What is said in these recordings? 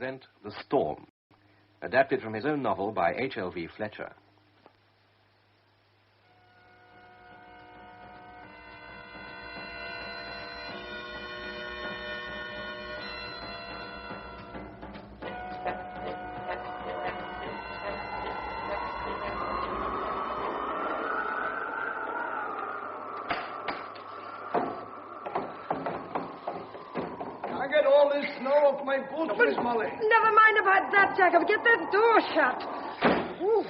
present The Storm, adapted from his own novel by H.L.V. Fletcher. Molly. Never mind about that, Jacob. Get that door shut. Ooh.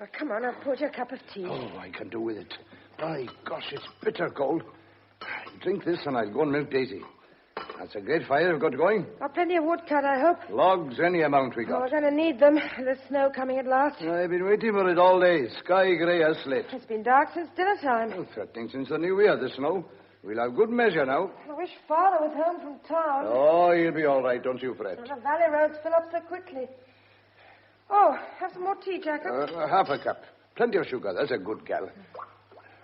Oh, come on, I've poured you a cup of tea. Oh, I can do with it. By gosh, it's bitter cold. Drink this and I'll go and milk Daisy. That's a great fire you've got going. Got plenty of wood cut, I hope. Logs, any amount we got. Oh, we're going to need them. The snow coming at last. I've been waiting for it all day. Sky grey as slate. It's been dark since dinner time. Well, threatening since the new year, the snow. We'll have good measure now. I wish Father was home from town. Oh, he'll be all right, don't you fret. The valley roads fill up so quickly. Oh, have some more tea, Jacob. Half a cup. Plenty of sugar. That's a good gal.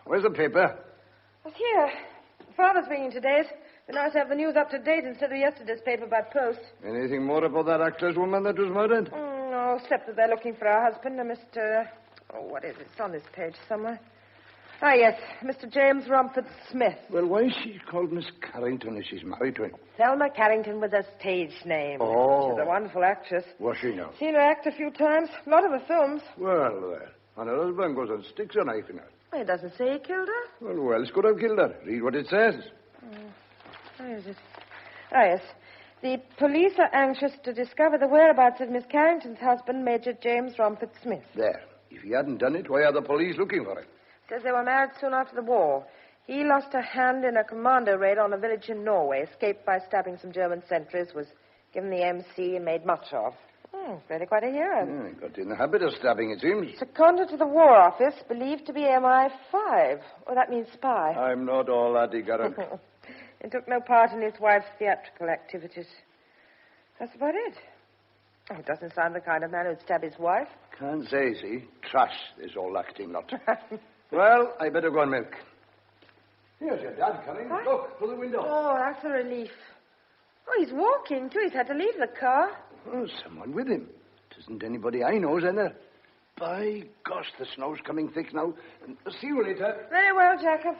Where's the paper? It's here. Father's bringing today's. It'd be nice to have the news up to date instead of yesterday's paper by post. Anything more about that actress woman that was murdered? No, except that they're looking for her husband, Mr... Oh, what is it? It's on this page somewhere. Ah, yes, Mr. James Romford Smith. Well, why is she called Miss Carrington if she's married to him? Thelma Carrington was a stage name. Oh. She's a wonderful actress. Was she now? Seen her act a few times. A lot of her films. Well, there. And her husband goes and sticks a knife in her. Well, it doesn't say he killed her. Well, who else could have killed her? Read what it says. Where is it? Ah, yes. The police are anxious to discover the whereabouts of Miss Carrington's husband, Major James Romford Smith. There. If he hadn't done it, why are the police looking for him? Says they were married soon after the war. He lost a hand in a commando raid on a village in Norway, escaped by stabbing some German sentries, was given the MC and made much of. Really quite a hero. He got in the habit of stabbing, it seems. Seconded to the War Office, believed to be MI5. Oh, that means spy. I'm not all that ignorant. He took no part in his wife's theatrical activities. That's about it. Oh, it doesn't sound the kind of man who'd stab his wife. Can't say, see. Trash, this all acting lot. Well, I better go and milk. Here's your dad coming. What? Look, through the window. Oh, that's a relief. Oh, he's walking, too. He's had to leave the car. Oh, someone with him. It isn't anybody I know, is there? By gosh, the snow's coming thick now. See you later. Very well, Jacob.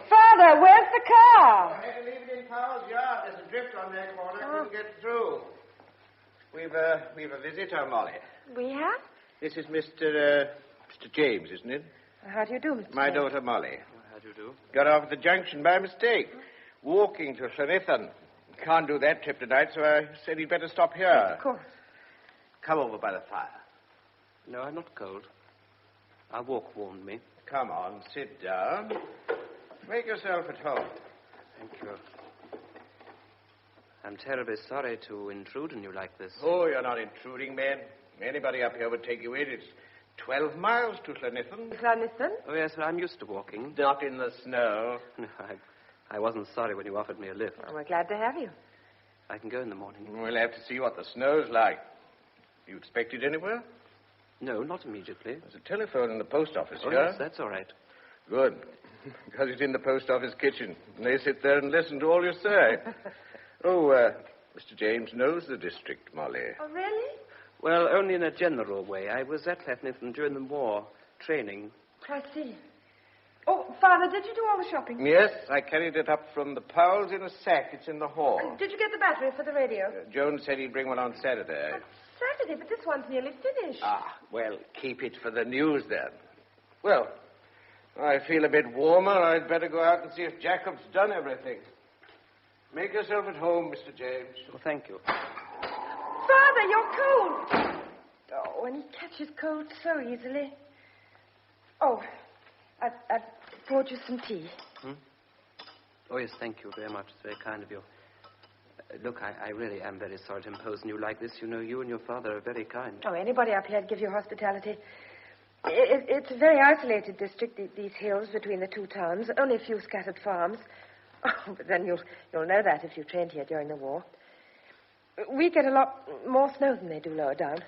Father, where's the car? I had to leave it in Powell's yard. There's a drift on that corner. I couldn't get through. We've a visitor, Molly. We have? This is Mr. James, isn't it? How do you do, Mr. My James? daughter, Molly. How do you do? Got off at the junction by mistake. Walking to Llanithan. Can't do that trip tonight, so I said he'd better stop here. Of course. Come over by the fire. No, I'm not cold. Our walk warmed me. Come on, sit down. Make yourself at home. Thank you. I'm terribly sorry to intrude on you like this. Oh, you're not intruding, man. Anybody up here would take you in. It's 12 miles to Llanithan. Llanithan? Oh, yes, well, I'm used to walking. Not in the snow. No, I wasn't sorry when you offered me a lift. Well, we're glad to have you. I can go in the morning. We'll have to see what the snow's like. You expected anywhere? No, not immediately. There's a telephone in the post office Oh, here. yes, that's all right. Good. Because it's in the post office kitchen. And they sit there and listen to all you say. Mr. James knows the district, Molly. Oh, really? Well, only in a general way. I was at Llanithan during the war, training. I see. Oh, Father, did you do all the shopping? Yes, I carried it up from the Powells in a sack. It's in the hall. Did you get the battery for the radio? Jones said he'd bring one on Saturday. Saturday, but this one's nearly finished. Ah, well, keep it for the news then. Well, I feel a bit warmer. I'd better go out and see if Jacob's done everything. Make yourself at home, Mr. James. Well, thank you. Father, you're cold. Oh, and he catches cold so easily. Oh, I've poured you some tea. Oh, yes, thank you very much. It's very kind of you. Look, I really am very sorry to impose on you like this. You know, you and your father are very kind. Oh, anybody up here'd give you hospitality. It's a very isolated district, these hills between the two towns. Only a few scattered farms. Oh, but then you'll know that if you trained here during the war. We get a lot more snow than they do lower down.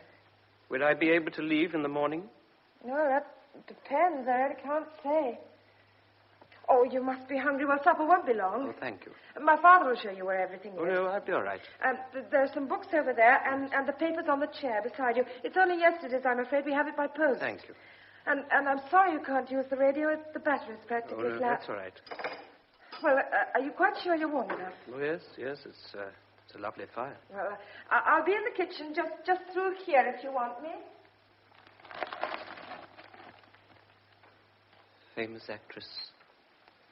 Will I be able to leave in the morning? Well, that depends. I really can't say. Oh, you must be hungry. Well, supper won't be long. Oh, thank you. My father will show you where everything is. Oh, no, I'll be all right. There's some books over there, and the papers on the chair beside you. It's only yesterday's, I'm afraid. We have it by post. Thank you. And I'm sorry you can't use the radio. The battery's practically no, flat. that's all right. Well, are you quite sure you're warm enough? Oh, yes. It's a lovely fire. Well, I'll be in the kitchen just through here if you want me. Famous actress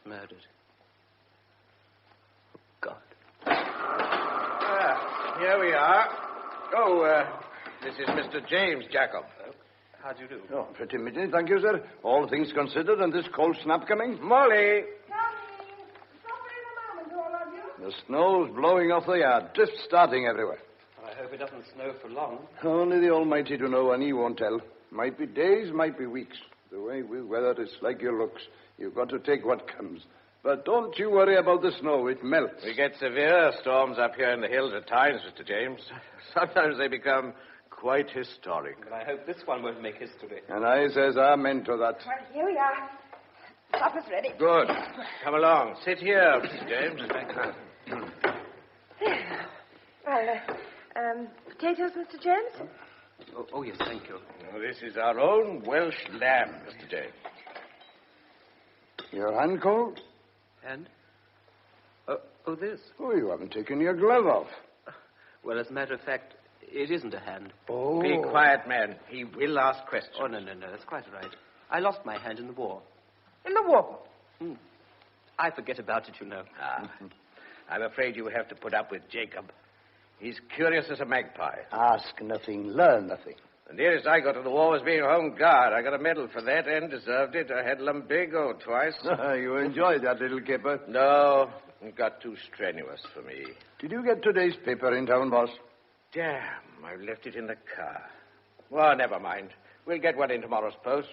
murdered. Oh, God. Here we are. Oh, this is Mr. James Jacob. How do you do? Oh, pretty midday, thank you, sir. All things considered, and this cold snap coming. Molly! Coming. Supper in a moment, all of you. The snow's blowing off the yard. Drifts starting everywhere. I hope it doesn't snow for long. Only the Almighty to know, and He won't tell. Might be days, might be weeks. The way with weather, it's like your looks. You've got to take what comes. But don't you worry about the snow. It melts. We get severe storms up here in the hills at times, Mr. James. Sometimes they become quite historic. But I hope this one won't make history. And I says amen to that. Well, here we are. Supper's ready. Good. Come along. Sit here, Mr. James. Well, potatoes, Mr. James? Oh, yes, thank you. Oh, this is our own Welsh lamb, Mr. James. Your hand cold? And? Oh, this. Oh, you haven't taken your glove off. Well, as a matter of fact, it isn't a hand. Oh. Be quiet, man. He will ask questions. Oh, no, that's quite all right. I lost my hand in the war. In the war. I forget about it, you know. I'm afraid you have to put up with Jacob. He's curious as a magpie. Ask nothing, learn nothing. The nearest I got to the war was being a home guard. I got a medal for that and deserved it. I had lumbago twice. You enjoyed that little caper. No, it got too strenuous for me. Did you get today's paper in town, boss? Damn, I left it in the car. Well, never mind. We'll get one in tomorrow's post.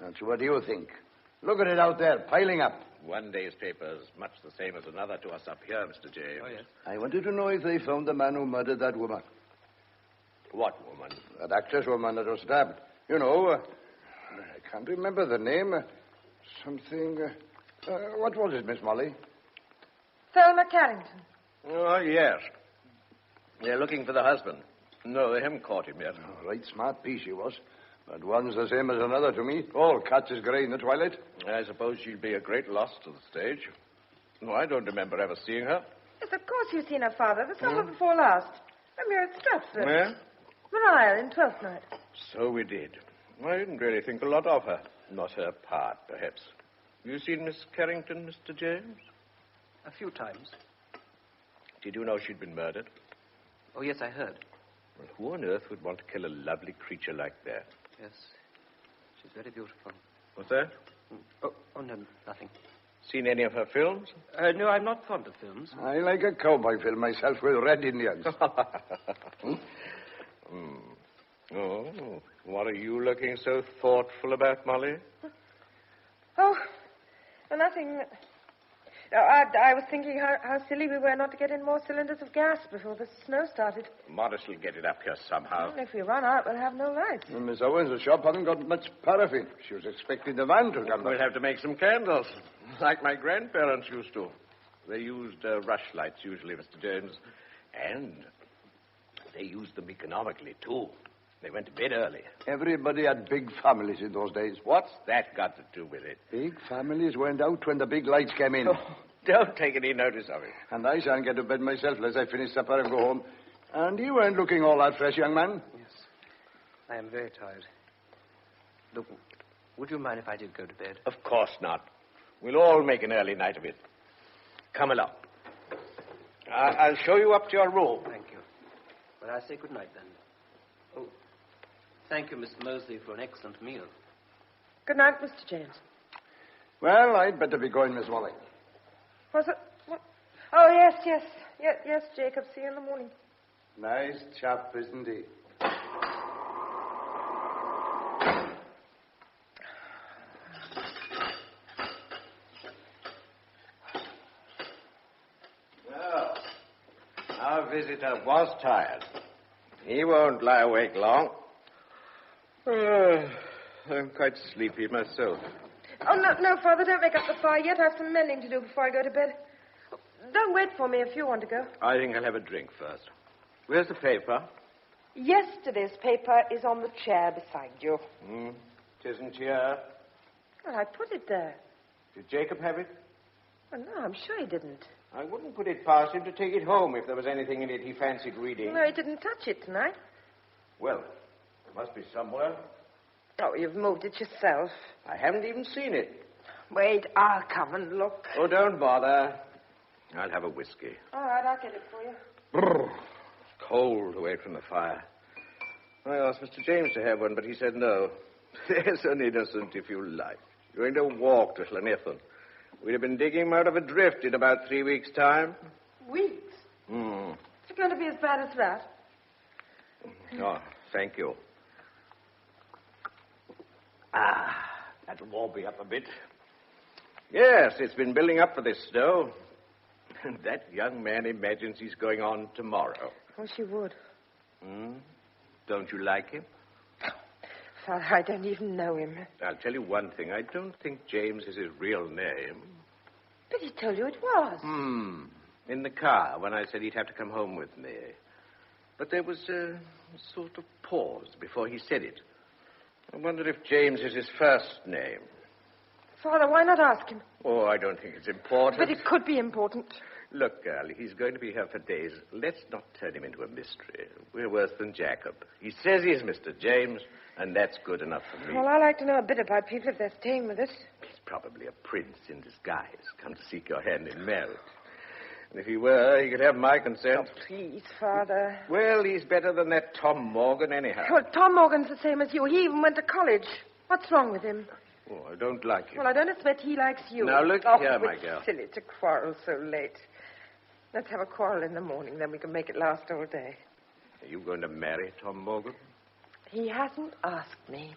That's what you think. Look at it out there, piling up. One day's paper is much the same as another to us up here, Mr. James. Oh, yes. I wanted to know if they found the man who murdered that woman. What woman? That actress woman that was stabbed. You know, I can't remember the name. Something... what was it, Miss Molly? Thelma Carrington. Oh, yes. They're looking for the husband. No, they haven't caught him yet. Oh, right smart piece she was. But one's the same as another to me. All cats is grey in the twilight. I suppose she'd be a great loss to the stage. No, I don't remember ever seeing her. Yes, of course you've seen her father. The summer before last. When we were at Stratford. Where? Maria in 12th night. So we did. I didn't really think a lot of her. Not her part, perhaps. You seen Miss Carrington, Mr. James? A few times. Did you know she'd been murdered? Oh, yes, I heard. Well, who on earth would want to kill a lovely creature like that? Yes. She's very beautiful. What's that? Oh, no, nothing. Seen any of her films? No, I'm not fond of films. I like a cowboy film myself with red Indians. Oh, what are you looking so thoughtful about, Molly? Oh, nothing. No, I was thinking how silly we were not to get in more cylinders of gas before the snow started. Modest will get it up here somehow. Well, if we run out, we'll have no lights. Well, Miss Owens' shop hasn't got much paraffin. She was expecting the van to come. We'll have to make some candles, like my grandparents used to. They used rushlights usually, Mr. James. And they used them economically, too. They went to bed early. Everybody had big families in those days. What's that got to do with it? Big families went out when the big lights came in. Oh, don't take any notice of it. And I shan't get to bed myself unless I finish supper and go home. And you weren't looking all that fresh, young man. Yes. I am very tired. Look, would you mind if I did go to bed? Of course not. We'll all make an early night of it. Come along. I'll show you up to your room. Thank you. Well, I say good night, then. Oh, thank you, Mr. Mosley, for an excellent meal. Good night, Mr. James. Well, I'd better be going, Miss Molly. Was it? What? Oh, yes, Jacob. See you in the morning. Nice chap, isn't he? visitor was tired. He won't lie awake long. I'm quite sleepy myself. Oh, no, Father, don't make up the fire yet. I have some mending to do before I go to bed. Don't wait for me if you want to go. I think I'll have a drink first. Where's the paper? Yesterday's paper is on the chair beside you. It isn't here. Well, I put it there. Did Jacob have it? Well, no, I'm sure he didn't. I wouldn't put it past him to take it home if there was anything in it he fancied reading. No, he didn't touch it tonight. Well, it must be somewhere. Oh, you've moved it yourself. I haven't even seen it. Wait, I'll come and look. Oh, don't bother. I'll have a whiskey. All right, I'll get it for you. Cold away from the fire. I asked Mr. James to have one, but he said no. There's an innocent, if you like. You're going to walk to Llanithan. We'd have been digging him out of a drift in about 3 weeks' time. Weeks? Is it going to be as bad as that? Oh, thank you. That'll warm me up a bit. Yes, it's been building up for this snow. And that young man imagines he's going on tomorrow. Oh, she would. Don't you like him? Father, I don't even know him. I'll tell you one thing. I don't think James is his real name. But he told you it was. In the car, when I said he'd have to come home with me. But there was a sort of pause before he said it. I wonder if James is his first name. Father, why not ask him? Oh, I don't think it's important. But it could be important. Look, girl, he's going to be here for days. Let's not turn him into a mystery. We're worse than Jacob. He says he's Mr. James, and that's good enough for me. Well, I like to know a bit about people if they're staying with us. He's probably a prince in disguise, come to seek your hand in marriage. And if he were, he could have my consent. Oh, please, Father. Well, he's better than that Tom Morgan anyhow. Well, Tom Morgan's the same as you. He even went to college. What's wrong with him? Oh, I don't like him. Well, I don't expect he likes you. Now, look here, my girl. It's silly to quarrel so late. Let's have a quarrel in the morning, then we can make it last all day. Are you going to marry Tom Morgan? He hasn't asked me.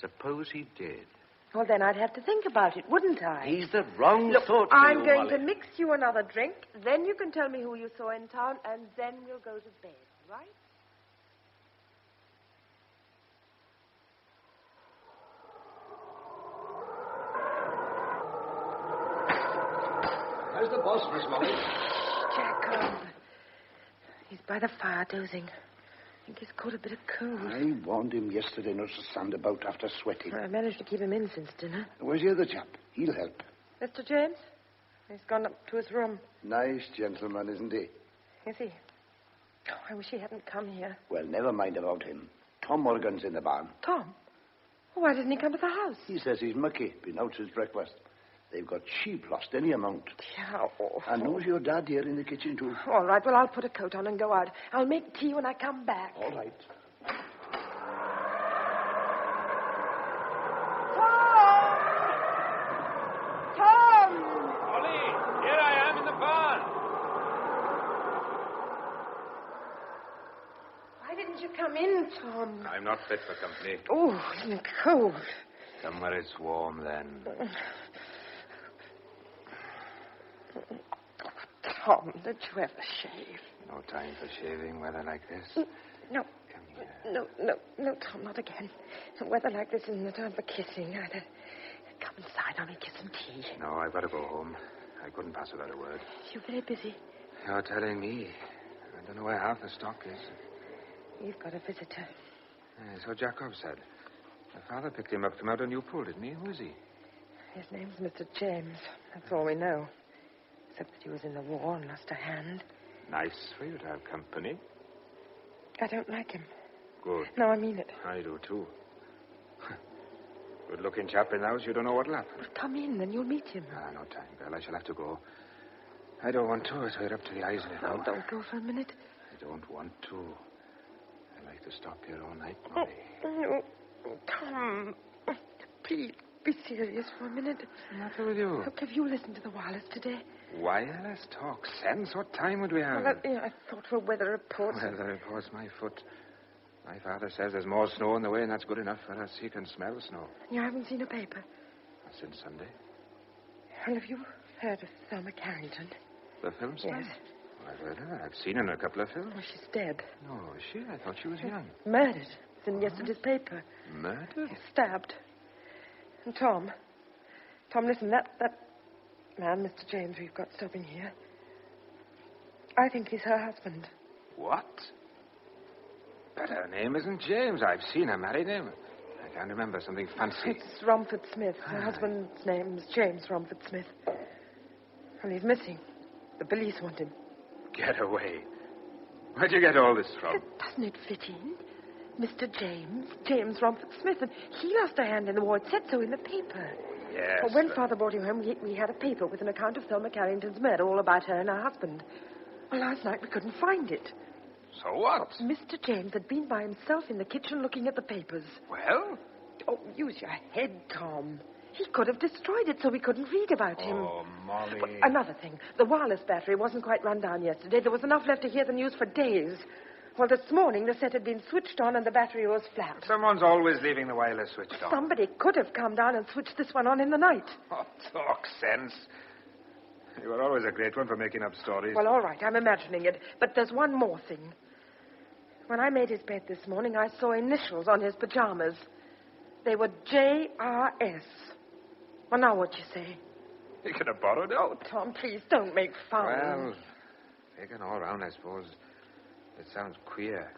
Suppose he did. Well, then I'd have to think about it, wouldn't I? He's the wrong sort for I'm you, going Molly. to mix you another drink, then you can tell me who you saw in town, and then we'll go to bed, right? How's the boss, Miss Molly? Jacob. He's by the fire dozing. I think he's caught a bit of cold. I warned him yesterday not to stand about after sweating. I managed to keep him in since dinner. Where's the other chap? He'll help. Mr. James? He's gone up to his room. Nice gentleman, isn't he? Is he? Oh, I wish he hadn't come here. Well, never mind about him. Tom Morgan's in the barn. Tom? Why didn't he come to the house? He says he's mucky. Been out since breakfast. They've got sheep lost any amount. How awful. And who's your dad here in the kitchen, too? All right, well, I'll put a coat on and go out. I'll make tea when I come back. All right. Tom! Molly, here I am in the barn. Why didn't you come in, Tom? I'm not fit for company. Oh, isn't it cold? Somewhere it's warm, then. Tom, don't you ever shave? No time for shaving, weather like this. No. Come here. No, Tom, not again. Weather like this isn't the time for kissing either. Come inside, I'll make you some tea. No, I've got to go home. I couldn't pass without a word. You're very busy. You're telling me. I don't know where half the stock is. You've got a visitor. So Jacob said. My father picked him up from out on Newpool, didn't he? Who is he? His name's Mr. James. That's all we know. Except that he was in the war and lost a hand. Nice for you to have company. I don't like him. Good. No, I mean it. I do, too. Good-looking chap in the house. You don't know what'll happen. Well, come in, then you'll meet him. No time, girl. I shall have to go. I don't want to. It's right up to the eyes in it now. No, don't go for a minute. I don't want to. I like to stop here all night, Molly. No, Tom. Please, be serious for a minute. What's the matter with you? Look, have you listened to the wireless today? Wireless talk sense? What time would we have? Well, I thought for weather reports. Weather reports, my foot. My father says there's more snow on the way, and that's good enough for us. He can smell snow. You haven't seen a paper? Since Sunday. Well, have you heard of Thelma Carrington? The film star? Yes. I've heard her. I've seen her in a couple of films. Oh, she's dead. No, is she? I thought she was young. Murdered. It's in yesterday's paper. Murdered? Stabbed. And Tom, listen, that man, Mr. James, we've got stopping here, I think he's her husband. What? But her name isn't James. I've seen her married him. I can't remember. Something fancy. It's Romford Smith. Her husband's name's James Romford Smith. Well, he's missing. The police want him. Get away. Where'd you get all this from? Doesn't it fit in? Mr. James Romford Smith, and he lost a hand in the war. It said so in the paper. Yes. Well, when Father brought him home, we had a paper with an account of Thelma Carrington's murder, all about her and her husband. Well, last night we couldn't find it. So what? Mr. James had been by himself in the kitchen looking at the papers. Well? Oh, use your head, Tom. He could have destroyed it so we couldn't read about him. Oh, Molly. But another thing. The wireless battery wasn't quite run down yesterday. There was enough left to hear the news for days. Well, this morning the set had been switched on and the battery was flat. Someone's always leaving the wireless switched on. Somebody could have come down and switched this one on in the night. Oh, talk sense. You were always a great one for making up stories. Well, all right, I'm imagining it. But there's one more thing. When I made his bed this morning, I saw initials on his pajamas. They were J.R.S. Well, now what you say? You could have borrowed it. Oh, Tom, please don't make fun. Well, taken all round, I suppose. It sounds queer.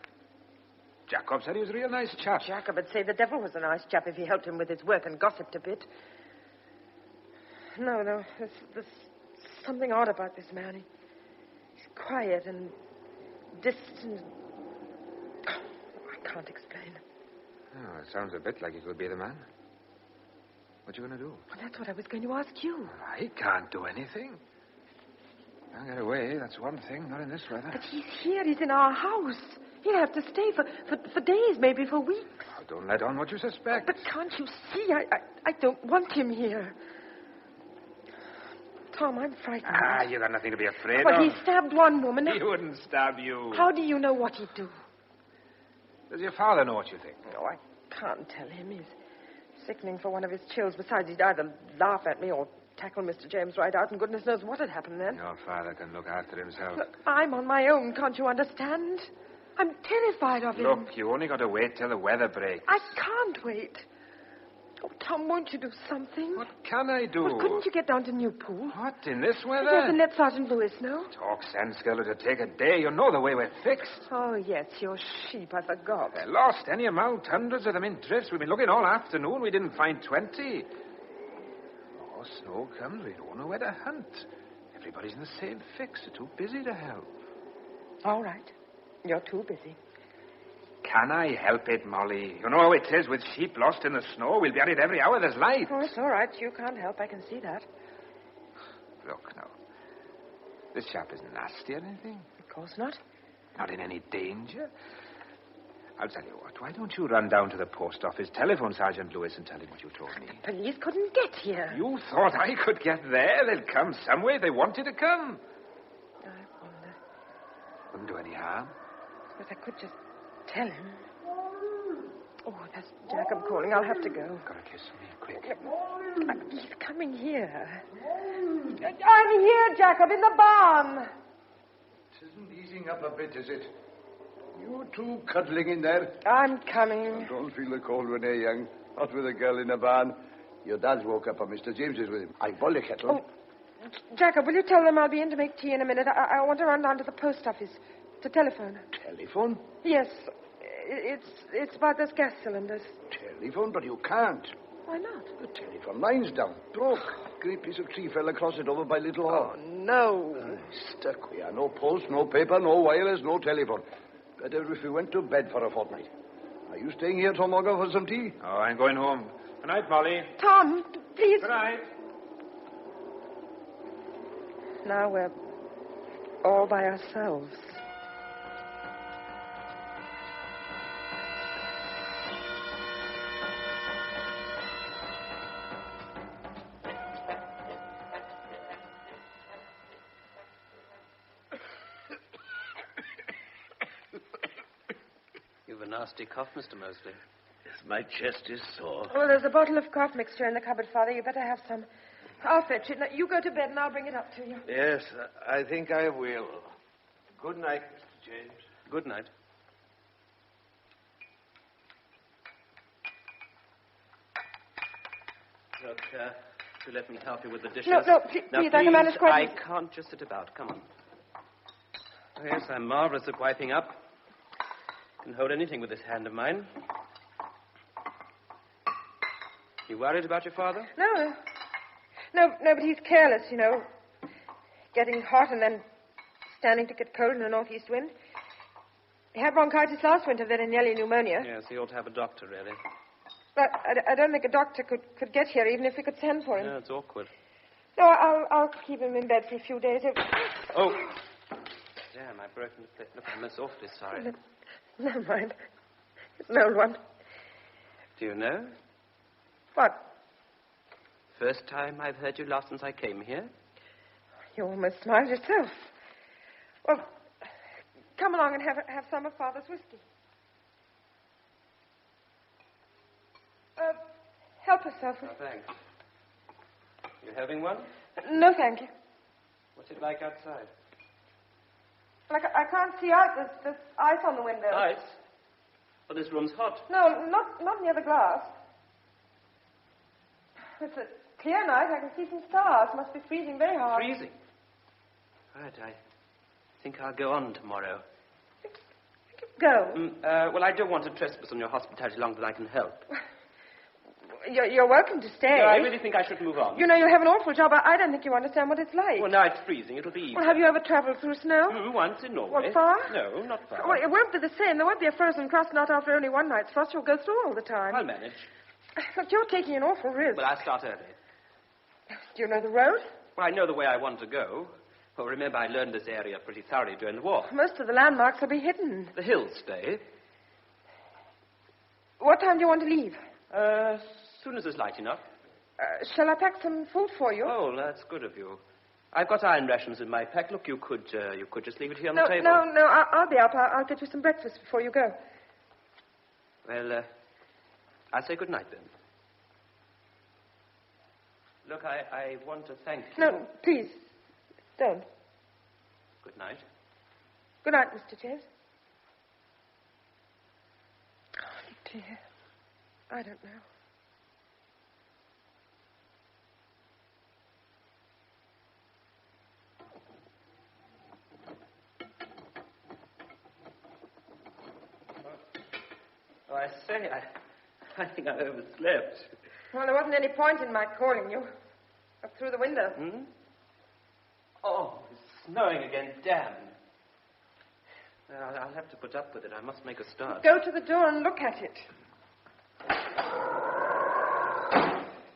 Jacob said he was a real nice chap. Jacob would say the devil was a nice chap if he helped him with his work and gossiped a bit. No, there's something odd about this man. He's quiet and distant. I can't explain. Oh, it sounds a bit like he could be the man. What you going to do? Well, that's what I was going to ask you. I can't do anything. Can't get away, that's one thing. Not in this weather. But he's here. He's in our house. He'll have to stay for days, maybe for weeks. Oh, don't let on what you suspect. But can't you see? I don't want him here. Tom, I'm frightened. Ah, you got nothing to be afraid But of. he stabbed one woman. He wouldn't stab you. How do you know what he'd do? Does your father know what you think? Oh, I can't tell him. He's sickening for one of his chills. Besides, he'd either laugh at me or tackle Mr. James right out, and goodness knows what had happened then. Your father can look after himself. Look, I'm on my own, can't you understand? I'm terrified of him. Look, you only got to wait till the weather breaks. I can't wait. Oh, Tom, won't you do something? What can I do? Well, couldn't you get down to Newpool? What, in this weather? Yes, and let Sergeant Lewis know. Talk sense, girl. It'll take a day. You know the way we're fixed. Oh, yes, your sheep. I forgot. They're lost any amount. Hundreds of them in drifts. We've been looking all afternoon. We didn't find 20. Oh, snow comes. We don't know where to hunt. Everybody's in the same fix. They're too busy to help. All right. You're too busy. Can I help it, Molly? You know how it is with sheep lost in the snow. We'll be at it every hour there's light. Oh, it's all right. You can't help. I can see that. Look, now. This chap isn't nasty or anything. Of course not. Not in any danger. I'll tell you what. Why don't you run down to the post office, telephone Sergeant Lewis, and tell him what you told me? The police couldn't get here. You thought I could get there? They'll come some way. They wanted to come. I wonder. Wouldn't do any harm. But I could just tell him. Oh, that's Jacob calling. I'll have to go. Got a kiss for me, quick. He's coming here. I'm here, Jacob, in the barn. It isn't easing up a bit, is it? You two cuddling in there? I'm coming. Don't feel the cold when they're young. Not with a girl in a barn. Your dad's woke up, and Mr. James is with him. I boil the kettle. Oh, Jacob, will you tell them I'll be in to make tea in a minute? I want to run down to the post office to telephone. Telephone? Yes. It's about those gas cylinders. Telephone? But you can't. Why not? The telephone line's down. Broke. Great piece of tree fell across it over by Little Hall. Oh, no. Stuck we are. No post, no paper, no wireless, no telephone. Better if we went to bed for a fortnight. Are you staying here, Tom Morgan, for some tea? Oh, I'm going home. Good night, Molly. Tom, please. Good night. Now we're all by ourselves. You've a nasty cough, Mr. Mosley. Yes, my chest is sore. Well, there's a bottle of cough mixture in the cupboard, Father. You better have some. I'll fetch it. Now, you go to bed and I'll bring it up to you. Yes, I think I will. Good night, Mr. James. Good night. Look, do let me help you with the dishes. No, please, now, I can manage quite... I can't just sit about. Come on. Oh, yes, I'm marvelous at wiping up. Can hold anything with this hand of mine. You worried about your father? No, but he's careless, you know. Getting hot and then standing to get cold in the northeast wind. He had bronchitis last winter, then nearly pneumonia. Yes, he ought to have a doctor, really. But I don't think a doctor could get here, even if we could send for him. Yeah, it's awkward. No, I'll keep him in bed for a few days. Oh. Damn, I broke the plate. Look, I'm most awfully sorry. Never mind. It's an old one. Do you know? What? First time I've heard you laugh since I came here. You almost smiled yourself. Well, come along and have some of Father's whiskey. Help yourself. Oh, thanks. You having one? No, thank you. What's it like outside? Like, I can't see out. There's ice on the window. Ice? Well, this room's hot. No, not near the glass. It's a clear night. I can see some stars. Must be freezing very hard. Freezing? Right, I think I'll go on tomorrow. Go. Well, I don't want to trespass on your hospitality longer than I can help. You're welcome to stay. No, I really think I should move on. You know, you have an awful job. I don't think you understand what it's like. Well, now it's freezing. It'll be easy. Well, have you ever traveled through snow? Once in Norway. What, far? No, not far. Well, it won't be the same. There won't be a frozen crust, not after only one night's frost. You'll go through all the time. I'll manage. But you're taking an awful risk. But I'll start early. Do you know the road? Well, I know the way I want to go. Well, remember, I learned this area pretty thoroughly during the war. Most of the landmarks will be hidden. The hills stay. What time do you want to leave? As soon as it's light enough. Shall I pack some food for you? Oh, that's good of you. I've got iron rations in my pack. Look, you could just leave it here on the table. No, I'll be up. I'll get you some breakfast before you go. Well, I'll say good night then. Look, I want to thank you. No, please, don't. Good night. Good night, Mr. James. Oh, dear. I don't know. Oh, I say, I think I overslept. Well, there wasn't any point in my calling you. Up through the window. Hmm? Oh, it's snowing again. Damn. Well, I'll have to put up with it. I must make a start. Go to the door and look at it.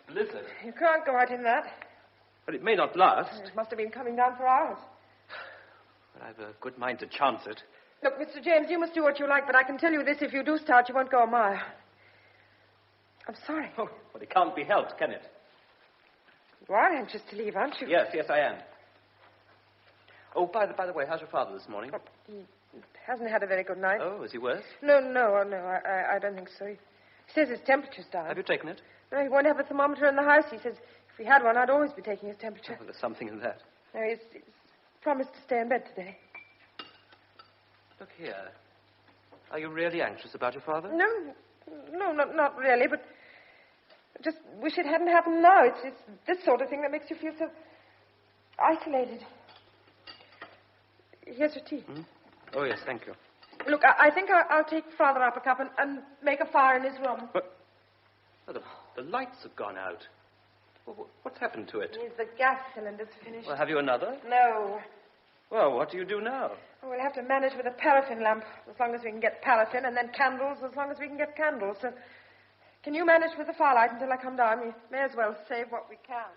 Blizzard. You can't go out in that. But it may not last. It must have been coming down for hours. But I've a good mind to chance it. Look, Mr. James, you must do what you like, but I can tell you this, if you do start, you won't go a mile. I'm sorry. Oh, but it can't be helped, can it? You are anxious to leave, aren't you? Yes, I am. Oh, by the way, how's your father this morning? Oh, he hasn't had a very good night. Oh, is he worse? No, I don't think so. He says his temperature's down. Have you taken it? No, he won't have a thermometer in the house. He says if we had one, I'd always be taking his temperature. Oh, there's something in that. No, he's promised to stay in bed today. Look here. Are you really anxious about your father? No, not really, but I just wish it hadn't happened now. It's this sort of thing that makes you feel so isolated. Here's your tea. Hmm? Oh, yes, thank you. Look, I think I'll take Father up a cup and make a fire in his room. But the lights have gone out. Well, what's happened to it? The gas cylinder's finished. Well, have you another? No. Well, what do you do now? We'll have to manage with a paraffin lamp, as long as we can get paraffin, and then candles, as long as we can get candles. So, can you manage with the firelight until I come down? We may as well save what we can.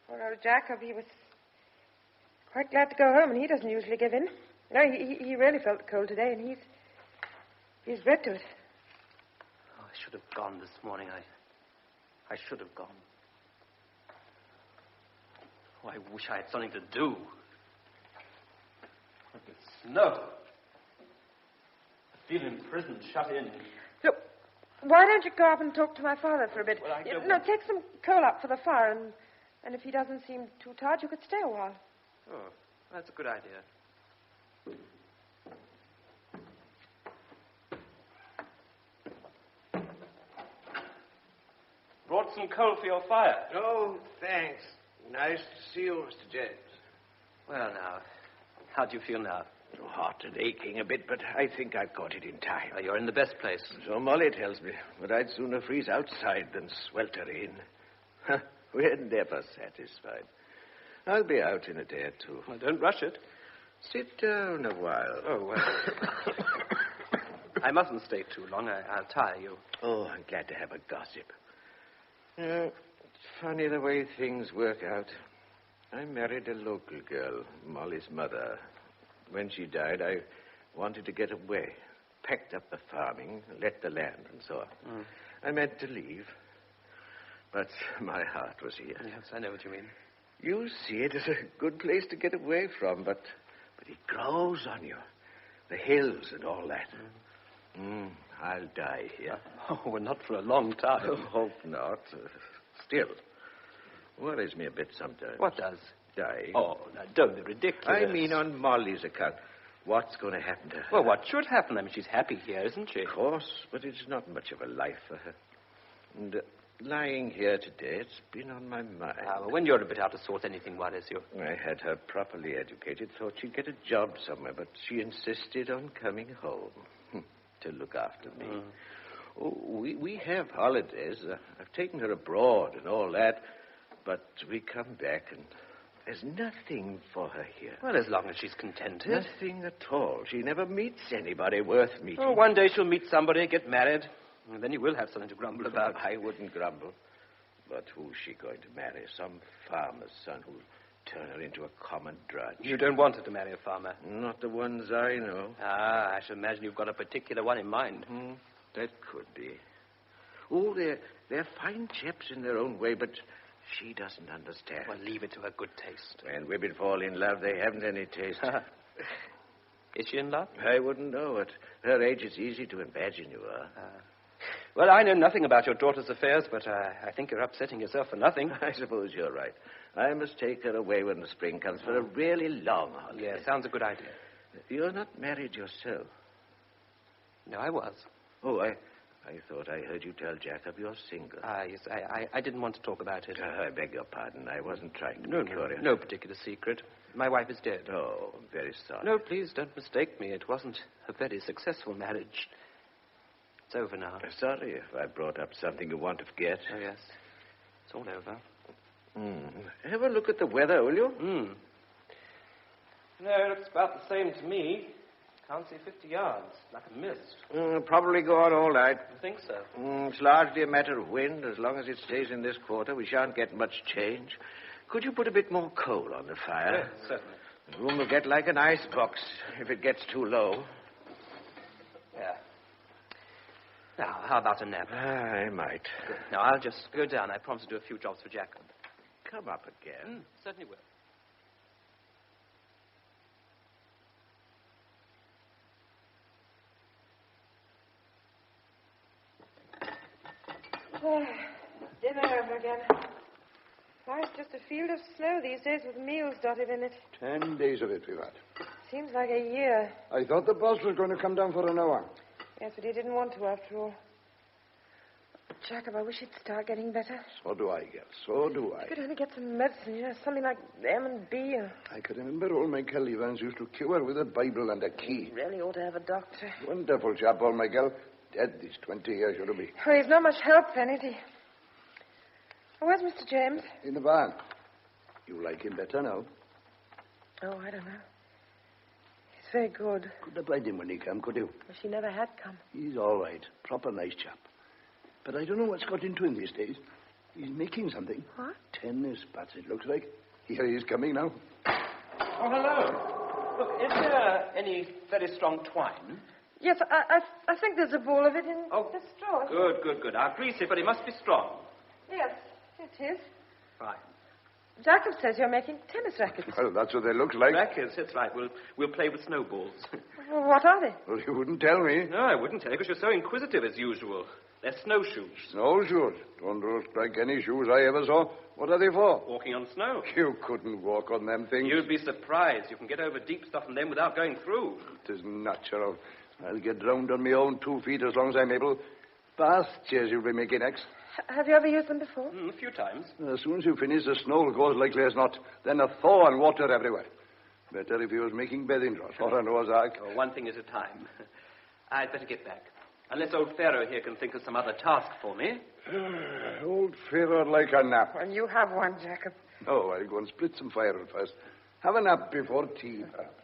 Poor old Jacob, he was quite glad to go home, and he doesn't usually give in. No, he really felt the cold today, and he's bred to it. Oh, I should have gone this morning. I should have gone. Oh, I wish I had something to do. Look, it's snow. I feel imprisoned, shut in. Look, Why don't you go up and talk to my father for a bit? Well, I don't No, want- take some coal up for the fire, and if he doesn't seem too tired, you could stay a while. Oh, that's a good idea. Brought some coal for your fire. Oh, thanks. Nice to see you, Mr. James. Well, now, how do you feel now? Hot and aching a bit, but I think I've got it in time. Well, you're in the best place. So Molly tells me, but I'd sooner freeze outside than swelter in. We're never satisfied. I'll be out in a day or two. Well, don't rush it. Sit down a while. Oh, well. I mustn't stay too long. I'll tire you. Oh, I'm glad to have a gossip. It's funny the way things work out. I married a local girl, Molly's mother. When she died, I wanted to get away. Packed up the farming, let the land, and so on. I meant to leave. But my heart was here. Yes, I know what you mean. You see it as a good place to get away from, but it grows on you. The hills and all that. I'll die here. Oh, well, not for a long time. Hope not. Still, worries me a bit sometimes. What does? Dying. Oh, now, don't be ridiculous. I mean on Molly's account. What's going to happen to her? Well, what should happen? I mean, she's happy here, isn't she? Of course, but it's not much of a life for her. And lying here today, it's been on my mind. Well, when you're a bit out of sorts, anything worries you. I had her properly educated, thought she'd get a job somewhere, but she insisted on coming home to look after me. Oh, we have holidays. I've taken her abroad and all that, but we come back and there's nothing for her here. Well, as long as she's contented. Nothing at all. She never meets anybody worth meeting. Oh, one day she'll meet somebody, get married, and then you will have something to grumble about. I wouldn't grumble. But who's she going to marry? Some farmer's son who'll turn her into a common drudge. You don't want her to marry a farmer? Not the ones I know. Ah, I should imagine you've got a particular one in mind. That could be. Oh, they're fine chaps in their own way, but she doesn't understand. Well, leave it to her good taste. When women fall in love, they haven't any taste. Is she in love? I wouldn't know. At her age, it's easy to imagine you are. Well, I know nothing about your daughter's affairs, but I think you're upsetting yourself for nothing. I suppose you're right. I must take her away when the spring comes for a really long holiday. Yeah, sounds a good idea. You're not married yourself. No, I was. Oh, I thought I heard you tell Jacob you're single. Yes, I didn't want to talk about it. I beg your pardon. I wasn't trying to be curious. No particular secret. My wife is dead. Oh, I'm very sorry. No, please don't mistake me. It wasn't a very successful marriage. It's over now. Sorry if I brought up something you want to forget. Oh, yes. It's all over. Have a look at the weather, will you? No, it looks about the same to me. Can't see 50 yards, like a mist. Probably go on all night. I think so. It's largely a matter of wind. As long as it stays in this quarter, we shan't get much change. Could you put a bit more coal on the fire? Yes, certainly. The room will get like an ice box if it gets too low. Yeah. Now, how about a nap? I might. Good. Now, I'll just go down. I promise to do a few jobs for Jacob. Come up again. Certainly will. Dinner over again. Life's just a field of snow these days with meals dotted in it. 10 days of it we've had. Seems like a year. I thought the boss was going to come down for an hour. Yes, but he didn't want to after all. Jacob, I wish he'd start getting better. So do I, girl. So do I. He could only get some medicine, something like M&B. I can remember old Michael Evans used to cure with a Bible and a key. He really ought to have a doctor. Wonderful chap, old Michael. Dead these 20 years, you'll be. Well, he's not much help then, is he? Where's Mr. James? In the barn. You like him better now? Oh, I don't know. He's very good. Couldn't have played him when he come, could you? Well, she never had come. He's all right. Proper nice chap. But I don't know what's got into him these days. He's making something. What? Tennis bats, it looks like. Here he is coming now. Oh, hello. Look, is there any very strong twine? Yes, I think there's a ball of it in the straw. Good. I'll grease it, but it must be strong. Yes, it is. Fine. Jacob says you're making tennis rackets. Well, that's what they look like. Rackets, that's right. We'll play with snowballs. Well, what are they? Well, you wouldn't tell me. No, I wouldn't tell you because you're so inquisitive as usual. They're snowshoes. Snowshoes? Don't look like any shoes I ever saw. What are they for? Walking on snow. You couldn't walk on them things. You'd be surprised. You can get over deep stuff in them without going through. It is natural. I'll get drowned on my own 2 feet as long as I'm able. Bath chairs you'll be making next. Have you ever used them before? A few times. As soon as you finish, the snow will go as likely as not. Then a thaw and water everywhere. Better if you was making bathing drawers or a Noah's Ark. Oh, one thing at a time. I'd better get back. Unless old Pharaoh here can think of some other task for me. Old Pharaoh'd like a nap. Well, you have one, Jacob. Oh, I'll go and split some firewood first. Have a nap before tea, perhaps.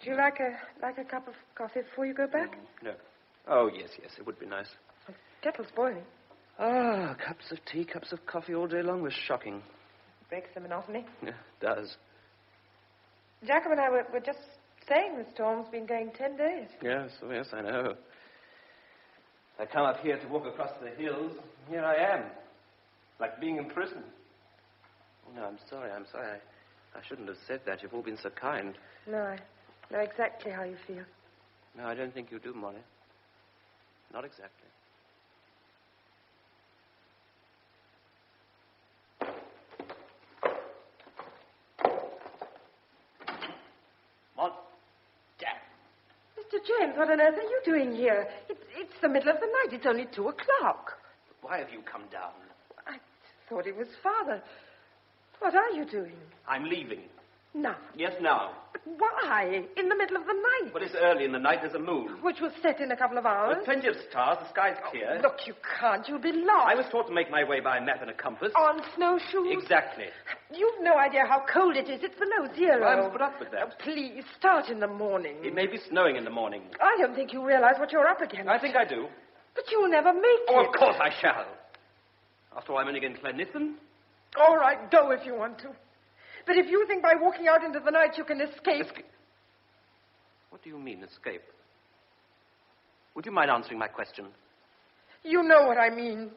Do you like a cup of coffee before you go back? No. Oh, yes, it would be nice. The kettle's boiling. Ah, cups of tea, cups of coffee all day long was shocking. Breaks the monotony. Yeah, it does. Jacob and I were just saying the storm's been going 10 days. Yes, I know. I come up here to walk across the hills. Here I am. Like being in prison. Oh, no, I'm sorry. I shouldn't have said that. You've all been so kind. No, I know exactly how you feel. No, I don't think you do, Molly. Not exactly. Mr. James, what on earth are you doing here? It's the middle of the night. It's only 2 o'clock. Why have you come down? I thought it was Father. What are you doing? I'm leaving. Now. Yes, now. But why? In the middle of the night? But it's early in the night. There's a moon. Which will set in a couple of hours. There's plenty of stars. The sky's clear. Look, you can't. You'll be lost. I was taught to make my way by a map and a compass. On snowshoes? Exactly. You've no idea how cold it is. It's below 0. Well, I must put up with that. Oh, please, start in the morning. It may be snowing in the morning. I don't think you realize what you're up against. I think I do. But you'll never make it. Oh, of course I shall. After all, I'm only going to Glenithan. All right, go if you want to. But if you think by walking out into the night you can escape... What do you mean, escape? Would you mind answering my question? You know what I mean.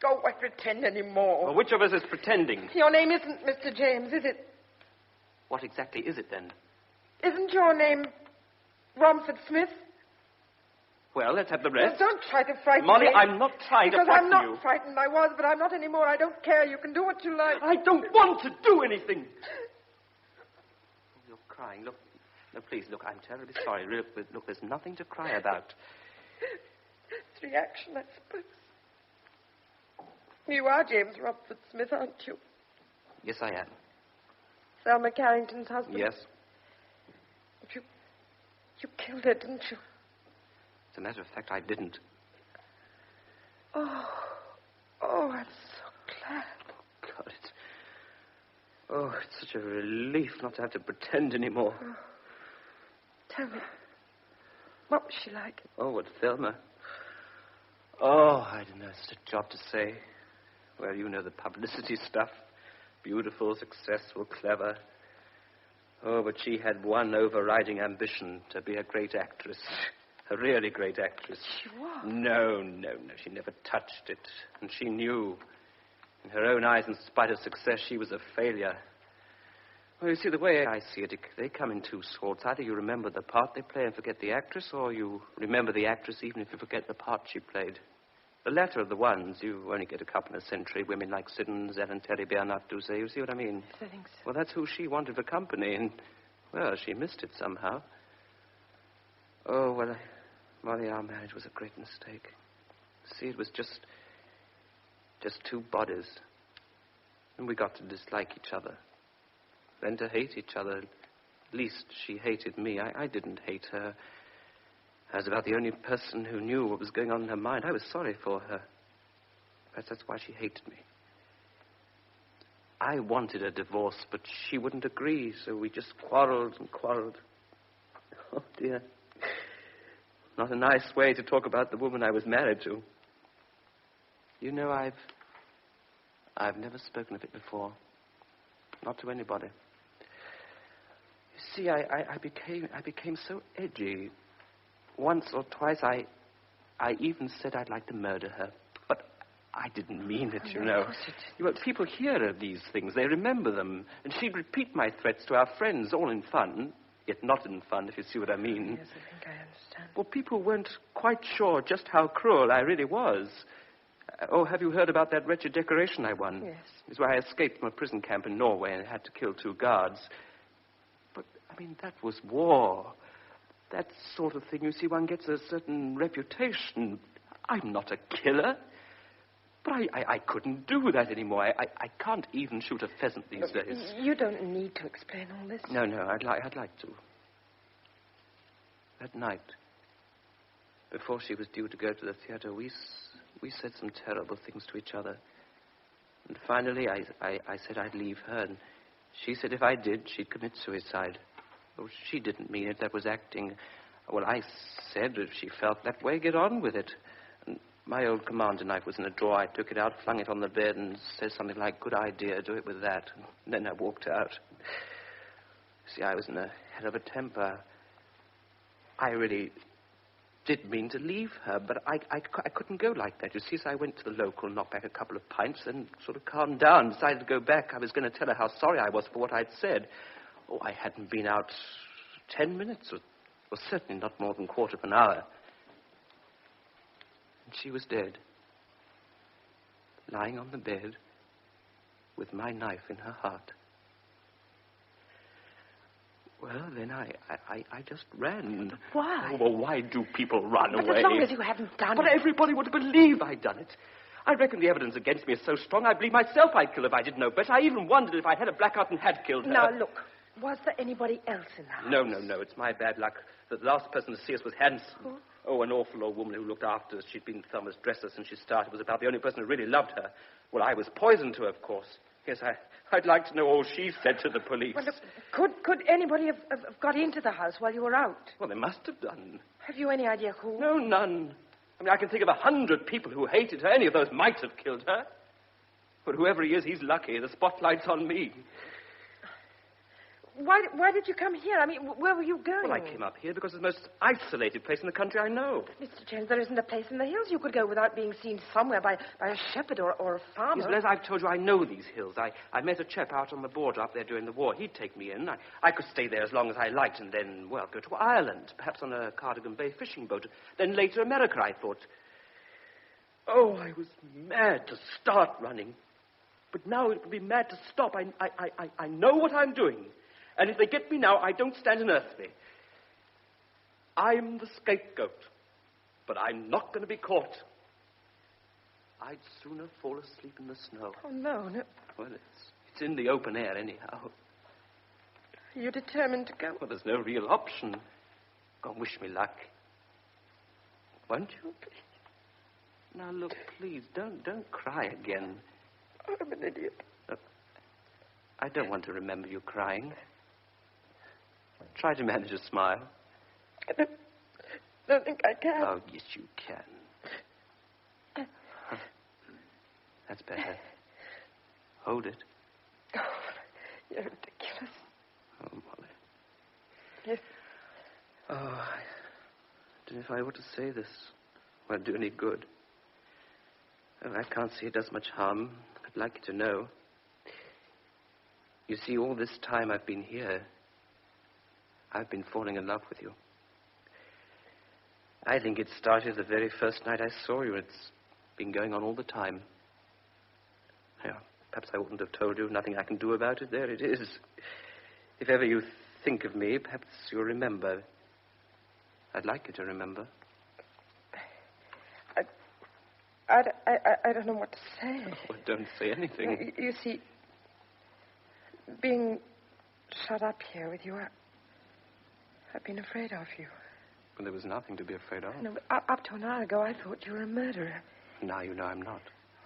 Oh, why pretend anymore? Well, which of us is pretending? Your name isn't Mr. James, is it? What exactly is it, then? Isn't your name Romford Smith? Well, let's have the rest. Well, don't try to frighten Molly, me. I'm not trying to frighten you. Because I'm not frightened. I was, but I'm not anymore. I don't care. You can do what you like. I don't want to do anything. You're crying. Look. No, please, look, I'm terribly sorry. Look, there's nothing to cry about. It's reaction, I suppose. You are James Romford Smith, aren't you? Yes, I am. Selma Carrington's husband? Yes. But you killed her, didn't you? As a matter of fact, I didn't. Oh, I'm so glad. God, it's such a relief not to have to pretend anymore. Oh. Tell me, what was she like? Oh, what, Thelma? Oh, I don't know. It's a job to say. Well, you know the publicity stuff. Beautiful, successful, clever. Oh, but she had one overriding ambition, to be a great actress. A really great actress. She was? No. She never touched it. And she knew. In her own eyes, in spite of success, she was a failure. Well, you see, the way I see it, they come in 2 sorts. Either you remember the part they play and forget the actress, or you remember the actress even if you forget the part she played. The latter of the ones, you only get a couple in a century. Women like Siddons, Ellen Terry Bernard do say. You see what I mean? I think so. Well, that's who she wanted for company, and, well, she missed it somehow. Oh, well, Molly, our marriage was a great mistake. See, it was just 2 bodies. And we got to dislike each other. Then to hate each other. At least she hated me. I didn't hate her. I was about the only person who knew what was going on in her mind. I was sorry for her. Perhaps that's why she hated me. I wanted a divorce, but she wouldn't agree, so we just quarreled and quarreled. Oh, dear. Not a nice way to talk about the woman I was married to. You know, I've never spoken of it before. Not to anybody. You see, I became so edgy. Once or twice I even said I'd like to murder her. But I didn't mean it, you know. People hear of these things. They remember them. And she'd repeat my threats to our friends, all in fun. yet not in fun, if you see what I mean. Yes, I think I understand. Well, people weren't quite sure just how cruel I really was. Oh, have you heard about that wretched decoration I won? Yes. It's where I escaped from a prison camp in Norway and had to kill 2 guards. But, I mean, that was war. That sort of thing, you see, one gets a certain reputation. I'm not a killer. But I couldn't do that anymore. I can't even shoot a pheasant these days. You don't need to explain all this. No, I'd like to. That night, before she was due to go to the theater, we said some terrible things to each other. And finally, I said I'd leave her, and she said if I did, she'd commit suicide. Oh, she didn't mean it. That was acting. Well, I said if she felt that way, get on with it. And my old commander knife was in a drawer. I took it out, flung it on the bed, and said something like, good idea, do it with that. And then I walked out. See, I was in a hell of a temper. I really did mean to leave her, but I couldn't go like that, you see, so I went to the local, knocked back a couple of pints, then sort of calmed down, decided to go back. I was going to tell her how sorry I was for what I'd said. Oh, I hadn't been out 10 minutes, or certainly not more than a quarter of an hour. And she was dead, lying on the bed with my knife in her heart. Well, then I just ran. Why? Oh, well, why do people run away? But as long as you haven't done But it. everybody would believe I'd done it. I reckon the evidence against me is so strong, I believe myself I'd kill if I didn't know better. I even wondered if I'd had a blackout and had killed her. Now, look, was there anybody else in the house? No. It's my bad luck. The last person to see us was Hanson. Who? Oh, an awful old woman who looked after us. She'd been Thelma's dresser since she started. Was about the only person who really loved her. Well, I was poisoned to her, of course. Yes, I'd like to know all she said to the police. Well, look, could anybody have got into the house while you were out? Well, they must have done. Have you any idea who? No, none. I mean, I can think of 100 people who hated her. Any of those might have killed her. But whoever he is, he's lucky. The spotlight's on me. Why did you come here? I mean, where were you going? Well, I came up here because it's the most isolated place in the country I know. Mr. James, there isn't a place in the hills you could go without being seen somewhere by a shepherd or a farmer. Yes, but as I've told you, I know these hills. I met a chap out on the border up there during the war. He'd take me in. I could stay there as long as I liked and then, well, go to Ireland, perhaps on a Cardigan Bay fishing boat. Then later America, I thought. Oh, I was mad to start running. But now it would be mad to stop. I know what I'm doing. And if they get me now, I don't stand an earthly. I'm the scapegoat. But I'm not going to be caught. I'd sooner fall asleep in the snow. Oh, no. Well, it's in the open air anyhow. You're determined to go? Well, there's no real option. Go and wish me luck. Won't you? Now, look, please, don't cry again. Oh, I'm an idiot. Look, I don't want to remember you crying. Try to manage a smile. I don't think I can. Oh, yes, you can. That's better. Hold it. Oh, you're ridiculous. Oh, Molly. Yes. Oh, I don't know if I ought to say this. Won't do any good. Oh, I can't see it does much harm. I'd like you to know. You see, all this time I've been here, I've been falling in love with you. I think it started the very first night I saw you. It's been going on all the time. Yeah, perhaps I wouldn't have told you. Nothing I can do about it. There it is. If ever you think of me, perhaps you'll remember. I'd like you to remember. I don't know what to say. Oh, don't say anything. You see, being shut up here with you, I've been afraid of you. Well, there was nothing to be afraid of. No, but up to an hour ago, I thought you were a murderer. Now you know I'm not.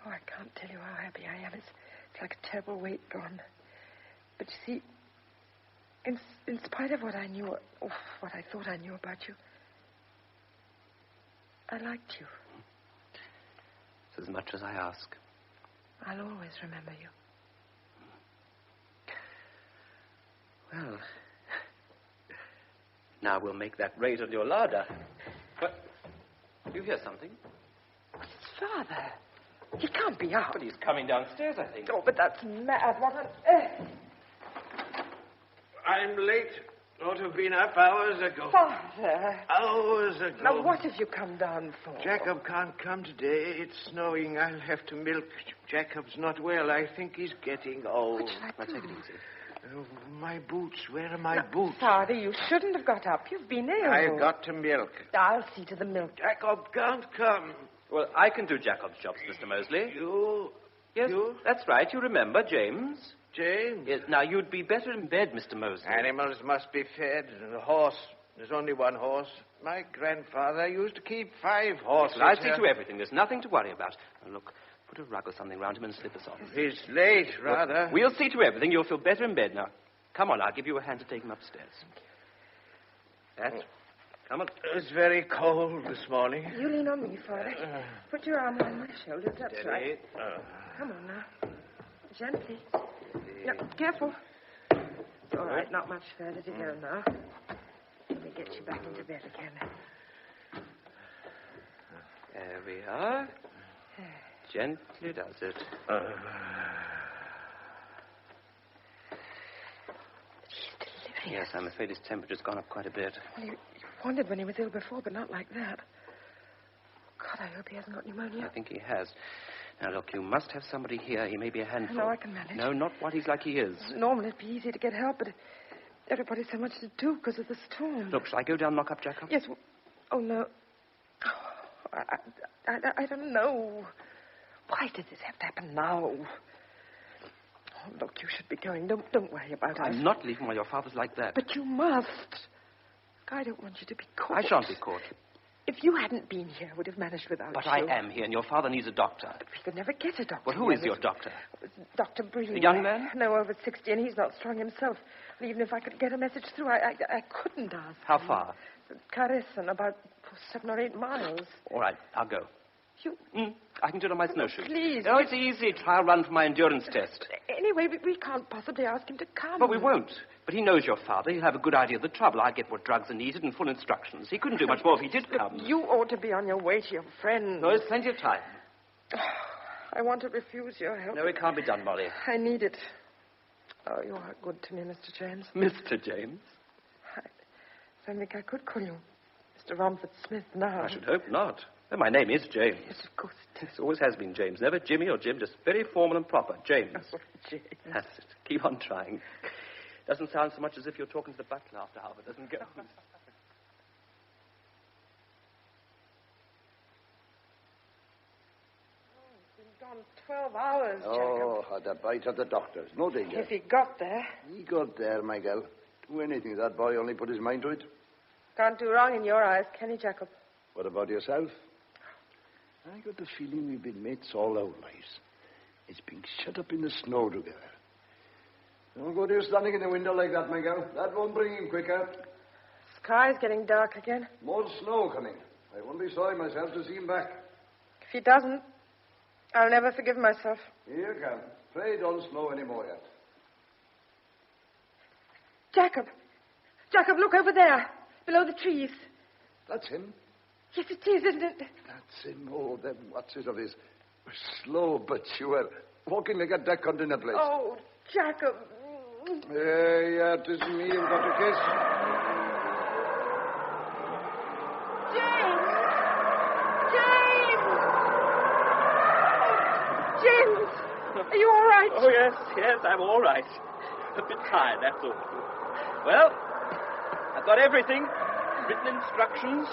Oh, I can't tell you how happy I am. It's like a terrible weight gone. But you see, in spite of what I knew, or what I thought I knew about you, I liked you. It's as much as I ask. I'll always remember you. Well, now we'll make that raid on your larder. What? You hear something? It's Father. He can't be out. But he's coming downstairs, I think. Oh, but that's mad. What on earth? I'm late. Ought to have been up hours ago. Father. Hours ago. Now, what have you come down for? Jacob can't come today. It's snowing. I'll have to milk. Jacob's not well. I think he's getting old. What shall I do? Take it easy. Oh, my boots. Where are my boots? Father, you shouldn't have got up. You've been ill. I've got to milk. I'll see to the milk. Jacob can't come. Well, I can do Jacob's jobs, Mr. Mosley. You? Yes, You? that's right. You remember, James. James? Yes, now, you'd be better in bed, Mr. Mosley. Animals must be fed. The horse. There's only one horse. My grandfather used to keep 5 horses. Well, I see to everything. There's nothing to worry about. Now, look, put a rug or something round him and slippers on. It's late, rather. Look, we'll see to everything. You'll feel better in bed now. Come on, I'll give you a hand to take him upstairs. That's... Come on. It's very cold this morning. You lean on me, Father. Put your arm on my shoulders. That's Steady. right. Come on now. Gently. No, careful. It's all right. Not much further to go now. Let me get you back into bed again. There we are. Gently does it. Yes, I'm afraid his temperature's gone up quite a bit. Well, you wondered when he was ill before, but not like that. God, I hope he hasn't got pneumonia. I think he has. Now, look, you must have somebody here. He may be a handful. No, I can manage. No, not what he's like he is. Normally it'd be easy to get help, but everybody's so much to do because of the storm. Look, shall I go down and knock up Jacob? Yes. Oh, no. Oh, I don't know. Why did this have to happen now? Oh, look, you should be going. Don't worry about us. I'm not leaving while your father's like that. But you must. I don't want you to be caught. I shan't be caught. If you hadn't been here, I would have managed without But you. I am here, and your father needs a doctor. But we could never get a doctor. Well, who is your doctor? Dr. Breen. A young man? No, over 60, and he's not strong himself. And even if I could get a message through, I couldn't ask. How far? Carson, about 7 or 8 miles. All right, I'll go. You... I can do it on my snowshoes. Please. No, it's easy. Trial run for my endurance test. Anyway, we can't possibly ask him to come. But we won't. But he knows your father. He'll have a good idea of the trouble. I'll get what drugs are needed and full instructions. He couldn't do much more if he did come. You ought to be on your way to your friend. No, there's plenty of time. I want to refuse your help. No, it can't be done, Molly. I need it. Oh, you are good to me, Mr. James. Mr. James? I think I could call you Mr. Romford Smith now. I should hope not. Well, my name is James. Yes, of course. It always has been James. Never Jimmy or Jim, just very formal and proper. James. Oh, James. That's it. Keep on trying. Doesn't sound so much as if you're talking to the butler after Harvard, doesn't it? He's been gone 12 hours, Jacob. Oh, had a bite at the doctor's. No danger. If he got there. He got there, my girl. Do anything. That boy only put his mind to it. Can't do wrong in your eyes, can he, Jacob? What about yourself? I got the feeling we've been mates all our lives. It's being shut up in the snow together. Don't go to you standing in the window like that, my girl. That won't bring him quicker. Sky's getting dark again. More snow coming. I won't be sorry myself to see him back. If he doesn't, I'll never forgive myself. Here you come. Pray don't snow any more yet. Jacob! Jacob, look over there. Below the trees. That's him. Yes, it is, isn't it? That's him. Oh, them watches of his. Slow but sure. Walking like a duck hunting a place. Oh, Jacob. Yeah, it is me who got a kiss. James! James! James! Are you all right? Oh, yes, I'm all right. A bit tired, that's all. Well, I've got everything. Written instructions.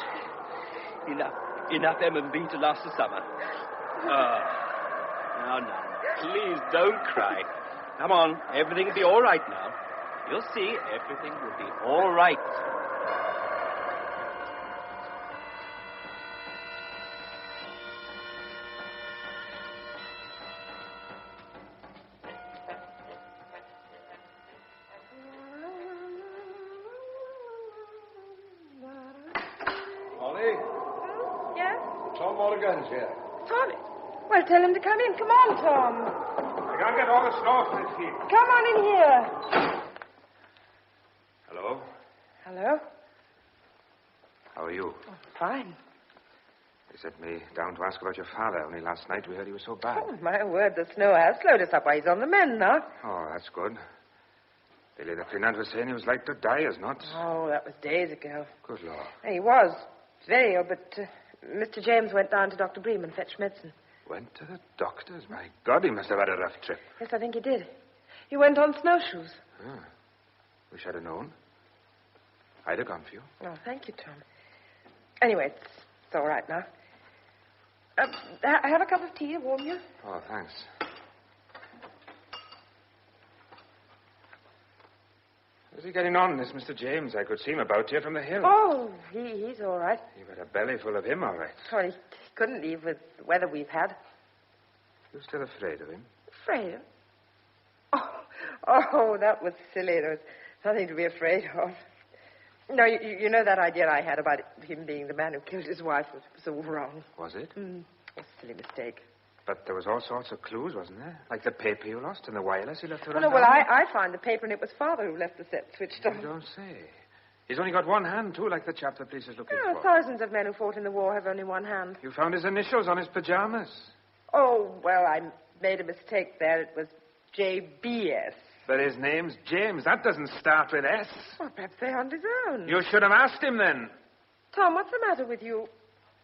Enough M&B to last the summer. Now, please don't cry. Come on, everything will be all right now. You'll see, everything will be all right. Molly, Yes? Tom Morgan's here. Tommy? Well, tell him to come in. Come on, Tom. I can't get all the snow from his feet. Come on in here. Hello? Hello? How are you? Oh, fine. They sent me down to ask about your father. Only last night we heard he was so bad. Oh, my word, the snow has slowed us up while he's on the mend now. Oh, that's good. Billy, the Cleanant was saying he was like to die, is not? Oh, that was days ago. Good Lord. He was very ill, but Mr. James went down to Dr. Bream and fetched medicine. Went to the doctor's? My God, he must have had a rough trip. Yes, I think he did. He went on snowshoes. Ah. Wish I'd have known. I'd have gone for you. Oh, thank you, Tom. Anyway, it's all right now. Have a cup of tea to warm you. Oh, thanks. How's he getting on, this Mr. James? I could see him about here from the hill. Oh, he's all right. You've had a belly full of him, all right. Sorry, he couldn't leave with the weather we've had. You still afraid of him? Afraid of? Oh, that was silly. There was nothing to be afraid of. No, you know that idea I had about him being the man who killed his wife was all wrong. Was it? A silly mistake. But there was all sorts of clues, wasn't there? Like the paper you lost and the wireless you left to run No, down. well, I found the paper, and it was Father who left the set switched on. You don't say. He's only got one hand, too, like the chap the police is looking for. Thousands of men who fought in the war have only one hand. You found his initials on his pajamas. Oh, well, I made a mistake there. It was JBS. But his name's James. That doesn't start with S. Well, perhaps they're on his own. You should have asked him then. Tom, what's the matter with you?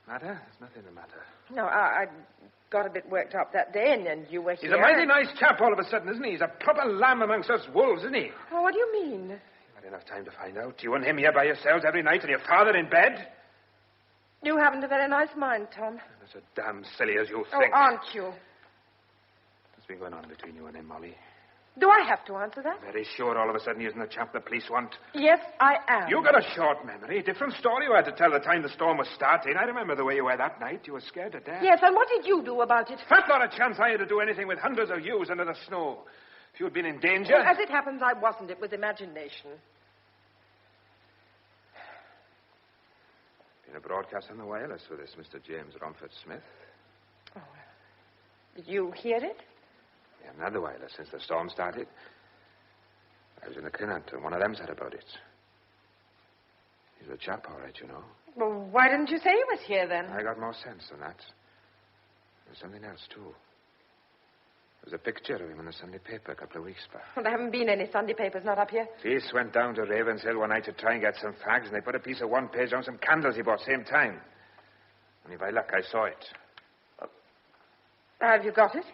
Matter? There's nothing the matter. No, I got a bit worked up that day, and you were here. He's a mighty nice chap all of a sudden, isn't he? He's a proper lamb amongst us wolves, isn't he? Oh, what do you mean? You've had enough time to find out. You and him here by yourselves every night and your father in bed? You haven't a very nice mind, Tom. That's as damn silly as you Oh, think. aren't you? What's been going on between you and him, Molly? Do I have to answer that? Very sure all of a sudden he isn't the chap the police want. Yes, I am. You got a short memory. Different story you had to tell the time the storm was starting. I remember the way you were that night. You were scared to death. Yes, and what did you do about it? That's not a chance I had to do anything with hundreds of yous under the snow. If you'd been in danger... Well, as it happens, I wasn't. It was imagination. Been a broadcast on the wireless for this Mr. James Romford Smith. Oh, did you hear it? We haven't had the wireless since the storm started. I was in the Cleanant, and one of them said about it. He's a chap, all right, you know. Well, why didn't you say he was here, then? I got more sense than that. There's something else, too. There was a picture of him in the Sunday paper a couple of weeks back. Well, there haven't been any Sunday papers, not up here. Police went down to Ravenshill one night to try and get some fags, and they put a piece of one page on some candles he bought same time. Only by luck I saw it. Have you got it?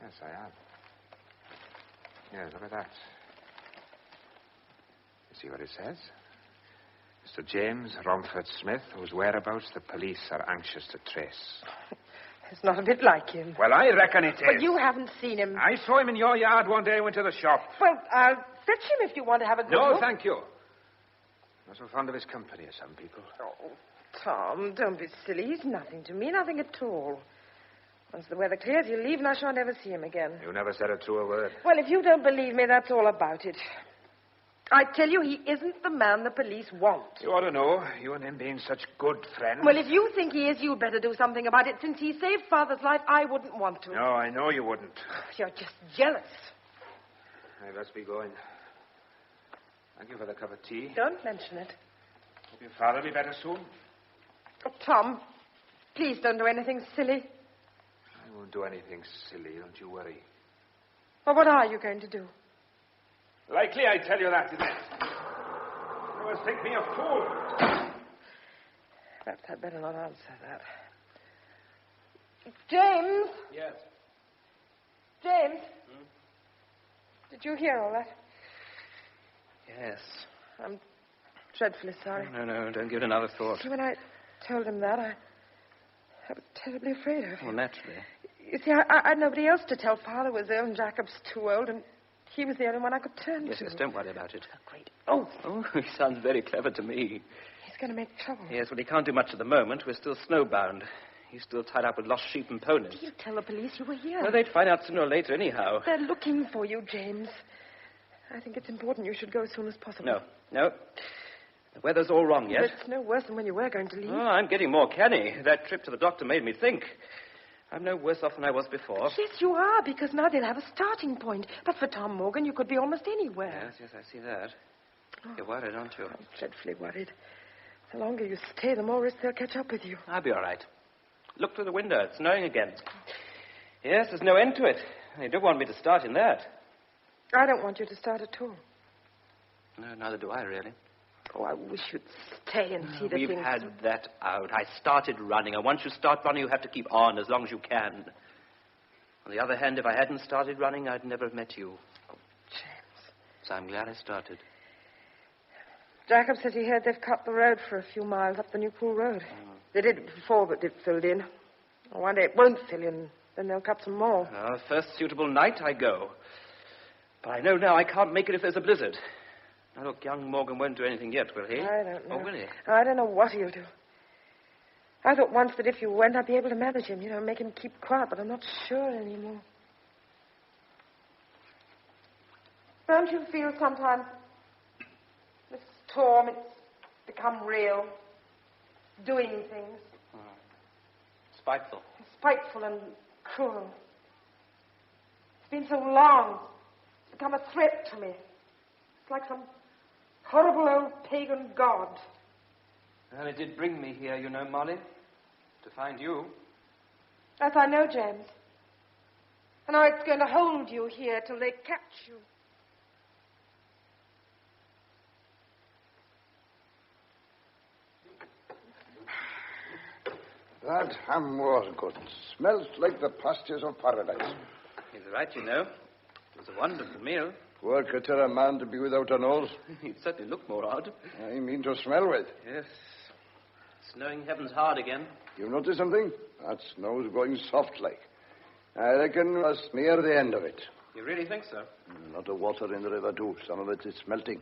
Yes, I have. Yes, look at that. You see what it says? Mr. James Romford Smith, whose whereabouts the police are anxious to trace. It's not a bit like him. Well, I reckon it is. But you haven't seen him. I saw him in your yard one day I went to the shop. Well, I'll fetch him if you want to have a good look. No, thank you. I'm not so fond of his company as some people. Oh, Tom, don't be silly. He's nothing to me, nothing at all. Once the weather clears, he'll leave and I shan't ever see him again. You never said a truer word. Well, if you don't believe me, that's all about it. I tell you, he isn't the man the police want. You ought to know, you and him being such good friends. Well, if you think he is, you'd better do something about it. Since he saved Father's life, I wouldn't want to. No, I know you wouldn't. You're just jealous. I must be going. Thank you for the cup of tea. Don't mention it. Hope your father will be better soon. Oh, Tom, please don't do anything silly. I won't do anything silly, don't you worry. Well, what are you going to do? Likely I tell you that, isn't it? You always think me a fool. Perhaps I'd better not answer that. James? Yes. James? Did you hear all that? Yes. I'm dreadfully sorry. No, don't give it another thought. See, when I told him that, I was terribly afraid of him. Well, naturally. You see, I had nobody else to tell. Father was ill and Jacob's too old, and he was the only one I could turn to. Yes, don't worry about it. Great. Oh, He sounds very clever to me. he's going to make trouble. Yes, well, he can't do much at the moment. We're still snowbound. He's still tied up with lost sheep and ponies. He'll tell the police you were here. Well, they'd find out sooner or later anyhow. They're looking for you, James. I think it's important you should go as soon as possible. No. The weather's all wrong yet. But it's no worse than when you were going to leave. Oh, I'm getting more canny. That trip to the doctor made me think. I'm no worse off than I was before. Yes, you are, because now they'll have a starting point. But for Tom Morgan, you could be almost anywhere. Yes, I see that. You're worried, aren't you? I'm dreadfully worried. The longer you stay, the more risk they'll catch up with you. I'll be all right. Look through the window. It's snowing again. Yes, there's no end to it. They do want me to start in that. I don't want you to start at all. No, neither do I, really. Oh, I wish you'd stay and see the We've things... had that out. I started running, and once you start running, you have to keep on as long as you can. On the other hand, if I hadn't started running, I'd never have met you. Oh, James. So I'm glad I started. Jacob says he heard they've cut the road for a few miles up the New Pool Road. They did it before, but it filled in. One day it won't fill in. Then they'll cut some more. First suitable night, I go. But I know now I can't make it if there's a blizzard. Now, look, young Morgan won't do anything yet, will he? I don't know. Oh, will he? I don't know what he'll do. I thought once that if you went, I'd be able to manage him, make him keep quiet, but I'm not sure anymore. Don't you feel sometimes this storm, it's become real, doing things? Spiteful. Spiteful and cruel. It's been so long. It's become a threat to me. It's like some horrible old pagan god. Well, it did bring me here, Molly, to find you. Yes, I know, James. I know it's going to hold you here till they catch you. That ham was good. Smells like the pastures of paradise. He's right, It was a wonderful meal. Poor critter, a man to be without a nose. He'd certainly look more odd. I mean to smell with. Yes. Snowing heaven's hard again. You notice something? That snow's going soft like. I reckon we're near the end of it. You really think so? A lot of water in the river, too. Some of it is melting.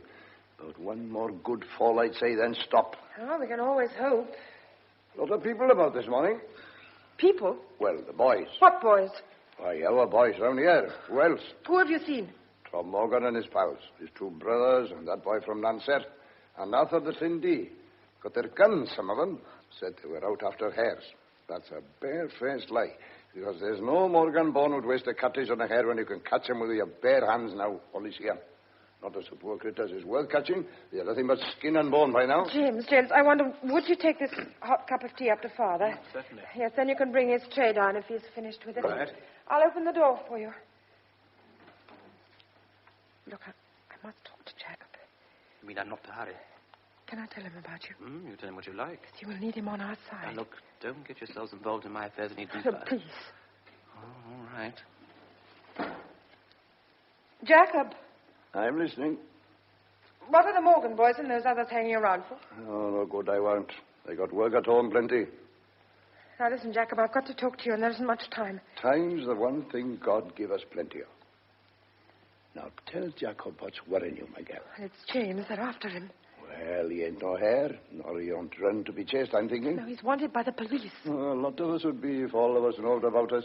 But one more good fall, I'd say, then stop. Oh, we can always hope. A lot of people about this morning. People? Well, the boys. What boys? Why, our boys round here. Who else? Who have you seen? Tom Morgan and his pals. His two brothers and that boy from Lancet. And Arthur the Tindee. Got their guns, some of them. Said they were out after hares. That's a bare-faced lie. Because there's no Morgan born who'd waste a cartridge on a hare when you can catch him with your bare hands now. Only see him. Not as the poor critters is worth catching. They're nothing but skin and bone by now. James, I wonder, would you take this hot cup of tea up to Father? Certainly. Yes, then you can bring his tray down if he's finished with it. Right. I'll open the door for you. Look, I must talk to Jacob. You mean I'm not to hurry? Can I tell him about you? You tell him what you like. You will need him on our side. Now, look, don't get yourselves involved in my affairs any No, deeper. please. Oh, all right. Jacob, I'm listening. what are the Morgan boys and those others hanging around for? Oh, no good, I won't. They got work at home, plenty. Now, listen, Jacob, I've got to talk to you, and there isn't much time. Time's the one thing God give us plenty of. Now, tell Jacob what's worrying you, my girl. It's James. They're after him. Well, he ain't no hare, nor he don't run to be chased, I'm thinking. No, he's wanted by the police. Oh, a lot of us would be if all of us knowed about us.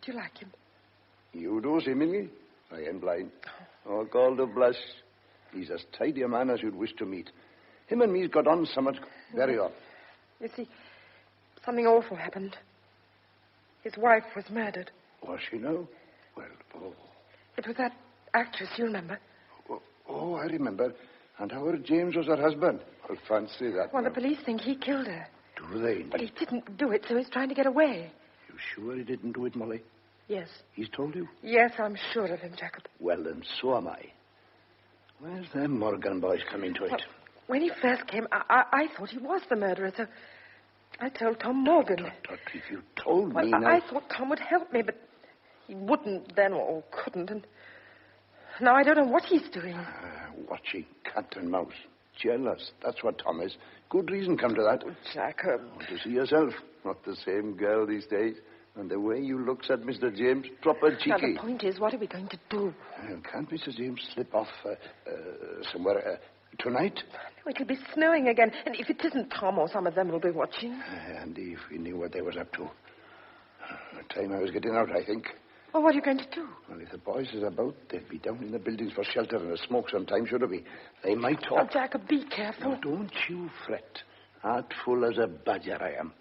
Do you like him? You do, seemingly. I ain't blind. Oh, call to blush. He's as tidy a man as you'd wish to meet. Him and me's got on so much very odd. You see, something awful happened. His wife was murdered. Was she now? Well, oh. It was that actress, you remember? Oh, I remember. And our James was her husband. I'll fancy that. Well, now. the police think he killed her. Do they? But he didn't do it, so he's trying to get away. You sure he didn't do it, Molly? Yes. He's told you? Yes, I'm sure of him, Jacob. Well, then, so am I. Where's them Morgan boys come into it? Well, when he first came, I thought he was the murderer, so I told Tom Morgan. Tut, if you told Well, me now... I thought Tom would help me, but he wouldn't then or couldn't, and now I don't know what he's doing. Watching cat and mouse. Jealous. That's what Tom is. Good reason come to that. Jacob. Want to see yourself. Not the same girl these days. And the way you looks at Mr. James, proper cheeky. Now, the point is, what are we going to do? Can't Mr. James slip off somewhere tonight? No, it'll be snowing again, and if it isn't Tom or some of them will be watching. And if we knew what they was up to. The time I was getting out, I think. Well, what are you going to do? Well, if the boys is about, they'll be down in the buildings for shelter and a smoke sometime, should it be? They might talk. Oh, Jacob, be careful. Now, don't you fret. Artful as a badger I am.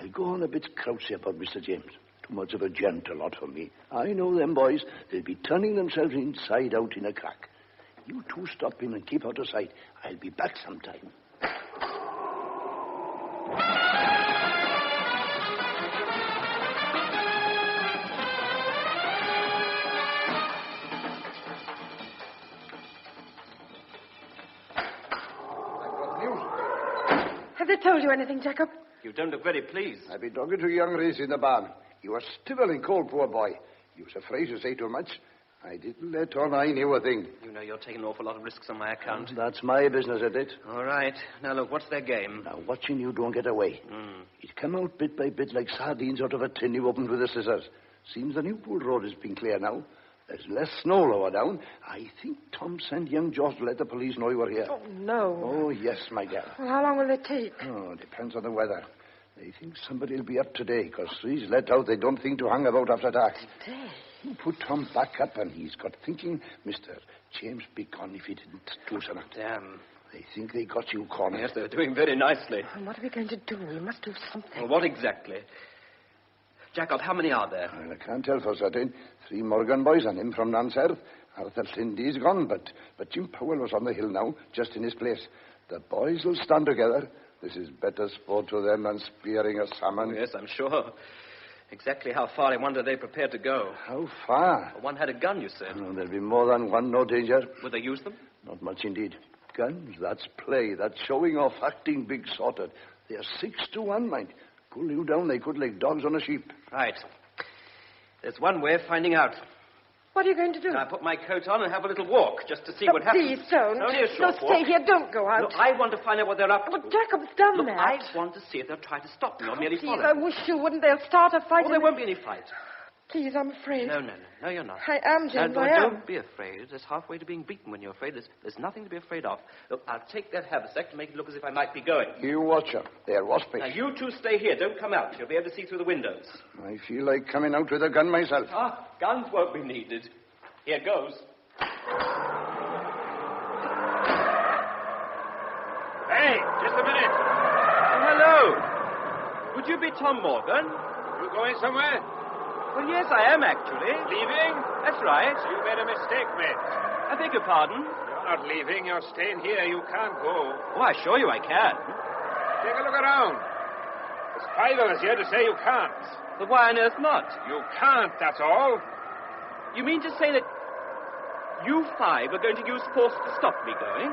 I'll go on a bit crouchy about Mr. James. Too much of a gentle lot for me. I know them boys. They'll be turning themselves inside out in a crack. You two stop in and keep out of sight. I'll be back sometime. Have they told you anything, Jacob? You don't look very pleased. I've been talking to young Reese in the barn. He was stiffling cold, poor boy. He was afraid to say too much. I didn't let on I knew a thing. You know you're taking an awful lot of risks on my account. That's my business, isn't it? All right. Now, look, what's their game? Now, watching you don't get away. It come out bit by bit like sardines out of a tin you opened with the scissors. Seems the Newpool Road has been clear now. There's less snow lower down. I think Tom sent young George to let the police know you were here. Oh, no. Oh, yes, my girl. Well, how long will it take? Oh, depends on the weather. They think somebody will be up today, because he's let out they don't think to hang about after dark. Today? You put Tom back up, and he's got thinking, Mr. James be gone if he didn't do something. Damn. They think they got you cornered. Yes, they're doing very nicely. And what are we going to do? We must do something. Well, what exactly? Jacob, how many are there? Well, I can't tell for certain. 3 Morgan boys and him from Nanserth. Arthur Lindy's gone, but Jim Powell was on the hill now, just in his place. The boys will stand together. This is better sport to them than spearing a salmon. Oh, yes, I'm sure. Exactly how far, I wonder, they're prepared to go. How far? Well, one had a gun, you said. Oh, there'll be more than one, no danger. Would they use them? Not much indeed. Guns, that's play. That's showing off, acting big sorted. They're 6 to 1, mind. Pull you down, they could like dogs on a sheep. Right. There's one way of finding out. What are you going to do? I'll put my coat on and have a little walk, just to see what happens. Please don't. Only a short Stay walk. here. Don't go out. Look, I want to find out what they're up to. But Jacob's done Look, that. I want to see if they'll try to stop me or merely Please, follow I me. wish you wouldn't. They'll start a fight. Oh, there won't be any fight. Please, I'm afraid. No, you're not. I am, James, No, I am. don't be afraid. It's halfway to being beaten when you're afraid. There's nothing to be afraid of. Look, I'll take that haversack to make it look as if I might be going. You watch her. They're waspy. Now, you two stay here. Don't come out. You'll be able to see through the windows. I feel like coming out with a gun myself. Ah, guns won't be needed. Here goes. Hey, just a minute. Oh, hello. Would you be Tom Morgan? You going somewhere? Well, yes, I am, actually. Leaving? That's right. You made a mistake, mate. I beg your pardon? You're not leaving. You're staying here. You can't go. Oh, I assure you I can. Take a look around. There's 5 of us here to say you can't. But why on earth not? You can't, that's all. You mean to say that you 5 are going to use force to stop me going?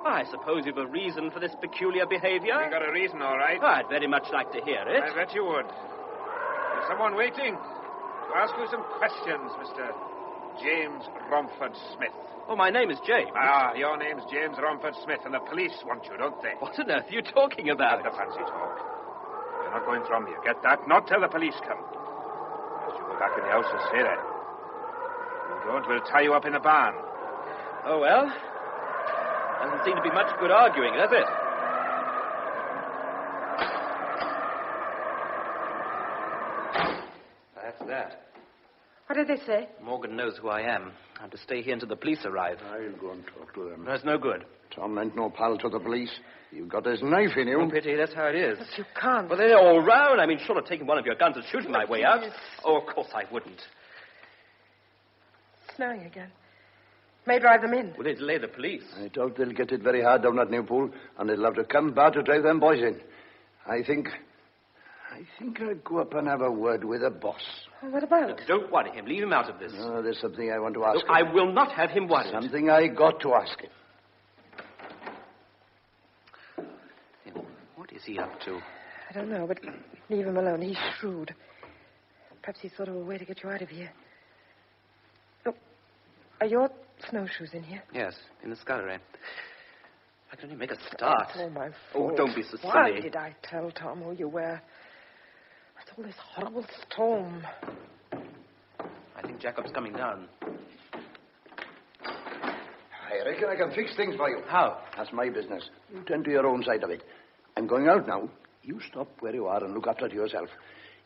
I suppose you've a reason for this peculiar behavior. You got a reason, all right. Oh, I'd very much like to hear it. I bet you would. There's someone waiting to ask you some questions, Mr. James Romford Smith. Oh, my name is James. Ah, your name's James Romford Smith, and the police want you, don't they? What on earth are you talking about? Not the fancy talk. You're not going from here. Get that? Not till the police come. As you go back in the house and stay there. You don't, we'll tie you up in the barn. Oh, well. Doesn't seem to be much good arguing, does it? That's that. What did they say? Morgan knows who I am. I'm to stay here until the police arrive. I'll go and talk to them. That's no good. Tom ain't no pal to the police. You've got his knife in you. Oh, pity, that's how it is. But you can't. Well, they're all round. I mean, short of taking one of your guns and shooting my way out. Please. Oh, of course I wouldn't. It's snowing again. May drive them in. Will they delay the police? I doubt they'll get it very hard down at Newpool, and they'll have to come back to drive them boys in. I think I'll go up and have a word with the boss. Well, what about? Don't worry him. Leave him out of this. Oh, there's something I want to ask Look, him. I will not have him worried. Something I got to ask him. What is he up to? I don't know, but leave him alone. He's shrewd. Perhaps he's thought of a way to get you out of here. Look, are your snowshoes in here? Yes, in the scullery. I can only make a start. It's all my Oh, fault. don't be so Why silly. did I tell Tom who you were? It's all this horrible storm. I think Jacob's coming down. I reckon I can fix things for you. How? That's my business. You tend to your own side of it. I'm going out now. You stop where you are and look after yourself.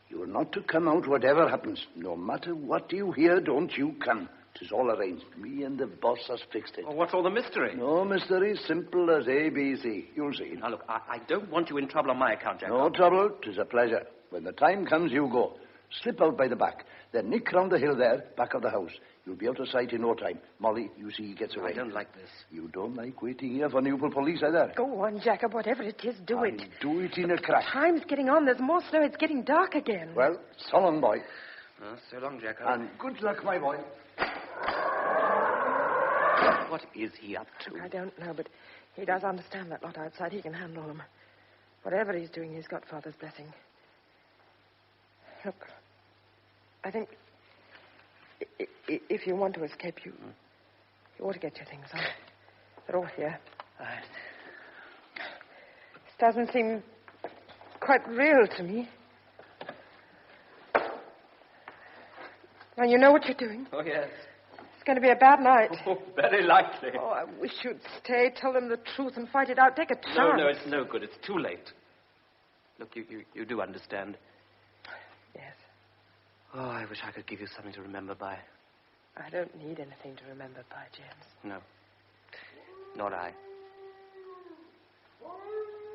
You're not to come out whatever happens. No matter what you hear, don't you come. 'Tis all arranged. Me and the boss has fixed it. Well, what's all the mystery? No mystery, simple as ABC. You'll see. Now, look, I don't want you in trouble on my account, Jacob. No trouble. 'Tis a pleasure. When the time comes, you go. Slip out by the back. Then nick round the hill there, back of the house. You'll be out of sight in no time. Molly, you see he gets away. I don't like this. You don't like waiting here for Newport police either. Go on, Jacob. Whatever it is, do it. I'll do it in a crack. Time's getting on. There's more snow. It's getting dark again. Well, so long, boy. So long, Jacob. And good luck, my boy. What is he up to? I don't know, but he does understand that lot outside. He can handle them. Whatever he's doing, he's got Father's blessing. Look, I think if you want to escape, you ought to get your things on. They're all here. This doesn't seem quite real to me. Now, you know what you're doing? Oh, yes. It's going to be a bad night. Oh, very likely. Oh, I wish you'd stay, tell them the truth, and fight it out. Take a chance. No, it's no good. It's too late. Look, you do understand. Yes. Oh, I wish I could give you something to remember by. I don't need anything to remember by, James. No. Not I.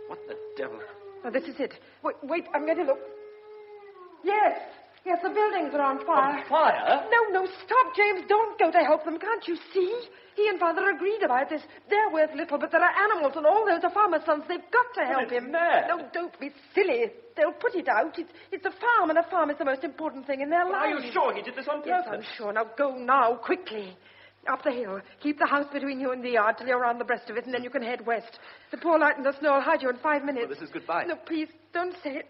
What the devil? Oh, this is it. Wait, I'm going to look. Yes, the buildings are on fire. On fire? No, stop, James. Don't go to help them. Can't you see? He and Father agreed about this. They're worth little, but there are animals, and all those are farmers' sons. They've got to help him. Mad. No, don't be silly. They'll put it out. It's a farm, and a farm is the most important thing in their lives. Are you sure he did this on Yes, purpose? I'm sure. Now, go now, quickly. Up the hill. Keep the house between you and the yard till you're around the breast of it, and then you can head west. The poor light in the snow will hide you in 5 minutes. Well, this is goodbye. No, please, don't say it.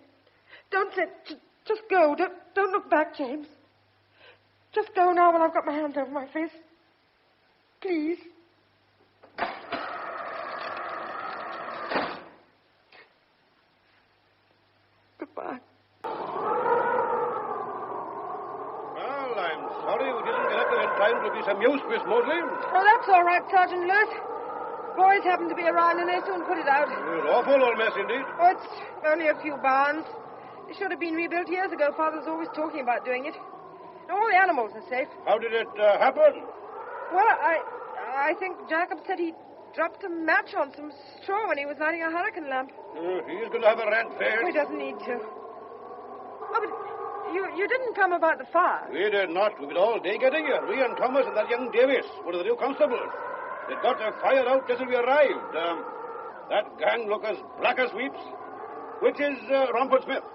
Don't say it. Just go. Don't look back, James. Just go now when I've got my hands over my face. Please. Goodbye. Well, I'm sorry we didn't get up there in time to be some use, Miss Mosley. Oh, that's all right, Sergeant Lewis. Boys happen to be around, and they soon put it out. It was awful old mess indeed. Oh, it's only a few barns. It should have been rebuilt years ago. Father's always talking about doing it. All the animals are safe. How did it happen? Well, I think Jacob said he dropped a match on some straw when he was lighting a hurricane lamp. He's going to have a rat face. Oh, he doesn't need to. Oh, but you didn't come about the fire. We did not. We've been all day getting here. We and Thomas and that young Davis, one of the new constables. They'd got the fire out just as we arrived. That gang look as black as sweeps. Which is Romford Smith.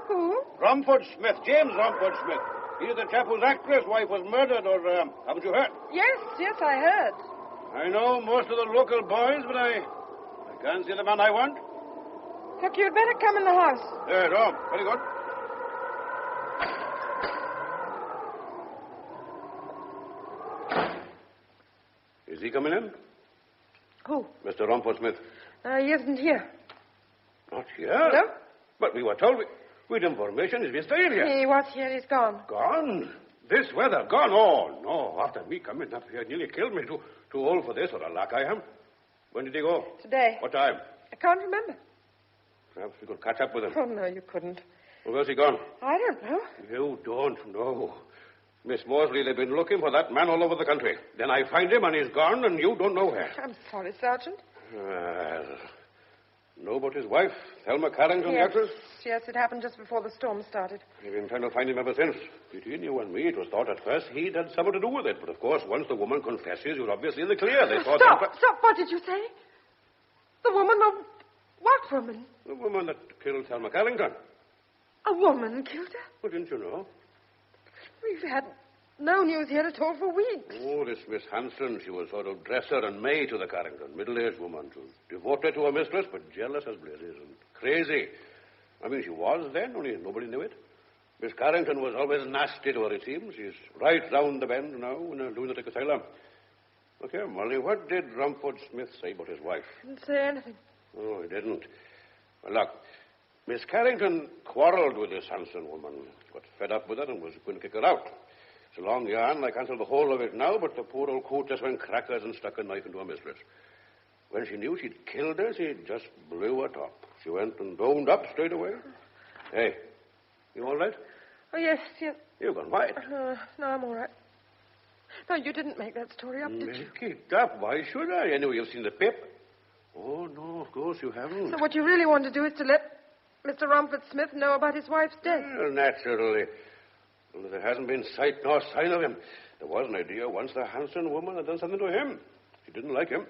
Who? Romford Smith, James Romford Smith. He's the chap whose actress wife was murdered, or haven't you heard? Yes, I heard. I know most of the local boys, but I can't see the man I want. Look, you'd better come in the house. Oh, very good. Is he coming in? Who? Mr. Romford Smith. He isn't here. Not here? No? But we were told we'd information he's been staying here. He was here. He's gone. Gone? This weather? Gone? Oh, no. After me coming up here, nearly killed me. Too old for this, or a lack I am. When did he go? Today. What time? I can't remember. Perhaps we could catch up with him. Oh, no, you couldn't. Well, where's he gone? I don't know. You don't know. Miss Mosley, they've been looking for that man all over the country. Then I find him, and he's gone, and you don't know where. I'm sorry, Sergeant. Well, know about his wife, Thelma Carrington, the actress? Yes, it happened just before the storm started. We've been trying to find him ever since. Between you and me, it was thought at first he'd had something to do with it. But, of course, once the woman confesses, you're obviously in the clear. They thought... Stop! What did you say? The woman? What woman? The woman that killed Thelma Carrington. A woman killed her? Well, didn't you know? We've had no news here at all for weeks. Oh, this Miss Hanson, she was sort of dresser and maid to the Carrington. Middle-aged woman. She was devoted to her mistress, but jealous as blazes and crazy. I mean, she was then, only nobody knew it. Miss Carrington was always nasty to her, it seems. She's right round the bend now in a lunatic asylum. Look here, Molly, what did Romford Smith say about his wife? Didn't say anything. Oh, he didn't. Well, look, Miss Carrington quarreled with this Hanson woman. Got fed up with her and was going to kick her out. It's a long yarn. I can't tell the whole of it now, but the poor old coot just went crackers and stuck a knife into her mistress. When she knew she'd killed her, she just blew her top. She went and owned up straight away. Hey, you all right? Oh, yes. You've gone white. No, I'm all right. No, you didn't make that story up, did you? Make it up? Why should I? Anyway, you've seen the pip. Oh, no, of course you haven't. So what you really want to do is to let Mr. Romford Smith know about his wife's death? Well, naturally. Well, there hasn't been sight nor sign of him. There was an idea once the Hanson woman had done something to him. She didn't like him.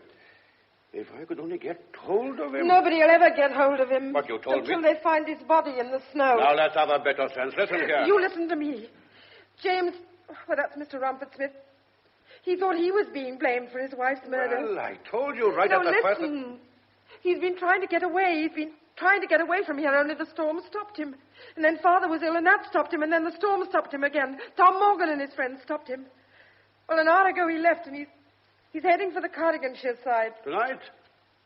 If I could only get hold of him... Nobody will ever get hold of him. But you told me... Until they find his body in the snow. Now, let's have a better sense. Listen here. You listen to me. James... Well, that's Mr. Romford Smith. He thought he was being blamed for his wife's murder. Well, I told you right at the first... listen. He's been trying to get away. He's been trying to get away from here, only the storm stopped him. And then Father was ill, and that stopped him, and then the storm stopped him again. Tom Morgan and his friends stopped him. Well, an hour ago he left, and he's heading for the Cardiganshire side. Tonight?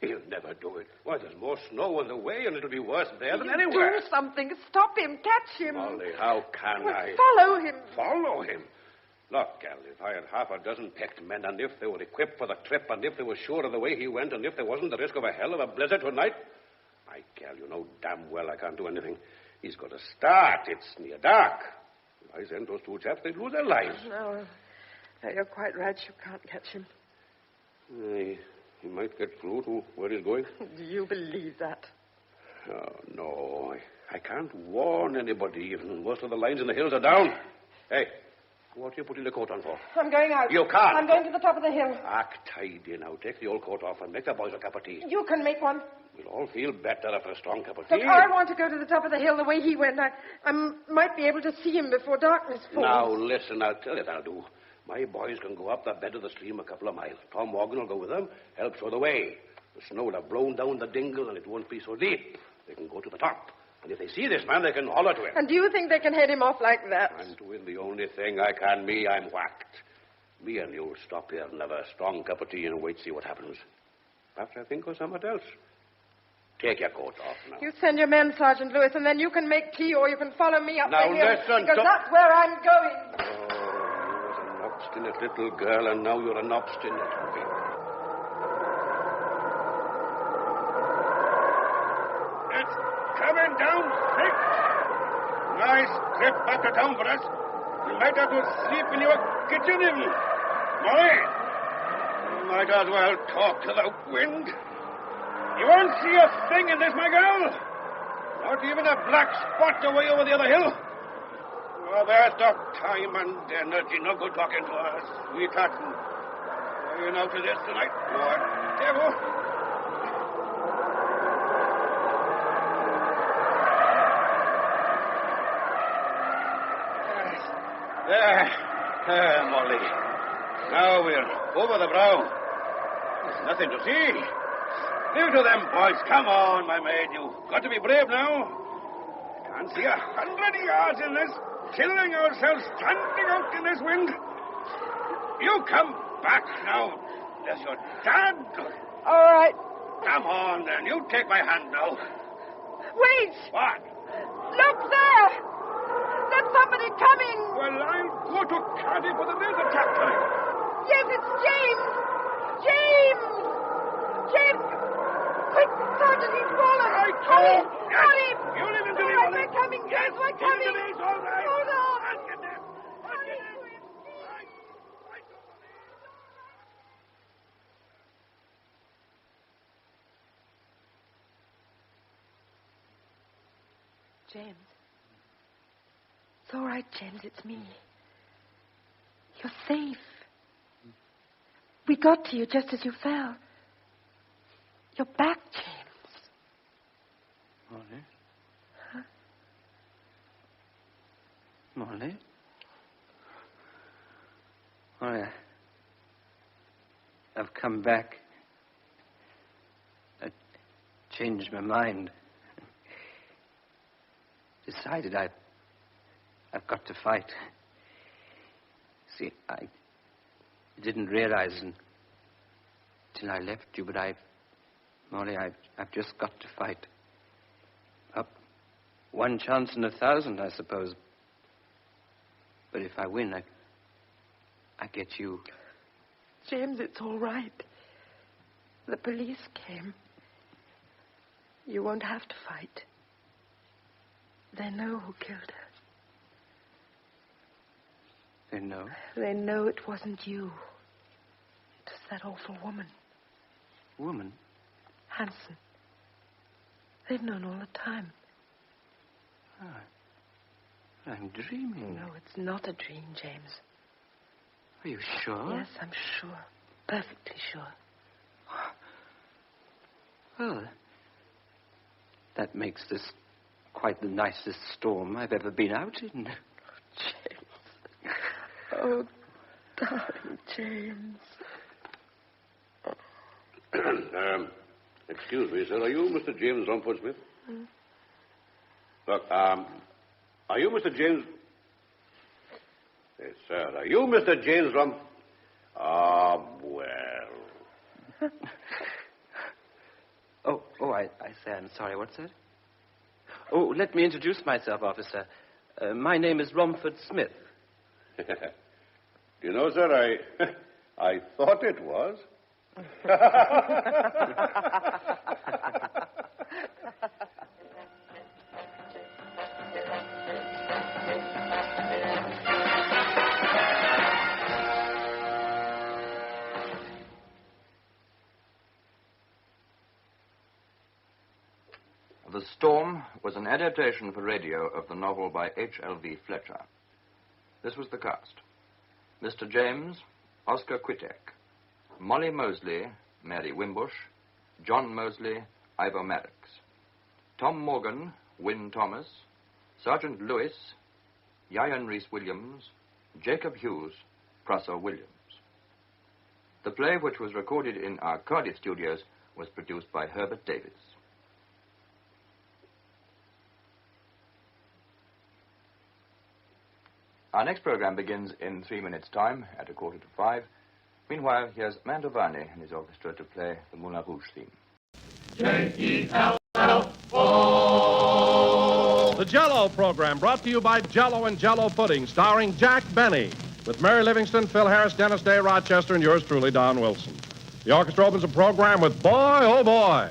He'll never do it. Why, there's more snow on the way, and it'll be worse there than anywhere. Do something. Stop him. Catch him. Molly, how can I? Follow him. Follow him? Look, gal, if I had half a dozen picked men, and if they were equipped for the trip, and if they were sure of the way he went, and if there wasn't the risk of a hell of a blizzard tonight, my gal, you know damn well I can't do anything. He's got to start. It's near dark. If I send those two chaps, they'd lose their lives. No, you're quite right. You can't catch him. He might get through to where he's going. Do you believe that? Oh, no. I can't warn anybody. Even most of the lines in the hills are down. Hey, what are you putting the coat on for? I'm going out. You can't. I'm going to the top of the hill. Act tidy now. Take the old coat off and make the boys a cup of tea. You can make one. We'll all feel better after a strong cup of tea. Look, I want to go to the top of the hill the way he went. I might be able to see him before darkness falls. Now, listen, I'll tell you what I'll do. My boys can go up the bed of the stream a couple of miles. Tom Morgan will go with them, help show the way. The snow will have blown down the dingle and it won't be so deep. They can go to the top. And if they see this man, they can holler to him. And do you think they can head him off like that? I'm doing the only thing I can. I'm whacked. Me and you'll stop here and have a strong cup of tea and wait to see what happens. After I think of something else. Take your coat off now. You send your men, Sergeant Lewis, and then you can make tea or you can follow me up now the hill. Listen, because that's where I'm going. Obstinate little girl, and now you're an obstinate pig. It's coming down thick. Nice trip back to town for us. You might have to sleep in your kitchen even. Molly, you might as well talk to the wind. You won't see a thing in this, my girl. Not even a black spot away over the other hill. Well, there's not time and energy. No good talking to us. We can't. Are you now to this tonight? What devil? There, Molly. Now we're over the brow. There's nothing to see. Leave to them, boys. Come on, my maid. You've got to be brave now. Can't see 100 yards in this. Killing ourselves standing out in this wind. You come back now. There's your dad. All right. Come on, then. You take my hand now. Wait. What? Look there. There's somebody coming. Well, I'll go to Cardiff for the news attack time. Yes, it's James. James. James. Quick, Sergeant, he's fallen. I told you. Hurry. You listen to me, All right, Molly. we're coming, James. Yes, We're coming. listen to me. It's all right. Hold on. I'll get them. I'll get them. James. It's all right, James. It's me. You're safe. We got to you just as you fell. You're back, James. Molly? Huh? Molly? Molly, I've come back. I changed my mind. Decided I've got to fight. See, I didn't realize until I left you, but Molly, I've just got to fight. Up one chance in 1,000, I suppose. But if I win, I get you. James, it's all right. The police came. You won't have to fight. They know who killed her. They know? They know it wasn't you. It was that awful woman. Woman? Hanson. They've known all the time. I'm dreaming. No, it's not a dream, James. Are you sure? Yes, I'm sure. Perfectly sure. Well, that makes this quite the nicest storm I've ever been out in. James. Oh, darling James. Excuse me, sir. Are you Mr. James Rumford Smith? Look, are you Mr. James... Yes, sir. Are you Mr. James Rumford? Ah, well. I say I'm sorry. What's that? Oh, let me introduce myself, officer. My name is Rumford Smith. You know, sir, I thought it was. The Storm was an adaptation for radio of the novel by H.L.V. Fletcher. This was the cast. Mr. James, Oscar Quittek. Molly Mosley, Mary Wimbush. John Mosley, Ivor Maddox. Tom Morgan, Wynne Thomas. Sergeant Lewis, Yayan Rhys-Williams. Jacob Hughes, Prosser Williams. The play, which was recorded in our Cardiff studios, was produced by Herbert Davis. Our next program begins in 3 minutes' time at 4:45. Meanwhile, here's Mantovani and his orchestra to play the Moulin Rouge theme. J-E-L-L-O. The Jell-O program brought to you by Jell-O and Jell-O Pudding, starring Jack Benny, with Mary Livingston, Phil Harris, Dennis Day, Rochester, and yours truly, Don Wilson. The orchestra opens the program with Boy, Oh Boy.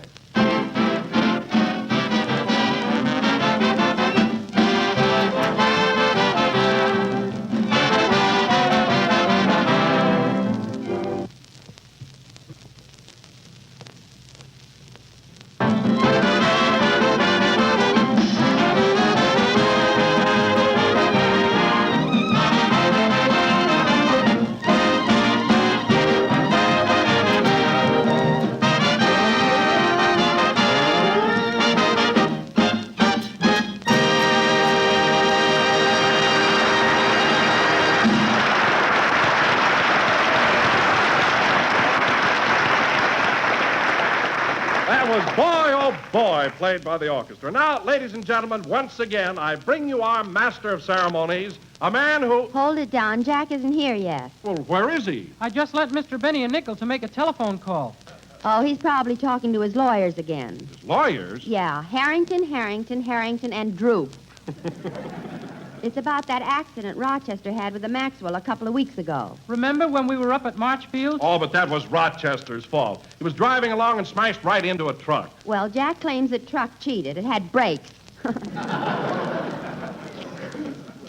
Played by the orchestra. Now, ladies and gentlemen, once again, I bring you our master of ceremonies, a man who... Hold it down. Jack isn't here yet. Well, where is he? I just lent Mr. Benny a nickel to make a telephone call. Oh, he's probably talking to his lawyers again. His lawyers? Yeah, Harrington, and Droop. It's about that accident Rochester had with the Maxwell a couple of weeks ago. Remember when we were up at Marchfield? Oh, but that was Rochester's fault. He was driving along and smashed right into a truck. Well, Jack claims the truck cheated. It had brakes.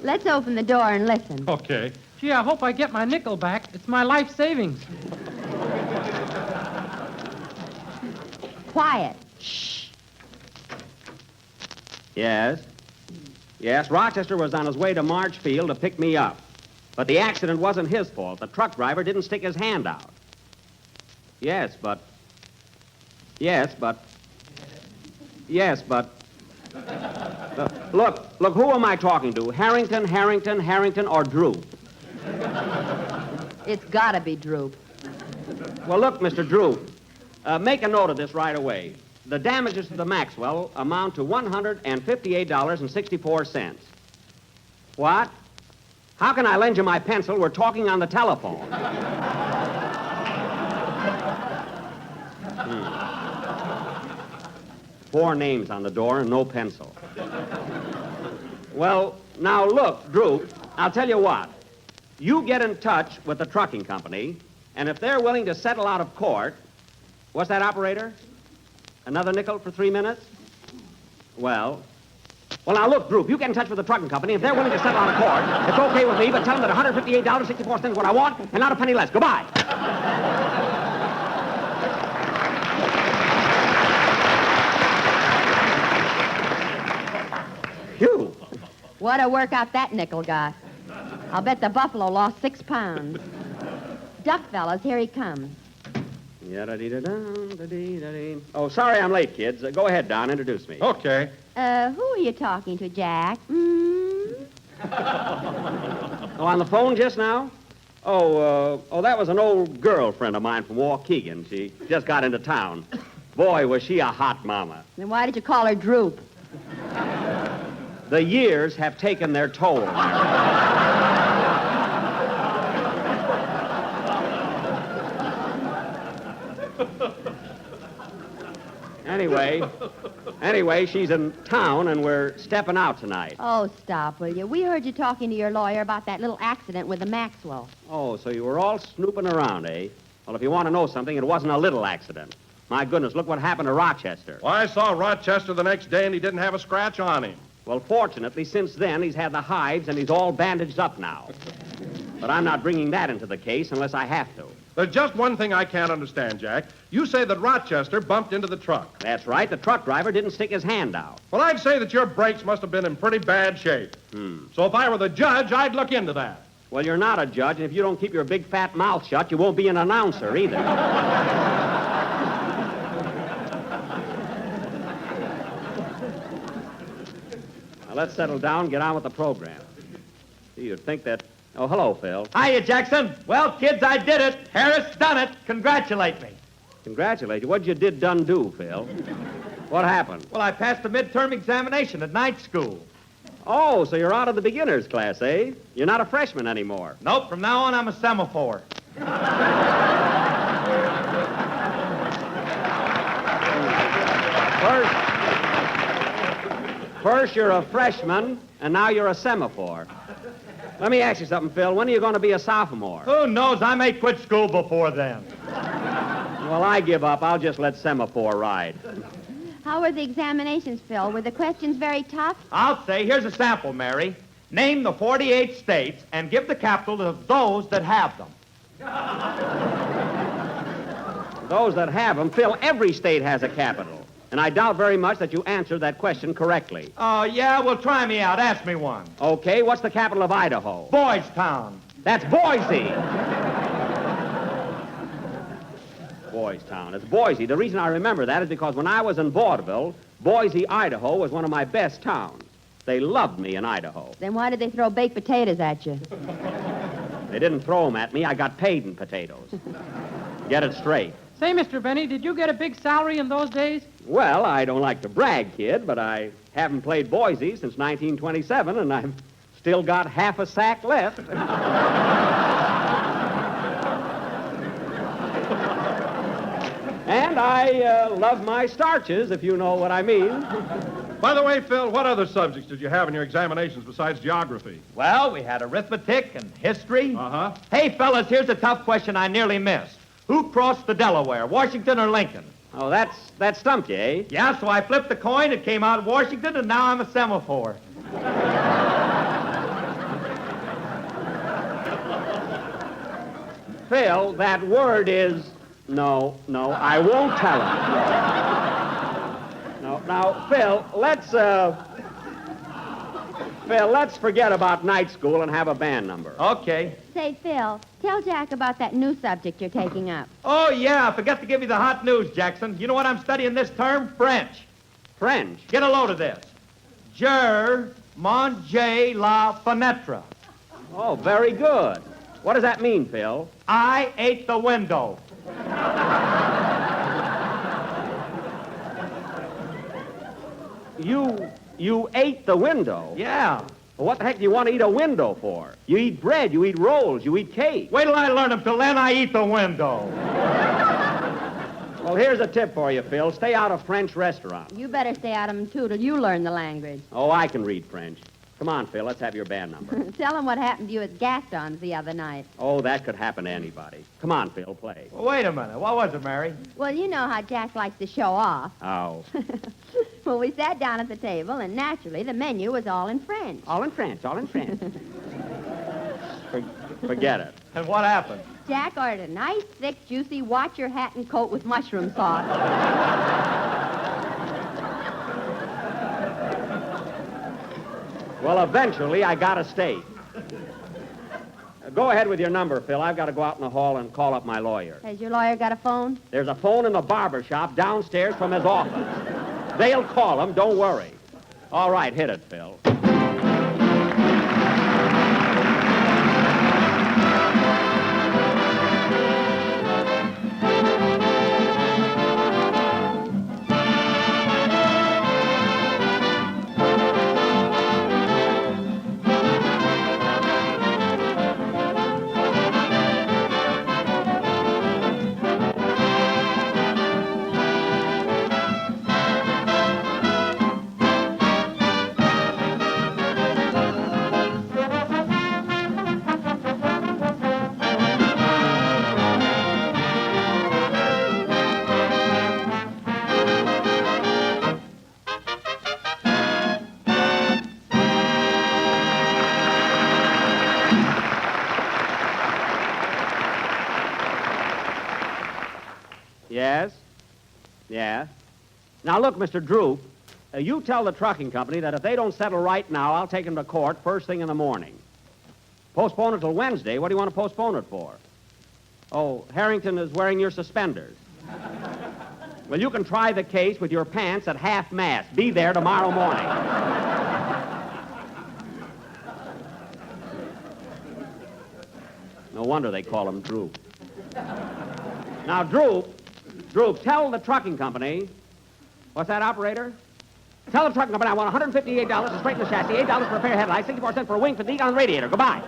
Let's open the door and listen. Okay. Gee, I hope I get my nickel back. It's my life savings. Quiet. Shh. Yes? Yes, Rochester was on his way to Marchfield to pick me up. But the accident wasn't his fault. The truck driver didn't stick his hand out. Yes, but... Look, who am I talking to? Harrington, or Droop? It's gotta be Droop. Well, look, Mr. Droop, make a note of this right away. The damages to the Maxwell amount to $158.64. What? How can I lend you my pencil? We're talking on the telephone. Four names on the door and no pencil. Well, now look, Droop, I'll tell you what. You get in touch with the trucking company, and if they're willing to settle out of court... What's that, operator? Another nickel for 3 minutes? Well, now, look, Droop, you get in touch with the trucking company. If they're willing to settle out of court, it's okay with me, but tell them that $158.64 is what I want, and not a penny less. Goodbye. Phew. What a workout that nickel got. I'll bet the buffalo lost 6 pounds. Duck, fellas, here he comes. Oh, sorry I'm late, kids. Go ahead, Don. Introduce me. Okay. Who are you talking to, Jack? Mm? Oh, on the phone just now? Oh, that was an old girlfriend of mine from Waukegan. She just got into town. Boy, was she a hot mama. Then why did you call her Droop? The years have taken their toll. Anyway, she's in town, and we're stepping out tonight. Oh, stop, will you? We heard you talking to your lawyer about that little accident with the Maxwell. Oh, so you were all snooping around, eh? Well, if you want to know something, it wasn't a little accident. My goodness, look what happened to Rochester. Well, I saw Rochester the next day, and he didn't have a scratch on him. Well, fortunately, since then, he's had the hives, and he's all bandaged up now. But I'm not bringing that into the case unless I have to. There's just one thing I can't understand, Jack. You say that Rochester bumped into the truck. That's right. The truck driver didn't stick his hand out. Well, I'd say that your brakes must have been in pretty bad shape. So if I were the judge, I'd look into that. Well, you're not a judge, and if you don't keep your big fat mouth shut, you won't be an announcer either. Now, let's settle down and get on with the program. See, you'd think that... Oh, hello, Phil. Hiya, Jackson. Well, kids, I did it. Harris done it. Congratulate me. Congratulate you. What'd you do, Phil? What happened? Well, I passed the midterm examination at night school. Oh, so you're out of the beginners class, eh? You're not a freshman anymore. Nope, from now on I'm a semaphore. First you're a freshman, and now you're a semaphore. Let me ask you something, Phil. When are you going to be a sophomore? Who knows? I may quit school before then. Well, I give up. I'll just let semaphore ride. How were the examinations, Phil? Were the questions very tough? I'll say, here's a sample, Mary. Name the 48 states and give the capital of those that have them. Those that have them, Phil, every state has a capital. And I doubt very much that you answered that question correctly. Oh, yeah? Well, try me out. Ask me one. Okay, what's the capital of Idaho? Boys Town. That's Boise. Boys Town. It's Boise. The reason I remember that is because when I was in vaudeville, Boise, Idaho was one of my best towns. They loved me in Idaho. Then why did they throw baked potatoes at you? They didn't throw them at me. I got paid in potatoes. Get it straight. Say, Mr. Benny, did you get a big salary in those days? Well, I don't like to brag, kid, but I haven't played Boise since 1927, and I've still got half a sack left. And I love my starches, if you know what I mean. By the way, Phil, what other subjects did you have in your examinations besides geography? Well, we had arithmetic and history. Uh-huh. Hey, fellas, here's a tough question I nearly missed. Who crossed the Delaware, Washington or Lincoln? Oh, that stumped you, eh? Yeah, so I flipped the coin, it came out Washington, and now I'm a semaphore. Phil, that word is... No, I won't tell him. No, now, Phil, let's forget about night school and have a band number. Okay. Say, Phil, tell Jack about that new subject you're taking up. Oh, yeah, I forgot to give you the hot news, Jackson. You know what I'm studying this term? French. French? Get a load of this. Je mange la fenêtre. Oh, very good. What does that mean, Phil? I ate the window. You ate the window? Yeah. Well, what the heck do you want to eat a window for? You eat bread, you eat rolls, you eat cake. Wait till I learn them. Till then, I eat the window. Well, here's a tip for you, Phil. Stay out of French restaurants. You better stay out of them, too, till you learn the language. Oh, I can read French. Come on, Phil, let's have your band number. Tell them what happened to you at Gaston's the other night. Oh, that could happen to anybody. Come on, Phil, play. Well, wait a minute. What was it, Mary? Well, you know how Jack likes to show off. Oh. Well, we sat down at the table, and naturally, the menu was all in French. All in French. Forget it. And what happened? Jack ordered a nice, thick, juicy watch-your hat and coat with mushroom sauce. Well, eventually, I got a steak. Go ahead with your number, Phil. I've got to go out in the hall and call up my lawyer. Has your lawyer got a phone? There's a phone in the barber shop downstairs from his office. They'll call him, don't worry. All right, hit it, Phil. Yes? Yeah. Now, look, Mr. Droop, you tell the trucking company that if they don't settle right now, I'll take them to court first thing in the morning. Postpone it till Wednesday. What do you want to postpone it for? Oh, Harrington is wearing your suspenders. Well, you can try the case with your pants at half-mast. Be there tomorrow morning. No wonder they call him Droop. Now, Droop, tell the trucking company. What's that, operator? Tell the trucking company I want $158 to straighten the chassis, $8 for a pair of headlights, 64 cents for a wing fatigue on the radiator. Goodbye.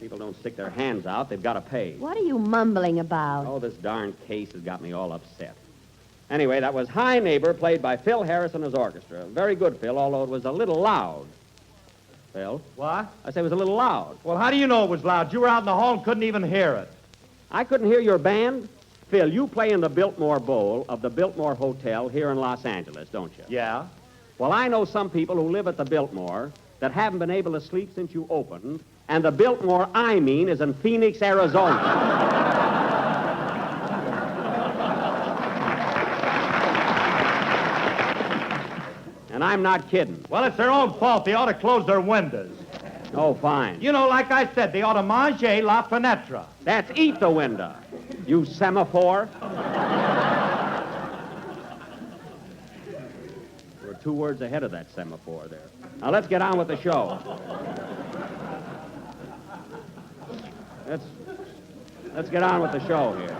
People don't stick their hands out. They've got to pay. What are you mumbling about? Oh, this darn case has got me all upset. Anyway, that was High Neighbor, played by Phil Harris and his orchestra. Very good, Phil, although it was a little loud. Phil? What? I say it was a little loud. Well, how do you know it was loud? You were out in the hall and couldn't even hear it. I couldn't hear your band? Phil, you play in the Biltmore Bowl of the Biltmore Hotel here in Los Angeles, don't you? Yeah. Well, I know some people who live at the Biltmore that haven't been able to sleep since you opened, and the Biltmore I mean is in Phoenix, Arizona. And I'm not kidding. Well, it's their own fault. They ought to close their windows. Oh, fine. You know, like I said, they ought to manger la fenêtre. That's eat the window, you semaphore. We're 2 words ahead of that semaphore there. Now, let's get on with the show. Let's get on with the show here.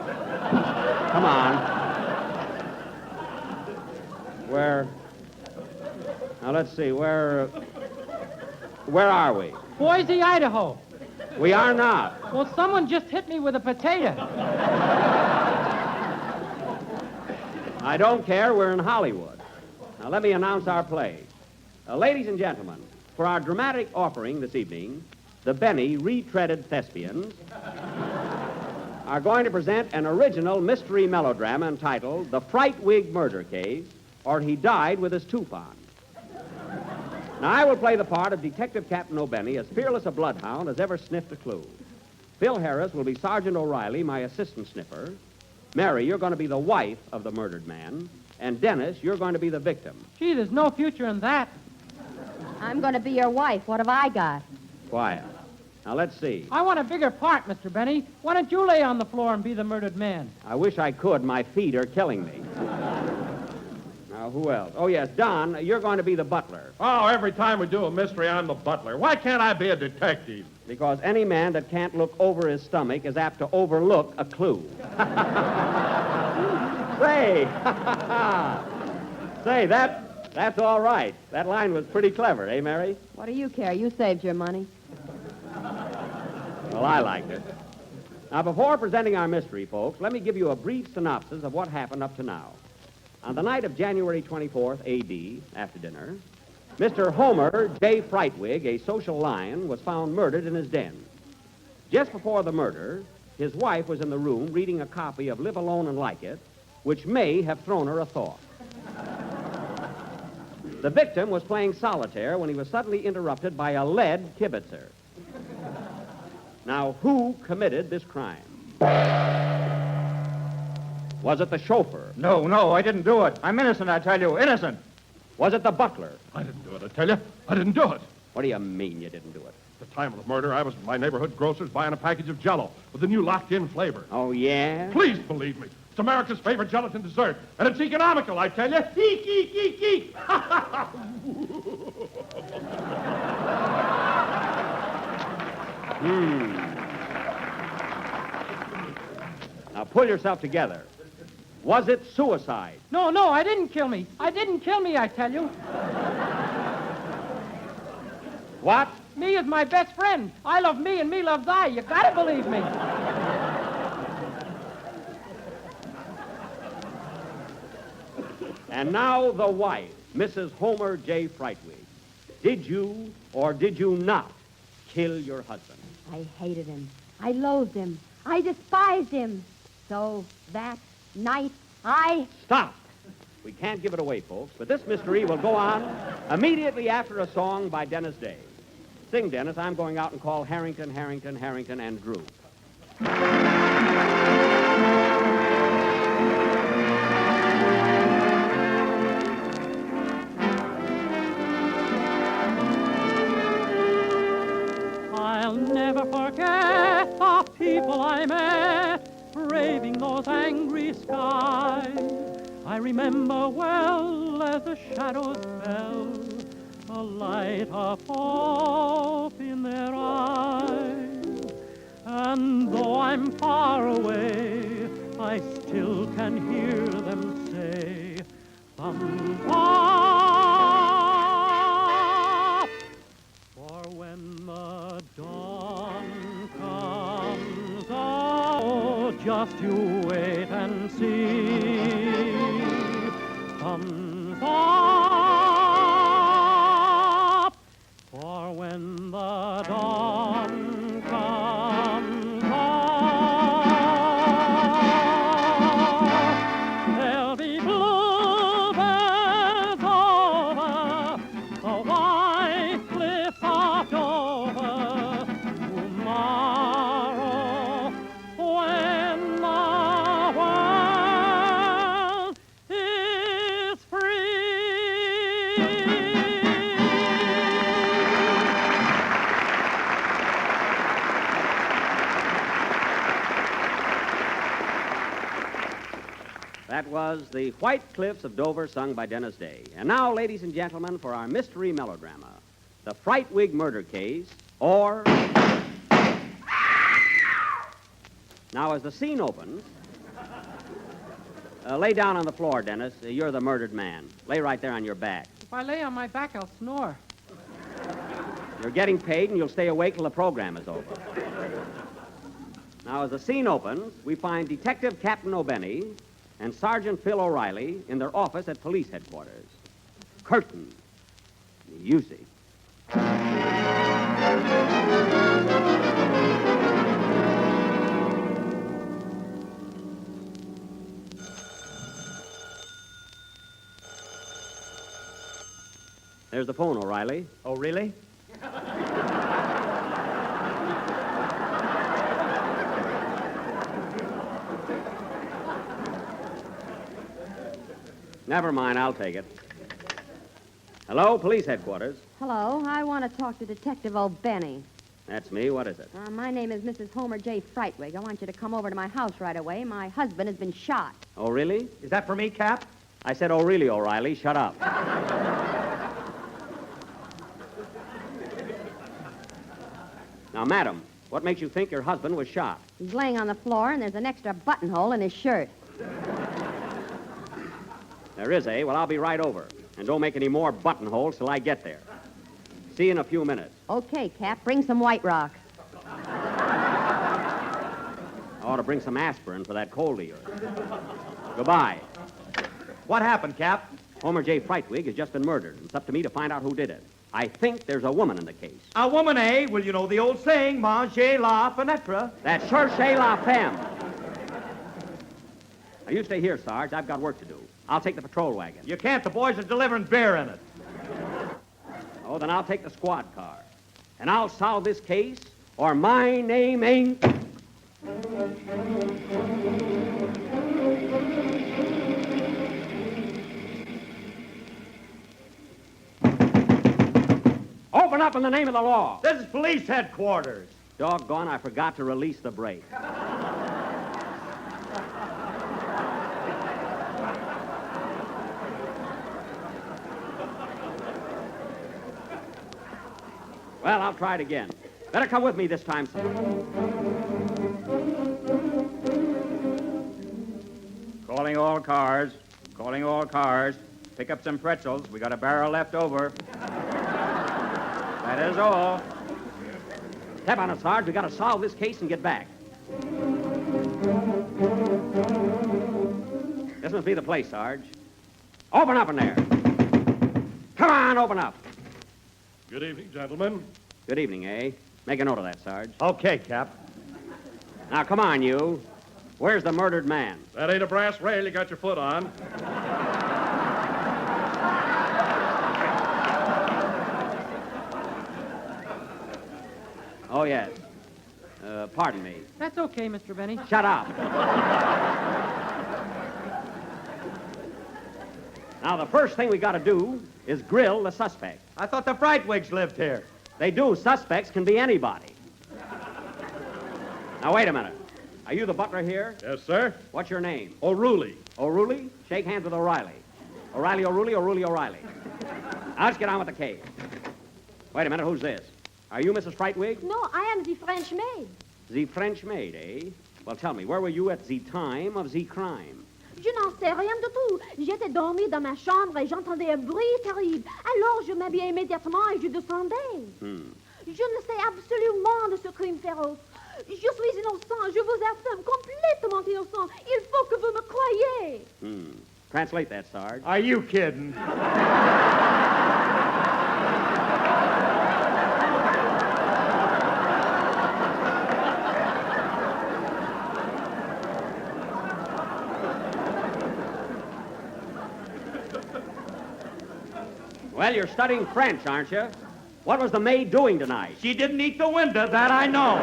Come on. Now, let's see, where are we? Boise, Idaho. We are not. Well, someone just hit me with a potato. I don't care. We're in Hollywood. Now, let me announce our play. Ladies and gentlemen, for our dramatic offering this evening, the Benny Retreaded Thespians are going to present an original mystery melodrama entitled The Fright Wig Murder Case, or He Died with His Tooth On. Now, I will play the part of Detective Captain O'Benny, as fearless a bloodhound as ever sniffed a clue. Phil Harris will be Sergeant O'Reilly, my assistant sniffer. Mary, you're going to be the wife of the murdered man. And Dennis, you're going to be the victim. Gee, there's no future in that. I'm going to be your wife. What have I got? Quiet. Now, let's see. I want a bigger part, Mr. Benny. Why don't you lay on the floor and be the murdered man? I wish I could. My feet are killing me. Now, who else? Oh, yes, Don, you're going to be the butler. Oh, every time we do a mystery, I'm the butler. Why can't I be a detective? Because any man that can't look over his stomach is apt to overlook a clue. Say, say, that's all right. That line was pretty clever, eh, Mary? What do you care? You saved your money. Well, I liked it. Now, before presenting our mystery, folks, let me give you a brief synopsis of what happened up to now. On the night of January 24th, A.D., after dinner, Mr. Homer J. Frightwig, a social lion, was found murdered in his den. Just before the murder, his wife was in the room reading a copy of Live Alone and Like It, which may have thrown her a thought. The victim was playing solitaire when he was suddenly interrupted by a lead kibitzer. Now, who committed this crime? Was it the chauffeur? No, I didn't do it. I'm innocent, I tell you, innocent. Was it the butler? I didn't do it, I tell you. I didn't do it. What do you mean you didn't do it? At the time of the murder, I was at my neighborhood grocer's buying a package of Jell-O with the new locked-in flavor. Oh, yeah? Please believe me. It's America's favorite gelatin dessert, and it's economical, I tell you. Eek, eek, eek, eek. Now, pull yourself together. Was it suicide? No, I didn't kill me. I tell you. What? Me is my best friend. I love me and me loves I. You gotta believe me. And now the wife, Mrs. Homer J. Frightwig. Did you or did you not kill your husband? I hated him. I loathed him. I despised him. So that night, Stop! We can't give it away, folks, but this mystery will go on immediately after a song by Dennis Day. Sing, Dennis. I'm going out and call Harrington, and Drew. I'll never forget the people I met, braving those angry skies. I remember well as the shadows fell, a light of hope in their eyes. And though I'm far away, I still can hear them say, thumbs up. For when the dawn comes, oh, just you wait and see. Thumbs up. For when the dawn comes, there'll be bluebirds over the white cliffs of Dover tomorrow, when the world is free. That was The White Cliffs of Dover, sung by Dennis Day. And now, ladies and gentlemen, for our mystery melodrama, The Frightwig Murder Case, or... Now, as the scene opens, lay down on the floor, Dennis. You're the murdered man. Lay right there on your back. If I lay on my back, I'll snore. You're getting paid, and you'll stay awake till the program is over. Now, as the scene opens, we find Detective Captain O'Benny and Sergeant Phil O'Reilly in their office at police headquarters. Curtain. Music. There's the phone, O'Reilly. Oh, really? Never mind, I'll take it. Hello, police headquarters. Hello, I want to talk to Detective O'Benny. That's me. What is it? My name is Mrs. Homer J. Frightwig. I want you to come over to my house right away. My husband has been shot. Oh, really? Is that for me, Cap? I said, oh, really, O'Reilly. Shut up. Now, madam, what makes you think your husband was shot? He's laying on the floor, and there's an extra buttonhole in his shirt. There is, eh? Well, I'll be right over. And don't make any more buttonholes till I get there. See you in a few minutes. Okay, Cap, bring some White Rock. I ought to bring some aspirin for that cold of yours. Goodbye. What happened, Cap? Homer J. Frightwig has just been murdered. It's up to me to find out who did it. I think there's a woman in the case. A woman, eh? Well, you know the old saying, manger la fenêtre. That's cherchez la femme. Now, you stay here, Sarge. I've got work to do. I'll take the patrol wagon. You can't. The boys are delivering beer in it. Oh, then I'll take the squad car. And I'll solve this case, or my name ain't... Open up in the name of the law. This is police headquarters. Doggone, I forgot to release the brake. Well, I'll try it again. Better come with me this time, sir. Calling all cars. Calling all cars. Pick up some pretzels. We got a barrel left over. That is all. Step on it, Sarge. We got to solve this case and get back. This must be the place, Sarge. Open up in there. Come on, open up. Good evening, gentlemen. Good evening, eh? Make a note of that, Sarge. Okay, Cap. Now, come on, you. Where's the murdered man? That ain't a brass rail you got your foot on. Oh, yes. Pardon me. That's okay, Mr. Benny. Shut up. Now, the first thing we got to do is grill the suspect. I thought the Frightwigs lived here. They do. Suspects can be anybody. Now, wait a minute. Are you the butler here? Yes, sir. What's your name? O'Reilly. O'Reilly? Shake hands with O'Reilly. O'Reilly, O'Reilly, O'Reilly, O'Reilly. Now, let's get on with the case. Wait a minute. Who's this? Are you Mrs. Frightwig? No, I am the French maid. The French maid, eh? Well, tell me, where were you at the time of the crime? Je n'en sais rien du tout. J'étais dormi dans ma chambre et j'entendais un bruit terrible. Alors je m'habillai immédiatement et je descendais. Je ne sais absolument de ce crime féroce. Je suis innocent, je vous affirme, complètement innocent. Il faut que vous me croyiez. Translate that, Sarge. Are you kidding? Well, you're studying French, aren't you? What was the maid doing tonight? She didn't eat the window, that I know.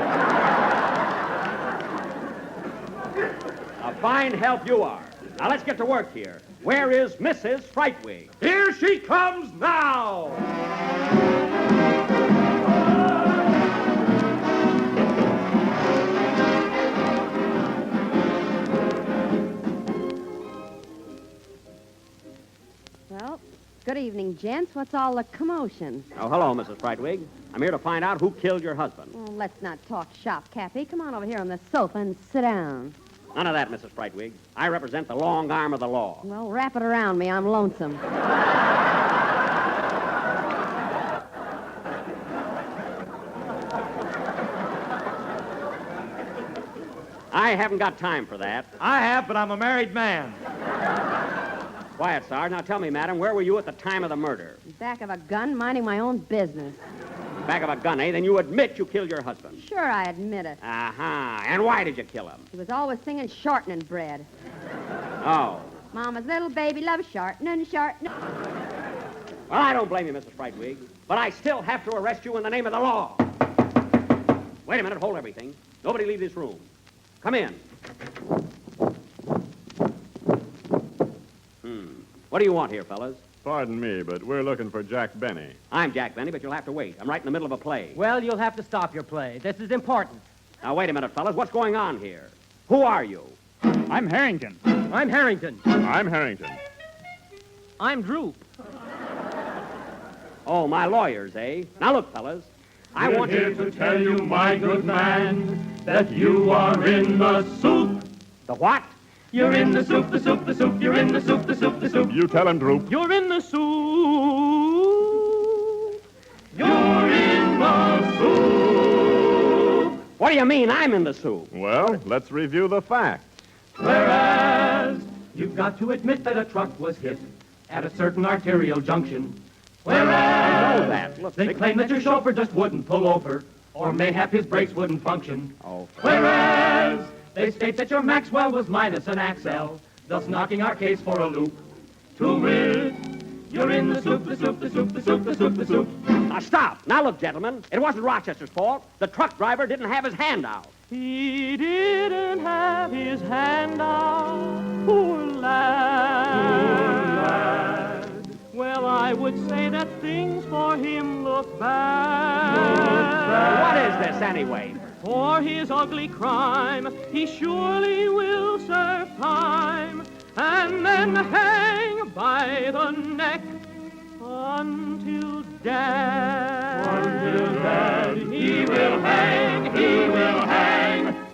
A fine help you are. Now, let's get to work here. Where is Mrs. Frightwig? Here she comes now! Well, good evening, gents. What's all the commotion? Oh, hello, Mrs. Frightwig. I'm here to find out who killed your husband. Well, let's not talk shop, Cappy. Come on over here on the sofa and sit down. None of that, Mrs. Frightwig. I represent the long arm of the law. Well, wrap it around me. I'm lonesome. I haven't got time for that. I have, but I'm a married man. Quiet, Sarge. Now tell me, madam, where were you at the time of the murder? Back of a gun, minding my own business. Back of a gun, eh? Then you admit you killed your husband. Sure, I admit it. Uh-huh. And why did you kill him? He was always singing shortening bread. Oh. Mama's little baby loves shortening. Well, I don't blame you, Mrs. Frightwig, but I still have to arrest you in the name of the law. Wait a minute. Hold everything. Nobody leave this room. Come in. What do you want here, fellas? Pardon me, but we're looking for Jack Benny. I'm Jack Benny, but you'll have to wait. I'm right in the middle of a play. Well, you'll have to stop your play. This is important. Now, wait a minute, fellas. What's going on here? Who are you? I'm Harrington. I'm Harrington. I'm Harrington. I'm Droop. Oh, my lawyers, eh? Now, look, fellas. I want here to tell you, my good man, that you are in the soup. The what? You're in the soup, the soup, the soup. You're in the soup, the soup, the soup. You tell him, Droop. You're in the soup. You're in the soup. What do you mean I'm in the soup? Well, let's review the facts. Whereas you've got to admit that a truck was hit at a certain arterial junction. Whereas I know that. Look, they claim that your chauffeur just wouldn't pull over, or mayhap his brakes wouldn't function. Oh. Whereas they state that your Maxwell was minus an axle, thus knocking our case for a loop. To wit, you're in the soup, the soup, the soup, the soup, the soup, the soup. Now, stop. Now, look, gentlemen. It wasn't Rochester's fault. The truck driver didn't have his hand out. He didn't have his hand out. Poor lad. Well, I would say that things for him look bad. What is this, anyway? For his ugly crime, he surely will serve time, and then hang by the neck until death. Until death, he will hang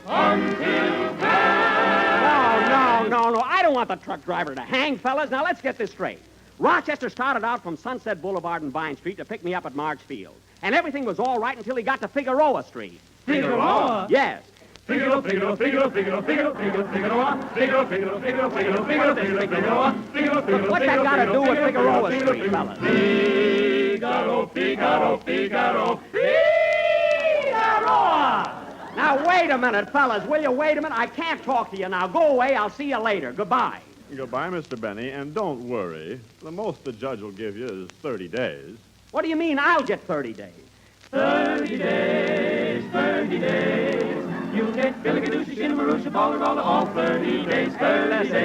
until death. No. I don't want the truck driver to hang, fellas. Now, let's get this straight. Rochester started out from Sunset Boulevard and Vine Street to pick me up at Marks Field, and everything was all right until he got to Figueroa Street. Figueroa? Yes. Figaro, Figaro, Figaro, Figaro, Figaro, Figaro, Figueroa, Figaro, Figaro, Figaro, Figaro, Figaro, Figueroa, Figaro, Figaro. What's that got to do with Figueroa Street, fellas? Figaro, Figaro, Figaro, Figueroa. Now, wait a minute, fellas. Will you wait a minute? I can't talk to you now. Go away. I'll see you later. Goodbye. Goodbye, Mr. Benny, and don't worry. The most the judge will give you is 30 days. What do you mean I'll get 30 days? 30 days. days. You'll get Billigadooshie, Shinnamarooshie, Balleralla all 30 days. 30 days. For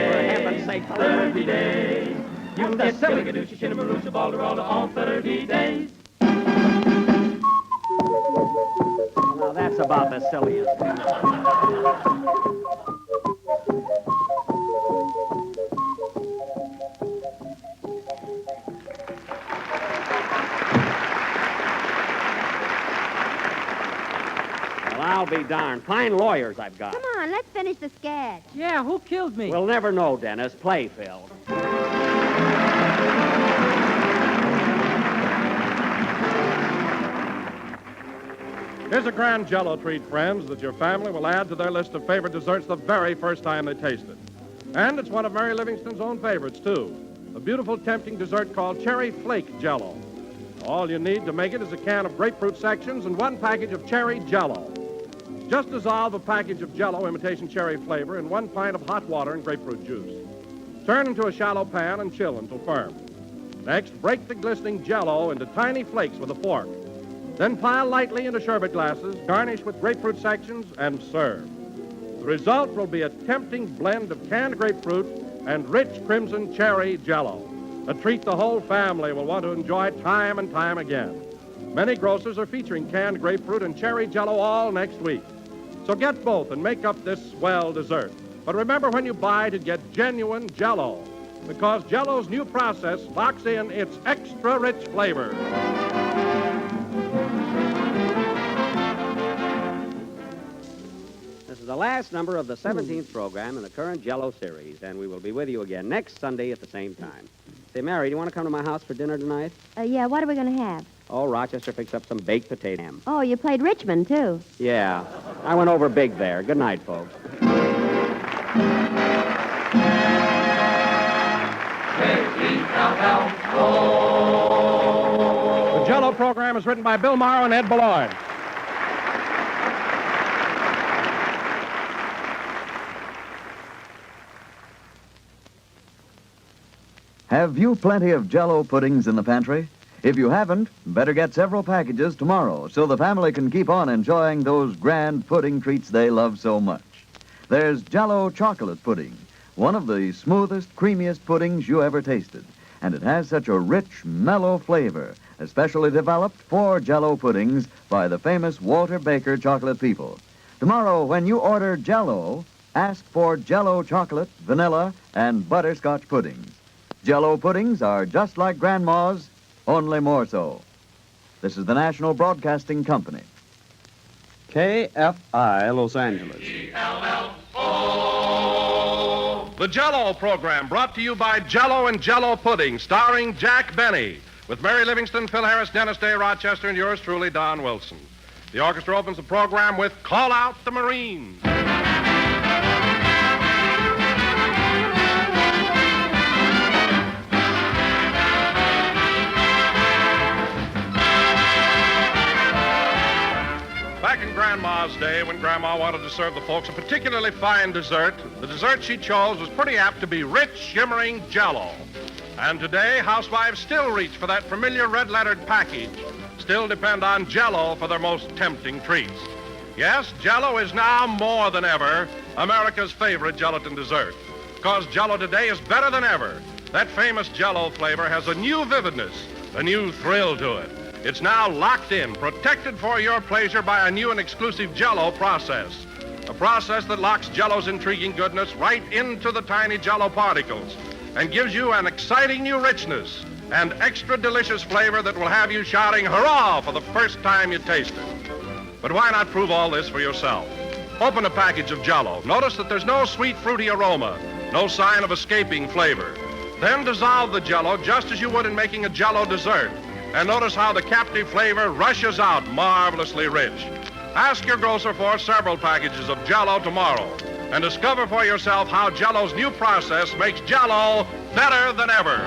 heaven's sake, 30 days. You'll get Billigadooshie, Shinnamarooshie, Balleralla all 30 days. Now, that's about the silliest. Well, I'll be darned. Fine lawyers I've got. Come on, let's finish the sketch. Yeah, who killed me? We'll never know, Dennis. Play, Phil. Here's a grand Jell-O treat, friends, that your family will add to their list of favorite desserts the very first time they taste it. And it's one of Mary Livingston's own favorites, too. A beautiful, tempting dessert called Cherry Flake Jell-O. All you need to make it is a can of grapefruit sections and one package of cherry Jell-O. Just dissolve a package of Jell-O imitation cherry flavor in 1 pint of hot water and grapefruit juice. Turn into a shallow pan and chill until firm. Next, break the glistening Jell-O into tiny flakes with a fork. Then pile lightly into sherbet glasses, garnish with grapefruit sections, and serve. The result will be a tempting blend of canned grapefruit and rich crimson cherry Jell-O, a treat the whole family will want to enjoy time and time again. Many grocers are featuring canned grapefruit and cherry Jell-O all next week. So get both and make up this swell dessert. But remember when you buy to get genuine Jell-O, because Jell-O's new process locks in its extra rich flavor. This is the last number of the 17th program in the current Jell-O series, and we will be with you again next Sunday at the same time. Say, Mary, do you want to come to my house for dinner tonight? Yeah, what are we going to have? Oh, Rochester fixed up some baked potato ham. Oh, you played Richmond, too. Yeah, I went over big there. Good night, folks. The Jell-O program is written by Bill Morrow and Ed Baloy. Have you plenty of Jell-O puddings in the pantry? If you haven't, better get several packages tomorrow so the family can keep on enjoying those grand pudding treats they love so much. There's Jell-O chocolate pudding, one of the smoothest, creamiest puddings you ever tasted. And it has such a rich, mellow flavor, especially developed for Jell-O puddings by the famous Walter Baker chocolate people. Tomorrow, when you order Jell-O, ask for Jell-O chocolate, vanilla, and butterscotch puddings. Jell-O puddings are just like Grandma's, only more so. This is the National Broadcasting Company. KFI, Los Angeles. The Jell-O program brought to you by Jell-O and Jell-O Pudding, starring Jack Benny, with Mary Livingston, Phil Harris, Dennis Day, Rochester, and yours truly, Don Wilson. The orchestra opens the program with Call Out the Marines. Back in Grandma's day, when Grandma wanted to serve the folks a particularly fine dessert, the dessert she chose was pretty apt to be rich, shimmering Jell-O. And today, housewives still reach for that familiar red-lettered package, still depend on Jell-O for their most tempting treats. Yes, Jell-O is now more than ever America's favorite gelatin dessert, because Jell-O today is better than ever. That famous Jell-O flavor has a new vividness, a new thrill to it. It's now locked in, protected for your pleasure by a new and exclusive Jell-O process. A process that locks Jell-O's intriguing goodness right into the tiny Jell-O particles and gives you an exciting new richness and extra delicious flavor that will have you shouting hurrah for the first time you taste it. But why not prove all this for yourself? Open a package of Jell-O. Notice that there's no sweet, fruity aroma, no sign of escaping flavor. Then dissolve the Jell-O just as you would in making a Jell-O dessert. And notice how the captive flavor rushes out marvelously rich. Ask your grocer for several packages of Jell-O tomorrow and discover for yourself how Jell-O's new process makes Jell-O better than ever.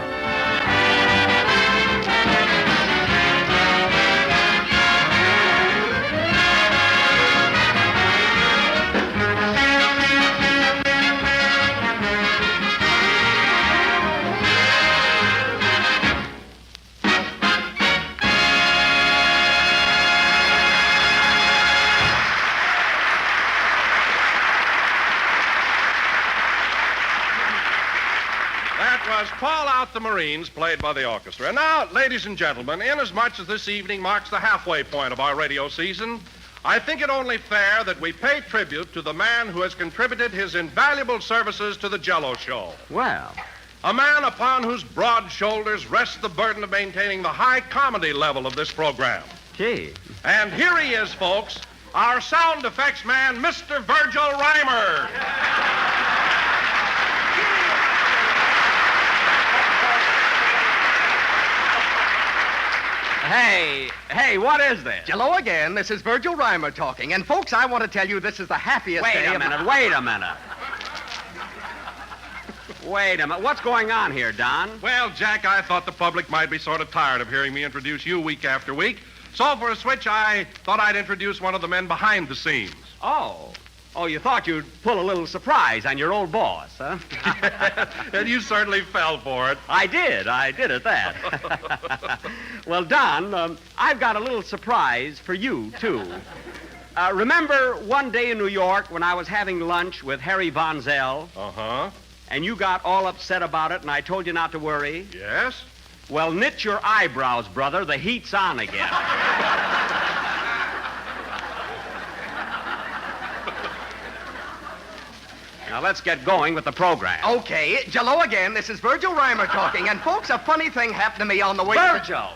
the Marines, played by the orchestra. And now, ladies and gentlemen, inasmuch as this evening marks the halfway point of our radio season, I think it only fair that we pay tribute to the man who has contributed his invaluable services to the Jell-O Show. Well, a man upon whose broad shoulders rests the burden of maintaining the high comedy level of this program. gee. And here he is, folks, our sound effects man, Mr. Virgil Reimer. Hey, what is this? Hello again. This is Virgil Reimer talking. And, folks, I want to tell you this is the happiest day Wait a minute. What's going on here, Don? Well, Jack, I thought the public might be sort of tired of hearing me introduce you week after week. So for a switch, I thought I'd introduce one of the men behind the scenes. Oh, you thought you'd pull a little surprise on your old boss, huh? And you certainly fell for it. I did at that. Well, Don, I've got a little surprise for you, too. Remember one day in New York when I was having lunch with Harry Von Zell? Uh-huh. And you got all upset about it, and I told you not to worry? Yes? Well, knit your eyebrows, brother. The heat's on again. Now, let's get going with the program. Okay. Hello again. This is Virgil Reimer talking. And, folks, a funny thing happened to me on the way Virgil!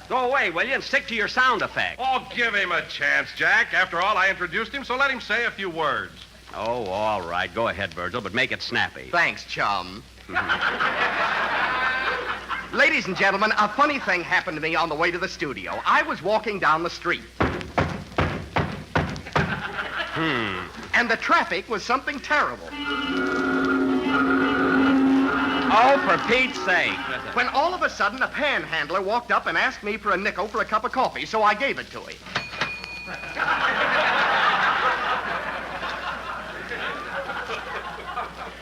Go away, will you, and stick to your sound effect. Oh, give him a chance, Jack. After all, I introduced him, so let him say a few words. Oh, all right. Go ahead, Virgil, but make it snappy. Thanks, chum. Ladies and gentlemen, a funny thing happened to me on the way to the studio. I was walking down the street. And the traffic was something terrible. Oh, for Pete's sake. When all of a sudden a panhandler walked up and asked me for a nickel for a cup of coffee, so I gave it to him.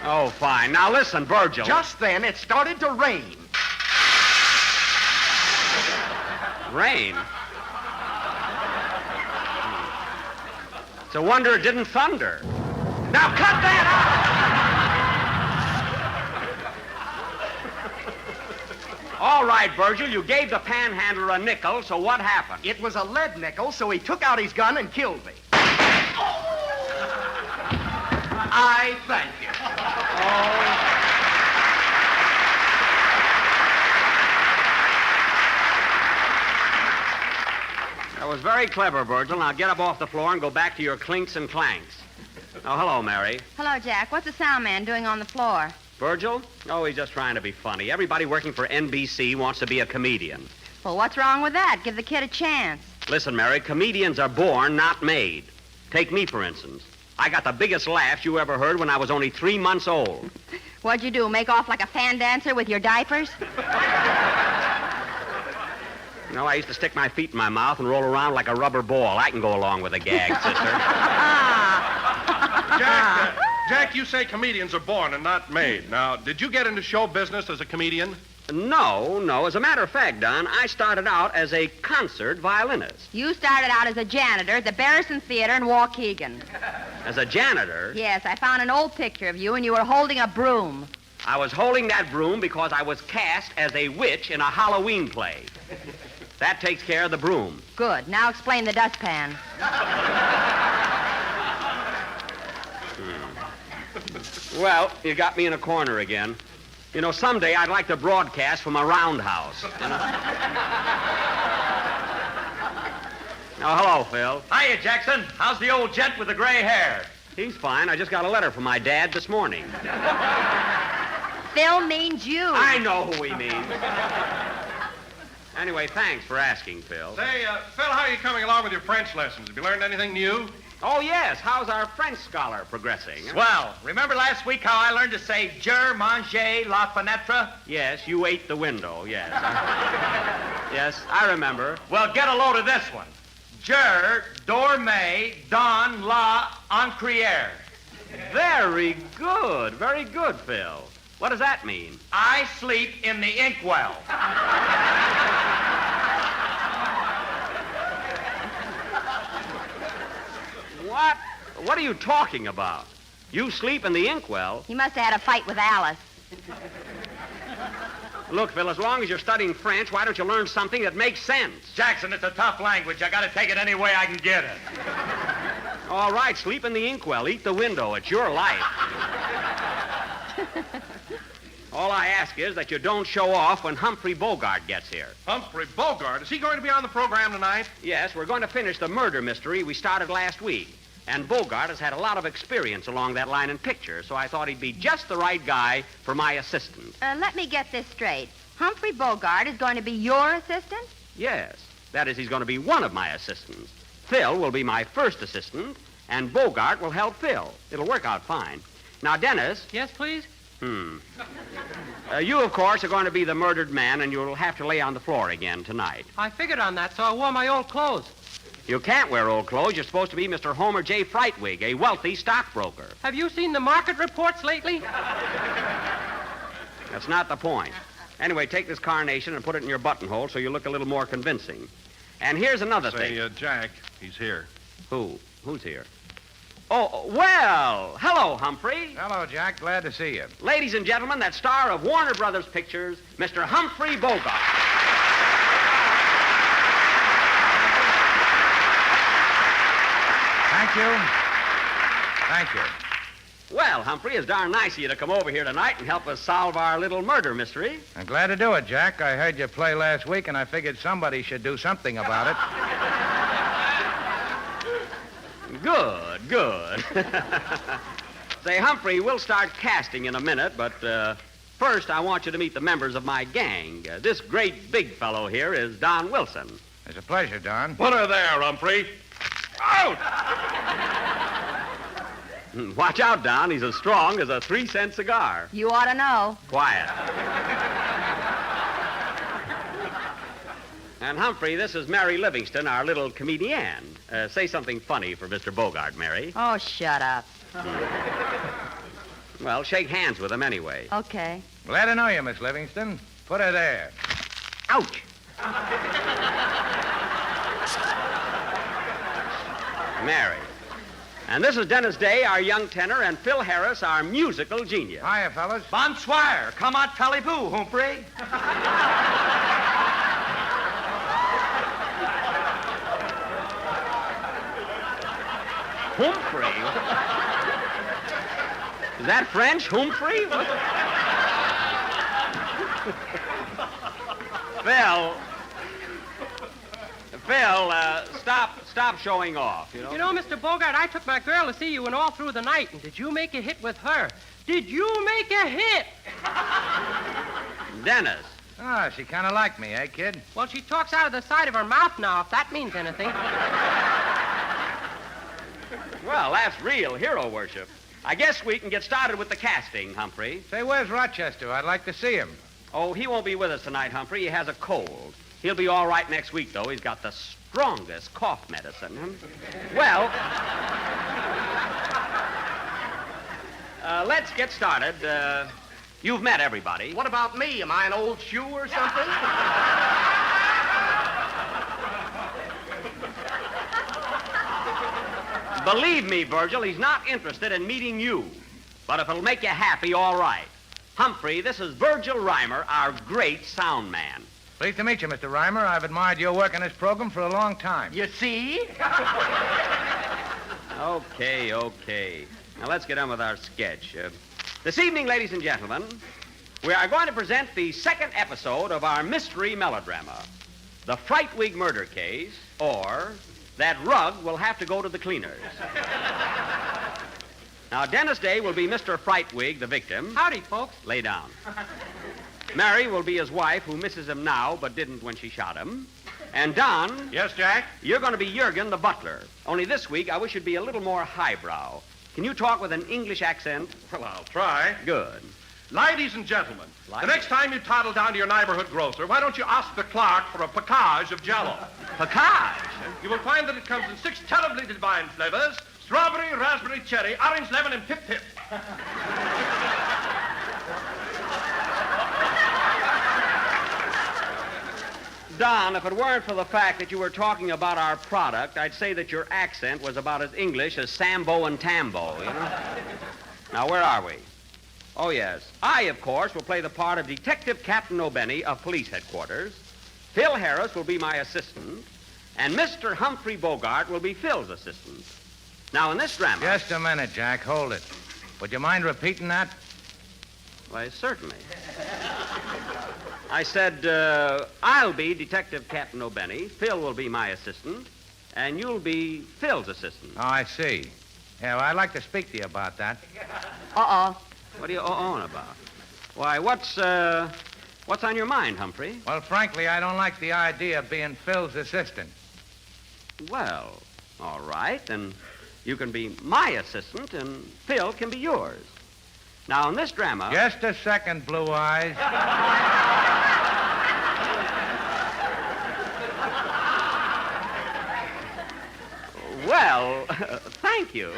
Oh, fine. Now listen, Virgil. Just then, it started to rain. Rain? It's a wonder it didn't thunder. Now cut that out! All right, Virgil, you gave the panhandler a nickel, so what happened? It was a lead nickel, so he took out his gun and killed me. I thank you. That was very clever, Virgil. Now get up off the floor and go back to your clinks and clanks. Oh, hello, Mary. Hello, Jack. What's the sound man doing on the floor? Virgil? Oh, he's just trying to be funny. Everybody working for NBC wants to be a comedian. Well, what's wrong with that? Give the kid a chance. Listen, Mary, comedians are born, not made. Take me, for instance. I got the biggest laughs you ever heard when I was only 3 months old. What'd you do, make off like a fan dancer with your diapers? You know, I used to stick my feet in my mouth and roll around like a rubber ball. I can go along with a gag, sister. Jack, you say comedians are born and not made. Now, did you get into show business as a comedian? No. As a matter of fact, Don, I started out as a concert violinist. You started out as a janitor at the Barrison Theater in Waukegan. As a janitor? Yes, I found an old picture of you, and you were holding a broom. I was holding that broom because I was cast as a witch in a Halloween play. That takes care of the broom. Good. Now explain the dustpan. Well, you got me in a corner again. You know, someday I'd like to broadcast from a roundhouse. You know? Oh, hello, Phil. Hiya, Jackson. How's the old gent with the gray hair? He's fine. I just got a letter from my dad this morning. Phil means you. I know who he means. Anyway, thanks for asking, Phil. Say, Phil, how are you coming along with your French lessons? Have you learned anything new? Oh, yes. How's our French scholar progressing? Swell. Remember last week how I learned to say je mange la fenêtre? Yes, you ate the window, yes. Yes, I remember. Well, get a load of this one. Je dormais dans la encrière. Very good, Phil. What does that mean? I sleep in the inkwell. What? What are you talking about? You sleep in the inkwell? You must have had a fight with Alice. Look, Phil, as long as you're studying French, why don't you learn something that makes sense? Jackson, it's a tough language. I got to take it any way I can get it. All right, sleep in the inkwell. Eat the window. It's your life. All I ask is that you don't show off when Humphrey Bogart gets here. Humphrey Bogart? Is he going to be on the program tonight? Yes, we're going to finish the murder mystery we started last week. And Bogart has had a lot of experience along that line in pictures, so I thought he'd be just the right guy for my assistant. Let me get this straight. Humphrey Bogart is going to be your assistant? Yes. That is, he's going to be one of my assistants. Phil will be my first assistant, and Bogart will help Phil. It'll work out fine. Now, Dennis. Yes, please? You, of course, are going to be the murdered man, and you'll have to lay on the floor again tonight. I figured on that, so I wore my old clothes. You can't wear old clothes. You're supposed to be Mr. Homer J. Frightwig, a wealthy stockbroker. Have you seen the market reports lately? That's not the point. Anyway, take this carnation and put it in your buttonhole so you look a little more convincing. And here's another thing. Jack, he's here. Who? Who's here? Oh, well, hello, Humphrey. Hello, Jack. Glad to see you. Ladies and gentlemen, that star of Warner Brothers Pictures, Mr. Humphrey Bogart. Thank you. Thank you. Well, Humphrey, it's darn nice of you to come over here tonight and help us solve our little murder mystery. I'm glad to do it, Jack. I heard you play last week, and I figured somebody should do something about it. Good. Say, Humphrey, we'll start casting in a minute, but first I want you to meet the members of my gang. This great big fellow here is Don Wilson. It's a pleasure, Don. Put her there, Humphrey. Out! Watch out, Don. He's as strong as a 3-cent cigar. You ought to know. Quiet. And, Humphrey, this is Mary Livingston, our little comedienne. Say something funny for Mr. Bogart, Mary. Oh, shut up. Well, shake hands with him anyway. Okay. Glad to know you, Miss Livingston. Put her there. Ouch! Mary. And this is Dennis Day, our young tenor, and Phil Harris, our musical genius. Hiya, fellas. Bonsoir. Come on, Talibou, Humphrey. Humphrey? Is that French, Humphrey? Phil, stop showing off, you know? You know, Mr. Bogart, I took my girl to see you and all through the night, and did you make a hit with her? Did you make a hit? Dennis. Oh, she kind of liked me, eh, kid? Well, she talks out of the side of her mouth now, if that means anything. Well, that's real hero worship. I guess we can get started with the casting, Humphrey. Say, where's Rochester? I'd like to see him. Oh, he won't be with us tonight, Humphrey. He has a cold. He'll be all right next week, though. He's got the strongest cough medicine. Well, let's get started. You've met everybody. What about me? Am I an old shoe or something? Believe me, Virgil, he's not interested in meeting you. But if it'll make you happy, all right. Humphrey, this is Virgil Reimer, our great sound man. Pleased to meet you, Mr. Reimer. I've admired your work on this program for a long time. You see? Okay. Now, let's get on with our sketch. This evening, ladies and gentlemen, we are going to present the second episode of our mystery melodrama, The Frightwig Murder Case, or That Rug Will Have to Go to the Cleaners. Now, Dennis Day will be Mr. Frightwig, the victim. Howdy, folks. Lay down. Mary will be his wife, who misses him now but didn't when she shot him. And Don... Yes, Jack? You're going to be Jurgen, the butler. Only this week, I wish you'd be a little more highbrow. Can you talk with an English accent? Well, I'll try. Good. Ladies and gentlemen, the next time you toddle down to your neighborhood grocer, why don't you ask the clerk for a package of Jell-O? Package? You will find that it comes in 6 terribly divine flavors: strawberry, raspberry, cherry, orange, lemon, and pip-pip. Don, if it weren't for the fact that you were talking about our product, I'd say that your accent was about as English as Sambo and Tambo, you know? Now, where are we? Oh, yes. I, of course, will play the part of Detective Captain O'Benny of Police Headquarters. Phil Harris will be my assistant, and Mr. Humphrey Bogart will be Phil's assistant. Now, in this drama... Just a minute, Jack. Hold it. Would you mind repeating that? Why, certainly. I said, I'll be Detective Captain O'Benny, Phil will be my assistant, and you'll be Phil's assistant. Oh, I see. Yeah, well, I'd like to speak to you about that. Uh-oh. What are you uh-ohing about? Why, what's on your mind, Humphrey? Well, frankly, I don't like the idea of being Phil's assistant. Well, all right, then you can be my assistant, and Phil can be yours. Now, in this drama... Just a second, Blue Eyes. Well, thank you.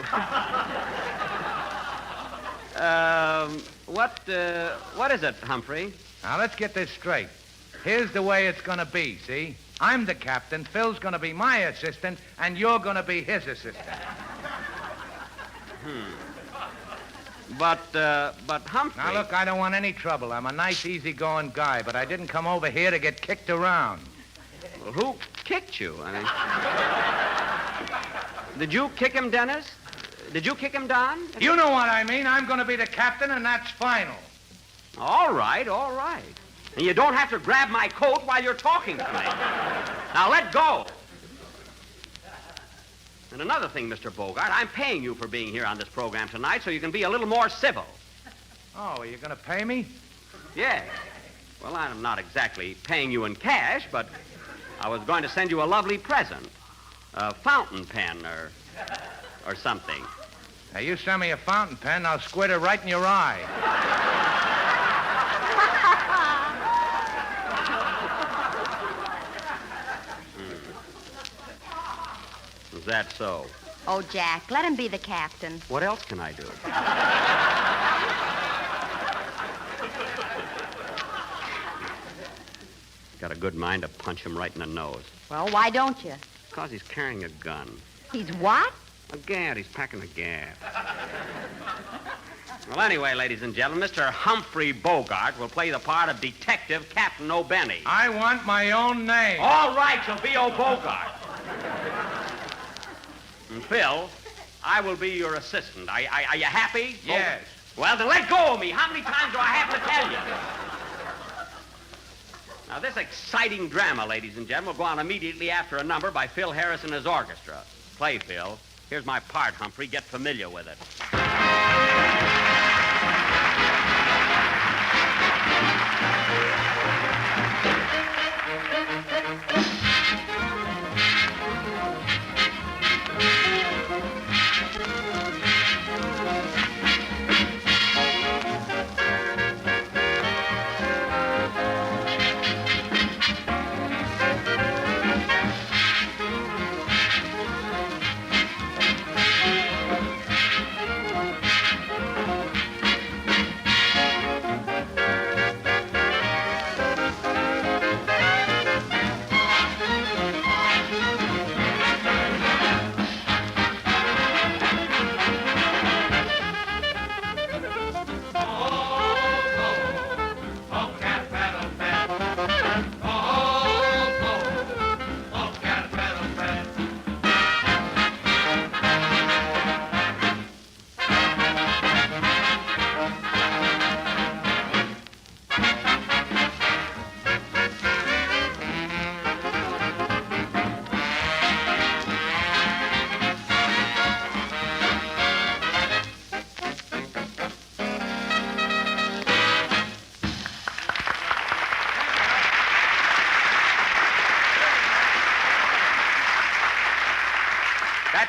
What is it, Humphrey? Now, let's get this straight. Here's the way it's going to be, see? I'm the captain, Phil's going to be my assistant, and you're going to be his assistant. But Humphrey... Now, look, I don't want any trouble. I'm a nice, easygoing guy, but I didn't come over here to get kicked around. Well, who kicked you? I mean... Did you kick him, Dennis? Did you kick him, Don? You know what I mean. I'm going to be the captain, and that's final. All right, all right. And you don't have to grab my coat while you're talking to me. Now, let go. And another thing, Mr. Bogart, I'm paying you for being here on this program tonight so you can be a little more civil. Oh, are you going to pay me? Yes. Well, I'm not exactly paying you in cash, but I was going to send you a lovely present. A fountain pen or something. Now, you send me a fountain pen, I'll squirt it right in your eye. Is that so? Oh, Jack, let him be the captain. What else can I do? Got a good mind to punch him right in the nose. Well, why don't you? Because he's carrying a gun. He's what? A gat. He's packing a gat. Well, anyway, ladies and gentlemen, Mr. Humphrey Bogart will play the part of Detective Captain O'Benny. I want my own name. All right, you'll be O'Bogart. And Phil, I will be your assistant. Are you happy? Yes. Well, then let go of me. How many times do I have to tell you? Now, this exciting drama, ladies and gentlemen, will go on immediately after a number by Phil Harris and his orchestra. Play, Phil. Here's my part, Humphrey. Get familiar with it.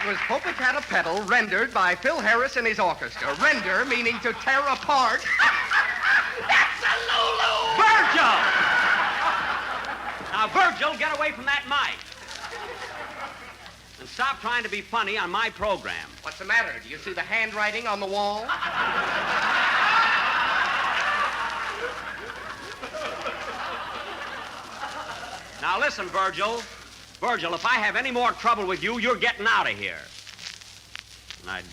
Was Popocatépetl rendered by Phil Harris and his orchestra. Render meaning to tear apart. That's a Lulu! Virgil! Now, Virgil, get away from that mic. And stop trying to be funny on my program. What's the matter? Do you see the handwriting on the wall? Now, listen, Virgil. Virgil, if I have any more trouble with you, you're getting out of here. And I'd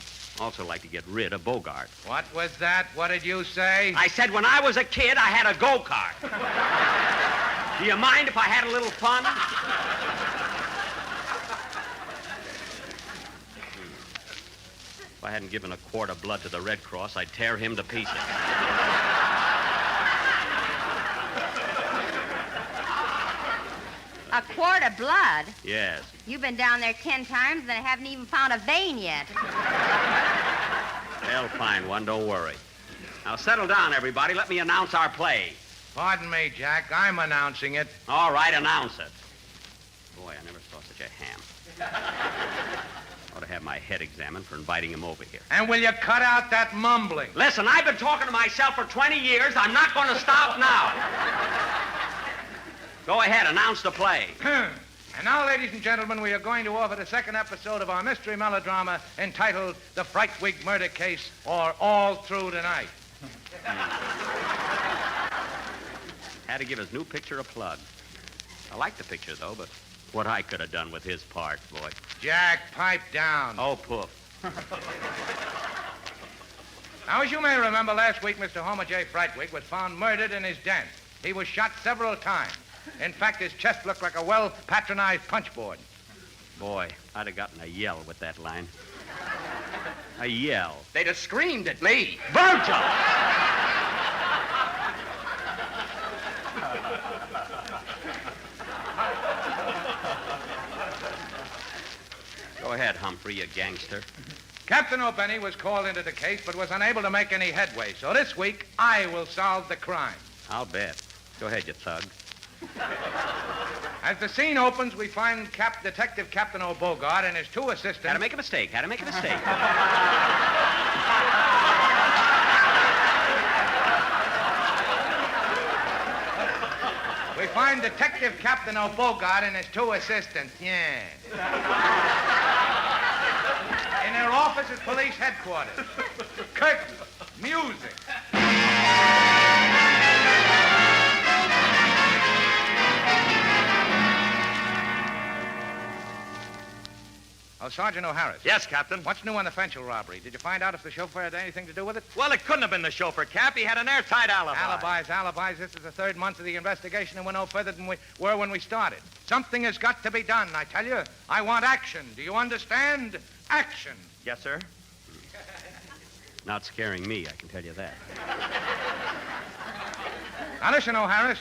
Also like to get rid of Bogart. What was that? What did you say? I said when I was a kid, I had a go-kart. Do you mind if I had a little fun? If I hadn't given a quart of blood to the Red Cross, I'd tear him to pieces. A quart of blood? Yes. You've been down there 10 times and haven't even found a vein yet. They'll find one, don't worry. Now settle down, everybody. Let me announce our play. Pardon me, Jack. I'm announcing it. All right, announce it. Boy, I never saw such a ham. Ought to have my head examined for inviting him over here. And will you cut out that mumbling? Listen, I've been talking to myself for 20 years. I'm not going to stop now. Go ahead, announce the play. And now, ladies and gentlemen, we are going to offer the second episode of our mystery melodrama entitled The Frightwig Murder Case, or All Through the Night. Had to give his new picture a plug. I like the picture, though, but what I could have done with his part, boy. Jack, pipe down. Oh, poof. Now, as you may remember, last week, Mr. Homer J. Frightwig was found murdered in his den. He was shot several times. In fact, his chest looked like a well-patronized punchboard. Boy, I'd have gotten a yell with that line. A yell. They'd have screamed at me. Virgil! Go ahead, Humphrey, you gangster. Captain O'Benny was called into the case but was unable to make any headway. So this week, I will solve the crime. I'll bet. Go ahead, you thug. As the scene opens, we find Detective Captain O'Bogart and his two assistants. Had to make a mistake. We find Detective Captain O'Bogart and his two assistants. Yeah. In their office at police headquarters. Curtain. Music. Oh, Sergeant O'Harris. Yes, Captain. What's new on the Fenchel robbery? Did you find out if the chauffeur had anything to do with it? Well, it couldn't have been the chauffeur, Cap. He had an airtight alibi. Alibis. This is the third month of the investigation, and we're no further than we were when we started. Something has got to be done, I tell you. I want action. Do you understand? Action. Yes, sir. Not scaring me, I can tell you that. Now, listen, O'Harris.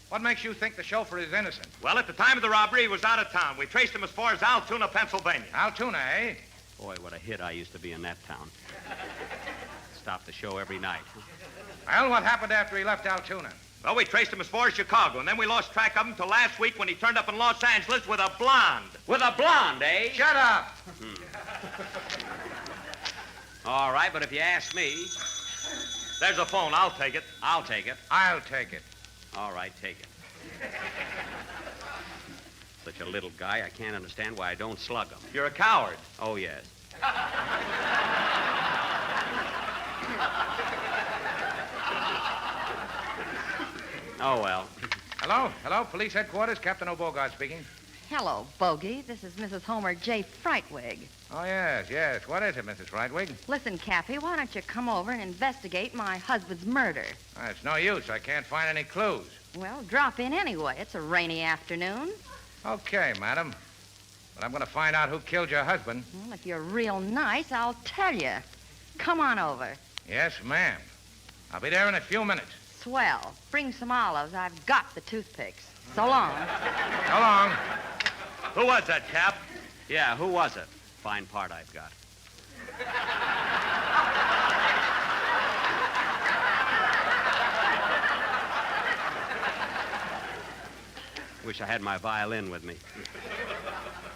What makes you think the chauffeur is innocent? Well, at the time of the robbery, he was out of town. We traced him as far as Altoona, Pennsylvania. Altoona, eh? Boy, what a hit I used to be in that town. Stopped the show every night. Well, what happened after he left Altoona? Well, we traced him as far as Chicago, and then we lost track of him till last week when he turned up in Los Angeles with a blonde. With a blonde, eh? Shut up! All right, but if you ask me... There's a phone. I'll take it. I'll take it. I'll take it. All right, take it. Such a little guy, I can't understand why I don't slug him. You're a coward. Oh, yes. Oh, well. Hello, police headquarters, Captain O'Bogart speaking. Hello, Bogey. This is Mrs. Homer J. Frightwig. Oh, yes. What is it, Mrs. Frightwig? Listen, Cappy, why don't you come over and investigate my husband's murder? It's no use. I can't find any clues. Well, drop in anyway. It's a rainy afternoon. Okay, madam. But I'm going to find out who killed your husband. Well, if you're real nice, I'll tell you. Come on over. Yes, ma'am. I'll be there in a few minutes. Swell. Bring some olives. I've got the toothpicks. So long. So long. Who was that, Cap? Yeah, who was it? Fine part I've got. Wish I had my violin with me.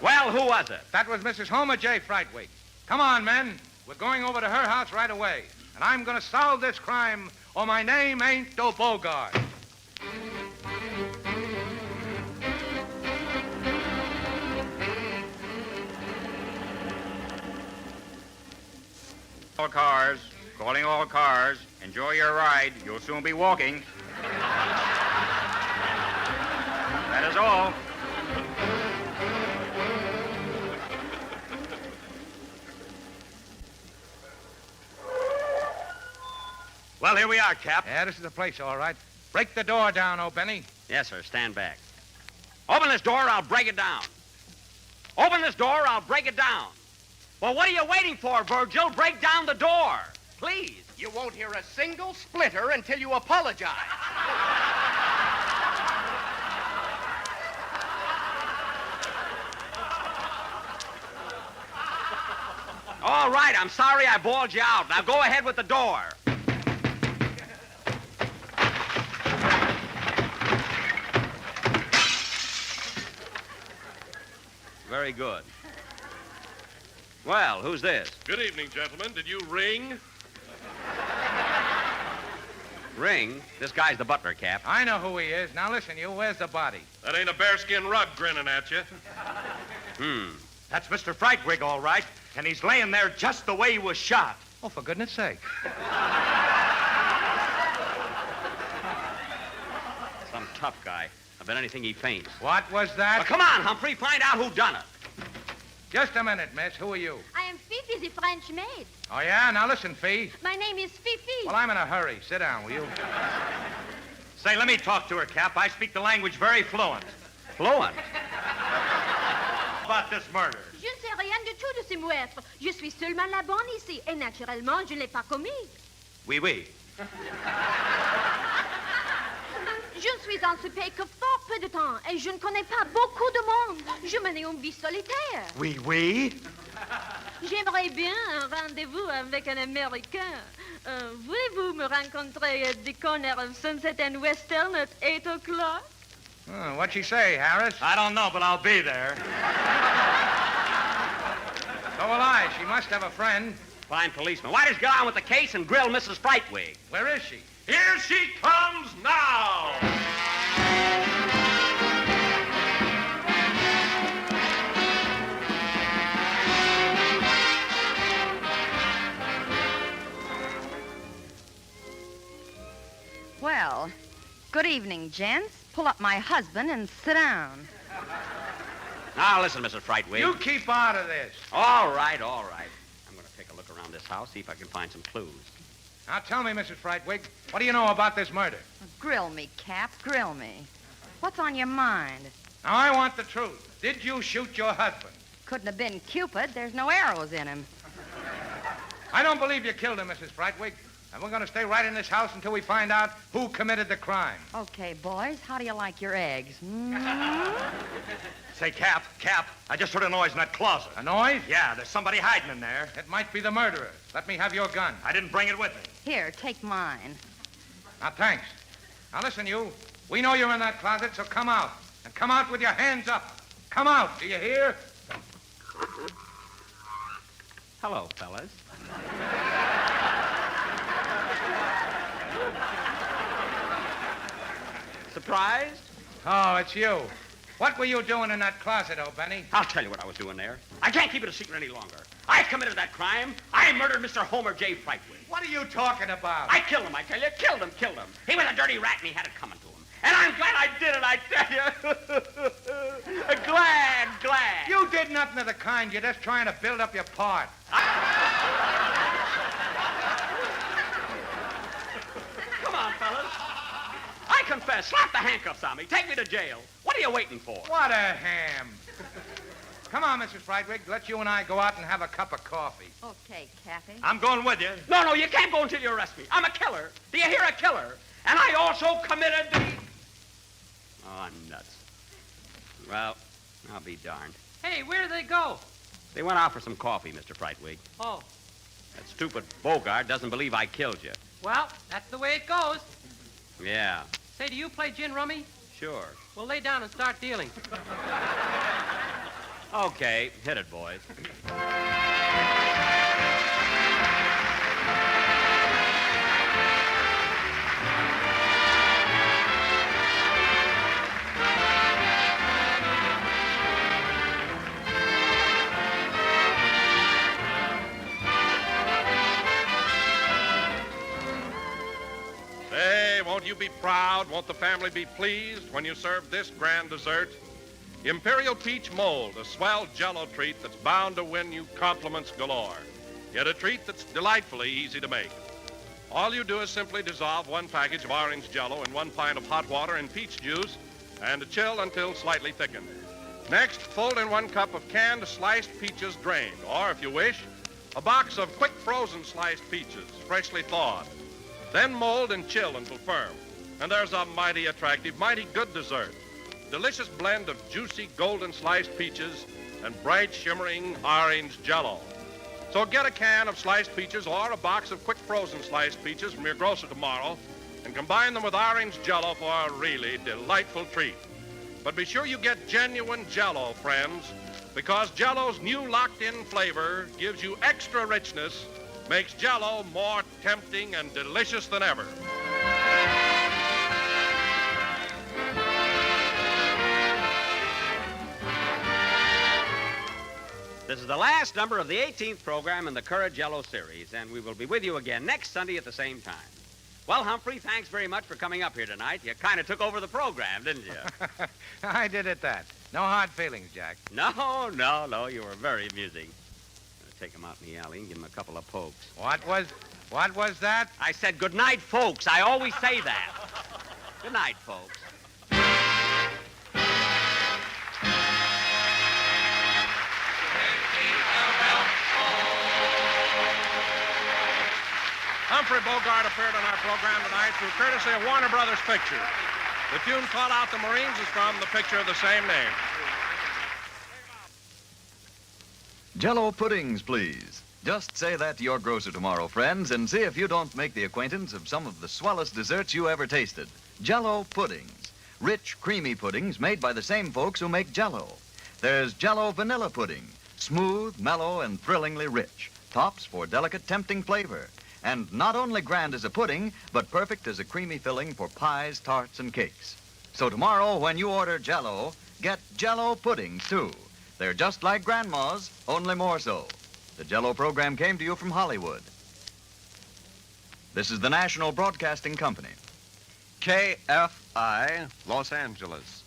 Well, who was it? That was Mrs. Homer J. Frightwig. Come on, men. We're going over to her house right away. And I'm going to solve this crime, or my name ain't O'Bogart. All cars. Calling all cars. Enjoy your ride. You'll soon be walking. That is all. Well, here we are, Cap. Yeah, this is the place, all right. Break the door down, Benny. Yes, sir. Stand back. Open this door, I'll break it down. Open this door, I'll break it down. Well, what are you waiting for, Virgil? Break down the door. Please. You won't hear a single splitter until you apologize. All right, I'm sorry I bawled you out. Now go ahead with the door. Very good. Well, who's this? Good evening, gentlemen. Did you ring? Ring? This guy's the butler, Cap. I know who he is. Now listen, you, where's the body? That ain't a bearskin rug grinning at you. That's Mr. Frightwig, all right. And he's laying there just the way he was shot. Oh, for goodness sake. Some tough guy. I bet anything he faints. What was that? Well, come on, Humphrey. Find out who done it. Just a minute, miss. Who are you? I am Fifi, the French maid. Oh, yeah? Now listen, Fee. My name is Fifi. Well, I'm in a hurry. Sit down, will you? Say, let me talk to her, Cap. I speak the language very fluent. Fluent? About this murder. Je ne sais rien du tout de ces meurtres. Je suis seulement la bonne ici. Et naturellement, je ne l'ai pas commis. Oui, oui. Je ne suis en ce pays que fort peu de temps et je ne connais pas beaucoup de monde. Je mène une vie solitaire. Oui, oui. J'aimerais bien un rendez-vous avec un Américain. Voulez-vous me rencontrer at the corner of Sunset and Western at 8 o'clock? What'd she say, Harris? I don't know, but I'll be there. So will I. She must have a friend. Fine policeman. Why don't you get on with the case and grill Mrs. Frightwig? Where is she? Here she comes now! Well, good evening, gents. Pull up my husband and sit down. Now, listen, Mrs. Frightwig. You keep out of this. All right, all right. I'm going to take a look around this house, see if I can find some clues. Now, tell me, Mrs. Frightwig, what do you know about this murder? Grill me, Cap, grill me. What's on your mind? Now, I want the truth. Did you shoot your husband? Couldn't have been Cupid. There's no arrows in him. I don't believe you killed him, Mrs. Frightwig. And we're going to stay right in this house until we find out who committed the crime. Okay, boys, how do you like your eggs? Say, Cap, I just heard a noise in that closet. A noise? Yeah, there's somebody hiding in there. It might be the murderer. Let me have your gun. I didn't bring it with me. Here, take mine. Now, thanks. Now, listen, you. We know you're in that closet, so come out. And come out with your hands up. Come out, do you hear? Hello, fellas. Surprised? Oh, it's you. What were you doing in that closet, Benny? I'll tell you what I was doing there. I can't keep it a secret any longer. I committed that crime. I murdered Mr. Homer J. Frightwig. What are you talking about? I killed him, I tell you. Killed him. He was a dirty rat, and he had it coming to him. And I'm glad I did it, I tell you. glad. You did nothing of the kind. You're just trying to build up your part. Come on, fellas. I confess. Slap the handcuffs on me. Take me to jail. What are you waiting for? What a ham. Come on, Mrs. Frightwig. Let you and I go out and have a cup of coffee. Okay, Kathy. I'm going with you. No, you can't go until you arrest me. I'm a killer. Do you hear, a killer? And I also committed the... Oh, I'm nuts. Well, I'll be darned. Hey, where did they go? They went out for some coffee, Mr. Frightwig. Oh, That stupid Bogart doesn't believe I killed you. well, that's the way it goes. Yeah, Say, do you play gin rummy? sure. Well, lay down and start dealing. Okay, hit it, boys. Say, won't you be proud? Won't the family be pleased when you serve this grand dessert? Imperial Peach Mold, a swell Jell-O treat that's bound to win you compliments galore. Yet a treat that's delightfully easy to make. All you do is simply dissolve 1 package of orange Jell-O in 1 pint of hot water and peach juice and chill until slightly thickened. Next, fold in 1 cup of canned sliced peaches drained, or, if you wish, a box of quick frozen sliced peaches, freshly thawed. Then mold and chill until firm. And there's a mighty attractive, mighty good dessert. Delicious blend of juicy golden sliced peaches and bright shimmering orange Jell-O. So get a can of sliced peaches or a box of quick frozen sliced peaches from your grocer tomorrow and combine them with orange Jell-O for a really delightful treat. But be sure you get genuine Jell-O, friends, because Jell-O's new locked-in flavor gives you extra richness, makes Jell-O more tempting and delicious than ever. This is the last number of the 18th program in the Courage Jell-O series, and we will be with you again next Sunday at the same time. Well, Humphrey, thanks very much for coming up here tonight. You kind of took over the program, didn't you? I did at that. No hard feelings, Jack. No. You were very amusing. Take him out in the alley and give him a couple of pokes. What was that? I said good night, folks. I always say that. Good night, folks. Humphrey Bogart appeared on our program tonight through courtesy of Warner Brothers Pictures. The tune called out the Marines is from the picture of the same name. Jell-O puddings, please. Just say that to your grocer tomorrow, friends, and see if you don't make the acquaintance of some of the swellest desserts you ever tasted. Jell-O puddings. Rich, creamy puddings made by the same folks who make Jell-O. There's Jell-O vanilla pudding. Smooth, mellow, and thrillingly rich. Tops for delicate, tempting flavor. And not only grand as a pudding, but perfect as a creamy filling for pies, tarts, and cakes. So tomorrow, when you order Jell-O, get Jell-O puddings, too. They're just like Grandma's, only more so. The Jell-O program came to you from Hollywood. This is the National Broadcasting Company. KFI, Los Angeles.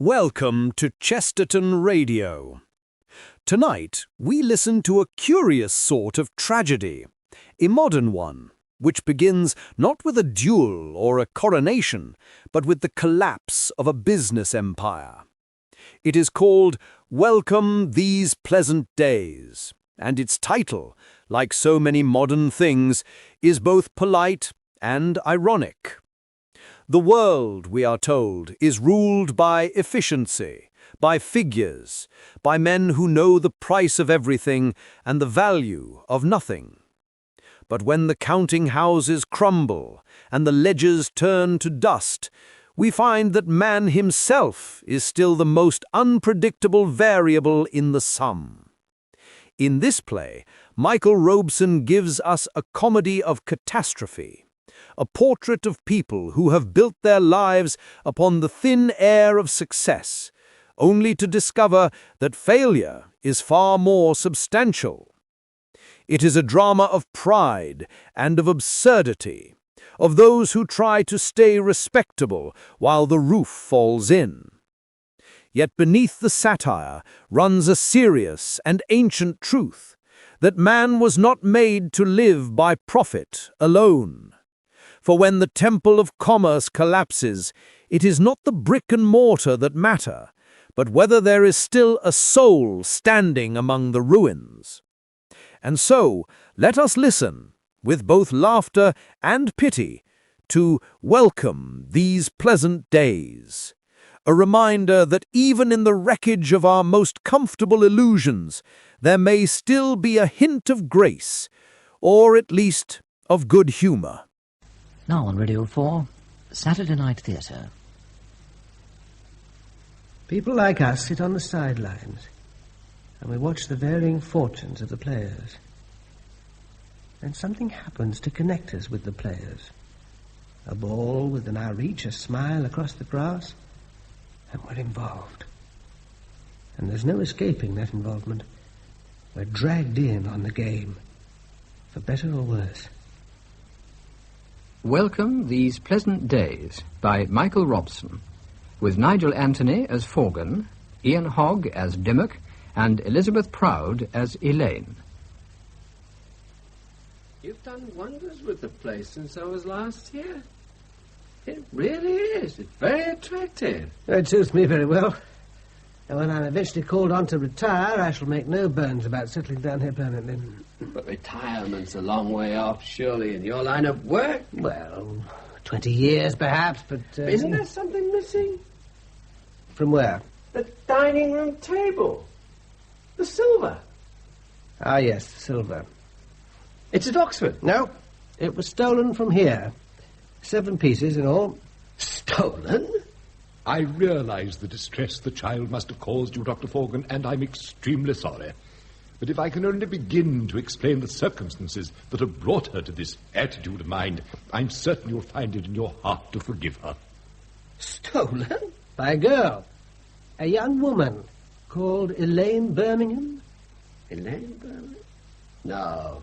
Welcome to Chesterton Radio. Tonight, we listen to a curious sort of tragedy, a modern one, which begins not with a duel or a coronation, but with the collapse of a business empire. It is called Welcome These Pleasant Days, and its title, like so many modern things, is both polite and ironic. The world, we are told, is ruled by efficiency, by figures, by men who know the price of everything and the value of nothing. But when the counting houses crumble and the ledgers turn to dust, we find that man himself is still the most unpredictable variable in the sum. In this play, Michael Robeson gives us a comedy of catastrophe, a portrait of people who have built their lives upon the thin air of success, only to discover that failure is far more substantial. It is a drama of pride and of absurdity, of those who try to stay respectable while the roof falls in. Yet beneath the satire runs a serious and ancient truth, that man was not made to live by profit alone. For when the temple of commerce collapses, it is not the brick and mortar that matter, but whether there is still a soul standing among the ruins. And so, let us listen, with both laughter and pity, to Welcome These Pleasant Days, a reminder that even in the wreckage of our most comfortable illusions, there may still be a hint of grace, or at least of good humor. Now on Radio 4, Saturday Night Theatre. People like us sit on the sidelines, and we watch the varying fortunes of the players. Then something happens to connect us with the players. A ball within our reach, a smile across the grass, and we're involved. And there's no escaping that involvement. We're dragged in on the game, for better or worse. Welcome These Pleasant Days by Michael Robson, with Nigel Anthony as Forgan, Ian Hogg as Dimmock, and Elizabeth Proud as Elaine. You've done wonders with the place since I was last here. It really is. It's very attractive. It suits me very well. And when I'm eventually called on to retire, I shall make no bones about settling down here permanently. But retirement's a long way off, surely, in your line of work. Well, 20 years, perhaps, but... Isn't there something missing? From where? The dining room table. The silver. Ah, yes, silver. It's at Oxford? No, it was stolen from here. 7 pieces in all. Stolen? I realize the distress the child must have caused you, Dr. Forgan, and I'm extremely sorry. But if I can only begin to explain the circumstances that have brought her to this attitude of mind, I'm certain you'll find it in your heart to forgive her. Stolen? By a girl. A young woman called Elaine Birmingham. Elaine Birmingham? No,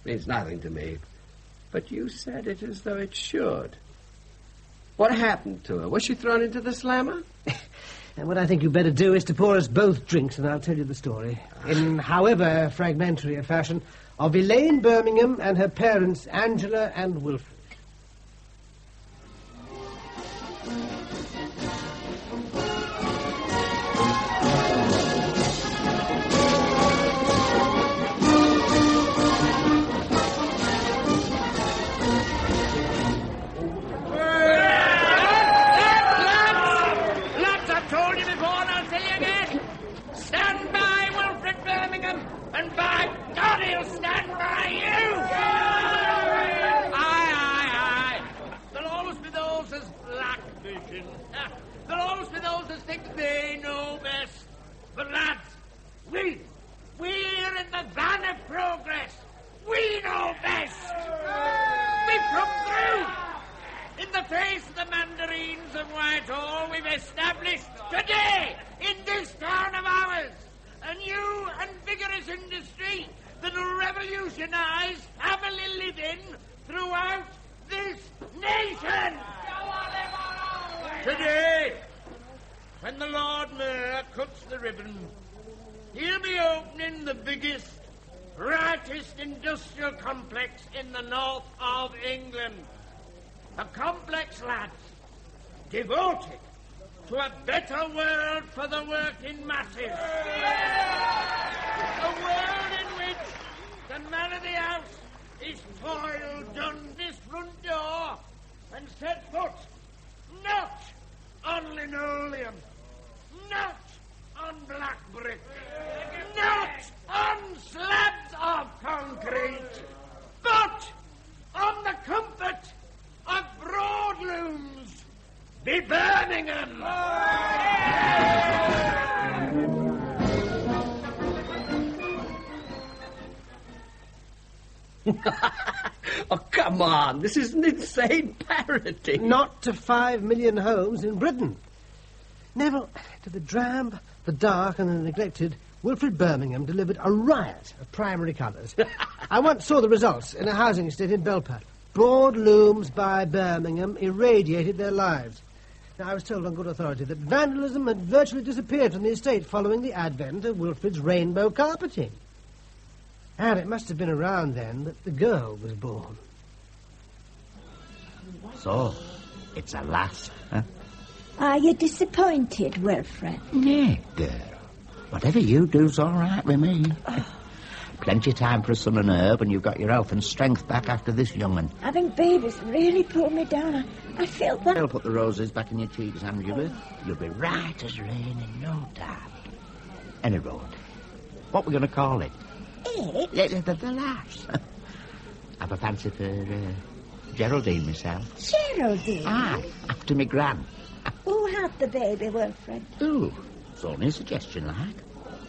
means nothing to me. But you said it as though it should. What happened to her? Was she thrown into the slammer? And what I think you'd better do is to pour us both drinks, and I'll tell you the story, in however fragmentary a fashion, of Elaine Birmingham and her parents, Angela and Wilfred. They know best. But lads, we're in the van of progress. We know best. We've come through. In the face of the mandarines of Whitehall, we've established today, in this town of ours, a new and vigorous industry that will revolutionize family living throughout this nation. Today, when the Lord Mayor cuts the ribbon, he'll be opening the biggest, brightest industrial complex in the north of England. A complex, lads, devoted to a better world for the working masses. A world in which the man of the house is toiled on this front door and set foot not on linoleum, not on black brick, not on slabs of concrete, but on the comfort of broad looms. Be Birmingham! Oh, come on. This is an insane parody. Not to 5 million homes in Britain. Never to the drab, the dark, and the neglected, Wilfred Birmingham delivered a riot of primary colours. I once saw the results in a housing estate in Belper. Broad looms by Birmingham irradiated their lives. Now, I was told on good authority that vandalism had virtually disappeared from the estate following the advent of Wilfred's rainbow carpeting. And it must have been around then that the girl was born. So, it's a lass, huh? Are you disappointed, Wilfred? Nay, girl. Whatever you do's all right with me. Plenty of time for a son and herb, and you've got your health and strength back after this young'un. Having babies really pulled me down. I feel that... I'll put the roses back in your cheeks, Angela. You'll be right as rain in no time. Any road. What we're going to call it? It? The lass. Have a fancy for Geraldine myself. Geraldine? Aye, after me gran. Who had the baby, Wilfred? Ooh, it's only a suggestion, like.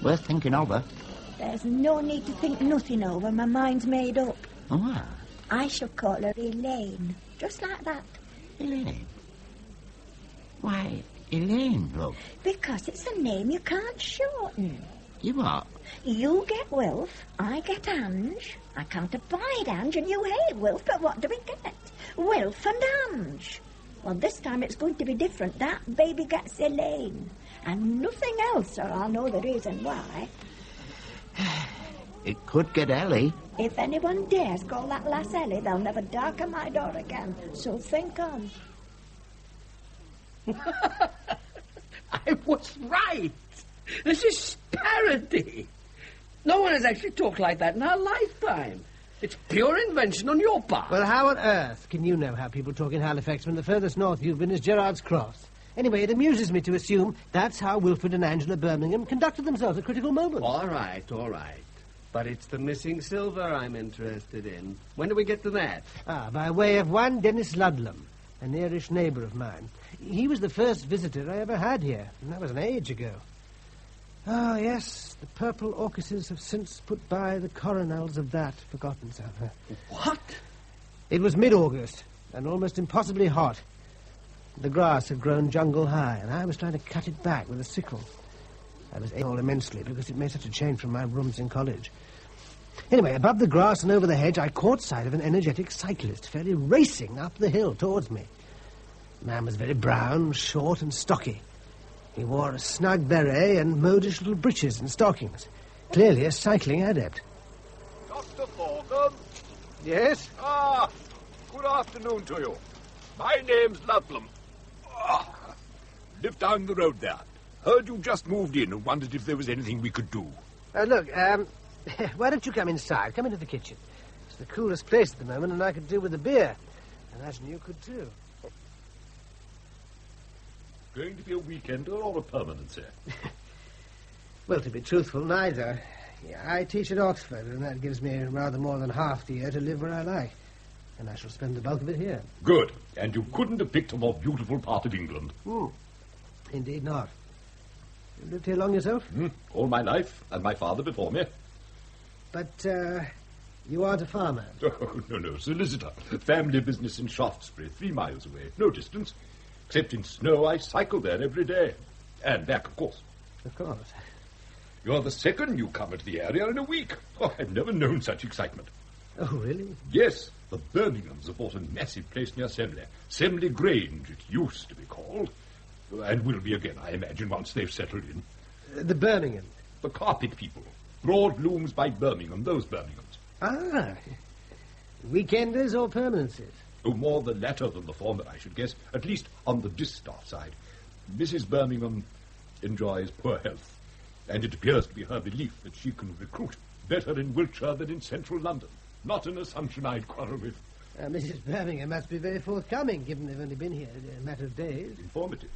Worth thinking over. There's no need to think nothing over. My mind's made up. Oh, what? I shall call her Elaine. Just like that. Elaine? Why, Elaine, love? Because it's a name you can't shorten. You what? You get Wilf, I get Ange. I can't abide Ange, and you hate Wilf, but what do we get? Wilf and Ange. Well, this time it's going to be different. That baby gets Elaine. And nothing else, or I'll know the reason why. It could get Ellie. If anyone dares call that lass Ellie, they'll never darken my door again. So think on. I was right. This is parody. No one has actually talked like that in our lifetime. It's pure invention on your part. Well, how on earth can you know how people talk in Halifax when the furthest north you've been is Gerrard's Cross? Anyway, it amuses me to assume that's how Wilfred and Angela Birmingham conducted themselves at critical moments. All right. But it's the missing silver I'm interested in. When do we get to that? By way of one Dennis Ludlam, a nearish neighbour of mine. He was the first visitor I ever had here, and that was an age ago. Oh, yes, the purple orchises have since put by the coronals of that forgotten summer. What? It was mid-August, and almost impossibly hot. The grass had grown jungle high, and I was trying to cut it back with a sickle. I was ill immensely because it made such a change from my rooms in college. Anyway, above the grass and over the hedge, I caught sight of an energetic cyclist fairly racing up the hill towards me. The man was very brown, short and stocky. He wore a snug beret and modish little breeches and stockings. Clearly a cycling adept. Dr. Forgham? Yes? Good afternoon to you. My name's Ludlam. Live down the road there. Heard you just moved in and wondered if there was anything we could do. Look, why don't you come inside? Come into the kitchen. It's the coolest place at the moment, and I could do with a beer. I imagine you could too. Going to be a weekender or a permanency? Well, to be truthful, neither. I teach at Oxford, and that gives me rather more than half the year to live where I like. And I shall spend the bulk of it here. Good. And you couldn't have picked a more beautiful part of England. Indeed not. You lived here long yourself? All my life, and my father before me. But, you aren't a farmer? Oh, no, solicitor. Family business in Shaftesbury, 3 miles away. No distance. Except in snow, I cycle there every day. And back, of course. Of course. You're the second newcomer to the area in a week. I've never known such excitement. Oh, really? Yes. The Birminghams have bought a massive place near Semley. Semley Grange, it used to be called. And will be again, I imagine, once they've settled in. The Birmingham? The carpet people. Broad looms by Birmingham, those Birminghams. Weekenders or permanencies? Oh, more the latter than the former, I should guess, at least on the distaff side. Mrs. Birmingham enjoys poor health, and it appears to be her belief that she can recruit better in Wiltshire than in central London. Not an assumption I'd quarrel with. Mrs. Birmingham must be very forthcoming, given they've only been here a matter of days. Informative.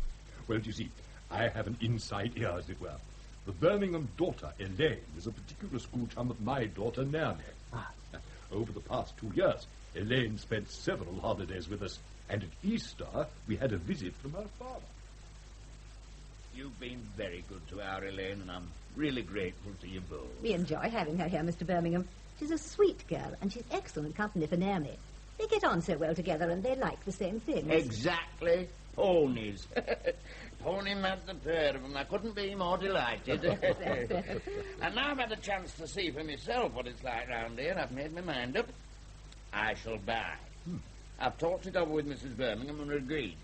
Well, you see, I have an inside ear, as it were. The Birmingham daughter, Elaine, is a particular school chum of my daughter, Naomi. Over the past 2 years, Elaine spent several holidays with us, and at Easter we had a visit from her father. You've been very good to our Elaine, and I'm really grateful to you both. We enjoy having her here, Mr. Birmingham. She's a sweet girl, and she's excellent company for Naomi. They get on so well together, and they like the same things. Exactly. Ponies. Pony mad, the pair of them. I couldn't be more delighted. And now I've had a chance to see for myself what it's like round here. I've made my mind up. I shall buy. I've talked it over with Mrs. Birmingham and agreed.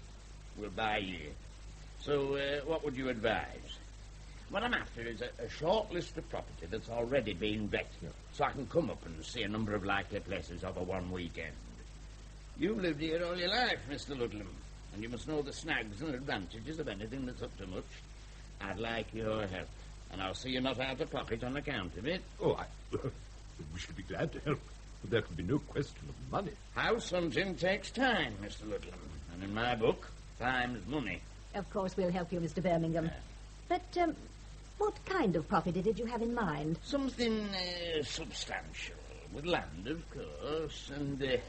We'll buy here. So, what would you advise? What I'm after is a short list of property that's already been vetted, so I can come up and see a number of likely places over one weekend. You've lived here all your life, Mr. Ludlam, and you must know the snags and advantages of anything that's up to much. I'd like your help, and I'll see you're not out of pocket on account of it. Oh, we should be glad to help, but there can be no question of money. House hunting takes time, Mr. Ludlam, and in my book, time's money. Of course we'll help you, Mr. Birmingham. But, what kind of property did you have in mind? Something substantial, with land, of course, and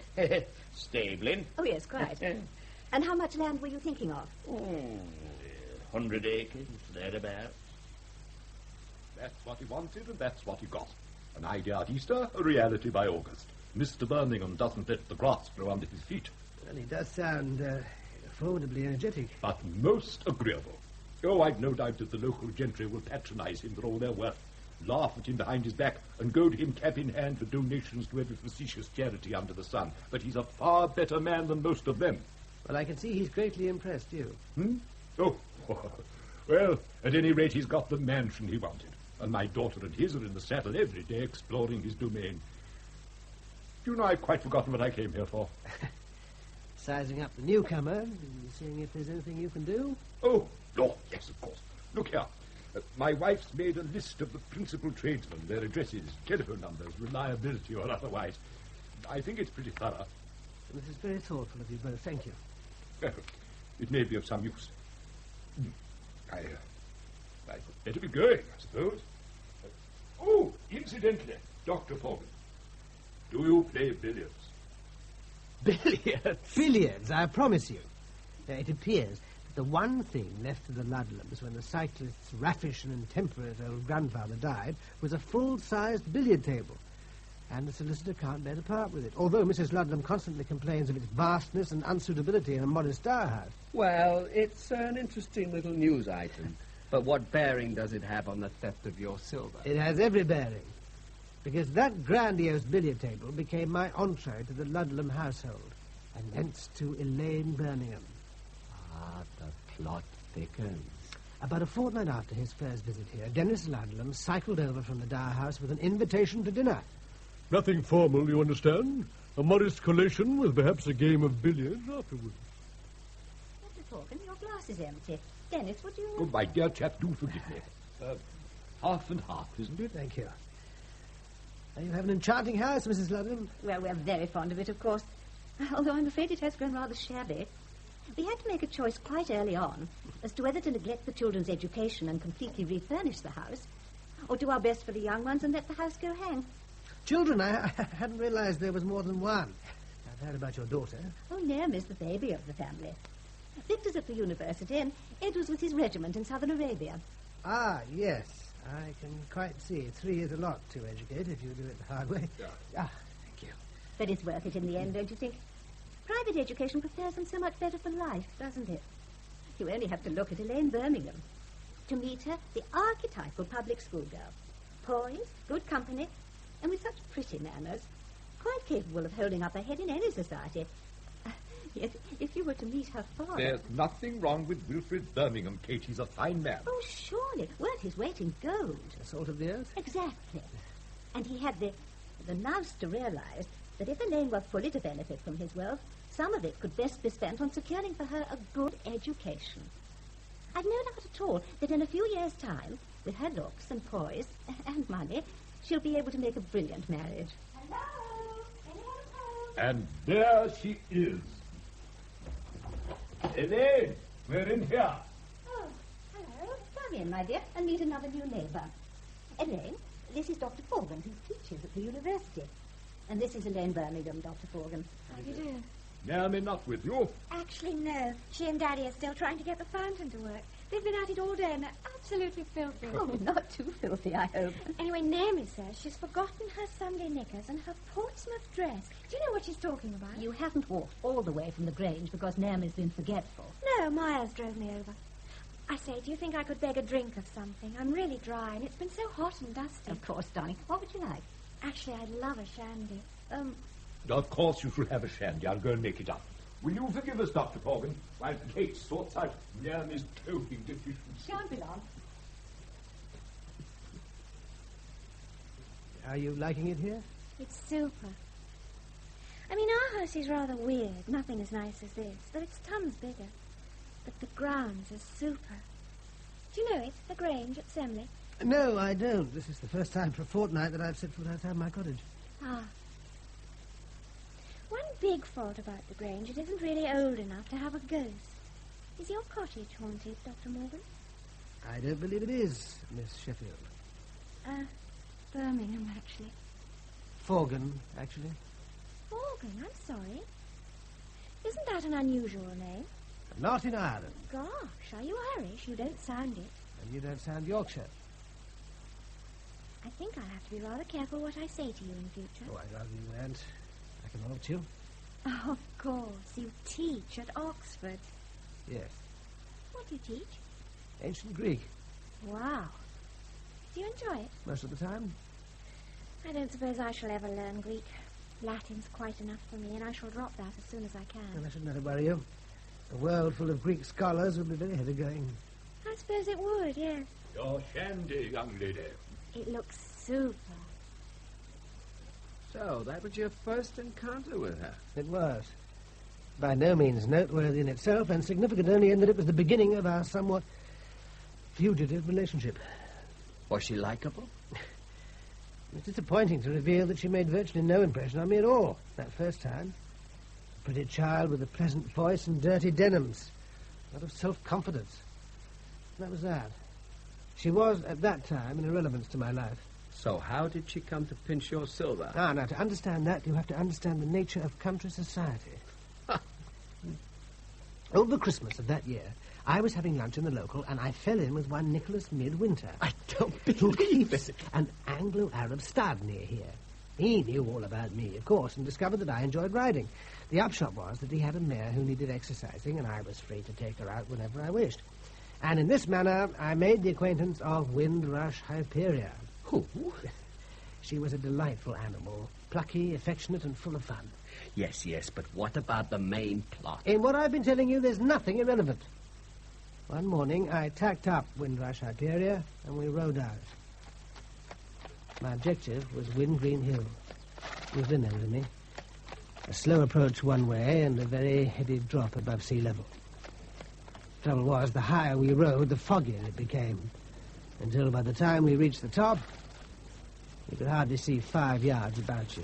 stabling. Oh, yes, quite. And how much land were you thinking of? 100 acres, thereabouts. That's what he wanted, and that's what he got. An idea at Easter, a reality by August. Mr. Birmingham doesn't let the grass grow under his feet. Well, he does sound formidably energetic. But most agreeable. Oh, I've no doubt that the local gentry will patronize him for all they're worth, laugh at him behind his back, and go to him cap in hand for donations to every facetious charity under the sun. But he's a far better man than most of them. Well, I can see he's greatly impressed you. Oh, well, at any rate, he's got the mansion he wanted. And my daughter and his are in the saddle every day exploring his domain. Do you know, I've quite forgotten what I came here for. Sizing up the newcomer and seeing if there's anything you can do. Oh, yes, of course. Look here. My wife's made a list of the principal tradesmen, their addresses, telephone numbers, reliability or otherwise. I think it's pretty thorough. This is very thoughtful of you both. Thank you. Well, it may be of some use. I'd better be going, I suppose. Oh, incidentally, Dr. Fogan, do you play billiards? Billiards? Billiards, I promise you. It appears that the one thing left to the Ludlums when the cyclist's raffish and intemperate old grandfather died was a full-sized billiard table. And the solicitor can't bear to part with it, although Mrs. Ludlam constantly complains of its vastness and unsuitability in a modest dower house. Well, it's an interesting little news item. But what bearing does it have on the theft of your silver? It has every bearing, because that grandiose billiard table became my entree to the Ludlam household, and thence to Elaine Birmingham. Ah, the plot thickens. About a fortnight after his first visit here, Dennis Ludlam cycled over from the dower house with an invitation to dinner. Nothing formal, you understand? A modest collation with perhaps a game of billiards afterwards. Dr. Fogan, your glass is empty. Dennis, would you... Oh, my dear chap, do forgive me. Half and half, isn't it? Thank you. You have an enchanting house, Mrs. Ludlam. Well, we're very fond of it, of course. Although I'm afraid it has grown rather shabby. We had to make a choice quite early on as to whether to neglect the children's education and completely refurnish the house, or do our best for the young ones and let the house go hang. Children, I hadn't realized there was more than one. I've heard about your daughter. Oh, Naomi is the baby of the family. Victor's at the university, and Ed was with his regiment in southern Arabia. Ah, yes. I can quite see. 3 is a lot to educate if you do it the hard way. Yeah. Ah, thank you. But it's worth it in the end, don't you think? Private education prepares them so much better for life, doesn't it? You only have to look at Elaine Birmingham. To meet her, the archetypal public school girl. Poised, good company, and with such pretty manners. Quite capable of holding up her head in any society. Yet, if you were to meet her father... There's nothing wrong with Wilfred Birmingham, Kate. He's a fine man. Oh, surely. Worth his weight in gold. The salt of the earth? Exactly. And he had the nous to realize that if Elaine were fully to benefit from his wealth, some of it could best be spent on securing for her a good education. I've no doubt at all that in a few years' time, with her looks and poise and money, she'll be able to make a brilliant marriage. Hello? And there she is. Elaine, we're in here. Oh, hello. Come in, my dear, and meet another new neighbour. Elaine, this is Dr. Fogan, who teaches at the university. And this is Elaine Birmingham, Dr. Fogan. How do you do? Naomi not with you? Actually, no. She and Daddy are still trying to get the fountain to work. They've been at it all day and they're absolutely filthy. Oh, not too filthy, I hope. Anyway, Naomi says she's forgotten her Sunday knickers and her Portsmouth dress. Do you know what she's talking about? You haven't walked all the way from the Grange because Naomi's been forgetful. No, Myers drove me over. I say, do you think I could beg a drink of something? I'm really dry and it's been so hot and dusty. Of course, darling. What would you like? Actually, I'd love a shandy. Of course you shall have a shandy. I'll go and make it up. Will you forgive us, Dr. Fogan, while Kate sorts out Naomi's toking deficiency? Shan't be long. Are you liking it here? It's super. I mean, our house is rather weird. Nothing as nice as this, though it's tons bigger. But the grounds are super. Do you know it, the Grange at Semley? No, I don't. This is the first time for a fortnight that I've set foot outside my cottage. Ah. One big fault about the Grange, it isn't really old enough to have a ghost. Is your cottage haunted, Dr. Morgan? I don't believe it is, Miss Sheffield. Birmingham, actually. Fogan, actually. Morgan, I'm sorry. Isn't that an unusual name? Not in Ireland. Gosh, are you Irish? You don't sound it. And you don't sound Yorkshire. I think I'll have to be rather careful what I say to you in future. Oh, I'd rather you weren't. I can help you. Oh, of course. You teach at Oxford. Yes. What do you teach? Ancient Greek. Wow. Do you enjoy it? Most of the time. I don't suppose I shall ever learn Greek. Latin's quite enough for me, and I shall drop that as soon as I can. Well, I shouldn't let it worry you. A world full of Greek scholars would be very heavy-going. I suppose it would, yes. Your shandy, young lady. It looks super. So, that was your first encounter with her? It was. By no means noteworthy in itself, and significant only in that it was the beginning of our somewhat fugitive relationship. Was she likable? It's disappointing to reveal that she made virtually no impression on me at all that first time. A pretty child with a pleasant voice and dirty denims. A lot of self-confidence. That was that. She was, at that time, an irrelevance to my life. So how did she come to pinch your silver? Now, to understand that, you have to understand the nature of country society. Over Christmas of that year, I was having lunch in the local, and I fell in with one Nicholas Midwinter. I don't believe it. An Anglo-Arab stud near here. He knew all about me, of course, and discovered that I enjoyed riding. The upshot was that he had a mare who needed exercising, and I was free to take her out whenever I wished. And in this manner, I made the acquaintance of Windrush Hyperia. Who? She was a delightful animal, plucky, affectionate, and full of fun. Yes, but what about the main plot? In what I've been telling you, there's nothing irrelevant. One morning, I tacked up Windrush Hyperia, and we rode out. My objective was Wind Green Hill. You've been there with me. A slow approach one way, and a very heavy drop above sea level. The trouble was, the higher we rode, the foggier it became. Until by the time we reached the top, you could hardly see 5 yards about you.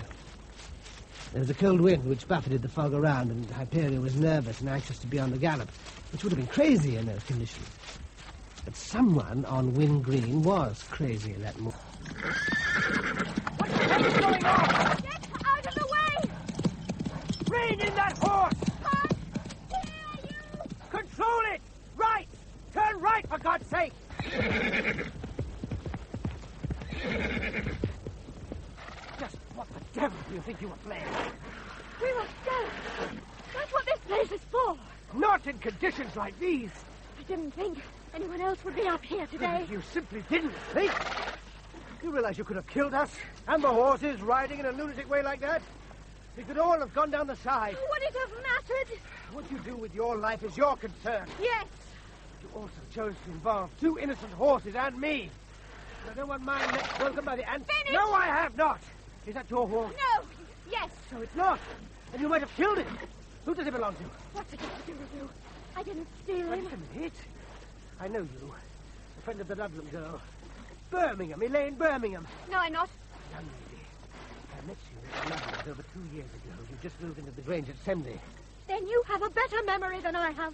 There was a cold wind which buffeted the fog around, and Hyperia was nervous and anxious to be on the gallop, which would have been crazy in those conditions. But someone on Wind Green was crazy in that morning. What the hell is going on? Get out of the way! Rein in that horse! Can't hear you! Control it! Right! Turn right, for God's sake! Just what the devil do you think you were playing? We must go. That's what this place is for. Not in conditions like these. I didn't think anyone else would be up here today. You simply didn't think. You realize you could have killed us and the horses riding in a lunatic way like that? We could all have gone down the side. Would it have mattered? What you do with your life is your concern. Yes. You also chose to involve 2 innocent horses and me. I don't want my neck broken by the ants. Finish! No, I have not. Is that your horse? No. Yes. No, it's not. And you might have killed it. Who does it belong to? What's it got to do with you? I didn't steal him. Wait a minute. I know you. A friend of the Ludlam girl. Birmingham, Elaine Birmingham. No, I'm not. Young lady, I met you in London over 2 years ago. You just moved into the Grange at Semley. Then you have a better memory than I have.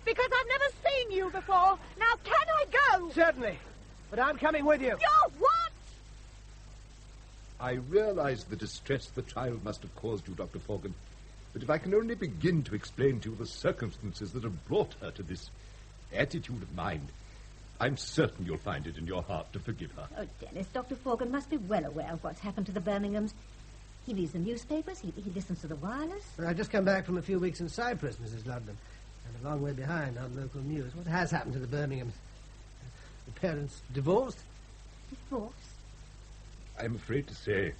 Because I've never seen you before. Now, can I go? Certainly. But I'm coming with you. You're what? I realize the distress the child must have caused you, Dr. Forgan. But if I can only begin to explain to you the circumstances that have brought her to this attitude of mind, I'm certain you'll find it in your heart to forgive her. Oh, Dennis, Dr. Forgan must be well aware of what's happened to the Birminghams. He reads the newspapers, he listens to the wireless. Well, I just come back from a few weeks in Cyprus, Mrs. Ludlam. I'm a long way behind on local news. What has happened to the Birminghams? The parents divorced? Divorced? I'm afraid to say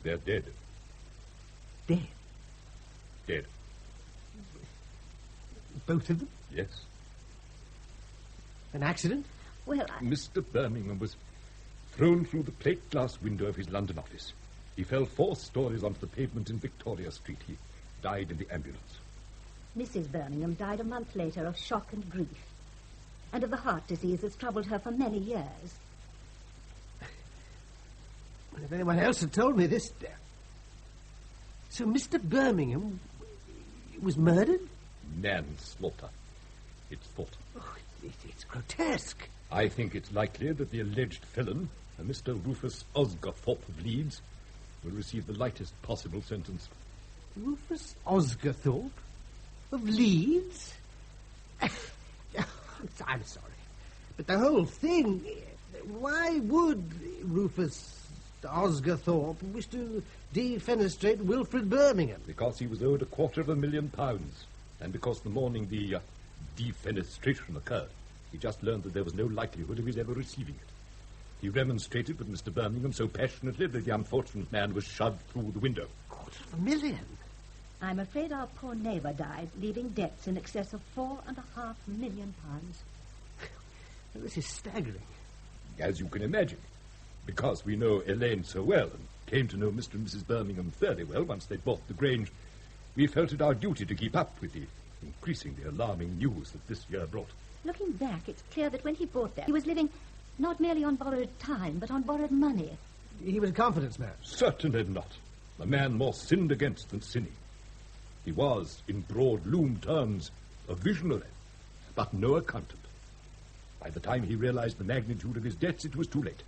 they're dead. Dead? Dead. Both of them? Yes. An accident? Well, Mr. Birmingham was thrown through the plate glass window of his London office. He fell 4 stories onto the pavement in Victoria Street. He died in the ambulance. Mrs. Birmingham died a month later of shock and grief, and of the heart disease that's troubled her for many years. Well, if anyone else had told me this... So Mr. Birmingham was murdered? Manslaughter, it's thought. Oh, it's grotesque. I think it's likely that the alleged felon, Mr. Rufus Osgathorpe of Leeds, will receive the lightest possible sentence. Rufus Osgathorpe? Of Leeds? I'm sorry. But the whole thing... Why would Rufus Osgathorpe wish to defenestrate Wilfred Birmingham? Because he was owed £250,000, and because the morning the defenestration occurred, he just learned that there was no likelihood of his ever receiving it. He remonstrated with Mr. Birmingham so passionately that the unfortunate man was shoved through the window. $250,000? I'm afraid our poor neighbour died, leaving debts in excess of £4.5 million. This is staggering. As you can imagine, because we know Elaine so well and came to know Mr. and Mrs. Birmingham fairly well once they bought the Grange, we felt it our duty to keep up with the increasingly alarming news that this year brought. Looking back, it's clear that when he bought that, he was living not merely on borrowed time, but on borrowed money. He was a confidence man. Certainly not. A man more sinned against than sinning. He was, in broad loom terms, a visionary, but no accountant. By the time he realized the magnitude of his debts, it was too late.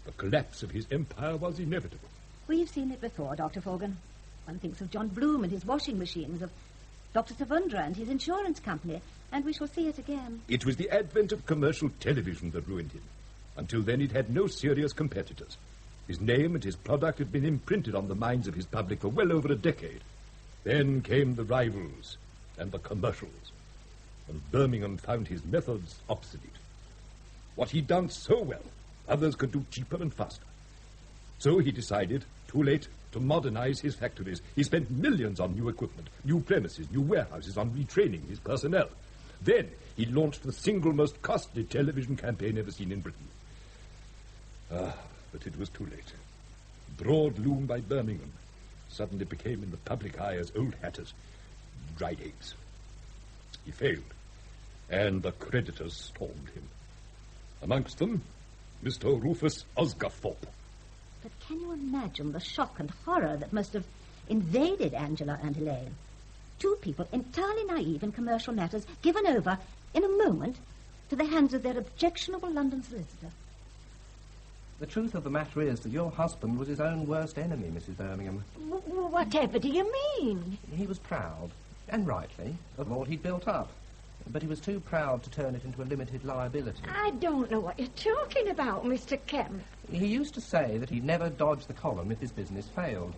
The collapse of his empire was inevitable. We've seen it before, Dr. Forgan. One thinks of John Bloom and his washing machines, of Dr. Savundra and his insurance company, and we shall see it again. It was the advent of commercial television that ruined him. Until then, he'd had no serious competitors. His name and his product had been imprinted on the minds of his public for well over a decade. Then came the rivals and the commercials, and Birmingham found his methods obsolete. What he'd done so well, others could do cheaper and faster. So he decided, too late, to modernize his factories. He spent millions on new equipment, new premises, new warehouses, on retraining his personnel. Then he launched the single most costly television campaign ever seen in Britain. But it was too late. Broad loom by Birmingham suddenly became in the public eye as old hatters, dried eggs. He failed, and the creditors stormed him. Amongst them, Mr. Rufus Osgarthorpe. But can you imagine the shock and horror that must have invaded Angela and Elaine? Two people entirely naive in commercial matters, given over, in a moment, to the hands of their objectionable London solicitor. The truth of the matter is that your husband was his own worst enemy, Mrs. Birmingham. Whatever do you mean? He was proud, and rightly, of all he'd built up. But he was too proud to turn it into a limited liability. I don't know what you're talking about, Mr. Kemp. He used to say that he'd never dodge the column if his business failed.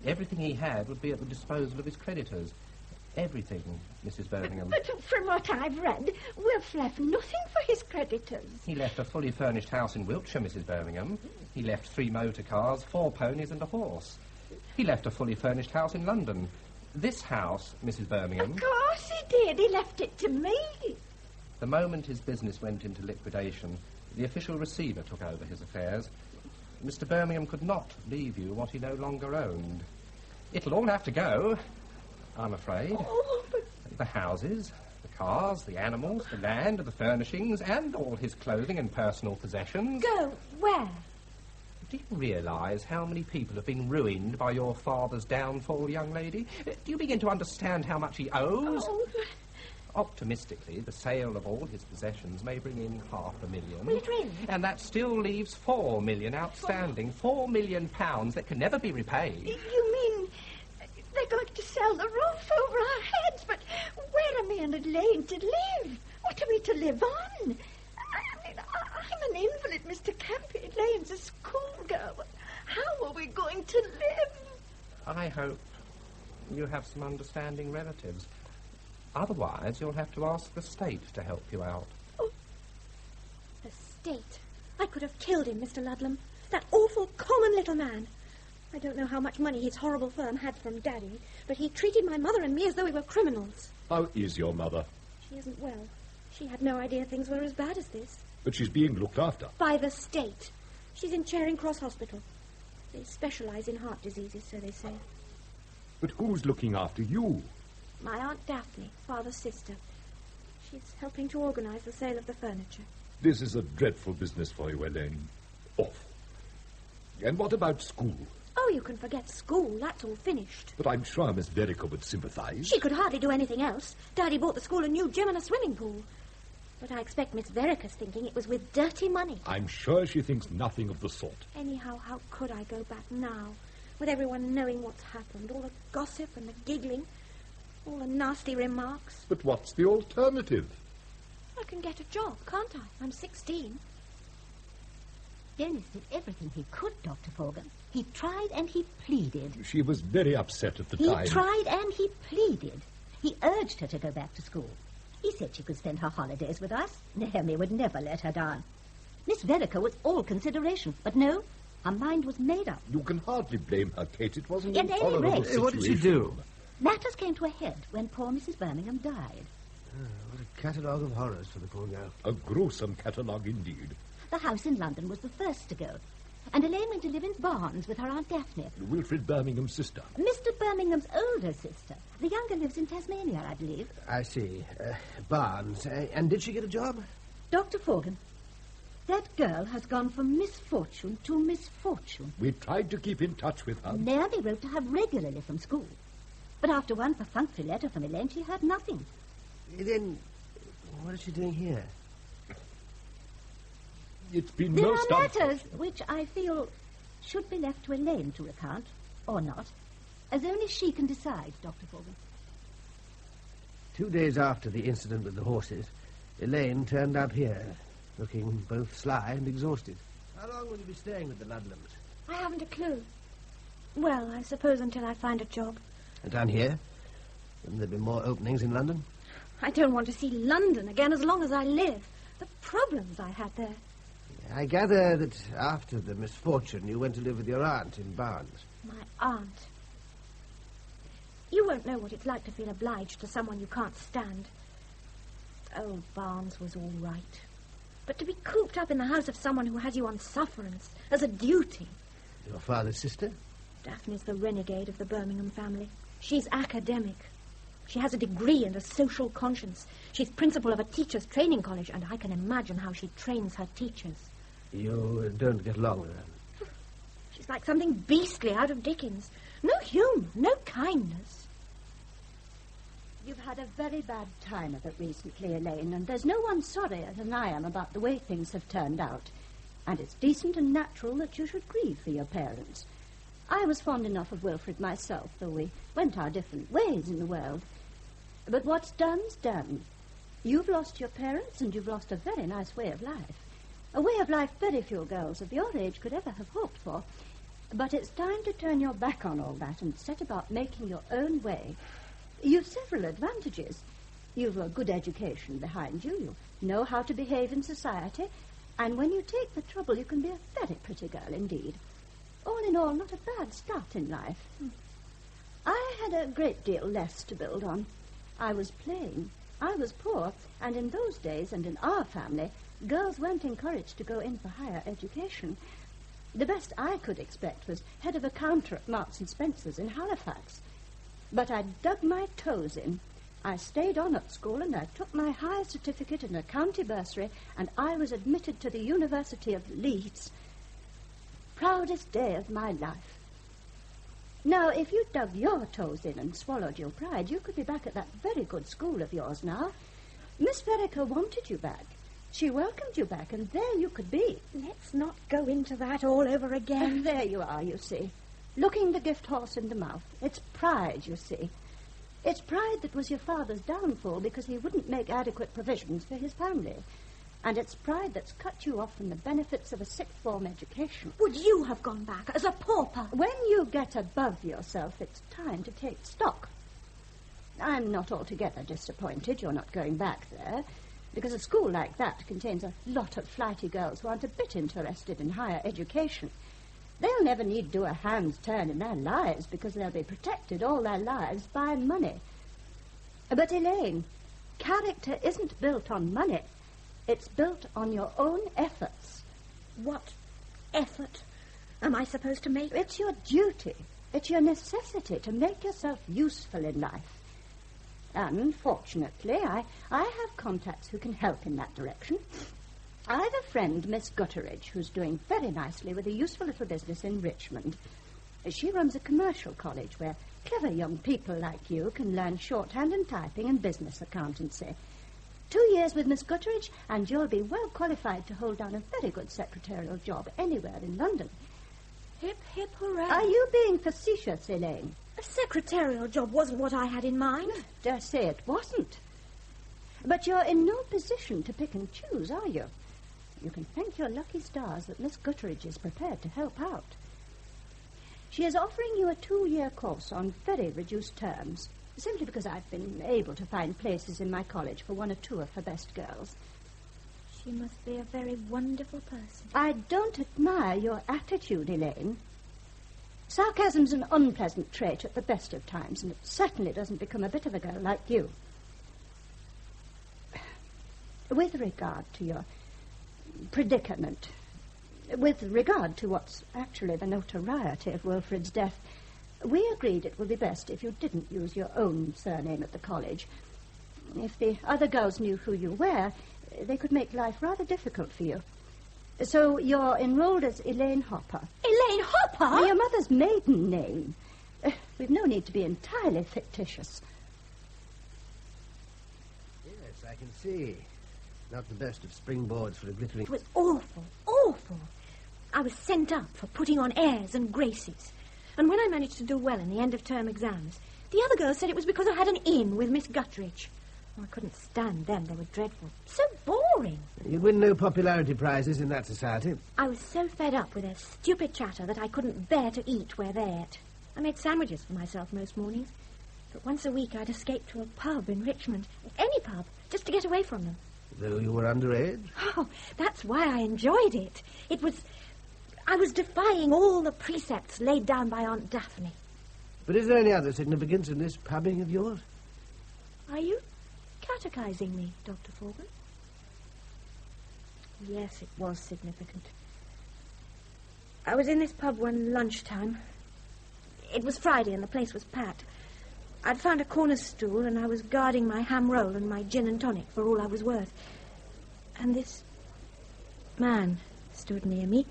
Everything he had would be at the disposal of his creditors. Everything, Mrs. Birmingham. But from what I've read, Wilf left nothing for his creditors. He left a fully furnished house in Wiltshire, Mrs. Birmingham. He left 3 motor cars, 4 ponies and a horse. He left a fully furnished house in London. This house, Mrs. Birmingham... Of course he did. He left it to me. The moment his business went into liquidation, the official receiver took over his affairs. Mr. Birmingham could not leave you what he no longer owned. It'll all have to go, I'm afraid. Oh, but... The houses, the cars, the animals, the land, the furnishings, and all his clothing and personal possessions. Go where? Do you realise how many people have been ruined by your father's downfall, young lady? Do you begin to understand how much he owes? Oh. Optimistically, the sale of all his possessions may bring in £500,000. Will it really? And that still leaves £4 million outstanding. £4 million that can never be repaid. You mean they're going to sell the roof over our heads? But where are me and Elaine to live? What are we to live on? I'm an invalid, Mr. Kemp. Elaine's a schoolgirl. How are we going to live? I hope you have some understanding relatives. Otherwise, you'll have to ask the state to help you out. Oh. The state? I could have killed him, Mr. Ludlam. That awful, common little man. I don't know how much money his horrible firm had from Daddy, but he treated my mother and me as though we were criminals. How is your mother? She isn't well. She had no idea things were as bad as this. But she's being looked after. By the state. She's in Charing Cross Hospital. They specialise in heart diseases, so they say. But who's looking after you? My Aunt Daphne, Father's sister. She's helping to organise the sale of the furniture. This is a dreadful business for you, Elaine. Awful. And what about school? Oh, you can forget school. That's all finished. But I'm sure Miss Verica would sympathise. She could hardly do anything else. Daddy bought the school a new gym and a swimming pool. But I expect Miss Verica's thinking it was with dirty money. I'm sure she thinks nothing of the sort. Anyhow, how could I go back now? With everyone knowing what's happened, all the gossip and the giggling, all the nasty remarks. But what's the alternative? I can get a job, can't I? I'm 16. Dennis did everything he could, Dr. Forgan. He tried and he pleaded. She was very upset at the time. He tried and he pleaded. He urged her to go back to school. He said she could spend her holidays with us. Naomi would never let her down. Miss Verica was all consideration, but no, her mind was made up. You can hardly blame her, Kate. It wasn't At an any intolerable rate... situation. What did she do? Matters came to a head when poor Mrs. Birmingham died. What a catalogue of horrors for the poor girl. A gruesome catalogue indeed. The house in London was the first to go, and Elaine went to live in Barnes with her Aunt Daphne. Wilfred Birmingham's sister. Mr. Birmingham's older sister. The younger lives in Tasmania, I believe. I see. Barnes. And did she get a job? Dr. Forgan, that girl has gone from misfortune to misfortune. We tried to keep in touch with her. Naomi wrote to her regularly from school. But after one perfunctory letter from Elaine, she heard nothing. Then, what is she doing here? It's been There most are matters which I feel should be left to Elaine to recount, or not, as only she can decide, Dr. Forgan. 2 days after the incident with the horses, Elaine turned up here, looking both sly and exhausted. How long will you be staying with the Ludlams? I haven't a clue. Well, I suppose until I find a job. And down here? Wouldn't there be more openings in London? I don't want to see London again as long as I live. The problems I had there. I gather that after the misfortune you went to live with your aunt in Barnes. My aunt. You won't know what it's like to feel obliged to someone you can't stand. Old Barnes was all right. But to be cooped up in the house of someone who has you on sufferance as a duty. Your father's sister? Daphne's the renegade of the Birmingham family. She's academic. She has a degree and a social conscience. She's principal of a teacher's training college, and I can imagine how she trains her teachers. You don't get along with her? She's like something beastly out of Dickens. No humour, no kindness. You've had a very bad time of it recently, Elaine, and there's no one sorrier than I am about the way things have turned out. And it's decent and natural that you should grieve for your parents. I was fond enough of Wilfred myself, though we went our different ways in the world. But what's done's done. You've lost your parents, and you've lost a very nice way of life. A way of life very few girls of your age could ever have hoped for. But it's time to turn your back on all that and set about making your own way. You've several advantages. You've a good education behind you. You know how to behave in society. And when you take the trouble, you can be a very pretty girl indeed. All in all, not a bad start in life. I had a great deal less to build on. I was plain. I was poor. And in those days, and in our family, girls weren't encouraged to go in for higher education. The best I could expect was head of a counter at Marks and Spencer's in Halifax. But I dug my toes in. I stayed on at school, and I took my higher certificate in a county bursary, and I was admitted to the University of Leeds. Proudest day of my life. Now, if you dug your toes in and swallowed your pride, you could be back at that very good school of yours now. Miss Vereker wanted you back. She welcomed you back, and there you could be. Let's not go into that all over again. And there you are, you see. Looking the gift horse in the mouth. It's pride, you see. It's pride that was your father's downfall because he wouldn't make adequate provisions for his family. And it's pride that's cut you off from the benefits of a sixth form education. Would you have gone back as a pauper? When you get above yourself, it's time to take stock. I'm not altogether disappointed you're not going back there, because a school like that contains a lot of flighty girls who aren't a bit interested in higher education. They'll never need do a hand's turn in their lives because they'll be protected all their lives by money. But, Elaine, character isn't built on money. It's built on your own efforts. What effort am I supposed to make? It's your duty. It's your necessity to make yourself useful in life. And, fortunately, I have contacts who can help in that direction. I've a friend, Miss Gutteridge, who's doing very nicely with a useful little business in Richmond. She runs a commercial college where clever young people like you can learn shorthand and typing and business accountancy. 2 years with Miss Gutteridge, and you'll be well qualified to hold down a very good secretarial job anywhere in London. Hip, hip, hooray. Are you being facetious, Elaine? A secretarial job wasn't what I had in mind. Dare say it wasn't. But you're in no position to pick and choose, are you? You can thank your lucky stars that Miss Gutteridge is prepared to help out. She is offering you a 2-year course on very reduced terms, simply because I've been able to find places in my college for 1 or 2 of her best girls. She must be a very wonderful person. I don't admire your attitude, Elaine. Sarcasm's an unpleasant trait at the best of times, and it certainly doesn't become a bit of a girl like you. With regard to your predicament, with regard to what's actually the notoriety of Wilfred's death, we agreed it would be best if you didn't use your own surname at the college. If the other girls knew who you were, they could make life rather difficult for you. So you're enrolled as Elaine Hopper. Elaine Hopper? Your mother's maiden name. We've no need to be entirely fictitious. Yes, I can see. Not the best of springboards for a glittering... It was awful, awful. I was sent up for putting on airs and graces. And when I managed to do well in the end-of-term exams, the other girls said it was because I had an in with Miss Guttridge. Oh, I couldn't stand them. They were dreadful. So boring. You'd win no popularity prizes in that society. I was so fed up with their stupid chatter that I couldn't bear to eat where they ate. I made sandwiches for myself most mornings. But once a week I'd escape to a pub in Richmond. Any pub, just to get away from them. Though you were underage? Oh, that's why I enjoyed it. I was defying all the precepts laid down by Aunt Daphne. But is there any other significance in this pubbing of yours? Are you catechizing me, Dr. Forgan? Yes, it was significant. I was in this pub one lunchtime. It was Friday and the place was packed. I'd found a corner stool and I was guarding my ham roll and my gin and tonic for all I was worth. And this man stood near me,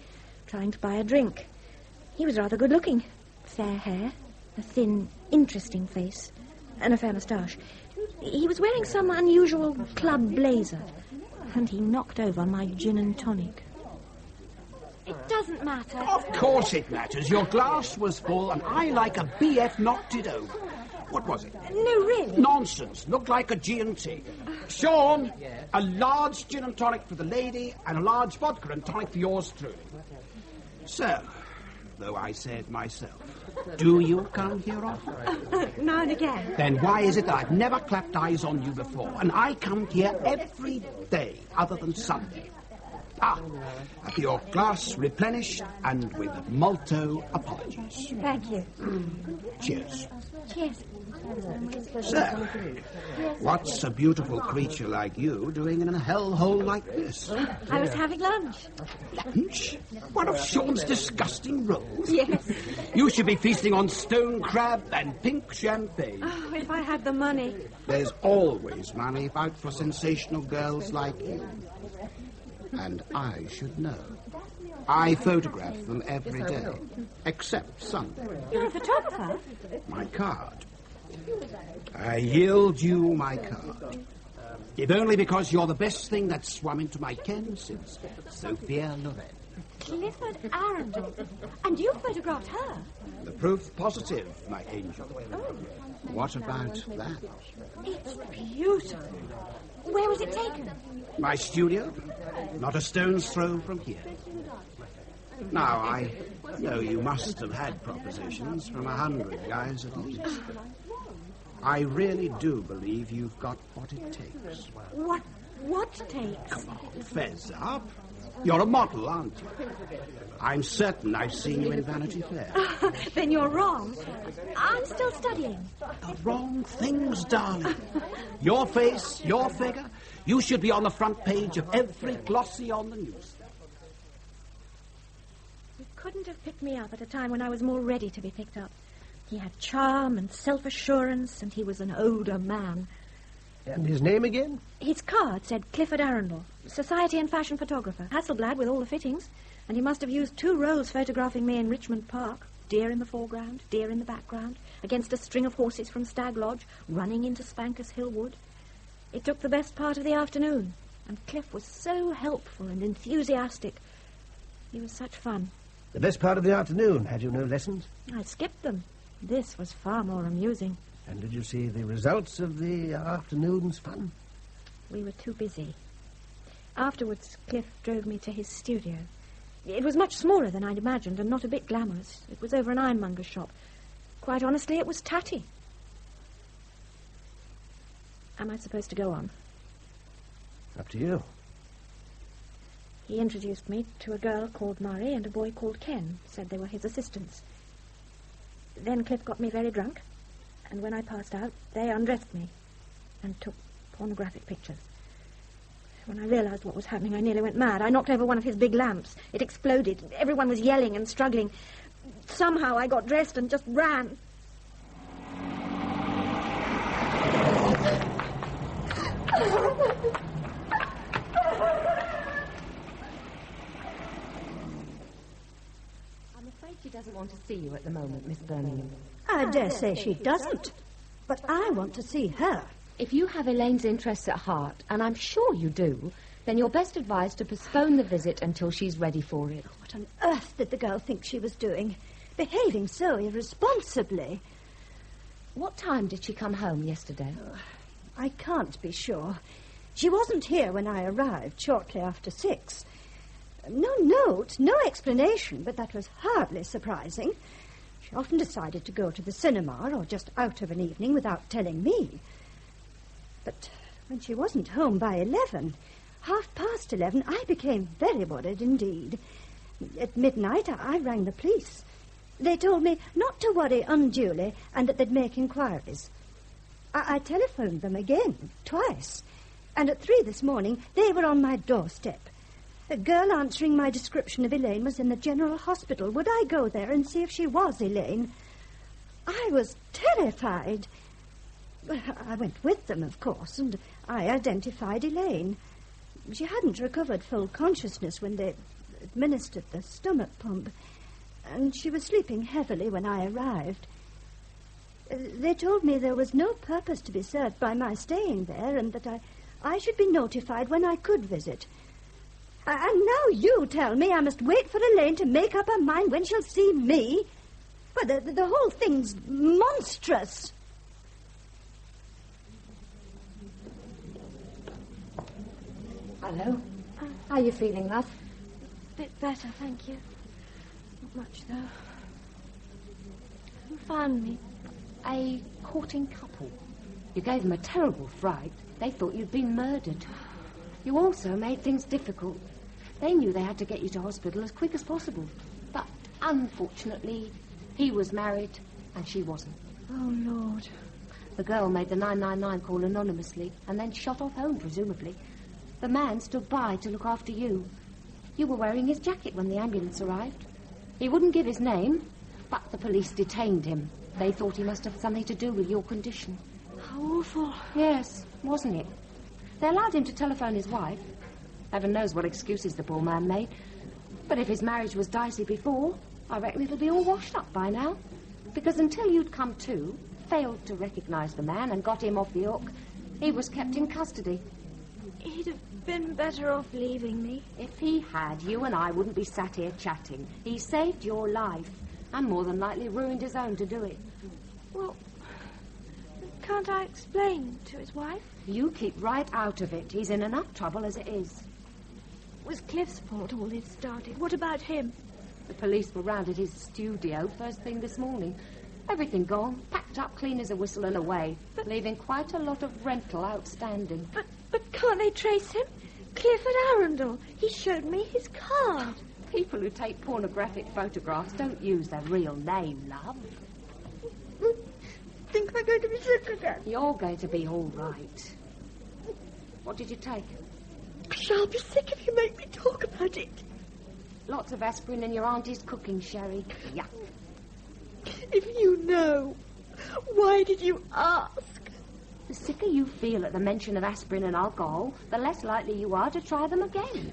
trying to buy a drink. He was rather good-looking. Fair hair, a thin, interesting face, and a fair moustache. He was wearing some unusual club blazer, and he knocked over my gin and tonic. It doesn't matter. Of course it matters. Your glass was full, and I, like a BF, knocked it over. What was it? No, really. Nonsense. Looked like a G&T. Sean, a large gin and tonic for the lady, and a large vodka and tonic for yours truly. So, though I say it myself, do you come here often? Now and again. Then why is it that I've never clapped eyes on you before, and I come here every day, other than Sunday? Your glass replenished, and with multo apologies. Thank you. Cheers. Cheers. So, what's a beautiful creature like you doing in a hellhole like this? I was having lunch. Lunch? One of Sean's disgusting rolls? Yes. You should be feasting on stone crab and pink champagne. Oh, if I had the money. There's always money about for sensational girls like you. And I should know. I photograph them every day, except Sunday. You're a photographer? My card. I yield you my card. If only because you're the best thing that's swum into my ken since Sophia Loren. Clifford Arundel. And you photographed her? The proof positive, my angel. Oh. What about that? It's beautiful. Where was it taken? My studio. Not a stone's throw from here. Now, I know you must have had propositions from 100 guys at least. I really do believe you've got what it takes. What takes? Come on, fez up. You're a model, aren't you? I'm certain I've seen you in Vanity Fair. Then you're wrong. I'm still studying. The wrong things, darling. Your face, your figure. You should be on the front page of every glossy on the news. You couldn't have picked me up at a time when I was more ready to be picked up. He had charm and self-assurance, and he was an older man. And his name again? His card said Clifford Arundel, Society and Fashion Photographer, Hasselblad with all the fittings, and he must have used 2 rolls photographing me in Richmond Park, deer in the foreground, deer in the background, against a string of horses from Stag Lodge, running into Spanker's Hill Wood. It took the best part of the afternoon, and Cliff was so helpful and enthusiastic. He was such fun. The best part of the afternoon. Had you no lessons? I skipped them. This was far more amusing. And did you see the results of the afternoon's fun? We were too busy. Afterwards, Cliff drove me to his studio. It was much smaller than I'd imagined and not a bit glamorous. It was over an ironmonger's shop. Quite honestly, it was tatty. Am I supposed to go on? Up to you. He introduced me to a girl called Murray and a boy called Ken. Said they were his assistants. Then Cliff got me very drunk, and when I passed out, they undressed me and took pornographic pictures. When I realized what was happening, I nearly went mad. I knocked over one of his big lamps. It exploded. Everyone was yelling and struggling. Somehow I got dressed and just ran. I'm afraid she doesn't want to see you at the moment, Miss Birmingham. I dare say she doesn't. But I want to see her. If you have Elaine's interests at heart, and I'm sure you do, then you're best advised to postpone the visit until she's ready for it. What on earth did the girl think she was doing? Behaving so irresponsibly. What time did she come home yesterday? I can't be sure. She wasn't here when I arrived, shortly after 6. No note, no explanation, but that was hardly surprising. She often decided to go to the cinema or just out of an evening without telling me. But when she wasn't home by 11, 11:30, I became very worried indeed. At midnight, I rang the police. They told me not to worry unduly and that they'd make inquiries. I telephoned them again, twice, and at 3 this morning, they were on my doorstep. A girl answering my description of Elaine was in the General Hospital. Would I go there and see if she was Elaine? I was terrified. I went with them, of course, and I identified Elaine. She hadn't recovered full consciousness when they administered the stomach pump, and she was sleeping heavily when I arrived. They told me there was no purpose to be served by my staying there, and that I should be notified when I could visit. And now you tell me I must wait for Elaine to make up her mind when she'll see me? Well, the whole thing's monstrous. Hello? How are you feeling, love? Bit better, thank you. Not much, though. Who found me? A courting couple. You gave them a terrible fright. They thought you'd been murdered. You also made things difficult. They knew they had to get you to hospital as quick as possible. But unfortunately, he was married and she wasn't. Oh, Lord. The girl made the 999 call anonymously and then shot off home, presumably. The man stood by to look after you. You were wearing his jacket when the ambulance arrived. He wouldn't give his name, but the police detained him. They thought he must have something to do with your condition. How awful. Yes, wasn't it? They allowed him to telephone his wife. Heaven knows what excuses the poor man made. But if his marriage was dicey before, I reckon it'll be all washed up by now. Because until you'd come to, failed to recognise the man and got him off the hook, he was kept in custody. He'd have been better off leaving me. If he had, you and I wouldn't be sat here chatting. He saved your life, and more than likely ruined his own to do it. Well, can't I explain to his wife? You keep right out of it. He's in enough trouble as it is. It was Cliff's fault all this started. What about him? The police were round at his studio first thing this morning. Everything gone, packed up clean as a whistle and away, leaving quite a lot of rental outstanding. But can't they trace him? Clifford Arundel. He showed me his card. People who take pornographic photographs don't use their real name, love. Think I'm going to be sick again? You're going to be all right. What did you take? I shall be sick if you make me talk about it. Lots of aspirin in your auntie's cooking sherry. Yuck. If you know, why did you ask? The sicker you feel at the mention of aspirin and alcohol, the less likely you are to try them again.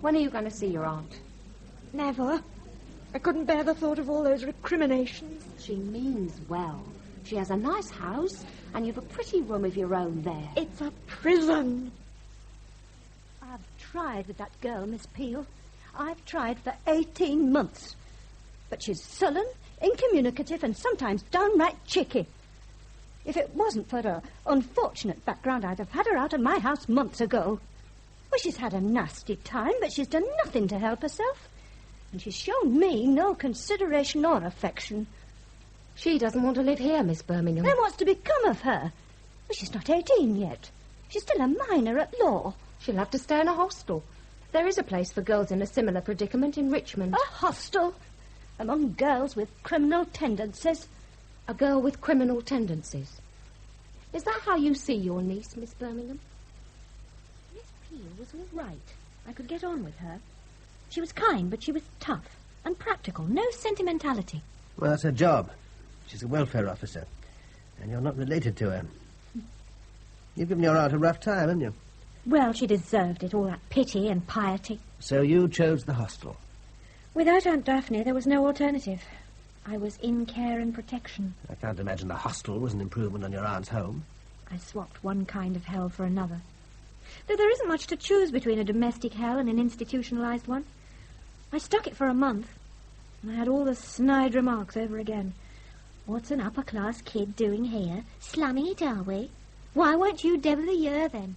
When are you going to see your aunt? Never. I couldn't bear the thought of all those recriminations. She means well. She has a nice house, and you've a pretty room of your own there. It's a prison. I've tried with that girl, Miss Peel. I've tried for 18 months. But she's sullen, incommunicative, and sometimes downright cheeky. If it wasn't for her unfortunate background, I'd have had her out of my house months ago. Well, she's had a nasty time, but she's done nothing to help herself. And she's shown me no consideration or affection. She doesn't want to live here, Miss Birmingham. Then what's to become of her? Well, she's not 18 yet. She's still a minor at law. She'll have to stay in a hostel. There is a place for girls in a similar predicament in Richmond. A hostel? Among girls with criminal tendencies. A girl with criminal tendencies. Is that how you see your niece, Miss Birmingham? Miss Peel was all right. I could get on with her. She was kind, but she was tough and practical. No sentimentality. Well, that's her job. She's a welfare officer. And you're not related to her. You've given your aunt a rough time, haven't you? Well, she deserved it, all that pity and piety. So you chose the hostel? Without Aunt Daphne, there was no alternative. I was in care and protection. I can't imagine the hostel was an improvement on your aunt's home. I swapped one kind of hell for another. Though there isn't much to choose between a domestic hell and an institutionalized one. I stuck it for a month, and I had all the snide remarks over again. What's an upper-class kid doing here? Slumming it, are we? Why weren't you Devil of the Year, then?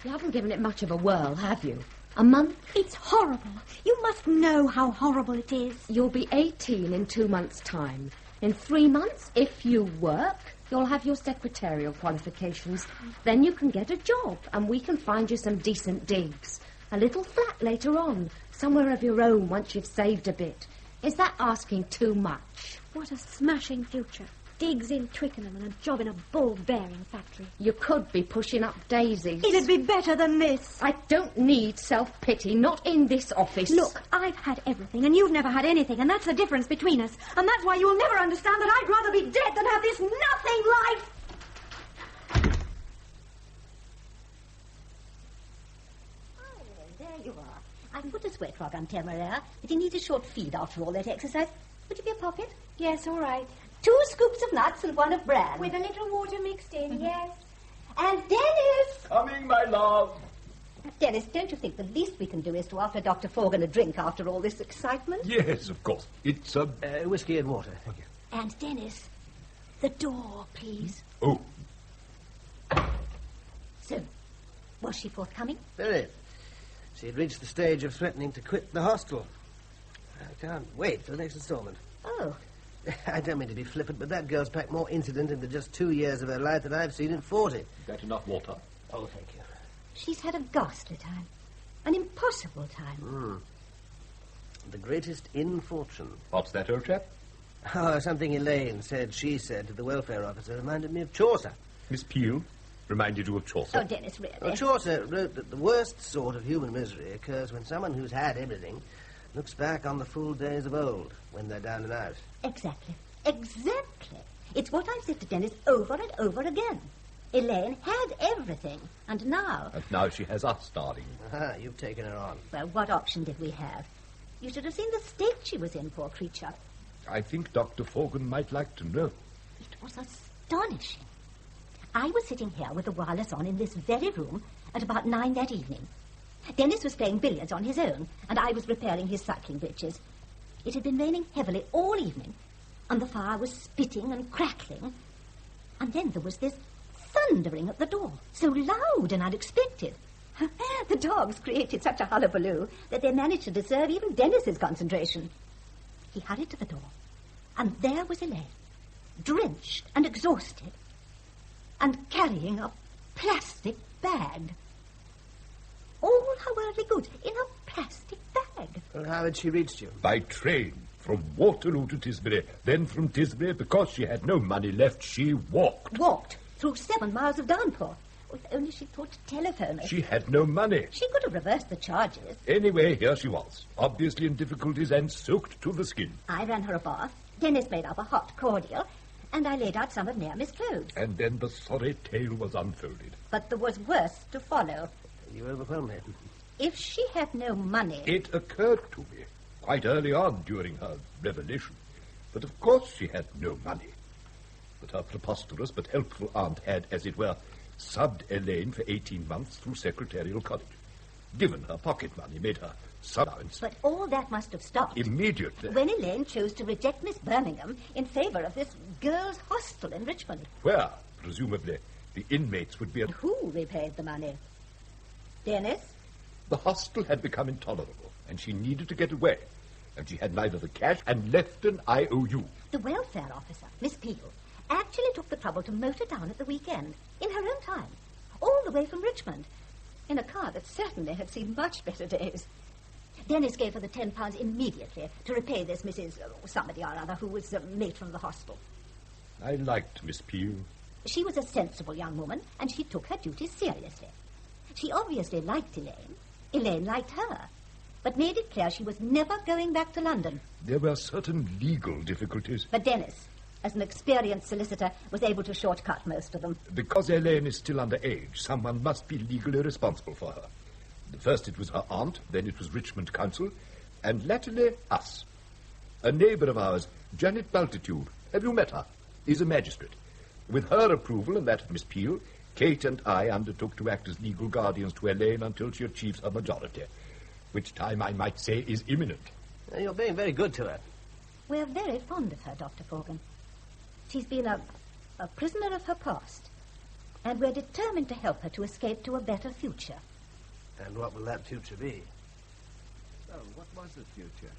You haven't given it much of a whirl, have you? A month? It's horrible. You must know how horrible it is. You'll be 18 in 2 months' time. In 3 months, if you work, you'll have your secretarial qualifications. Then you can get a job, and we can find you some decent digs. A little flat later on, somewhere of your own once you've saved a bit. Is that asking too much? What a smashing future. Digs in Twickenham and a job in a ball-bearing factory. You could be pushing up daisies. It'd be better than this. I don't need self-pity, not in this office. Look, I've had everything, and you've never had anything, and that's the difference between us. And that's why you'll never understand that I'd rather be dead than have this nothing life. Oh, there you are. I put a sweat rug on Temeraire, but he needs a short feed after all that exercise. Would you be a pocket? Yes, all right. 2 scoops of nuts and 1 of bran. With a little water mixed in, yes. And Dennis! Coming, my love. Dennis, don't you think the least we can do is to offer Dr. Forgan a drink after all this excitement? Yes, of course. It's a... whiskey and water, thank you. And Dennis, the door, please. Oh. So, was she forthcoming? Very. She had reached the stage of threatening to quit the hostel. I can't wait for the next installment. Oh. I don't mean to be flippant, but that girl's packed more incident into just 2 years of her life than I've seen in 40. Is that enough water? Oh, thank you. She's had a ghastly time. An impossible time. The greatest in fortune. What's that, old chap? Oh, something Elaine said she said to the welfare officer reminded me of Chaucer. Miss Peel reminded you of Chaucer? Oh, Dennis, really? Well, Chaucer wrote that the worst sort of human misery occurs when someone who's had everything looks back on the full days of old, when they're down and out. Exactly. Exactly. It's what I've said to Dennis over and over again. Elaine had everything, and now... And now she has us, darling. Aha, you've taken her on. Well, what option did we have? You should have seen the state she was in, poor creature. I think Dr. Forgan might like to know. It was astonishing. I was sitting here with the wireless on in this very room at about 9 that evening. Dennis was playing billiards on his own, and I was repairing his cycling breeches. It had been raining heavily all evening, and the fire was spitting and crackling. And then there was this thundering at the door, so loud and unexpected. The dogs created such a hullabaloo that they managed to disturb even Dennis's concentration. He hurried to the door, and there was Elaine, drenched and exhausted, and carrying a plastic bag. All her worldly goods in a plastic bag. Well, how had she reached you? By train, from Waterloo to Tisbury. Then from Tisbury, because she had no money left, she walked. Walked through 7 miles of downpour. If only she'd thought to telephone us. She had no money. She could have reversed the charges. Anyway, here she was, obviously in difficulties and soaked to the skin. I ran her a bath. Dennis made up a hot cordial, and I laid out some of Naomi's clothes. And then the sorry tale was unfolded. But there was worse to follow. You overwhelmed me. If she had no money... It occurred to me quite early on during her revelation that of course she had no money. But her preposterous but helpful aunt had, as it were, subbed Elaine for 18 months through Secretarial College. Given her pocket money, made her sub-allowance. But all that must have stopped. Immediately. When Elaine chose to reject Miss Birmingham in favour of this girls' hostel in Richmond. Where, presumably, the inmates would be... Who repaid the money? Dennis? The hostel had become intolerable, and she needed to get away. And she had neither the cash and left an IOU. The welfare officer, Miss Peel, actually took the trouble to motor down at the weekend, in her own time, all the way from Richmond, in a car that certainly had seen much better days. Dennis gave her the £10 immediately to repay this Mrs. somebody or other who was mate from the hostel. I liked Miss Peel. She was a sensible young woman, and she took her duties seriously. She obviously liked Elaine. Elaine liked her, but made it clear she was never going back to London. There were certain legal difficulties. But Dennis, as an experienced solicitor, was able to shortcut most of them. Because Elaine is still underage, someone must be legally responsible for her. First it was her aunt, then it was Richmond Council, and latterly us. A neighbour of ours, Janet Bultitude, have you met her? Is a magistrate. With her approval and that of Miss Peel, Kate and I undertook to act as legal guardians to Elaine until she achieves her majority, which time I might say is imminent. You're being very good to her. We're very fond of her, Dr. Forgan. She's been a prisoner of her past, and we're determined to help her to escape to a better future. And what will that future be? Well, what was the future?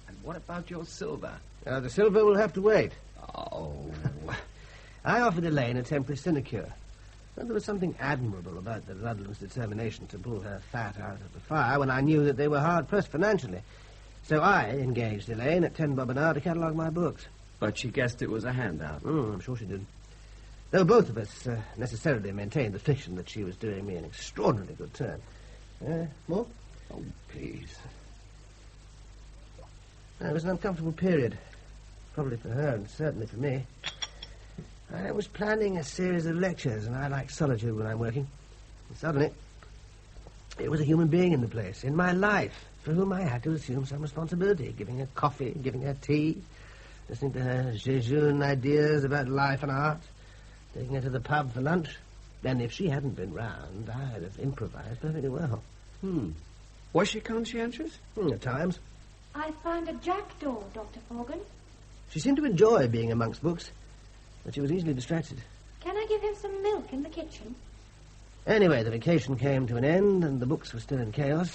And what about your silver? The silver will have to wait. Oh. I offered Elaine a temporary sinecure. But there was something admirable about the Ludlams' determination to pull her fat out of the fire when I knew that they were hard-pressed financially. So I engaged Elaine at 10 bob an hour to catalogue my books. But she guessed it was a handout. I'm sure she did. Though both of us necessarily maintained the fiction that she was doing me an extraordinarily good turn. More? Oh, please. It was an uncomfortable period. Probably for her and certainly for me. I was planning a series of lectures, and I like solitude when I'm working. And suddenly, it was a human being in the place, in my life, for whom I had to assume some responsibility, giving her coffee, giving her tea, listening to her jejune ideas about life and art, taking her to the pub for lunch. Then, if she hadn't been round, I'd have improvised perfectly well. Was she conscientious? At times. I found a jackdaw, Dr. Forgan. She seemed to enjoy being amongst books, but she was easily distracted. Can I give him some milk in the kitchen? Anyway, the vacation came to an end, and the books were still in chaos,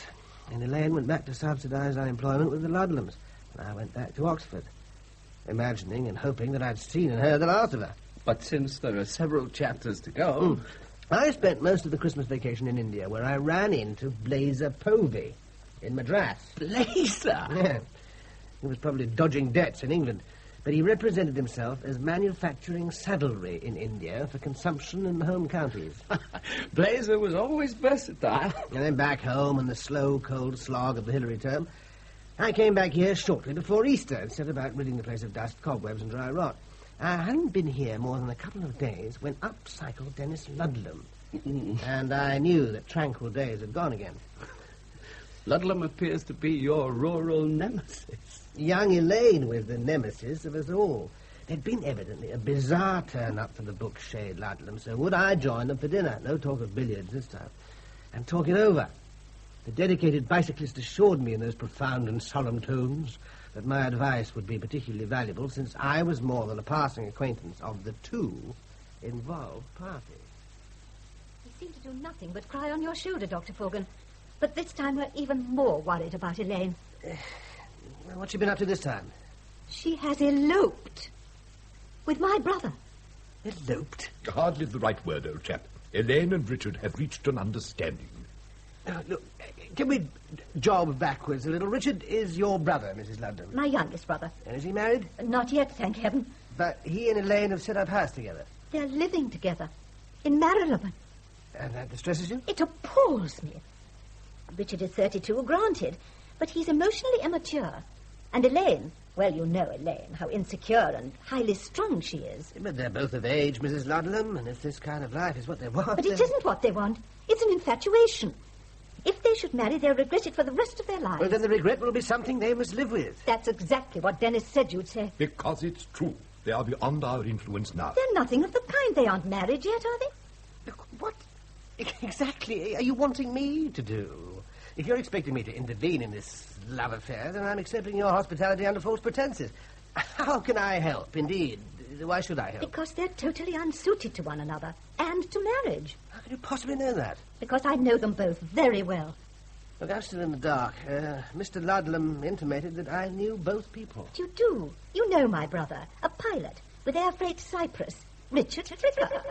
and Elaine went back to subsidised unemployment with the Ludlams, and I went back to Oxford, imagining and hoping that I'd seen and heard the last of her. But since there are several chapters to go... I spent most of the Christmas vacation in India, where I ran into Blazer Povey in Madras. Blazer? Yeah. He was probably dodging debts in England, but he represented himself as manufacturing saddlery in India for consumption in the home counties. Blazer was always versatile. And then back home in the slow, cold slog of the Hillary term, I came back here shortly before Easter and set about ridding the place of dust, cobwebs, and dry rot. I hadn't been here more than a couple of days when up cycled Dennis Ludlam, and I knew that tranquil days had gone again. Ludlam appears to be your rural nemesis. Young Elaine was the nemesis of us all. There'd been evidently a bizarre turn-up for the book-shade Ludlam, so would I join them for dinner? No talk of billiards this time. And talk it over. The dedicated bicyclist assured me in those profound and solemn tones that my advice would be particularly valuable, since I was more than a passing acquaintance of the two involved parties. You seem to do nothing but cry on your shoulder, Dr. Forgan. But this time we're even more worried about Elaine. What's she been up to this time? She has eloped with my brother. Eloped? Hardly the right word, old chap. Elaine and Richard have reached an understanding. Look, can we job backwards a little? Richard is your brother, Mrs. London. My youngest brother. And is he married? Not yet, thank heaven. But he and Elaine have set up house together. They're living together in Marylebone. And that distresses you? It appalls me. Richard is 32, granted, but he's emotionally immature. And Elaine, well, you know Elaine, how insecure and highly strung she is. But they're both of age, Mrs. Ludlam, and if this kind of life is what they want... But it isn't what they want. It's an infatuation. If they should marry, they'll regret it for the rest of their lives. Well, then the regret will be something they must live with. That's exactly what Dennis said you'd say. Because it's true. They are beyond our influence now. They're nothing of the kind. They aren't married yet, are they? Look, what exactly are you wanting me to do? If you're expecting me to intervene in this love affair, then I'm accepting your hospitality under false pretenses. How can I help, indeed? Why should I help? Because they're totally unsuited to one another and to marriage. How can you possibly know that? Because I know them both very well. Look, I'm still in the dark. Mr. Ludlam intimated that I knew both people. You do. You know my brother, a pilot with Air Freight Cyprus, Richard Fricker.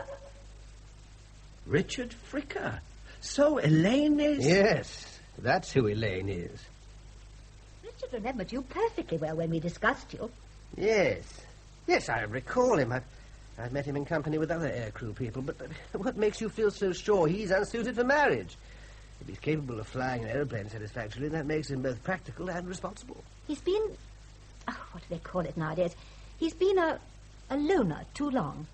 Richard Fricker? So Elaine is... Yes, that's who Elaine is. Richard remembered you perfectly well when we discussed you. Yes. Yes, I recall him. I've met him in company with other aircrew people, but what makes you feel so sure he's unsuited for marriage? If he's capable of flying an aeroplane satisfactorily, that makes him both practical and responsible. He's been... Oh, what do they call it nowadays? He's been a loner too long.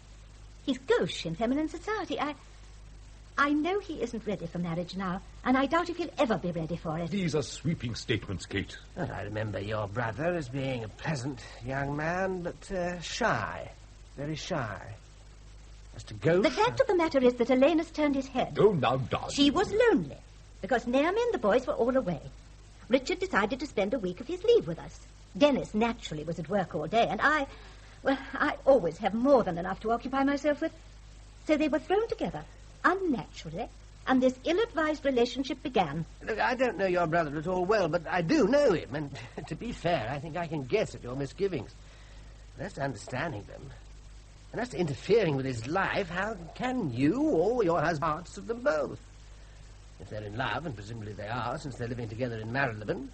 He's gauche in feminine society. I know he isn't ready for marriage now, and I doubt if he'll ever be ready for it. These are sweeping statements, Kate. Well, I remember your brother as being a pleasant young man, but shy. Very shy. As to ghost... The fact of the matter is that Elaine has turned his head. Oh, now, darling. She was lonely, because Naomi and the boys were all away. Richard decided to spend a week of his leave with us. Dennis naturally was at work all day, and I always have more than enough to occupy myself with. So they were thrown together, unnaturally, and this ill-advised relationship began. Look, I don't know your brother at all well, but I do know him, and to be fair, I think I can guess at your misgivings. And as to understanding them, and as to interfering with his life, how can you or your husband parts of them both? If they're in love, and presumably they are, since they're living together in Marylebone,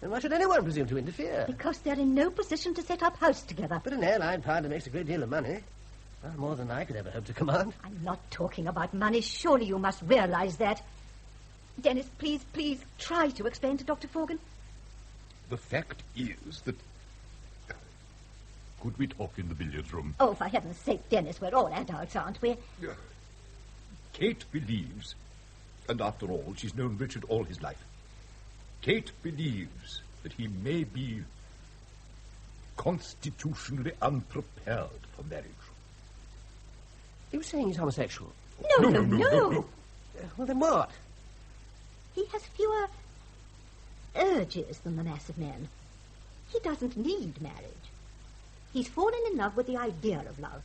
then why should anyone presume to interfere? Because they're in no position to set up house together. But an airline pilot makes a great deal of money. Far more than I could ever hope to command. I'm not talking about money. Surely you must realize that. Dennis, please, try to explain to Dr. Forgan. The fact is that... Could we talk in the billiards room? Oh, for heaven's sake, Dennis, we're all adults, aren't we? Kate believes, and after all, she's known Richard all his life. Kate believes that he may be constitutionally unprepared for marriage. You saying he's homosexual? No. Well, then what? He has fewer urges than the mass of men. He doesn't need marriage. He's fallen in love with the idea of love.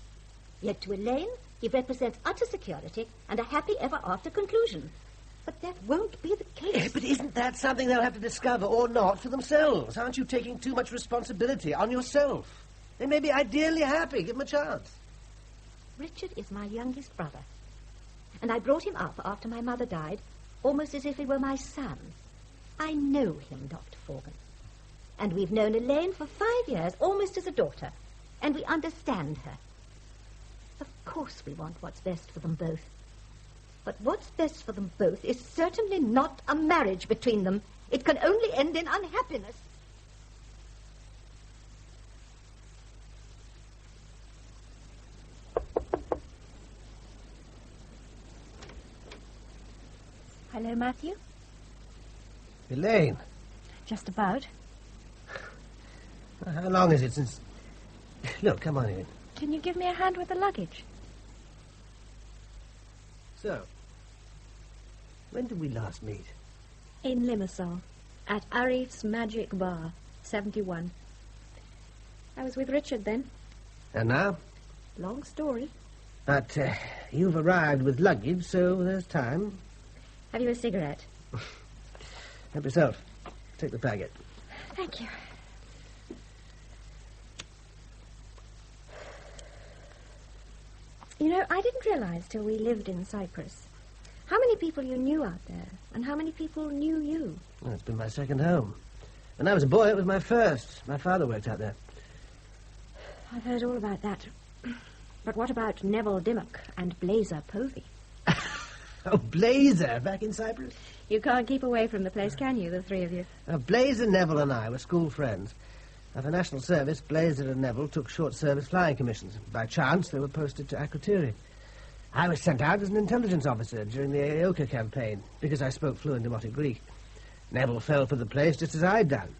Yet to Elaine, he represents utter security and a happy ever-after conclusion. But that won't be the case. Yeah, but isn't that something they'll have to discover or not for themselves? Aren't you taking too much responsibility on yourself? They may be ideally happy. Give them a chance. Richard is my youngest brother. And I brought him up after my mother died, almost as if he were my son. I know him, Dr. Forgan. And we've known Elaine for 5 years, almost as a daughter. And we understand her. Of course we want what's best for them both. But what's best for them both is certainly not a marriage between them. It can only end in unhappiness. Hello, Matthew. Elaine. Just about. How long is it since... Look, come on in. Can you give me a hand with the luggage? So, when did we last meet? In Limassol, at Arif's Magic Bar, 71. I was with Richard then. And now? Long story. But you've arrived with luggage, so there's time. Have you a cigarette? Help yourself. Take the packet. Thank you. You know, I didn't realize till we lived in Cyprus how many people you knew out there and how many people knew you. Well, it's been my second home. When I was a boy, it was my first. My father worked out there. I've heard all about that. But what about Neville Dimmock and Blazer Povey? Oh, Blazer, back in Cyprus? You can't keep away from the place, can you, the three of you? Blazer, Neville and I were school friends. For national service, Blazer and Neville took short-service flying commissions. By chance, they were posted to Akrotiri. I was sent out as an intelligence officer during the Aoka campaign because I spoke fluent Demotic Greek. Neville fell for the place just as I'd done.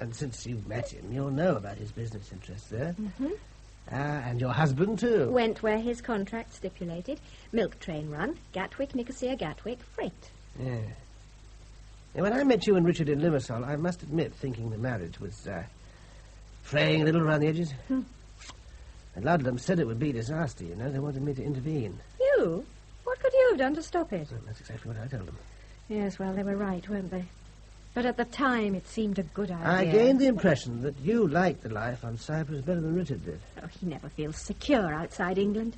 And since you've met him, you'll know about his business interests there. Mm-hmm. And your husband, too. Went where his contract stipulated. Milk train run, Gatwick, Nicosia, Gatwick, freight. Yeah. Now, when I met you and Richard in Limassol, I must admit thinking the marriage was fraying a little around the edges. And Ludlam said it would be disaster, you know. They wanted me to intervene. You? What could you have done to stop it? Well, that's exactly what I told them. Yes, well, they were right, weren't they? But at the time, it seemed a good idea. I gained the impression that you liked the life on Cyprus better than Richard did. Oh, he never feels secure outside England.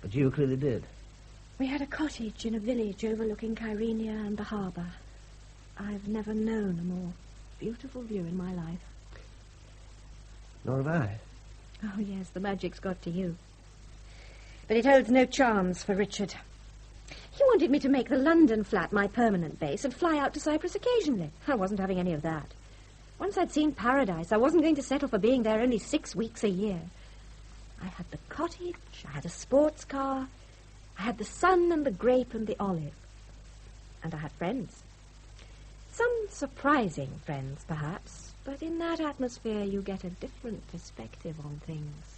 But you clearly did. We had a cottage in a village overlooking Kyrenia and the harbour. I've never known a more beautiful view in my life. Nor have I. Oh, yes, the magic's got to you. But it holds no charms for Richard. He wanted me to make the London flat my permanent base and fly out to Cyprus occasionally. I wasn't having any of that. Once I'd seen paradise, I wasn't going to settle for being there only 6 weeks a year. I had the cottage, I had a sports car, I had the sun and the grape and the olive. And I had friends. Some surprising friends, perhaps, but in that atmosphere you get a different perspective on things.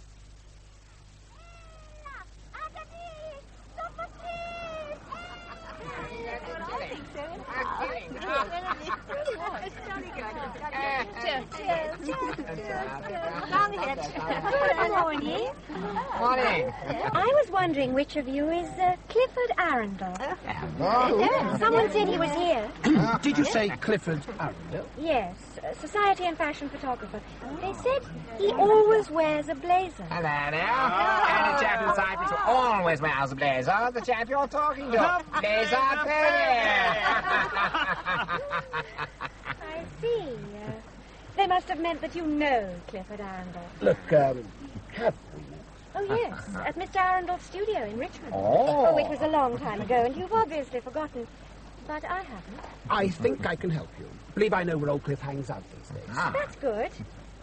Morning. I was wondering which of you is Clifford Arundel. Someone said he was here. Did you say Clifford Arundel? Yes, society and fashion photographer. They said he always wears a blazer. Hello now. And a chap in Cyprus who always wears a blazer. The chap you're talking to. Blazer I see. They must have meant that you know Clifford Arundel. Look, have we? Oh, yes, at Mr. Arundel's studio in Richmond. Oh. It was a long time ago, and you've obviously forgotten. But I haven't. I think I can help you. Believe I know where old Cliff hangs out these days. That's good.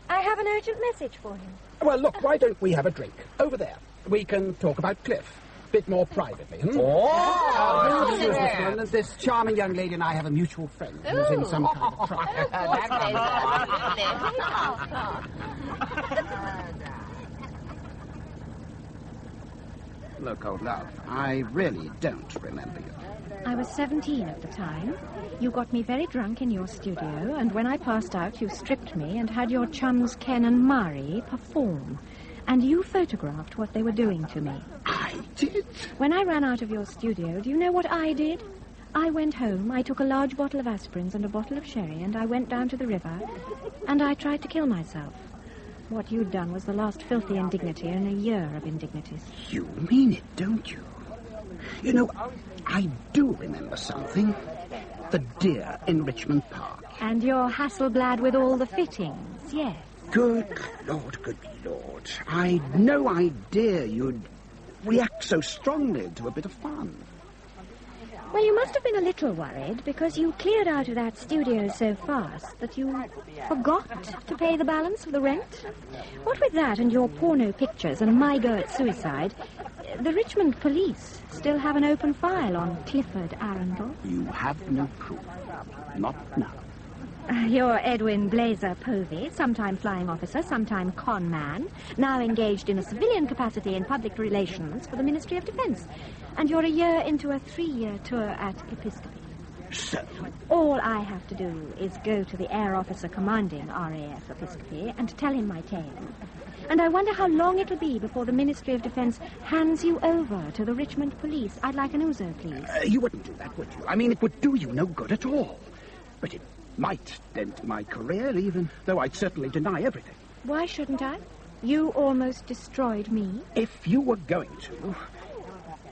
I have an urgent message for him. Well, look, why don't we have a drink? Over there. We can talk about Cliff. Bit more privately, This charming young lady and I have a mutual friend who's in some kind of trouble. Look, old love, I really don't remember you. I was 17 at the time. You got me very drunk in your studio, and when I passed out, you stripped me and had your chums Ken and Mari perform. And you photographed what they were doing to me. I did? When I ran out of your studio, do you know what I did? I went home, I took a large bottle of aspirins and a bottle of sherry, and I went down to the river, and I tried to kill myself. What you'd done was the last filthy indignity in a year of indignities. You mean it, don't you? You know, I do remember something. The deer in Richmond Park. And your Hasselblad with all the fittings, yes. Good Lord, good Lord. I'd no idea you'd react so strongly to a bit of fun. Well, you must have been a little worried because you cleared out of that studio so fast that you forgot to pay the balance of the rent. What with that and your porno pictures and my go at suicide, the Richmond police still have an open file on Clifford Arundel. You have no proof. Not now. You're Edwin Blazer Povey, sometime flying officer, sometime con man, now engaged in a civilian capacity in public relations for the Ministry of Defence. And you're a year into a 3-year tour at Episcopi. So? All I have to do is go to the air officer commanding RAF Episcopi and tell him my tale. And I wonder how long it'll be before the Ministry of Defence hands you over to the Richmond police. I'd like an ouzo, please. You wouldn't do that, would you? I mean, it would do you no good at all. But it might dent my career, even though I'd certainly deny everything. Why shouldn't I? You almost destroyed me. If you were going to,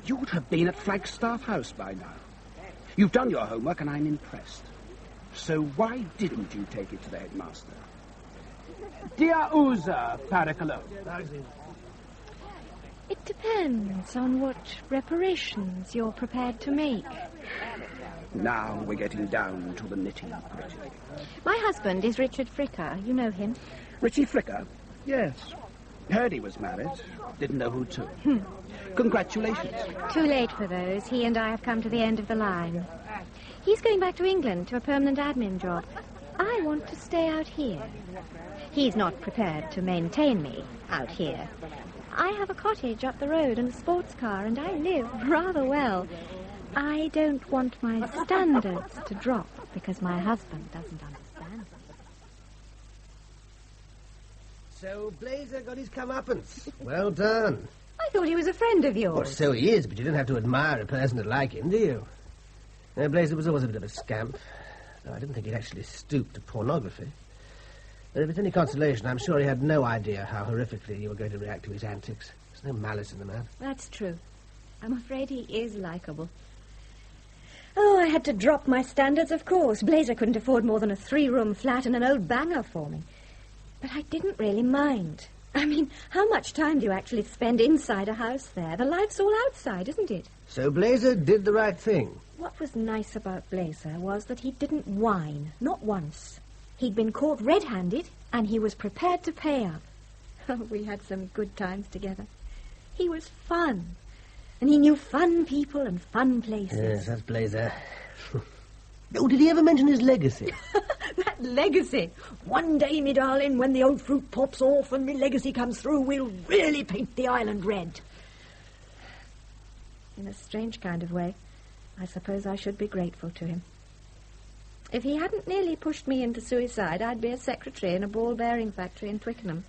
you'd have been at Flagstaff House by now. You've done your homework, and I'm impressed. So why didn't you take it to the headmaster? Dear Uza, Paracalo. It depends on what reparations you're prepared to make. Now we're getting down to the nitty-gritty. My husband is Richard Fricker. You know him. Richie Fricker? Yes. Heard he was married. Didn't know who to. Congratulations. Too late for those. He and I have come to the end of the line. He's going back to England to a permanent admin job. I want to stay out here. He's not prepared to maintain me out here. I have a cottage up the road and a sports car, and I live rather well. I don't want my standards to drop because my husband doesn't understand. So Blazer got his comeuppance. Well done. I thought he was a friend of yours. Well, so he is, but you don't have to admire a person to like him, do you? Blazer was always a bit of a scamp. Though I didn't think he'd actually stoop to pornography. But if it's any consolation, I'm sure he had no idea how horrifically you were going to react to his antics. There's no malice in the man. That's true. I'm afraid he is likable. Oh, I had to drop my standards, of course. Blazer couldn't afford more than a 3-room flat and an old banger for me. But I didn't really mind. I mean, how much time do you actually spend inside a house there? The life's all outside, isn't it? So Blazer did the right thing. What was nice about Blazer was that he didn't whine, not once. He'd been caught red-handed, and he was prepared to pay up. Oh, we had some good times together. He was fun. And he knew fun people and fun places. Yes, that's Blazer. Oh, did he ever mention his legacy? That legacy. One day, me darling, when the old fruit pops off and me legacy comes through, we'll really paint the island red. In a strange kind of way, I suppose I should be grateful to him. If he hadn't nearly pushed me into suicide, I'd be a secretary in a ball-bearing factory in Twickenham.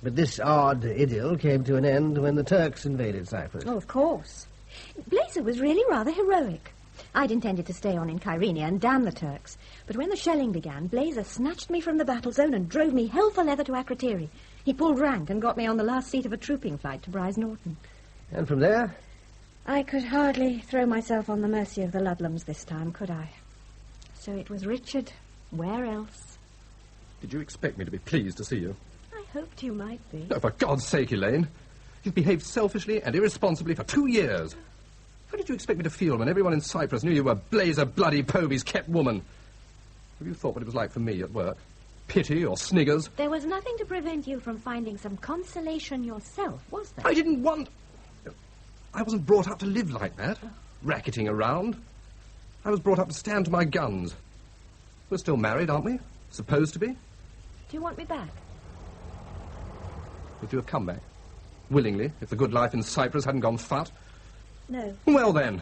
But this odd idyll came to an end when the Turks invaded Cyprus. Oh, of course. Blazer was really rather heroic. I'd intended to stay on in Kyrenia and damn the Turks. But when the shelling began, Blazer snatched me from the battle zone and drove me hell for leather to Akrotiri. He pulled rank and got me on the last seat of a trooping flight to Bryce Norton. And from there? I could hardly throw myself on the mercy of the Ludlums this time, could I? So it was Richard. Where else? Did you expect me to be pleased to see you? I hoped you might be. No, for God's sake, Elaine. You've behaved selfishly and irresponsibly for 2 years. How did you expect me to feel when everyone in Cyprus knew you were Blazer bloody Povey's kept woman? Have you thought what it was like for me at work? Pity or sniggers? There was nothing to prevent you from finding some consolation yourself, was there? I didn't want... I wasn't brought up to live like that, racketing around. I was brought up to stand to my guns. We're still married, aren't we? Supposed to be? Do you want me back? Would you have come back? Willingly, if the good life in Cyprus hadn't gone fat? No. Well, then.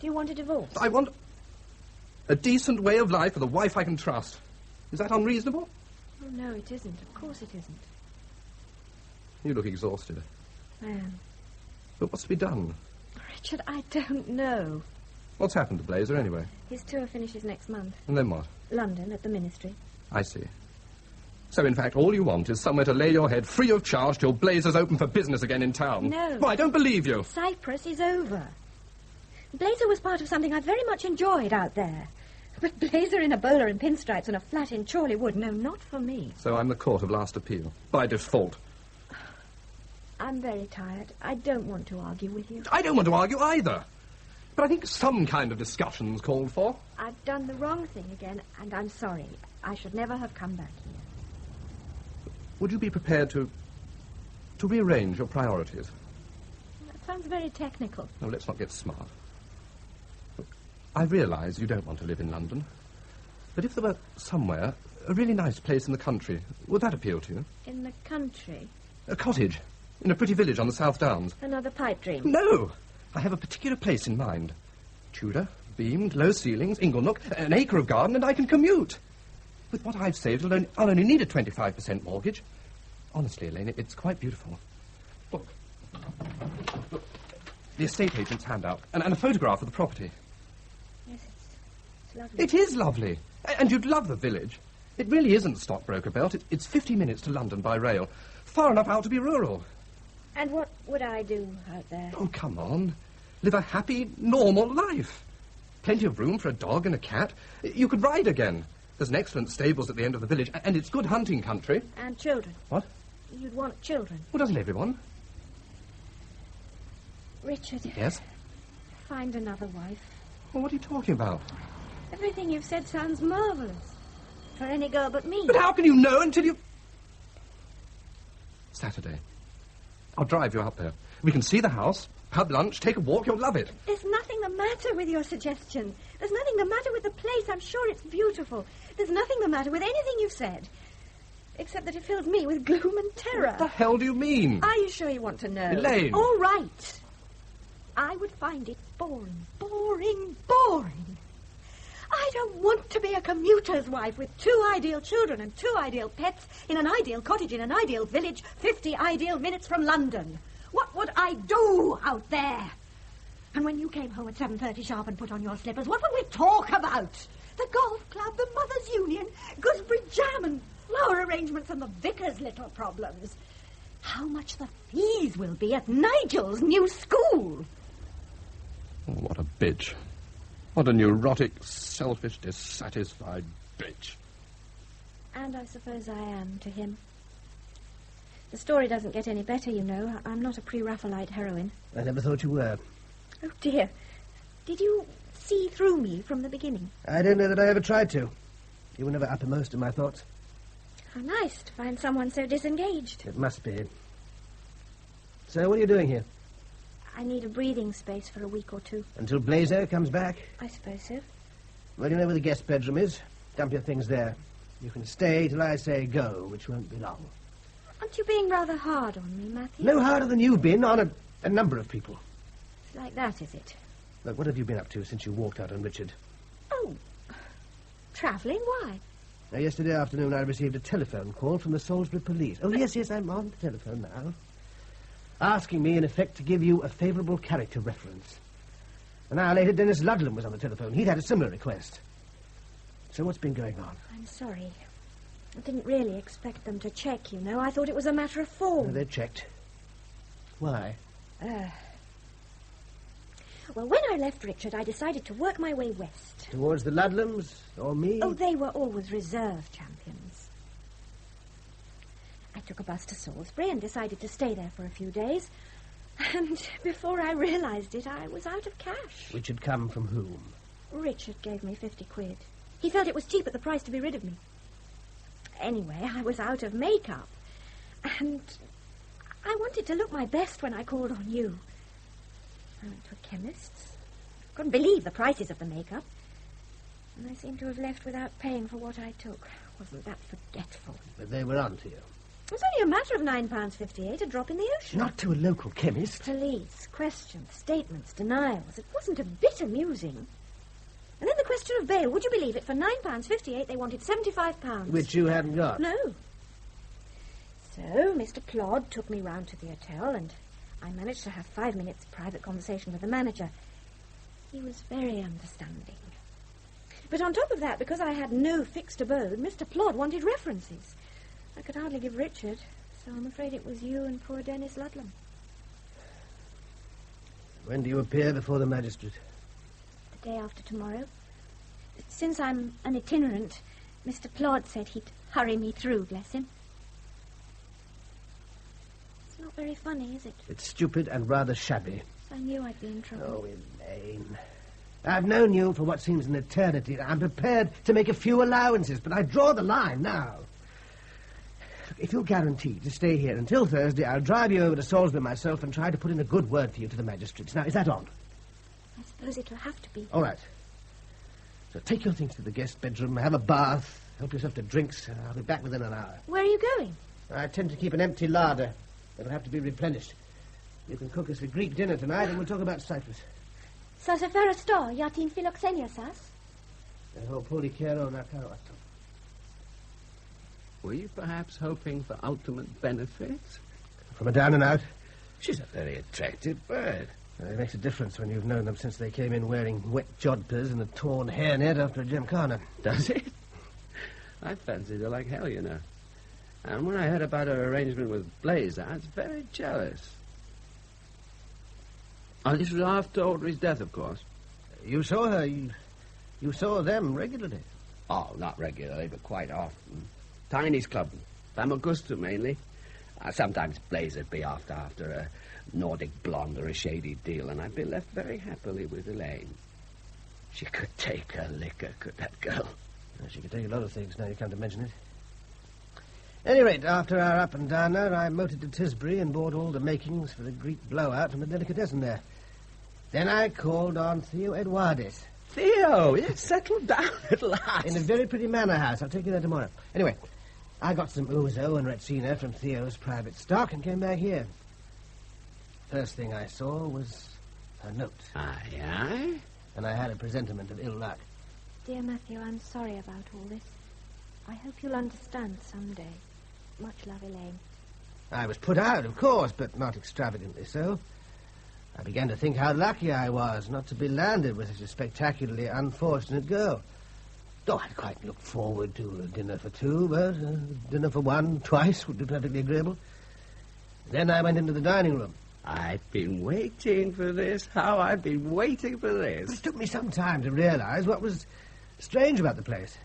Do you want a divorce? I want a decent way of life with a wife I can trust. Is that unreasonable? Oh, no, it isn't. Of course it isn't. You look exhausted. I am. But what's to be done? Richard, I don't know. What's happened to Blazer, anyway? His tour finishes next month. And then what? London, at the ministry. I see. So, in fact, all you want is somewhere to lay your head free of charge till Blazer's open for business again in town. No. Well, I don't believe you. Cyprus is over. Blazer was part of something I very much enjoyed out there. But Blazer in a bowler and pinstripes and a flat in Chorley Wood, no, not for me. So I'm the court of last appeal, by default. I'm very tired. I don't want to argue with you. I don't want to argue either. But I think some kind of discussion's called for. I've done the wrong thing again, and I'm sorry. I should never have come back here. Would you be prepared to rearrange your priorities? That sounds very technical. No, let's not get smart. Look, I realise you don't want to live in London. But if there were somewhere, a really nice place in the country, would that appeal to you? In the country? A cottage, in a pretty village on the South Downs. Another pipe dream? No! I have a particular place in mind. Tudor, beamed, low ceilings, inglenook, an acre of garden, and I can commute. With what I've saved, I'll only need a 25% mortgage. Honestly, Elaine, it's quite beautiful. Look. Look. The estate agent's handout, and a photograph of the property. Yes, it's lovely. It is lovely. And you'd love the village. It really isn't stockbroker belt. It's 50 minutes to London by rail. Far enough out to be rural. And what would I do out there? Oh, come on. Live a happy, normal life. Plenty of room for a dog and a cat. You could ride again. There's an excellent stables at the end of the village, and it's good hunting country. And children. What? You'd want children. Well, doesn't everyone? Richard. Yes? Find another wife. Well, what are you talking about? Everything you've said sounds marvellous. For any girl but me. But how can you know until you... Saturday. I'll drive you out there. We can see the house, have lunch, take a walk. You'll love it. There's nothing the matter with your suggestion. There's nothing the matter with the place. I'm sure it's beautiful. There's nothing the matter with anything you've said. Except that it fills me with gloom and terror. What the hell do you mean? Are you sure you want to know? Elaine. All right. I would find it boring, boring, boring. I don't want to be a commuter's wife with 2 ideal children and 2 ideal pets in an ideal cottage in an ideal village 50 ideal minutes from London. What would I do out there? And when you came home at 7:30 sharp and put on your slippers, what would we talk about? The golf club, the Mothers' Union, gooseberry jam and flower arrangements and the vicar's little problems. How much the fees will be at Nigel's new school. Oh, what a bitch. What a neurotic, selfish, dissatisfied bitch. And I suppose I am to him. The story doesn't get any better, you know. I'm not a pre-Raphaelite heroine. I never thought you were. Oh, dear. Did you see through me from the beginning? I don't know that I ever tried to. You were never uppermost in my thoughts. How nice to find someone so disengaged. It must be. So what are you doing here? I need a breathing space for a week or two. Until Blazer comes back? I suppose so. Well, you know where the guest bedroom is. Dump your things there. You can stay till I say go, which won't be long. Aren't you being rather hard on me, Matthew? No harder than you've been on a number of people. It's like that, is it? Look, what have you been up to since you walked out on Richard? Oh, travelling? Why? Now, yesterday afternoon I received a telephone call from the Salisbury police. Oh, yes, I'm on the telephone now. Asking me, in effect, to give you a favourable character reference. An hour later, Dennis Ludlam was on the telephone. He'd had a similar request. So what's been going on? I'm sorry. I didn't really expect them to check, you know. I thought it was a matter of form. Oh, they checked. Why? Well, when I left Richard, I decided to work my way west. Towards the Ludlams, or me? Oh, they were always reserve champions. I took a bus to Salisbury and decided to stay there for a few days. And before I realised it, I was out of cash. Which had come from whom? Richard gave me 50 quid. He felt it was cheap at the price to be rid of me. Anyway, I was out of makeup. And I wanted to look my best when I called on you. I went to a chemist's. Couldn't believe the prices of the makeup. And I seem to have left without paying for what I took. Wasn't that forgetful? But they were on to you. It was only a matter of £9.58, a drop in the ocean. Not to a local chemist. Police, questions, statements, denials. It wasn't a bit amusing. And then the question of bail. Would you believe it? For £9.58, they wanted £75. Which you hadn't got? No. So Mr. Plod took me round to the hotel, and I managed to have 5 minutes private conversation with the manager. He was very understanding. But on top of that, because I had no fixed abode, Mr. Plod wanted references. I could hardly give Richard, so I'm afraid it was you and poor Dennis Ludlam. When do you appear before the magistrate? The day after tomorrow. Since I'm an itinerant, Mr. Plod said he'd hurry me through, bless him. It's not very funny, is it? It's stupid and rather shabby. I knew I'd be in trouble. Oh, Elaine. I've known you for what seems an eternity. I'm prepared to make a few allowances, but I draw the line now. If you'll guarantee to stay here until Thursday, I'll drive you over to Salisbury myself and try to put in a good word for you to the magistrates. Now, is that on? I suppose it'll have to be. All right. So take your things to the guest bedroom, have a bath, help yourself to drinks, and I'll be back within an hour. Where are you going? I tend to keep an empty larder. It'll have to be replenished. You can cook us a Greek dinner tonight, and we'll talk about Cyprus. Θα σε φέρω στο για την φιλοξενία σας. Εγώ πολύ καιρό να κάνω αυτό. Were you perhaps hoping for ultimate benefit? From a down and out? She's a very attractive bird. It makes a difference when you've known them since they came in wearing wet jodhpurs and a torn hairnet after a gymkhana. Does it? I fancied her like hell, you know. And when I heard about her arrangement with Blazer, I was very jealous. Oh, this was after Audrey's death, of course. You saw her. You saw them regularly. Oh, not regularly, but quite often. Tiny's club. Famagusta, mainly. Sometimes Blazer'd be after a Nordic blonde or a shady deal, and I'd be left very happily with Elaine. She could take a liquor, could that girl? Well, she could take a lot of things, now you come to mention it. At any rate, after our up and downer, I motored to Tisbury and bought all the makings for the Greek blowout from the delicatessen there. Then I called on Theo Edwardis. Theo, you've settled down at last. In a very pretty manor house. I'll take you there tomorrow. Anyway, I got some ouzo and retsina from Theo's private stock and came back here. First thing I saw was her note. Aye, aye? And I had a presentiment of ill luck. Dear Matthew, I'm sorry about all this. I hope you'll understand someday. Much love, Elaine. I was put out, of course, but not extravagantly so. I began to think how lucky I was not to be landed with such a spectacularly unfortunate girl. Oh, I'd quite looked forward to a dinner for two, but a dinner for one twice would be perfectly agreeable. Then I went into the dining room. I've been waiting for this. How I've been waiting for this. It took me some time to realize what was strange about the place.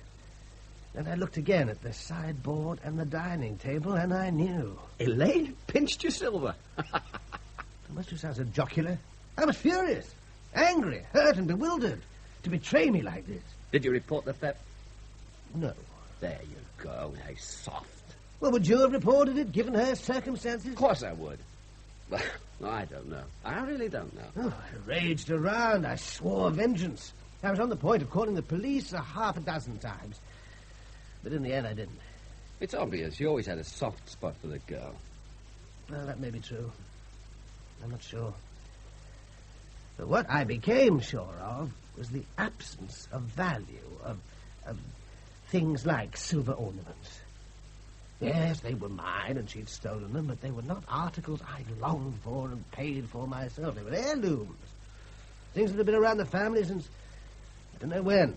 Then I looked again at the sideboard and the dining table, and I knew. Elaine pinched your silver. It must have sounded so jocular. I was furious, angry, hurt and bewildered to betray me like this. Did you report the theft? No. There you go. How soft. Well, would you have reported it, given her circumstances? Of course I would. Well, I don't know. I really don't know. Oh, I raged around. I swore vengeance. I was on the point of calling the police half a dozen times. But in the end, I didn't. It's obvious. You always had a soft spot for the girl. Well, that may be true. I'm not sure. But what I became sure of was the absence of value of things like silver ornaments. Yes, they were mine, and she'd stolen them, but they were not articles I longed for and paid for myself. They were heirlooms. Things that had been around the family since I don't know when,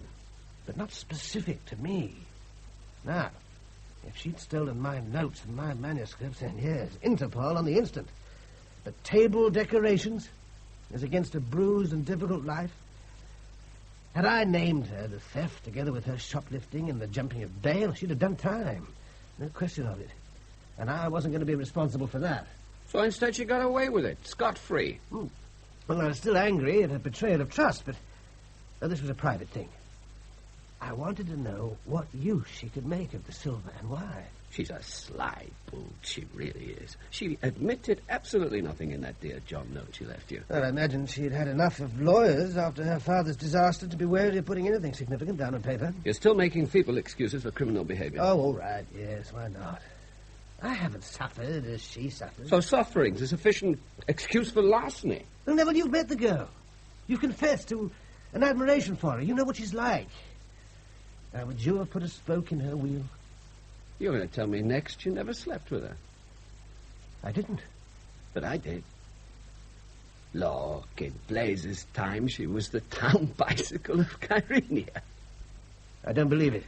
but not specific to me. Now, if she'd stolen my notes and my manuscripts, then yes, Interpol on the instant. But table decorations, as against a bruised and difficult life. Had I named her the theft, together with her shoplifting and the jumping of bail, she'd have done time. No question of it. And I wasn't going to be responsible for that. So instead she got away with it, scot-free. Well, I was still angry at her betrayal of trust, but this was a private thing. I wanted to know what use she could make of the silver and why. She's a sly bull, she really is. She admitted absolutely nothing in that dear John note she left you. Well, I imagine she'd had enough of lawyers after her father's disaster to be wary of putting anything significant down on paper. You're still making feeble excuses for criminal behavior. Oh, all right, yes, why not? I haven't suffered as she suffered. So suffering's a sufficient excuse for larceny? Well, Neville, you've met the girl. You've confessed to an admiration for her. You know what she's like. Now, would you have put a spoke in her wheel? You're going to tell me next you never slept with her. I didn't. But I did. Look, in Blaze's time, she was the town bicycle of Kyrenia. I don't believe it.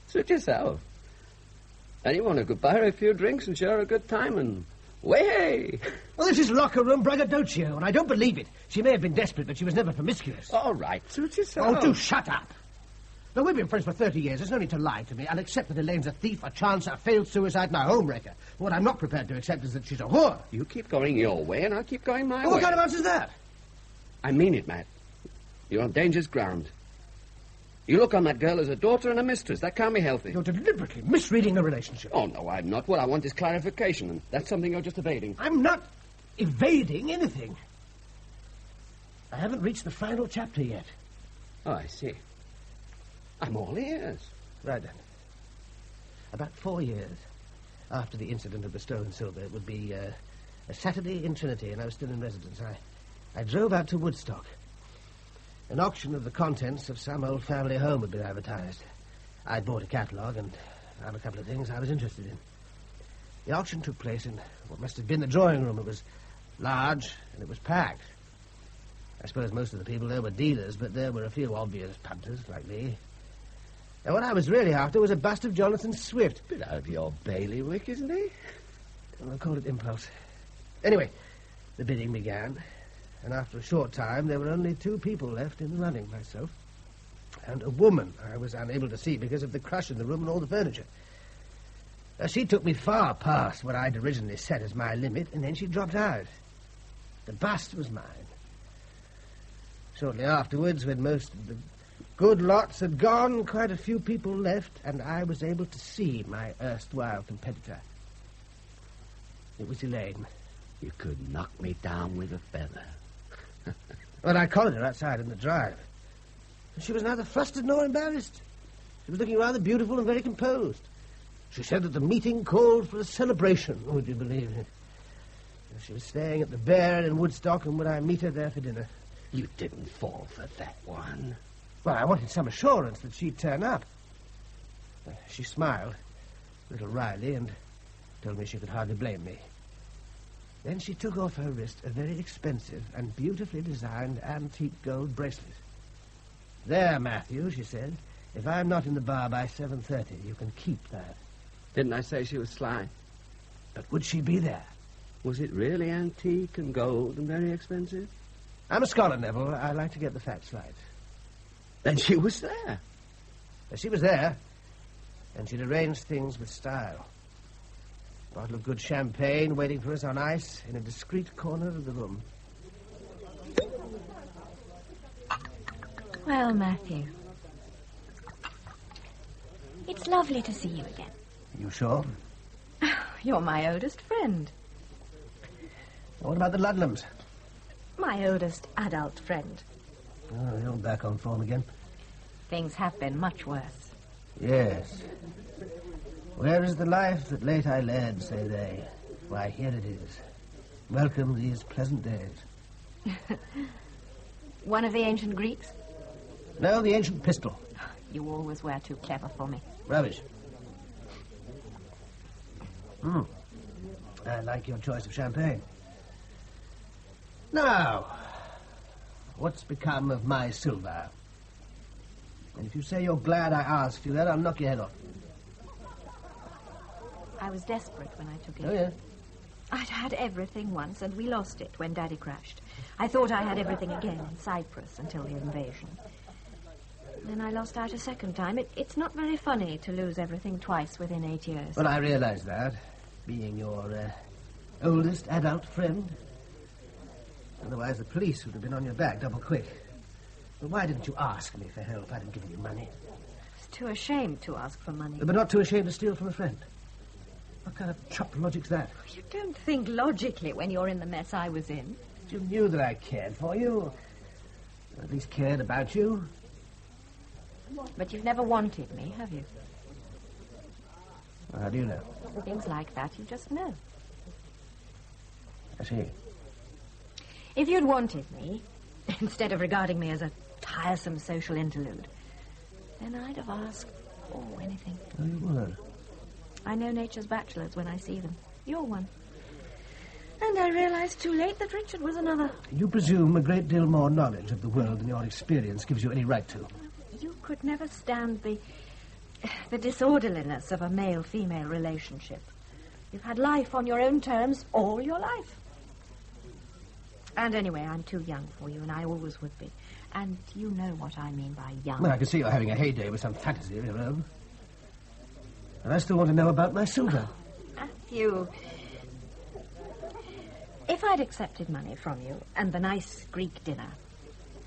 Suit yourself. Anyone could buy her a few drinks and share a good time and... way! Well, this is locker room braggadocio, and I don't believe it. She may have been desperate, but she was never promiscuous. All right, suit yourself. Oh, do shut up. Now, we've been friends for 30 years. There's no need to lie to me. I'll accept that Elaine's a thief, a chancer, a failed suicide, and a homewrecker. What I'm not prepared to accept is that she's a whore. You keep going your way, and I'll keep going my way. What kind of answer is that? I mean it, Matt. You're on dangerous ground. You look on that girl as a daughter and a mistress. That can't be healthy. You're deliberately misreading the relationship. Oh, no, I'm not. What I want is clarification, and that's something you're just evading. I'm not evading anything. I haven't reached the final chapter yet. Oh, I see. I'm all ears. Right then. About 4 years after the incident of the stolen silver, it would be a Saturday in Trinity, and I was still in residence. I drove out to Woodstock. An auction of the contents of some old family home had been advertised. I'd bought a catalogue and found a couple of things I was interested in. The auction took place in what must have been the drawing room. It was large and it was packed. I suppose most of the people there were dealers, but there were a few obvious punters like me. Now, what I was really after was a bust of Jonathan Swift. Bit out of your bailiwick, isn't he? I'll call it impulse. Anyway, the bidding began, and after a short time, there were only 2 people left in the running, myself and a woman I was unable to see because of the crush in the room and all the furniture. Now, she took me far past what I'd originally set as my limit, and then she dropped out. The bust was mine. Shortly afterwards, when most of the good lots had gone, quite a few people left, and I was able to see my erstwhile competitor. It was Elaine. You could knock me down with a feather. Well, I collared her outside in the drive. She was neither flustered nor embarrassed. She was looking rather beautiful and very composed. She said that the meeting called for a celebration. Would you believe it? She was staying at the Bear in Woodstock, and would I meet her there for dinner? You didn't fall for that one. Well, I wanted some assurance that she'd turn up. She smiled, a little wryly, and told me she could hardly blame me. Then she took off her wrist a very expensive and beautifully designed antique gold bracelet. There, Matthew, she said. If I'm not in the bar by 7:30, you can keep that. Didn't I say she was sly? But would she be there? Was it really antique and gold and very expensive? I'm a scholar, Neville. I like to get the facts right. Then she was there. She was there, and she'd arranged things with style. A bottle of good champagne waiting for us on ice in a discreet corner of the room. Well, Matthew, it's lovely to see you again. You sure? You're my oldest friend. What about the Ludlums? My oldest adult friend. Oh, you're back on form again. Things have been much worse. Yes. Where is the life that late I led, say they? Why, here it is. Welcome these pleasant days. One of the ancient Greeks? No, the ancient pistol. You always were too clever for me. Rubbish. I like your choice of champagne. Now, what's become of my silver? And if you say you're glad I asked you that, I'll knock your head off. I was desperate when I took it. Oh, yeah? I'd had everything once, and we lost it when Daddy crashed. I thought I had everything again in Cyprus until the invasion. Then I lost out a second time. It's not very funny to lose everything twice within 8 years. Well, I realize that, being your oldest adult friend. Otherwise, the police would have been on your back double quick. But why didn't you ask me for help? I'd have given you money. I was too ashamed to ask for money. But not too ashamed to steal from a friend. What kind of chop logic's that? You don't think logically when you're in the mess I was in. You knew that I cared for you. Or at least cared about you. But you've never wanted me, have you? Well, how do you know? Things like that, you just know. I see. If you'd wanted me, instead of regarding me as a tiresome social interlude, then I'd have asked, anything. Oh, you would? I know nature's bachelors when I see them. You're one. And I realized too late that Richard was another. You presume a great deal more knowledge of the world than your experience gives you any right to. You could never stand the disorderliness of a male-female relationship. You've had life on your own terms all your life. And anyway, I'm too young for you, and I always would be. And you know what I mean by young. Well, I can see you're having a heyday with some fantasy of your own. And I still want to know about my silver. Matthew, if I'd accepted money from you and the nice Greek dinner,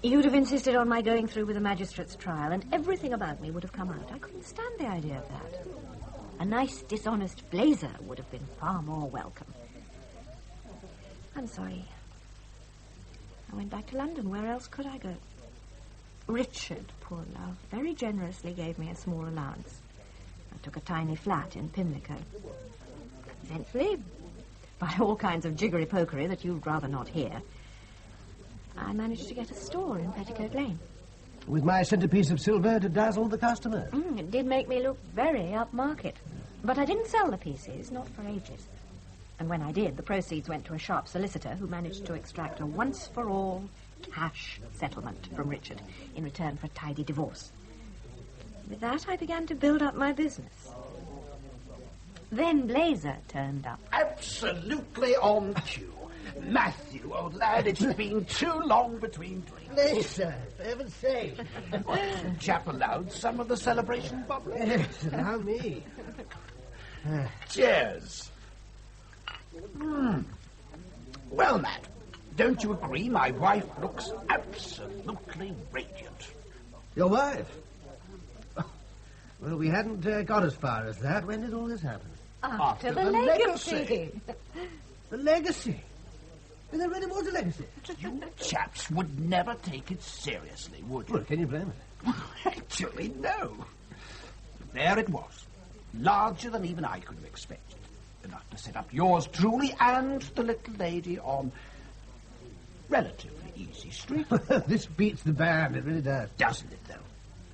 you'd have insisted on my going through with the magistrate's trial, and everything about me would have come out. I couldn't stand the idea of that. A nice, dishonest blazer would have been far more welcome. I'm sorry. I went back to London. Where else could I go? Richard, poor love, very generously gave me a small allowance. I took a tiny flat in Pimlico. Eventually, by all kinds of jiggery-pokery that you'd rather not hear, I managed to get a store in Petticoat Lane. With my centrepiece of silver to dazzle the customer. It did make me look very upmarket. But I didn't sell the pieces, not for ages. And when I did, the proceeds went to a sharp solicitor who managed to extract a once-for-all cash settlement from Richard in return for a tidy divorce. With that, I began to build up my business. Then Blazer turned up. Absolutely on cue. Matthew, old lad, it's been too long between drinks. Blazer, for heaven's sake. The chap allowed some of the celebration bubbling. Yes, allow me. Cheers. Well, Matt, don't you agree my wife looks absolutely radiant? Your wife? Well, we hadn't got as far as that. When did all this happen? After the legacy. The legacy? And there really was a legacy. You chaps would never take it seriously, would you? Well, can you blame it? Actually, no. There it was. Larger than even I could have expected. Enough to set up yours truly and the little lady on relatively easy street. This beats the band, it really does. Doesn't it, though?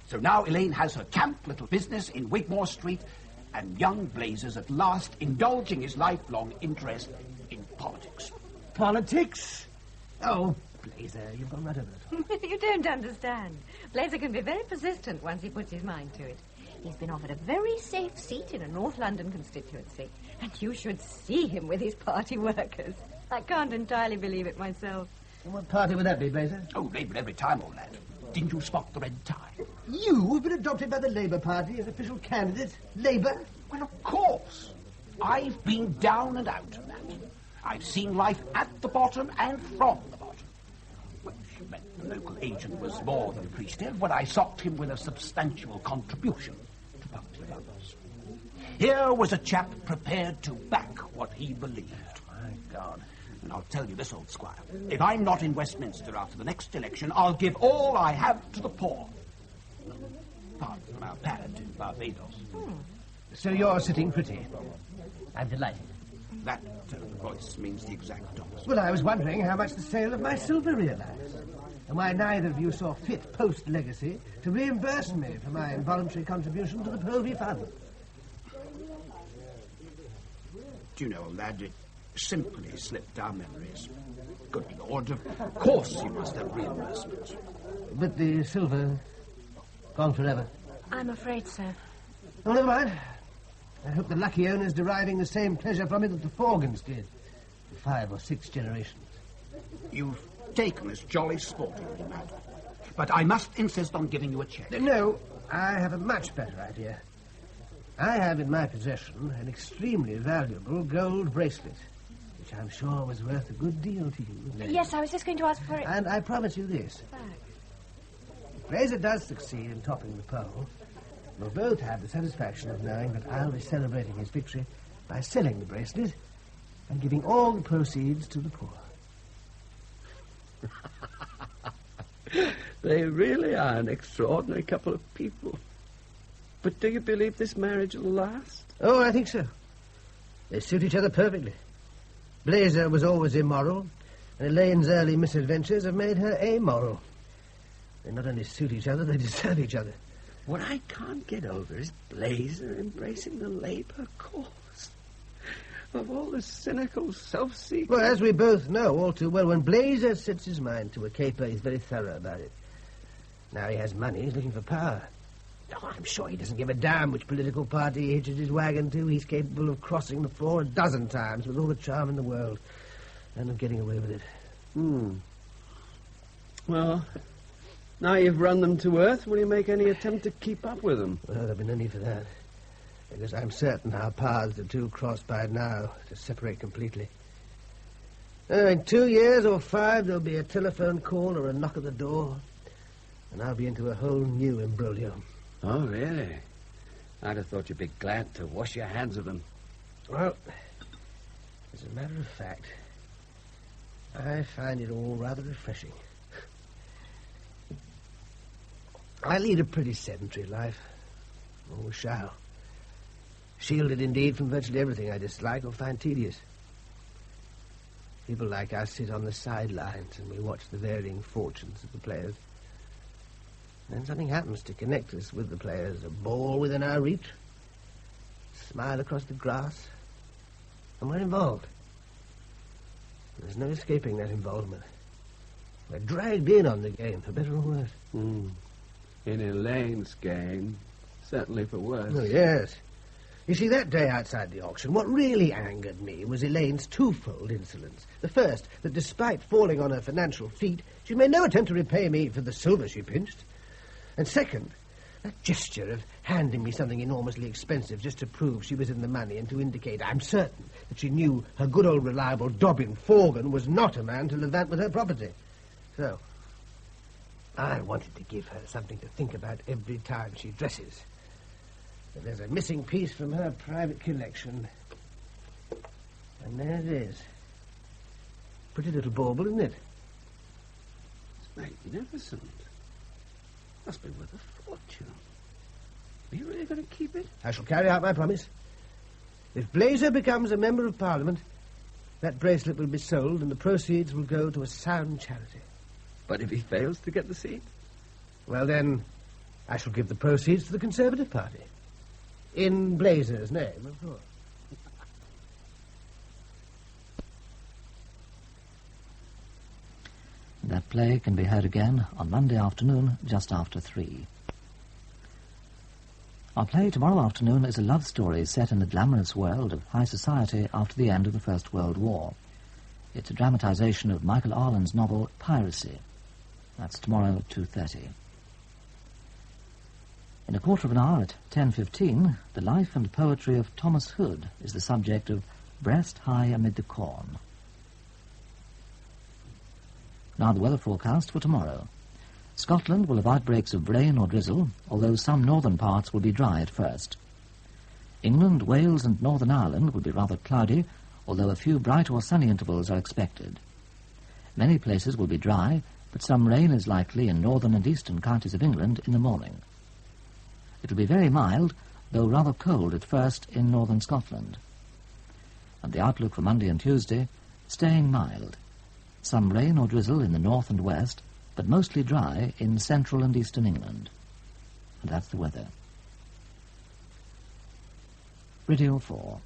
So now Elaine has her camp little business in Wigmore Street, and young Blazer's at last indulging his lifelong interest in politics. Politics? Oh, Blazer, you've gone right over the top. You don't understand. Blazer can be very persistent once he puts his mind to it. He's been offered a very safe seat in a North London constituency. And you should see him with his party workers. I can't entirely believe it myself. And what party would that be, Blazer? Oh, Labour every time, old lad. Didn't you spot the red tie? You have been adopted by the Labour Party as official candidate? Labour? Well, of course. I've been down and out of that. I've seen life at the bottom and from the bottom. Well, she meant the local agent was more than appreciative when I socked him with a substantial contribution to public funds. Here was a chap prepared to back what he believed. My God. And I'll tell you this, old squire. If I'm not in Westminster after the next election, I'll give all I have to the poor. Apart from our parent in Barbados. So you're sitting pretty. I'm delighted. That tone of voice means the exact opposite. Well, I was wondering how much the sale of my silver realised, and why neither of you saw fit post-legacy to reimburse me for my involuntary contribution to the Povey Fund. Do you know, lad, it simply slipped our memories. Good Lord, of course you must have reimbursement. But the silver, gone forever. I'm afraid so. Oh, never mind. I hope the lucky owner's deriving the same pleasure from it that the Forgans did for 5 or 6 generations. You've taken this jolly sportingly, lad. But I must insist on giving you a cheque. No, I have a much better idea. I have in my possession an extremely valuable gold bracelet, which I'm sure was worth a good deal to you. Yes, I was just going to ask for it. And I promise you this. If Fraser does succeed in topping the poll, we'll both have the satisfaction of knowing that I'll be celebrating his victory by selling the bracelet and giving all the proceeds to the poor. They really are an extraordinary couple of people. But do you believe this marriage will last? Oh, I think so. They suit each other perfectly. Blazer was always immoral, and Elaine's early misadventures have made her amoral. They not only suit each other, they deserve each other. What I can't get over is Blazer embracing the Labour cause. Of all the cynical, self-seeking... Well, as we both know all too well, when Blazer sets his mind to a caper, he's very thorough about it. Now he has money, he's looking for power. Oh, I'm sure he doesn't give a damn which political party he hitches his wagon to. He's capable of crossing the floor a dozen times with all the charm in the world and of getting away with it. Well, now you've run them to earth, will you make any attempt to keep up with them? Well, there'll be no need for that, because I'm certain our paths are too crossed by now to separate completely. In 2 years or 5, there'll be a telephone call or a knock at the door, and I'll be into a whole new imbroglio. Oh, really? I'd have thought you'd be glad to wash your hands of them. Well, as a matter of fact, I find it all rather refreshing. I lead a pretty sedentary life. Always shall. Shielded, indeed, from virtually everything I dislike or find tedious. People like us sit on the sidelines and we watch the varying fortunes of the players. Then something happens to connect us with the players. A ball within our reach, a smile across the grass, and we're involved. There's no escaping that involvement. We're dragged in on the game, for better or worse. In Elaine's game, certainly for worse. Oh, yes. You see, that day outside the auction, what really angered me was Elaine's twofold insolence. The first, that despite falling on her financial feet, she made no attempt to repay me for the silver she pinched. And second, that gesture of handing me something enormously expensive just to prove she was in the money and to indicate, I'm certain, that she knew her good old reliable Dobbin Forgan was not a man to levant with her property. So, I wanted to give her something to think about every time she dresses. But there's a missing piece from her private collection. And there it is. Pretty little bauble, isn't it? It's magnificent. Must be worth a fortune. Are you really going to keep it? I shall carry out my promise. If Blazer becomes a member of Parliament, that bracelet will be sold and the proceeds will go to a sound charity. But if he fails to get the seat? Well, then, I shall give the proceeds to the Conservative Party. In Blazer's name, of course. That play can be heard again on Monday afternoon, just after 3. Our play tomorrow afternoon is a love story set in the glamorous world of high society after the end of the First World War. It's a dramatisation of Michael Arlen's novel Piracy. That's tomorrow at 2:30. In a quarter of an hour at 10:15, the life and poetry of Thomas Hood is the subject of Breast High Amid the Corn. Now the weather forecast for tomorrow. Scotland will have outbreaks of rain or drizzle, although some northern parts will be dry at first. England, Wales and Northern Ireland will be rather cloudy, although a few bright or sunny intervals are expected. Many places will be dry, but some rain is likely in northern and eastern counties of England in the morning. It will be very mild, though rather cold at first in northern Scotland. And the outlook for Monday and Tuesday, staying mild. Some rain or drizzle in the north and west, but mostly dry in central and eastern England. And that's the weather. Radio 4.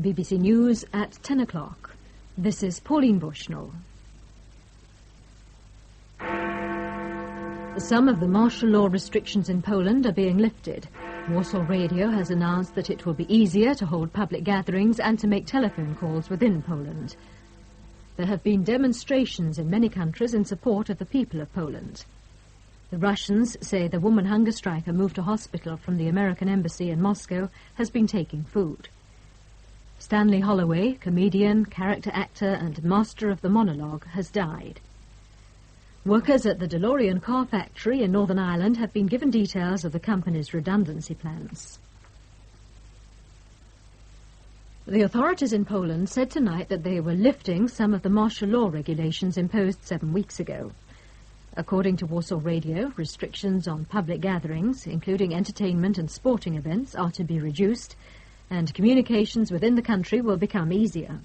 BBC News at 10 o'clock. This is Pauline Bushnell. Some of the martial law restrictions in Poland are being lifted. Warsaw Radio has announced that it will be easier to hold public gatherings and to make telephone calls within Poland. There have been demonstrations in many countries in support of the people of Poland. The Russians say the woman hunger striker moved to hospital from the American embassy in Moscow has been taking food. Stanley Holloway, comedian, character actor and master of the monologue, has died. Workers at the DeLorean car factory in Northern Ireland have been given details of the company's redundancy plans. The authorities in Poland said tonight that they were lifting some of the martial law regulations imposed 7 weeks ago. According to Warsaw Radio, restrictions on public gatherings, including entertainment and sporting events, are to be reduced, and communications within the country will become easier.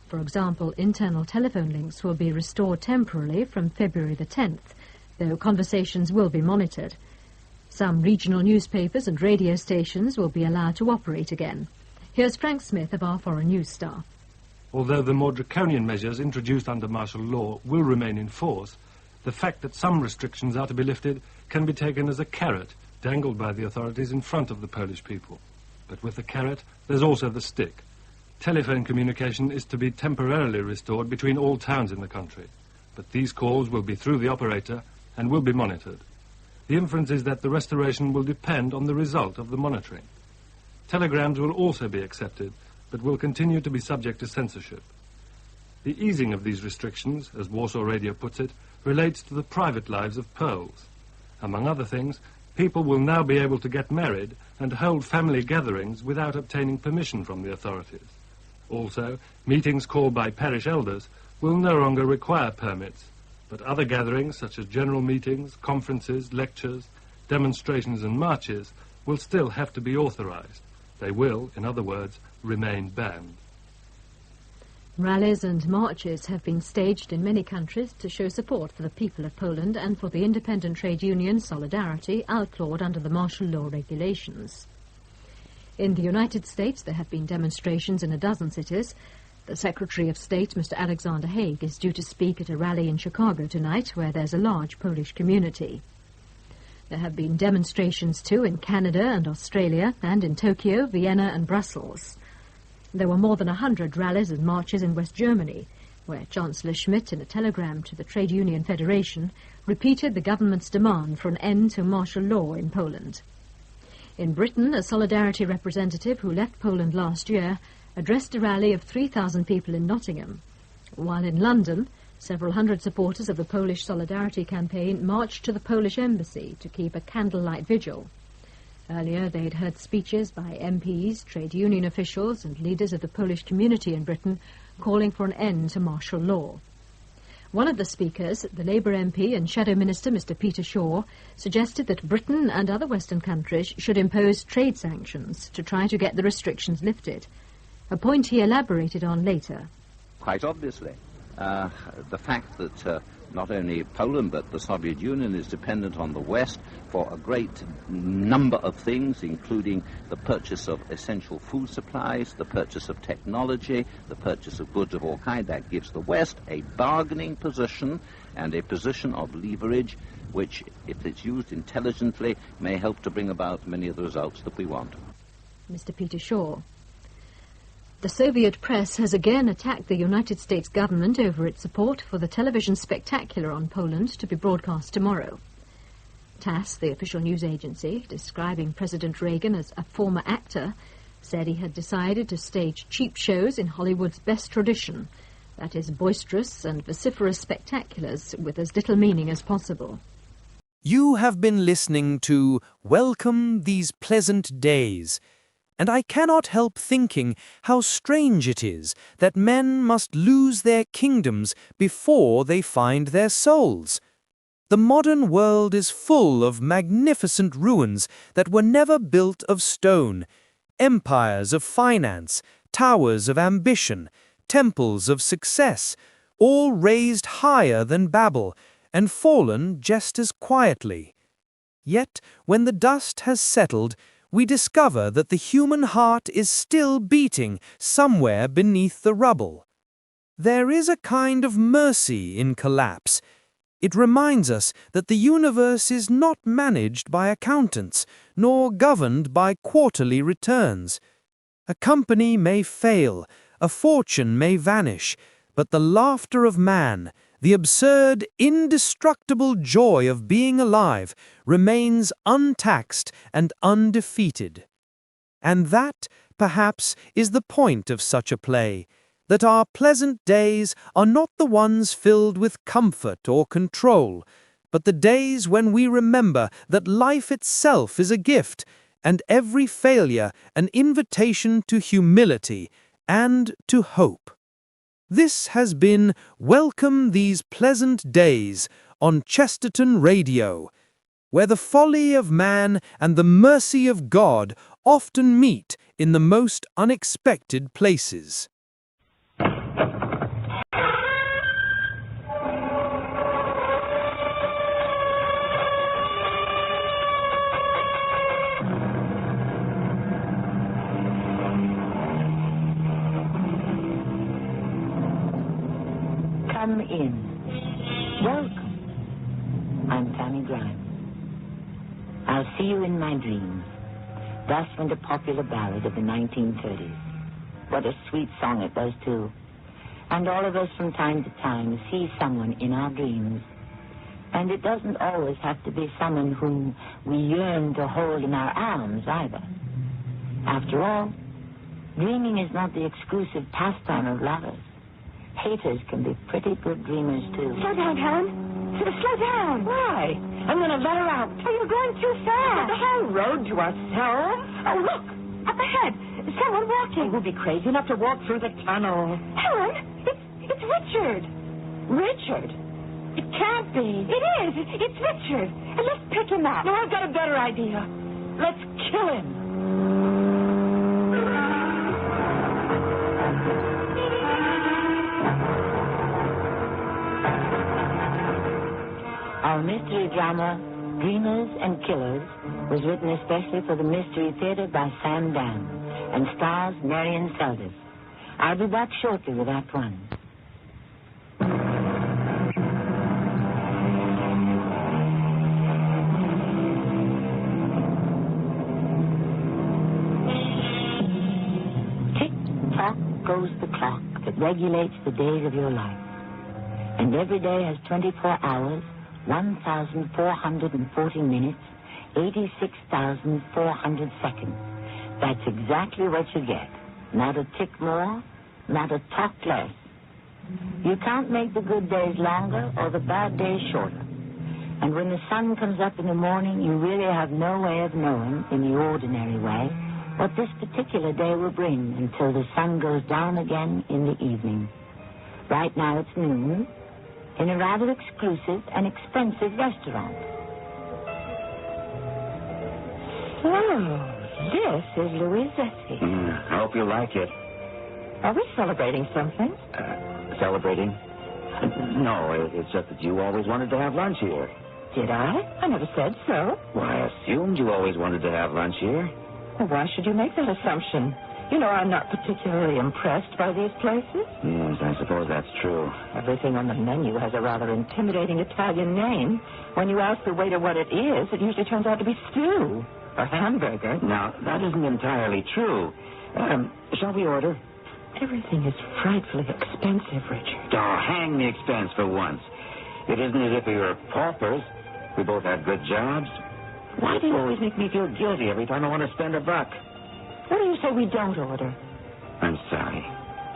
For example, internal telephone links will be restored temporarily from February the 10th, though conversations will be monitored. Some regional newspapers and radio stations will be allowed to operate again. Here's Frank Smith of our Foreign News staff. Although the more draconian measures introduced under martial law will remain in force, the fact that some restrictions are to be lifted can be taken as a carrot dangled by the authorities in front of the Polish people. But with the carrot, there's also the stick. Telephone communication is to be temporarily restored between all towns in the country. But these calls will be through the operator and will be monitored. The inference is that the restoration will depend on the result of the monitoring. Telegrams will also be accepted, but will continue to be subject to censorship. The easing of these restrictions, as Warsaw Radio puts it, relates to the private lives of Poles. Among other things, people will now be able to get married and hold family gatherings without obtaining permission from the authorities. Also, meetings called by parish elders will no longer require permits, but other gatherings such as general meetings, conferences, lectures, demonstrations and marches will still have to be authorized. They will, in other words, remain banned. Rallies and marches have been staged in many countries to show support for the people of Poland and for the independent trade union Solidarity, outlawed under the martial law regulations. In the United States, there have been demonstrations in a dozen cities. The Secretary of State, Mr. Alexander Haig, is due to speak at a rally in Chicago tonight, where there's a large Polish community. There have been demonstrations, too, in Canada and Australia, and in Tokyo, Vienna and Brussels. There were more than 100 rallies and marches in West Germany, where Chancellor Schmidt, in a telegram to the Trade Union Federation, repeated the government's demand for an end to martial law in Poland. In Britain, a Solidarity representative who left Poland last year addressed a rally of 3,000 people in Nottingham, while in London, several hundred supporters of the Polish Solidarity campaign marched to the Polish embassy to keep a candlelight vigil. Earlier, they'd heard speeches by MPs, trade union officials and leaders of the Polish community in Britain calling for an end to martial law. One of the speakers, the Labour MP and Shadow Minister Mr. Peter Shaw, suggested that Britain and other Western countries should impose trade sanctions to try to get the restrictions lifted, a point he elaborated on later. Quite obviously. the fact that not only Poland but the Soviet Union is dependent on the West for a great number of things, including the purchase of essential food supplies, the purchase of technology, the purchase of goods of all kinds. That gives the West a bargaining position and a position of leverage which, if it's used intelligently, may help to bring about many of the results that we want. Mr. Peter Shaw. The Soviet press has again attacked the United States government over its support for the television spectacular on Poland to be broadcast tomorrow. TASS, the official news agency, describing President Reagan as a former actor, said he had decided to stage cheap shows in Hollywood's best tradition, that is, boisterous and vociferous spectaculars with as little meaning as possible. You have been listening to Welcome These Pleasant Days, and I cannot help thinking how strange it is that men must lose their kingdoms before they find their souls. The modern world is full of magnificent ruins that were never built of stone, empires of finance, towers of ambition, temples of success, all raised higher than Babel and fallen just as quietly. Yet, when the dust has settled, we discover that the human heart is still beating somewhere beneath the rubble. There is a kind of mercy in collapse. It reminds us that the universe is not managed by accountants, nor governed by quarterly returns. A company may fail, a fortune may vanish, but the laughter of man, the absurd, indestructible joy of being alive, remains untaxed and undefeated. And that, perhaps, is the point of such a play, that our pleasant days are not the ones filled with comfort or control, but the days when we remember that life itself is a gift, and every failure an invitation to humility and to hope. This has been Welcome These Pleasant Days on Chesterton Radio, where the folly of man and the mercy of God often meet in the most unexpected places. Come in. Welcome. I'm Fanny Grimes. I'll see you in my dreams. Thus went a popular ballad of the 1930s. What a sweet song it was, too. And all of us from time to time see someone in our dreams. And it doesn't always have to be someone whom we yearn to hold in our arms, either. After all, dreaming is not the exclusive pastime of lovers. Haters can be pretty good dreamers, too. Slow down, Helen. Slow down. Why? I'm going to let her out. Oh, you're going too fast. The whole road to us, home. Oh, look. Up ahead. Someone walking. We'll be crazy enough to walk through the tunnel. Helen, it's Richard. Richard? It can't be. It is. It's Richard. And let's pick him up. No, I've got a better idea. Let's kill him. Our mystery drama, Dreamers and Killers, was written especially for the Mystery Theater by Sam Dan and stars Marion Seldes. I'll be back shortly with Act One. Tick-tock goes the clock that regulates the days of your life. And every day has 24 hours, 1,440 minutes, 86,400 seconds. That's exactly what you get. Not a tick more, not a tock less. You can't make the good days longer or the bad days shorter. And when the sun comes up in the morning, you really have no way of knowing, in the ordinary way, what this particular day will bring until the sun goes down again in the evening. Right now it's noon, in a rather exclusive and expensive restaurant. So, this is Louisetti. I hope you like it. Are we celebrating something? Celebrating? No, it's just that you always wanted to have lunch here. Did I? I never said so. Well, I assumed you always wanted to have lunch here. Well, why should you make that assumption? You know, I'm not particularly impressed by these places. Yes, I suppose that's true. Everything on the menu has a rather intimidating Italian name. When you ask the waiter what it is, it usually turns out to be stew or hamburger. Now, that isn't entirely true. Shall we order? Everything is frightfully expensive, Richard. Oh, hang the expense for once. It isn't as if we were paupers. We both have good jobs. Why do you always make me feel guilty every time I want to spend a buck? What do you say we don't order? I'm sorry.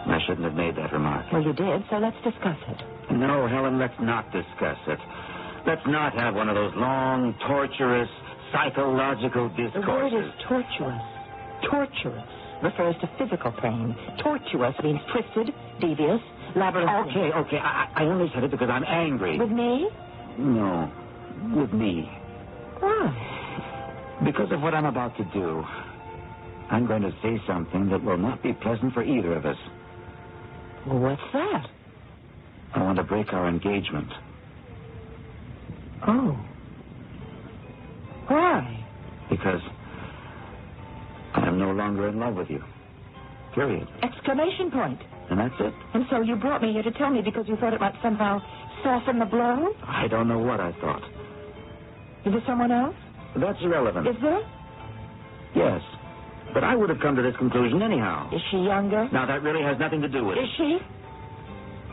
I shouldn't have made that remark. Well, you did, so let's discuss it. No, Helen, let's not discuss it. Let's not have one of those long, torturous, psychological discourses. The word is tortuous. Torturous refers to physical pain. Tortuous means twisted, devious, labyrinthine. Okay. I only said it because I'm angry. With me? No, with me. Why? Because of what I'm about to do. I'm going to say something that will not be pleasant for either of us. Well, what's that? I want to break our engagement. Oh. Why? Because I am no longer in love with you. Period. Exclamation point. And that's it. And so you brought me here to tell me because you thought it might somehow soften the blow? I don't know what I thought. Is there someone else? That's irrelevant. Is there? Yes. But I would have come to this conclusion anyhow. Is she younger? Now, that really has nothing to do with it. Is she?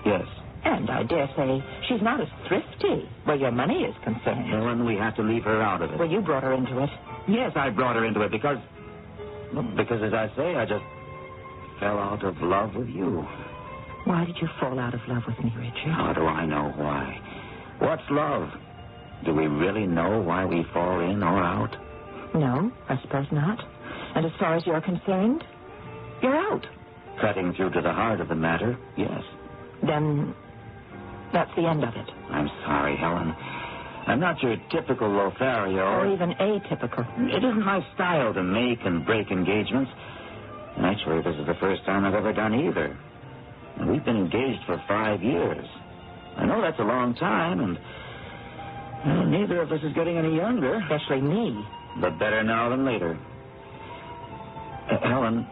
Yes. And I dare say she's not as thrifty where your money is concerned. Helen, we have to leave her out of it. Well, you brought her into it. Yes, I brought her into it because, as I say, I just fell out of love with you. Why did you fall out of love with me, Richard? How do I know why? What's love? Do we really know why we fall in or out? No, I suppose not. And as far as you're concerned, you're out. Cutting through to the heart of the matter, yes. Then that's the end of it. I'm sorry, Helen. I'm not your typical Lothario. Or even atypical. It isn't my style to make and break engagements. Actually, this is the first time I've ever done either. And we've been engaged for 5 years. I know that's a long time, and neither of us is getting any younger. Especially me. But better now than later. Helen.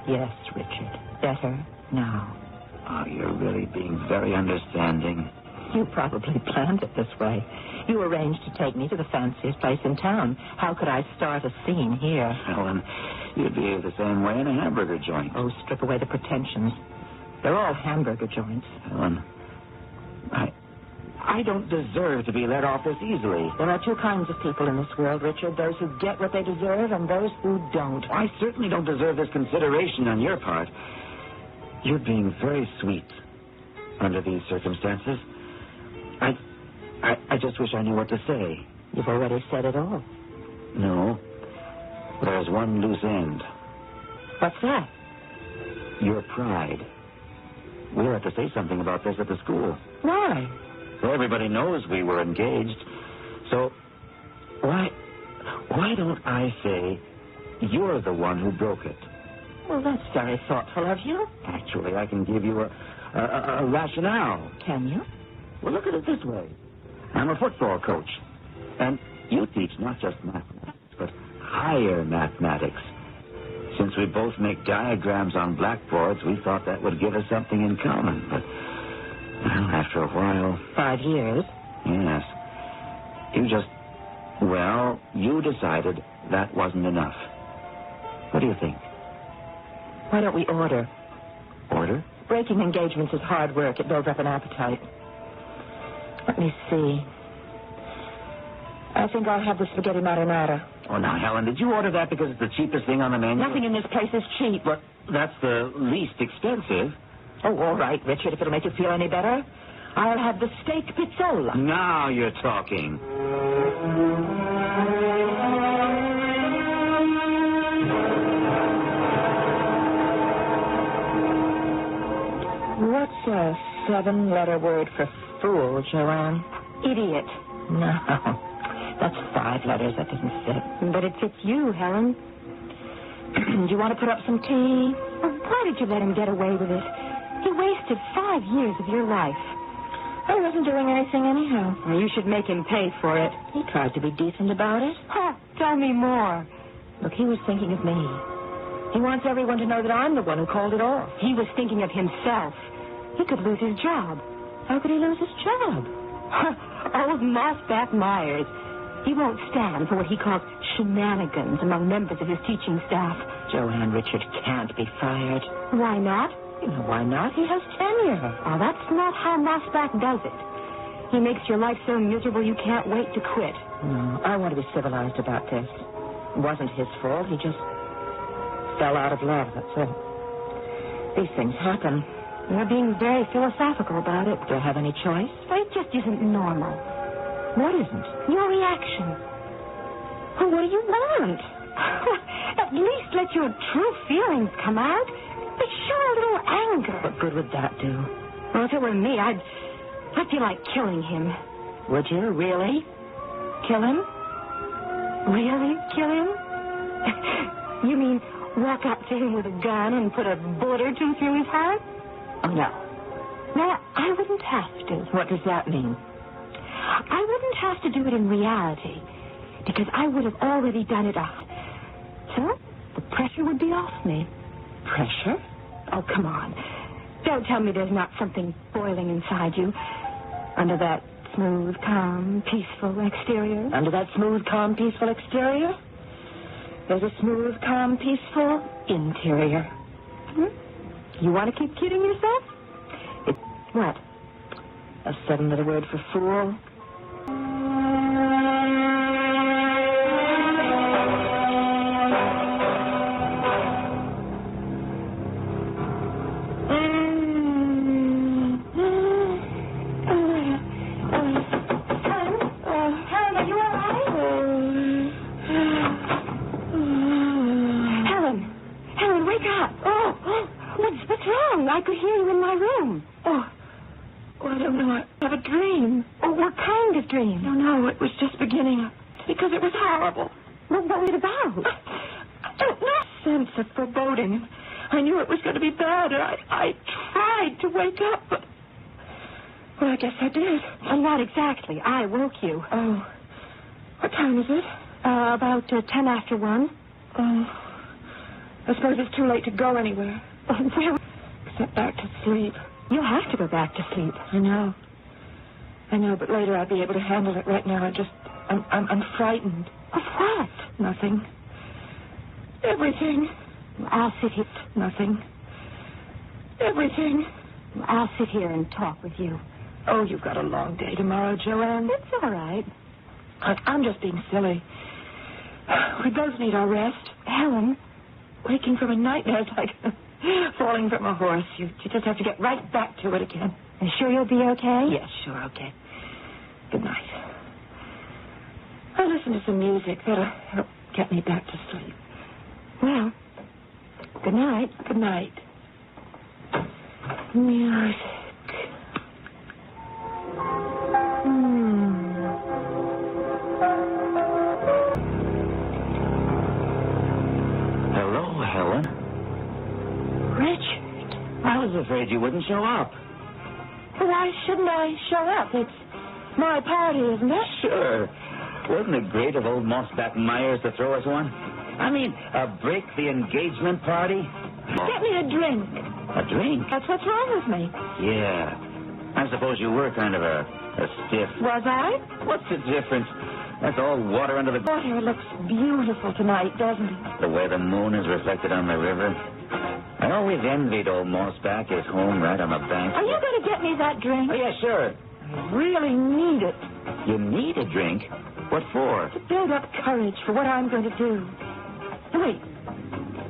Yes, Richard. Better now. Oh, you're really being very understanding. You probably planned it this way. You arranged to take me to the fanciest place in town. How could I start a scene here? Helen, you'd behave the same way in a hamburger joint. Oh, strip away the pretensions. They're all hamburger joints. Helen, I don't deserve to be let off this easily. There are two kinds of people in this world, Richard. Those who get what they deserve and those who don't. I certainly don't deserve this consideration on your part. You're being very sweet under these circumstances. I just wish I knew what to say. You've already said it all. No. There's one loose end. What's that? Your pride. We'll have to say something about this at the school. Why? Well, everybody knows we were engaged. So, why don't I say you're the one who broke it? Well, that's very thoughtful of you. Actually, I can give you a rationale. Can you? Well, look at it this way. I'm a football coach. And you teach not just mathematics, but higher mathematics. Since we both make diagrams on blackboards, we thought that would give us something in common. But, well, after a while... 5 years? Yes. You decided that wasn't enough. What do you think? Why don't we order? Order? Breaking engagements is hard work. It builds up an appetite. Let me see. I think I'll have the spaghetti marinara. Oh, now, Helen, did you order that because it's the cheapest thing on the menu? Nothing in this place is cheap. But that's the least expensive. Oh, all right, Richard, if it'll make you feel any better. I'll have the steak pizzola. Now you're talking. What's a 7-letter word for fool, Joanne? Idiot. No. That's 5 letters. That doesn't fit. But it fits you, Helen. Do you want to put up some tea? Well, why did you let him get away with it? He wasted 5 years of your life. I wasn't doing anything anyhow. Well, you should make him pay for it. He tried to be decent about it. Huh, tell me more. Look, he was thinking of me. He wants everyone to know that I'm the one who called it off. He was thinking of himself. He could lose his job. How could he lose his job? Old Mossback Myers. He won't stand for what he calls shenanigans among members of his teaching staff. Joanne, Richard can't be fired. Why not? You know why not? He has tenure. Oh, that's not how Mossback does it. He makes your life so miserable you can't wait to quit. No, I want to be civilized about this. It wasn't his fault. He just fell out of love, that's all. These things happen. You're being very philosophical about it. Do I have any choice? It just isn't normal. What isn't? Your reaction. Well, what do you want? At least let your true feelings come out. Show a little anger. What good would that do? Well, if it were me, I'd feel like killing him. Would you? Really? Kill him? Really kill him? You mean walk up to him with a gun and put a bullet or two through his heart? Oh, no. No, I wouldn't have to. What does that mean? I wouldn't have to do it in reality, because I would have already done it up. So the pressure would be off me. Pressure? Oh, come on. Don't tell me there's not something boiling inside you under that smooth, calm, peaceful exterior. Under that smooth, calm, peaceful exterior, there's a smooth, calm, peaceful interior. You want to keep kidding yourself? What? A 7-letter word for fool? I could hear you in my room. Oh, I don't know. I have a dream. Oh, what kind of dream? No, it was just beginning. Because it was horrible. What was it about? I don't know. Sense of foreboding. I knew it was going to be bad, and I tried to wake up, but... Well, I guess I did. Not exactly. I woke you. Oh. What time is it? About 10 after 1. Oh. I suppose it's too late to go anywhere. Where? Except back to sleep. You'll have to go back to sleep. I know, but later I'll be able to handle it. Right now, I'm frightened. Of what? Nothing. Everything. I'll sit here. Nothing. Everything. I'll sit here and talk with you. Oh, you've got a long day tomorrow, Joanne. It's all right. I'm just being silly. We both need our rest. Helen, waking from a nightmare is like falling from a horse. You just have to get right back to it again. You sure you'll be okay? Yes, sure, okay. Good night. I'll listen to some music. That'll help get me back to sleep. Well, good night. Good night. Music. Hello, Helen. Richard. I was afraid you wouldn't show up. Why shouldn't I show up? It's my party, isn't it? Sure. Wasn't it great of old Mossback Myers to throw us one? I mean, break the engagement party? Get me a drink. A drink? That's what's wrong with me. Yeah. I suppose you were kind of a stiff. Was I? What's the difference? That's all water under the... Water looks beautiful tonight, doesn't it? The way the moon is reflected on the river. I always envied old Mossback, his home right on the bank. Are you going to get me that drink? Oh, yeah, sure. I really need it. You need a drink? What for? To build up courage for what I'm going to do. Wait.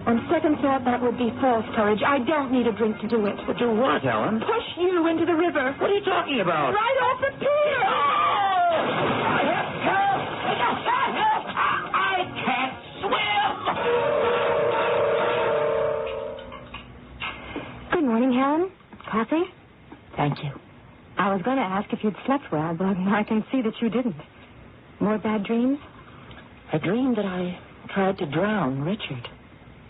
On second thought, that would be false courage. I don't need a drink to do it. Well, do what, Helen? Push you into the river. What are you talking about? Right off the pier. I can't swim! Good morning, Helen. Coffee? Thank you. I was going to ask if you'd slept well, but I can see that you didn't. More bad dreams? I dreamed that I tried to drown Richard.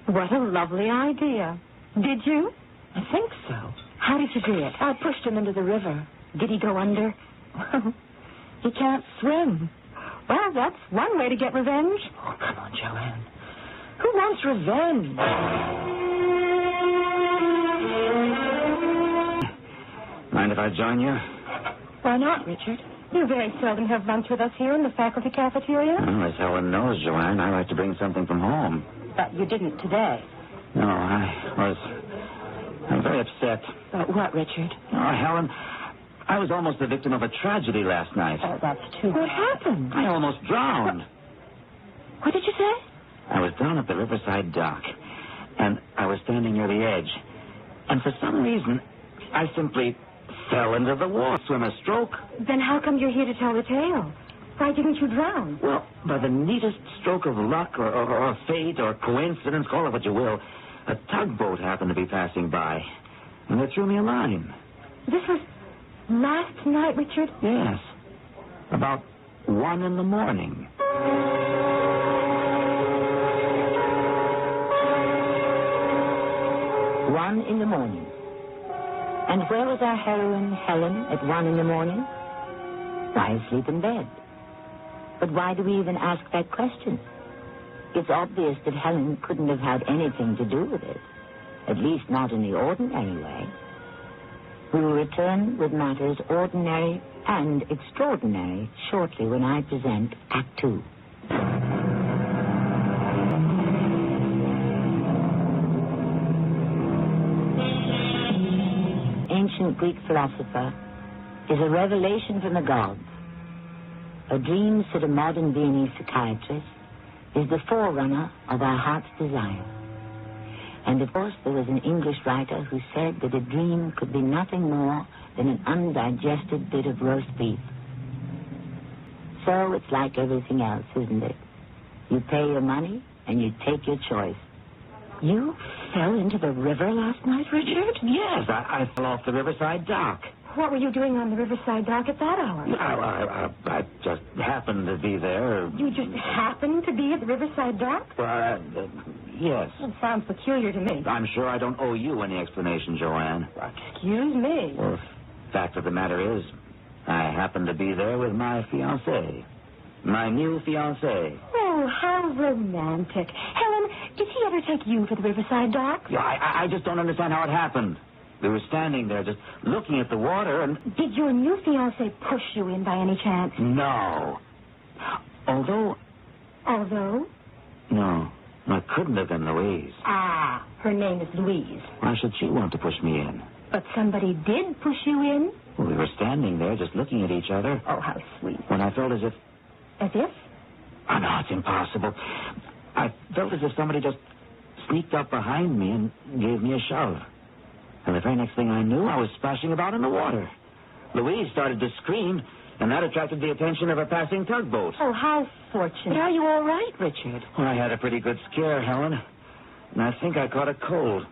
What a lovely idea. Did you? I think so. How did you do it? I pushed him into the river. Did he go under? He can't swim. Well, that's one way to get revenge. Oh, come on, Joanne. Who wants revenge? Mind if I join you? Why not, Richard? You very seldom have lunch with us here in the faculty cafeteria. Well, as Helen knows, Joanne, I like to bring something from home. But you didn't today. No, I'm very upset. About what, Richard? Oh, Helen, I was almost the victim of a tragedy last night. Oh, that's too bad. What happened? I almost drowned. What did you say? I was down at the riverside dock, and I was standing near the edge. And for some reason, I simply fell into the water, swim a stroke. Then how come you're here to tell the tale? Why didn't you drown? Well, by the neatest stroke of luck or fate or coincidence, call it what you will, a tugboat happened to be passing by, and they threw me a line. This was last night, Richard? Yes. About 1 in the morning. One in the morning. And where was our heroine, Helen, at 1 in the morning? Why, asleep in bed. But why do we even ask that question? It's obvious that Helen couldn't have had anything to do with it. At least not in the ordinary way. We will return with matters ordinary and extraordinary shortly when I present Act 2. Ancient Greek philosopher is a revelation from the gods. A dream, said a modern Viennese psychiatrist, is the forerunner of our heart's desire. And of course there was an English writer who said that a dream could be nothing more than an undigested bit of roast beef. So it's like everything else, isn't it? You pay your money and you take your choice. You fell into the river last night, Richard? Yes, I fell off the riverside dock. What were you doing on the riverside dock at that hour? I just happened to be there. You just happened to be at the riverside dock? Yes. It sounds peculiar to me. I'm sure I don't owe you any explanation, Joanne. Excuse me. Well, the fact of the matter is, I happened to be there with my fiancée. My new fiancée. Oh, how romantic. Helen, did he ever take you to the riverside dock? Yeah, I just don't understand how it happened. We were standing there just looking at the water and... Did your new fiancée push you in by any chance? No. Although? No, it couldn't have been Louise. Ah, her name is Louise. Why should she want to push me in? But somebody did push you in? Well, we were standing there just looking at each other. Oh, how sweet. When I felt as if... As if? Oh, no, it's impossible. I felt as if somebody just sneaked up behind me and gave me a shove. And the very next thing I knew, I was splashing about in the water. Louise started to scream, and that attracted the attention of a passing tugboat. Oh, how fortunate. But are you all right, Richard? Well, I had a pretty good scare, Helen. And I think I caught a cold.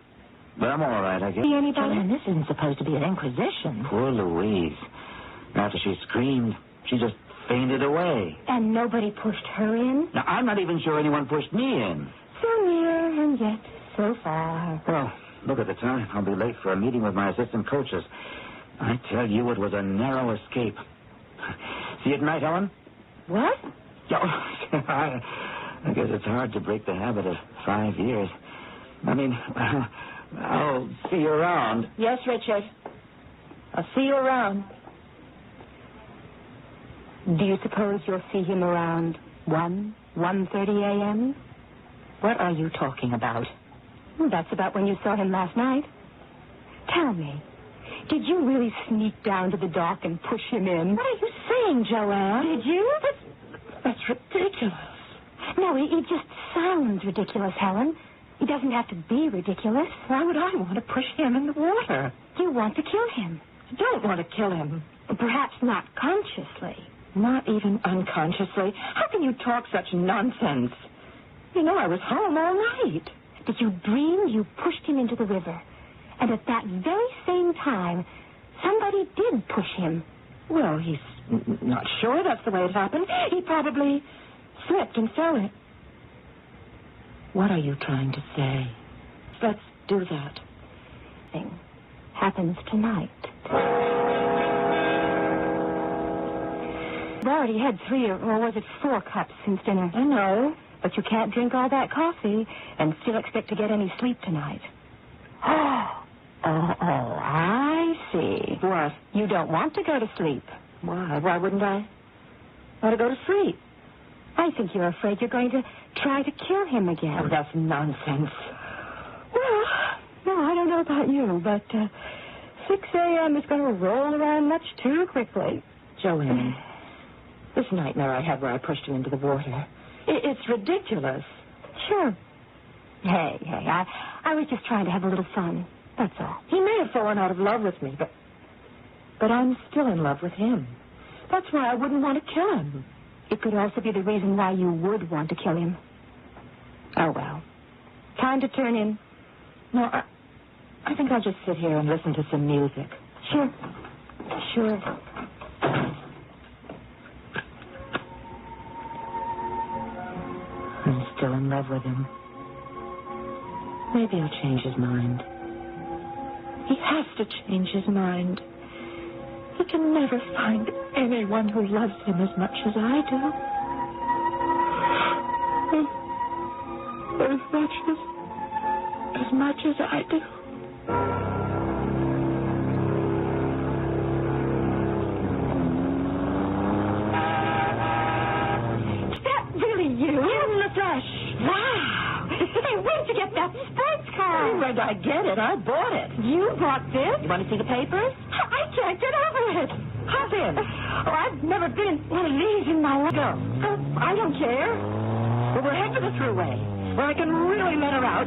But I'm all right, I guess. See anybody? And this isn't supposed to be an inquisition. Poor Louise. After she screamed, she just fainted away. And nobody pushed her in? Now, I'm not even sure anyone pushed me in. So near and yet so far. Well, look at the time. I'll be late for a meeting with my assistant coaches. I tell you, it was a narrow escape. See you tonight, Helen? What? I guess it's hard to break the habit of 5 years. I mean, I'll see you around. Yes, Richard. I'll see you around. Do you suppose you'll see him around 1:30 a.m.? What are you talking about? Well, that's about when you saw him last night. Tell me, did you really sneak down to the dock and push him in? What are you saying, Joanne? Did you? That's ridiculous. No, it just sounds ridiculous, Helen. It doesn't have to be ridiculous. Why would I want to push him in the water? You want to kill him. I don't want to kill him. Perhaps not consciously. Not even unconsciously. How can you talk such nonsense? You know I was home all night. Did you dream you pushed him into the river? And at that very same time, somebody did push him. Well, he's not sure that's the way it happened. He probably slipped and fell in. What are you trying to say? Let's do that. Thing happens tonight. already had 3 or was it 4 cups since dinner. I know, but you can't drink all that coffee and still expect to get any sleep tonight. Oh, I see. What? You don't want to go to sleep. Why? Why wouldn't I want to go to sleep? I think you're afraid you're going to try to kill him again. Oh, that's nonsense. Well, no, I don't know about you, but 6 a.m. is going to roll around much too quickly. Joanne, this nightmare I had where I pushed him into the water, it's ridiculous. Sure. Hey, I was just trying to have a little fun. That's all. He may have fallen out of love with me, but I'm still in love with him. That's why I wouldn't want to kill him. It could also be the reason why you would want to kill him. Oh, well. Time to turn in. No, I think I'll just sit here and listen to some music. Sure. I'm still in love with him. Maybe he'll change his mind. He has to change his mind. He can never find anyone who loves him as much as I do. As much as I do. Is that really you? In the flesh. Wow. Hey, where'd you get that sports car? Where'd I get it? I bought it. You bought this? You want to see the papers? I can't get over it. Hop in. Oh, I've never been in one of these in my life. Go. I don't care. Well, we're heading for the thruway, where I can really let her out.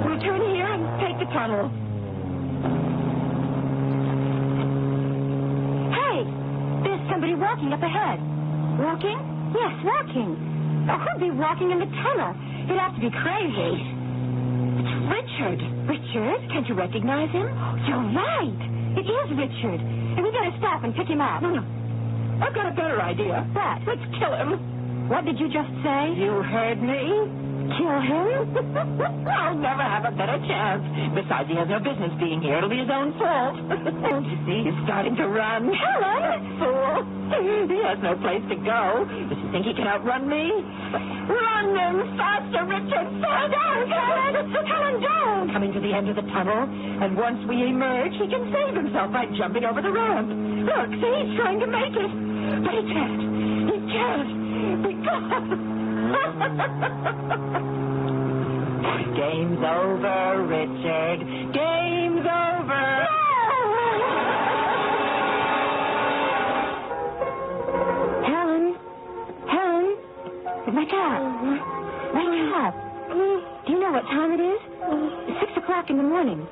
We'll turn here and take the tunnel. Hey, there's somebody walking up ahead. Walking? Yes, walking. Now, who'd be walking in the tunnel? He'd have to be crazy. It's Richard. Richard? Can't you recognize him? You're right. It is Richard. And we gotta stop and pick him up. No. I've got a better idea. What? Let's kill him. What did you just say? You heard me. Kill him? I'll never have a better chance. Besides, he has no business being here. It'll be his own fault. Don't you see? He's starting to run. Helen! Fool. He has no place to go. Does he think he can outrun me? Run them faster, Richard. Slow down, Helen. Helen, don't. Coming to the end of the tunnel, and once we emerge, he can save himself by jumping over the ramp. Look, see, he's trying to make it. But he can't. He can't. Because... Game's over, Richard. Game's over. Helen. Wake up. Do you know what time it is? It's 6 o'clock in the morning.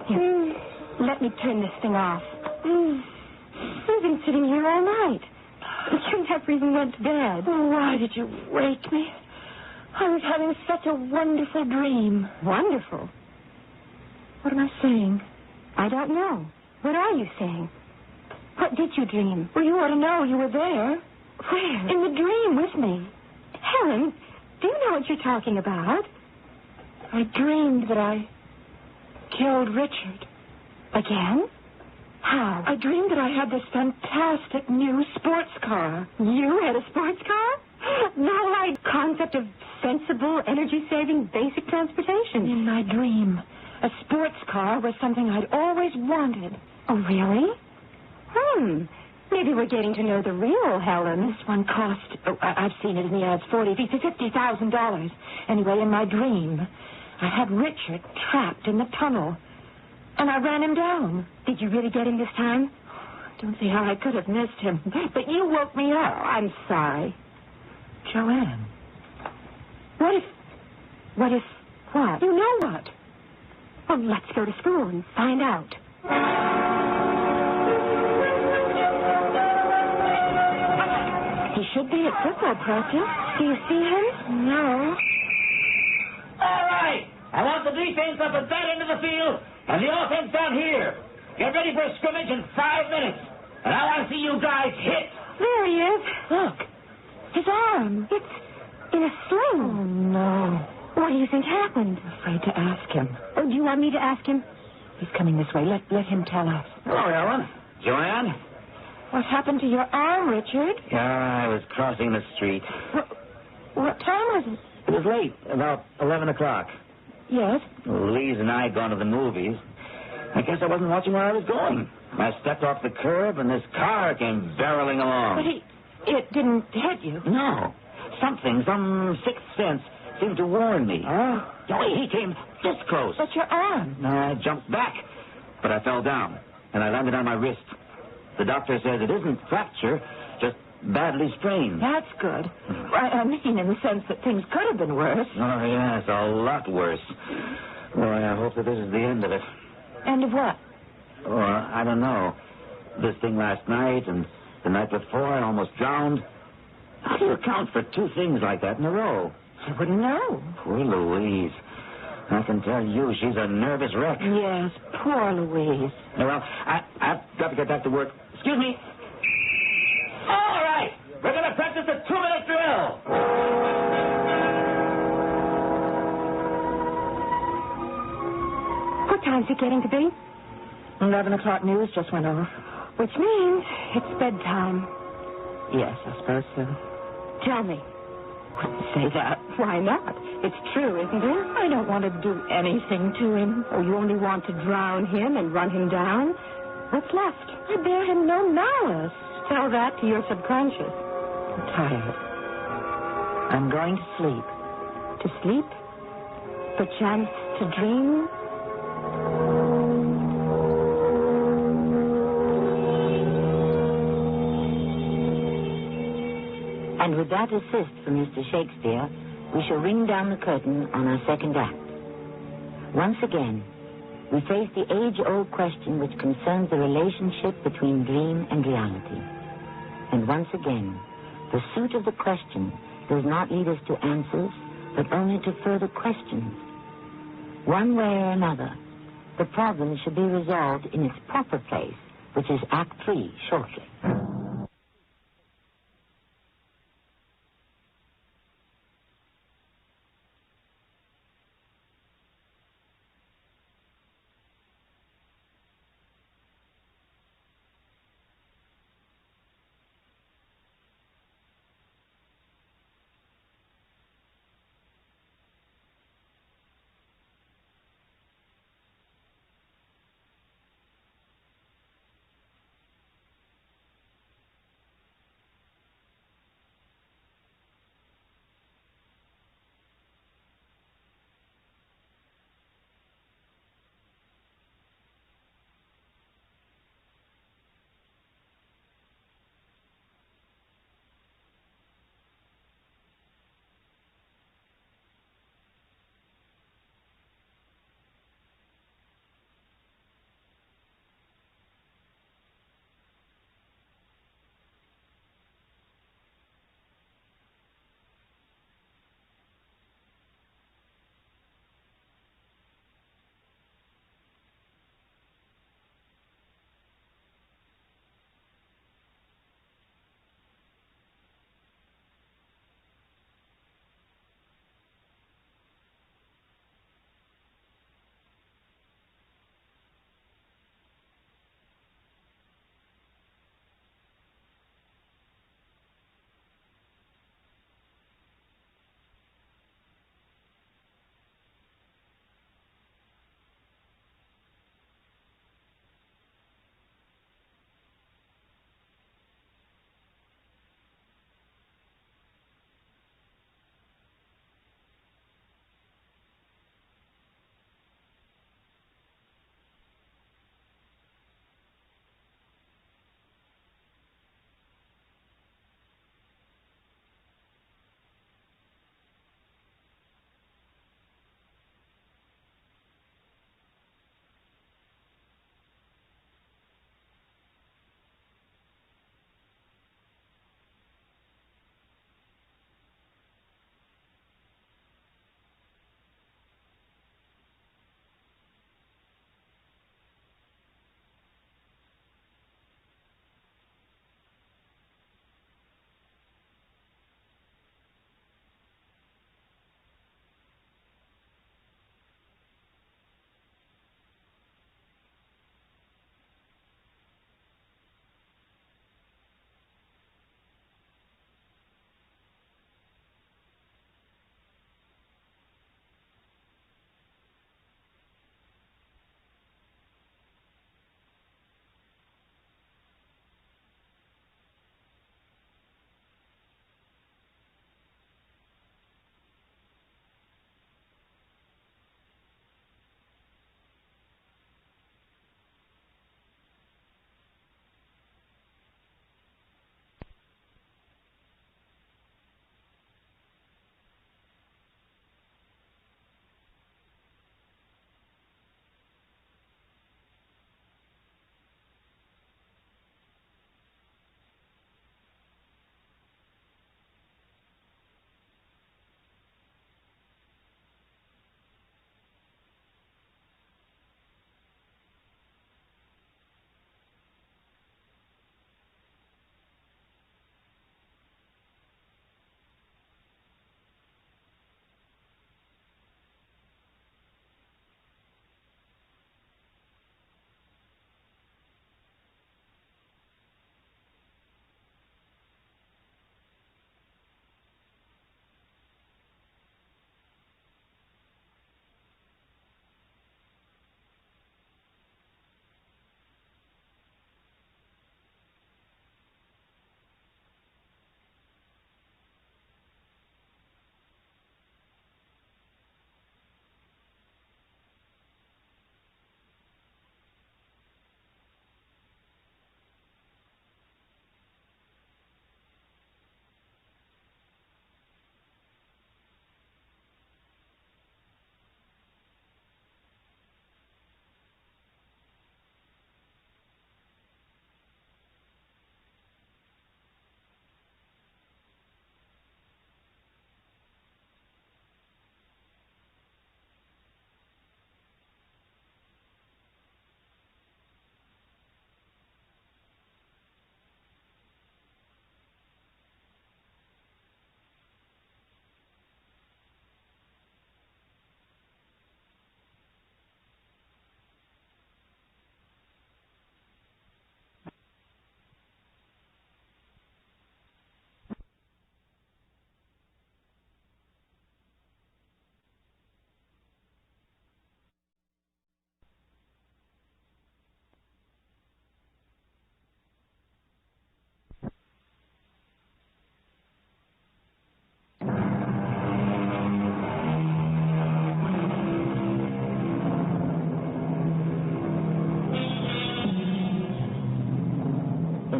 Here, let me turn this thing off. We've been sitting here all night. You never even went to bed. Oh, why did you wake me? I was having such a wonderful dream. Wonderful? What am I saying? I don't know. What are you saying? What did you dream? Well, you ought to know. You were there. Where? In the dream with me. Helen, do you know what you're talking about? I dreamed that I killed Richard. Again? How? I dreamed that I had this fantastic new sports car. You had a sports car? No, concept of sensible, energy-saving, basic transportation. In my dream, a sports car was something I'd always wanted. Oh, really? Maybe we're getting to know the real Helen. This one cost, I've seen it in the ads, $50,000. Anyway, in my dream, I had Richard trapped in the tunnel. And I ran him down. Did you really get him this time? I don't see how I could have missed him. But you woke me up. I'm sorry. Joanne. What if... What? You know what? Well, let's go to school and find out. He should be at football practice. Do you see him? No. All right. I want the defense up at that end of the field and the offense down here. Get ready for a scrimmage in 5 minutes. And I want to see you guys hit. There he is. Look. His arm. It's in a sling. Oh, no. What do you think happened? I'm afraid to ask him. Oh, do you want me to ask him? He's coming this way. Let him tell us. Hello, Ellen. Joanne. What happened to your arm, Richard? Yeah, I was crossing the street. What time was it? It was late, about 11 o'clock. Yes? Louise and I had gone to the movies. I guess I wasn't watching where I was going. I stepped off the curb, and this car came barreling along. But it didn't hit you? No. Some sixth sense seemed to warn me. Oh? He came this close. But your arm. I jumped back, but I fell down, and I landed on my wrist. The doctor says it isn't fracture, just badly sprained. That's good. I mean, in the sense that things could have been worse. Oh, yes, a lot worse. Boy, I hope that this is the end of it. End of what? Oh, I don't know. This thing last night and the night before, I almost drowned. How do you account for two things like that in a row? I wouldn't know. Poor Louise. I can tell you she's a nervous wreck. Yes, poor Louise. Well, I've got to get back to work. Excuse me. All right. We're going to practice a 2-minute drill. What time's it getting to be? 11 o'clock news just went off. Which means it's bedtime. Yes, I suppose so. Tell me. Wouldn't say that. Why not? It's true, isn't it? I don't want to do anything to him. Oh, you only want to drown him and run him down? What's left? I bear him no malice. Tell that to your subconscious. I'm tired. I'm going to sleep. To sleep? Perchance to dream? And with that assist from Mr. Shakespeare, we shall ring down the curtain on our second act. Once again, we face the age-old question which concerns the relationship between dream and reality. And once again, the suit of the question does not lead us to answers, but only to further questions. One way or another, the problem should be resolved in its proper place, which is Act 3 shortly.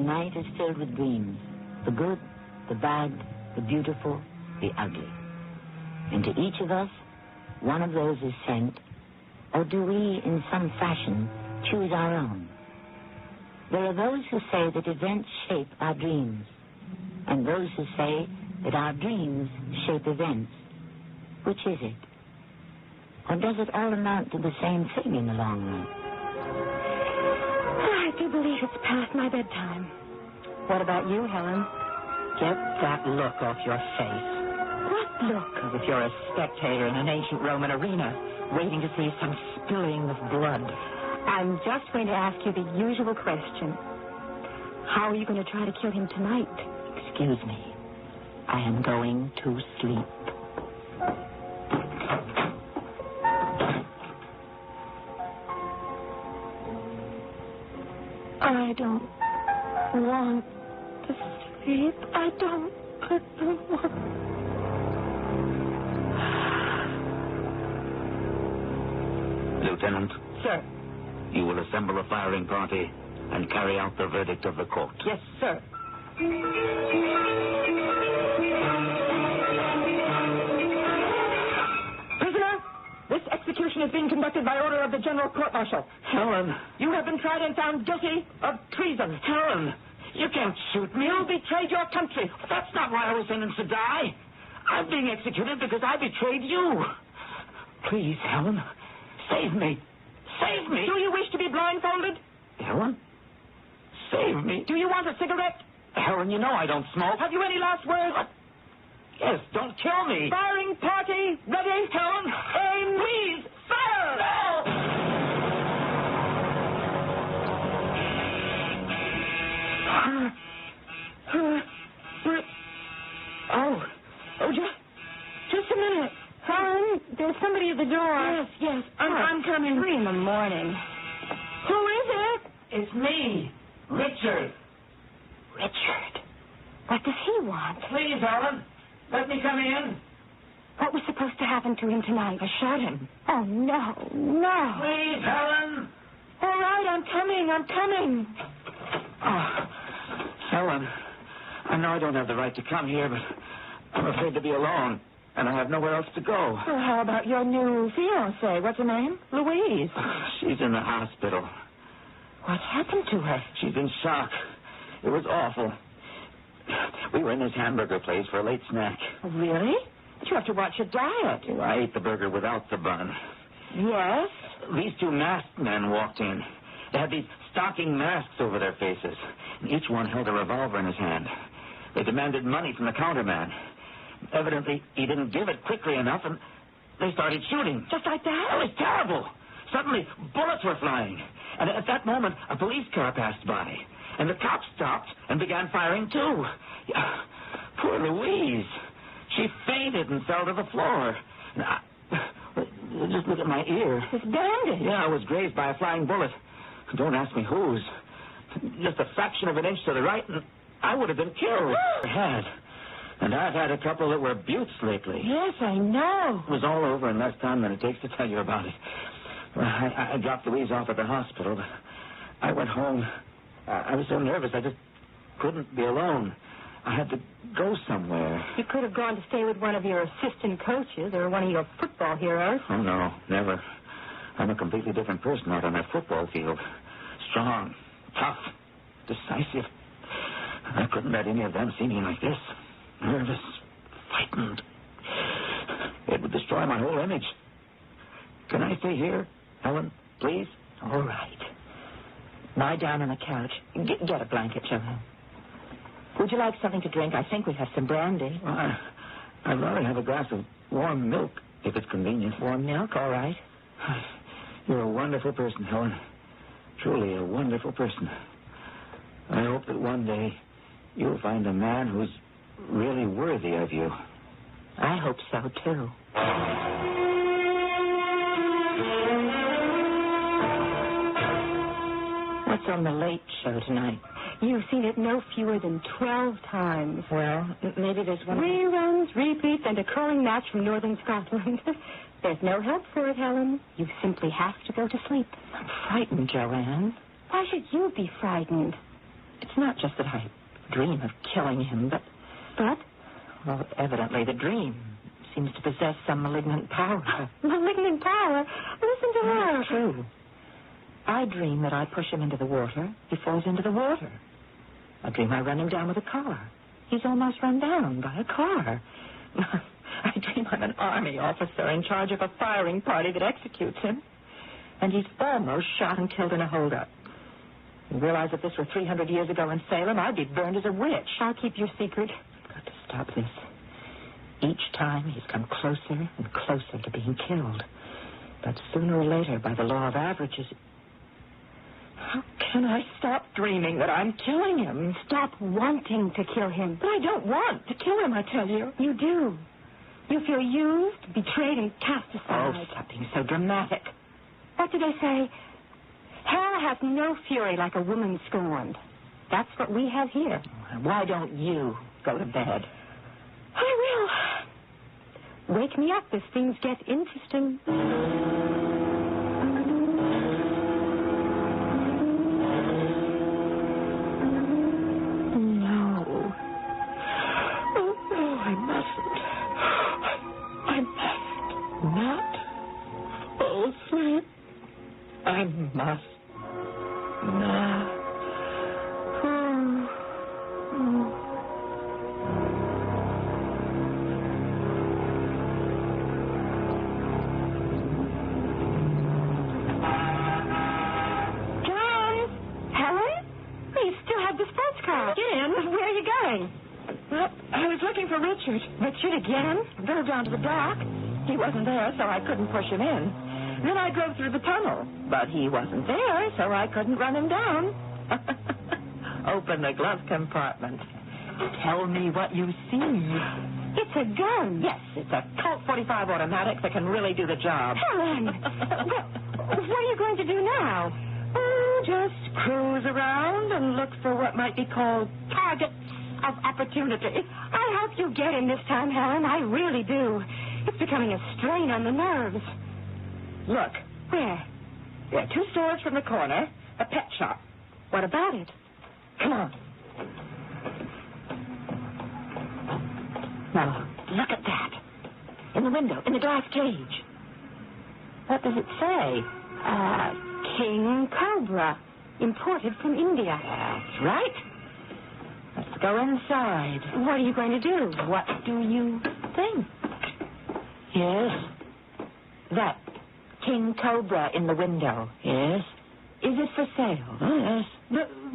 night is filled with dreams. The good, the bad, the beautiful, the ugly. And to each of us, one of those is sent, or do we, in some fashion, choose our own? There are those who say that events shape our dreams, and those who say that our dreams shape events. Which is it? Or does it all amount to the same thing in the long run? I do believe it's past my bedtime. What about you, Helen? Get that look off your face. What look? As if you're a spectator in an ancient Roman arena, waiting to see some spilling of blood. I'm just going to ask you the usual question. How are you going to try to kill him tonight? Excuse me. I am going to sleep. I don't want to sleep. I don't want... Lieutenant. Sir. You will assemble a firing party and carry out the verdict of the court. Yes, sir. Prisoner, this execution is being conducted by order of the General Court-Martial. Helen. You have been tried and found guilty of treason. Helen, you can't shoot me. You betrayed your country. That's not why I was sentenced to die. I'm being executed because I betrayed you. Please, Helen, save me. Save me. Do you wish to be blindfolded? Helen, save me. Do you want a cigarette? Helen, you know I don't smoke. Have you any last words? Yes, don't kill me. Firing party, ready? Helen, aim, please, fire! No! Just a minute. Helen, there's somebody at the door. Yes, I'm coming. 3 a.m. Who is it? It's me, Richard. Richard. What does he want? Please, Helen, let me come in. What was supposed to happen to him tonight? I shot him. Oh, no. Please, Helen. All right, I'm coming. Oh, Helen, I know I don't have the right to come here, but I'm afraid to be alone, and I have nowhere else to go. Well, how about your new fiancée? What's her name? Louise. She's in the hospital. What happened to her? She's in shock. It was awful. We were in this hamburger place for a late snack. Oh, really? But you have to watch your diet. Oh, I ate the burger without the bun. Yes? These 2 masked men walked in. They had these stocking masks over their faces, and each one held a revolver in his hand. They demanded money from the counterman. Evidently, he didn't give it quickly enough, and they started shooting. Just like that? It was terrible. Suddenly, bullets were flying, and at that moment, a police car passed by, and the cops stopped and began firing, too. Poor Louise. She fainted and fell to the floor. Just look at my ear. It's bandaged. Yeah, I was grazed by a flying bullet. Don't ask me whose. Just a fraction of an inch to the right, and I would have been killed. And I've had a couple that were buttes lately. Yes, I know. It was all over in less time than it takes to tell you about it. Well, I dropped Louise off at the hospital, but I went home. I was so nervous, I just couldn't be alone. I had to go somewhere. You could have gone to stay with one of your assistant coaches or one of your football heroes. Oh, no, never. I'm a completely different person out on that football field. Strong, tough, decisive. I couldn't let any of them see me like this. Nervous, frightened. It would destroy my whole image. Can I stay here, Helen, please? All right. Lie down on the couch. Get a blanket, Joanne. Would you like something to drink? I think we have some brandy. Well, I'd rather have a glass of warm milk, if it's convenient. Warm milk? All right. You're a wonderful person, Helen. Truly a wonderful person. I hope that one day you'll find a man who's really worthy of you. I hope so, too. What's on the late show tonight? You've seen it no fewer than 12 times. Well, maybe there's one... Reruns, repeats, and a curling match from northern Scotland. There's no help for it, Helen. You simply have to go to sleep. I'm frightened, Joanne. Why should you be frightened? It's not just that I dream of killing him, but... But? Well, evidently the dream seems to possess some malignant power. Malignant power? Listen to her. That's true. I dream that I push him into the water. He falls into the water. I dream I run him down with a car. He's almost run down by a car. I dream I'm an army officer in charge of a firing party that executes him. And he's almost shot and killed in a holdup. You realize if this were 300 years ago in Salem, I'd be burned as a witch. I'll keep your secret. I've got to stop this. Each time he's come closer and closer to being killed. But sooner or later, by the law of averages... How can I stop dreaming that I'm killing him? Stop wanting to kill him. But I don't want to kill him, I tell you. You do. You feel used, betrayed, and cast aside. Oh, stop being so dramatic. What did I say? Hell has no fury like a woman scorned. That's what we have here. Why don't you go to bed? I will. Wake me up if things get interesting. I must not. John! Helen? You still have the sports car. Again? Where are you going? Well, I was looking for Richard. Richard again? I drove down to the dock. He wasn't there, so I couldn't push him in. Then I drove through the tunnel, but he wasn't there, so I couldn't run him down. Open the glove compartment. Tell me what you see. It's a gun. Yes, it's a Colt 45 automatic that can really do the job. Helen! What are you going to do now? Oh, just cruise around and look for what might be called targets of opportunity. I hope you get him this time, Helen. I really do. It's becoming a strain on the nerves. Look. Where? There are 2 stores from the corner, a pet shop. What about it? Come on. Now, look at that. In the window, in the glass cage. What does it say? King Cobra, imported from India. That's right. Let's go inside. What are you going to do? What do you think? Yes. That King Cobra in the window. Yes. Is it for sale? Yes.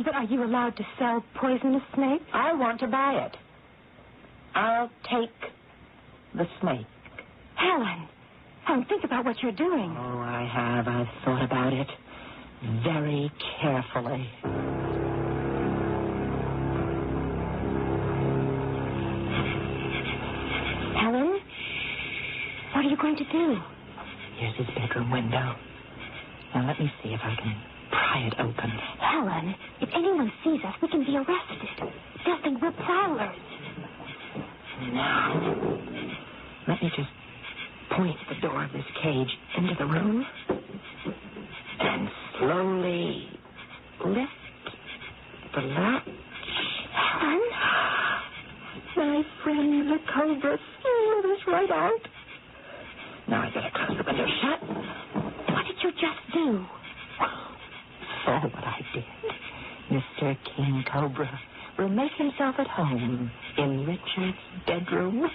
But are you allowed to sell poisonous snakes? I want to buy it. I'll take the snake. Helen, think about what you're doing. Oh, I have. I've thought about it very carefully. Helen, what are you going to do? Here's his bedroom window. Now, let me see if I can pry it open. Helen, if anyone sees us, we can be arrested. They'll think we're prowlers. Now, let me just point the door of this cage into the room and slowly lift the latch. Helen? My friend, the cobra slid us right out. Now I better close the window shut. What did you just do? Oh, what I did. Mr. King Cobra will make himself at home in Richard's bedroom.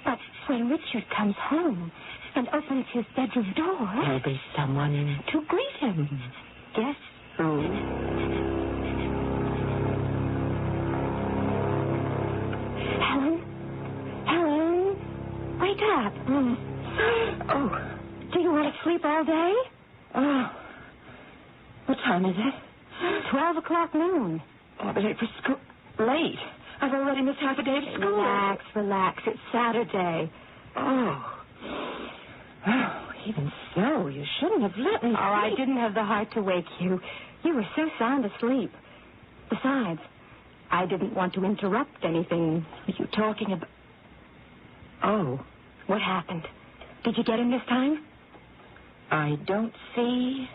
But when Richard comes home and opens his bedroom door... There'll be someone to greet him. Guess who? Helen, wake up. Oh. Do you want to sleep all day? Oh. What time is it? 12 o'clock noon. Oh, I'll be late for school. Late? I've already missed half a day of school. Relax. It's Saturday. Oh, even so, you shouldn't have let me sleep. Oh, I didn't have the heart to wake you. You were so sound asleep. Besides, I didn't want to interrupt anything. Are you talking about... Oh. What happened? Did you get him this time? I don't see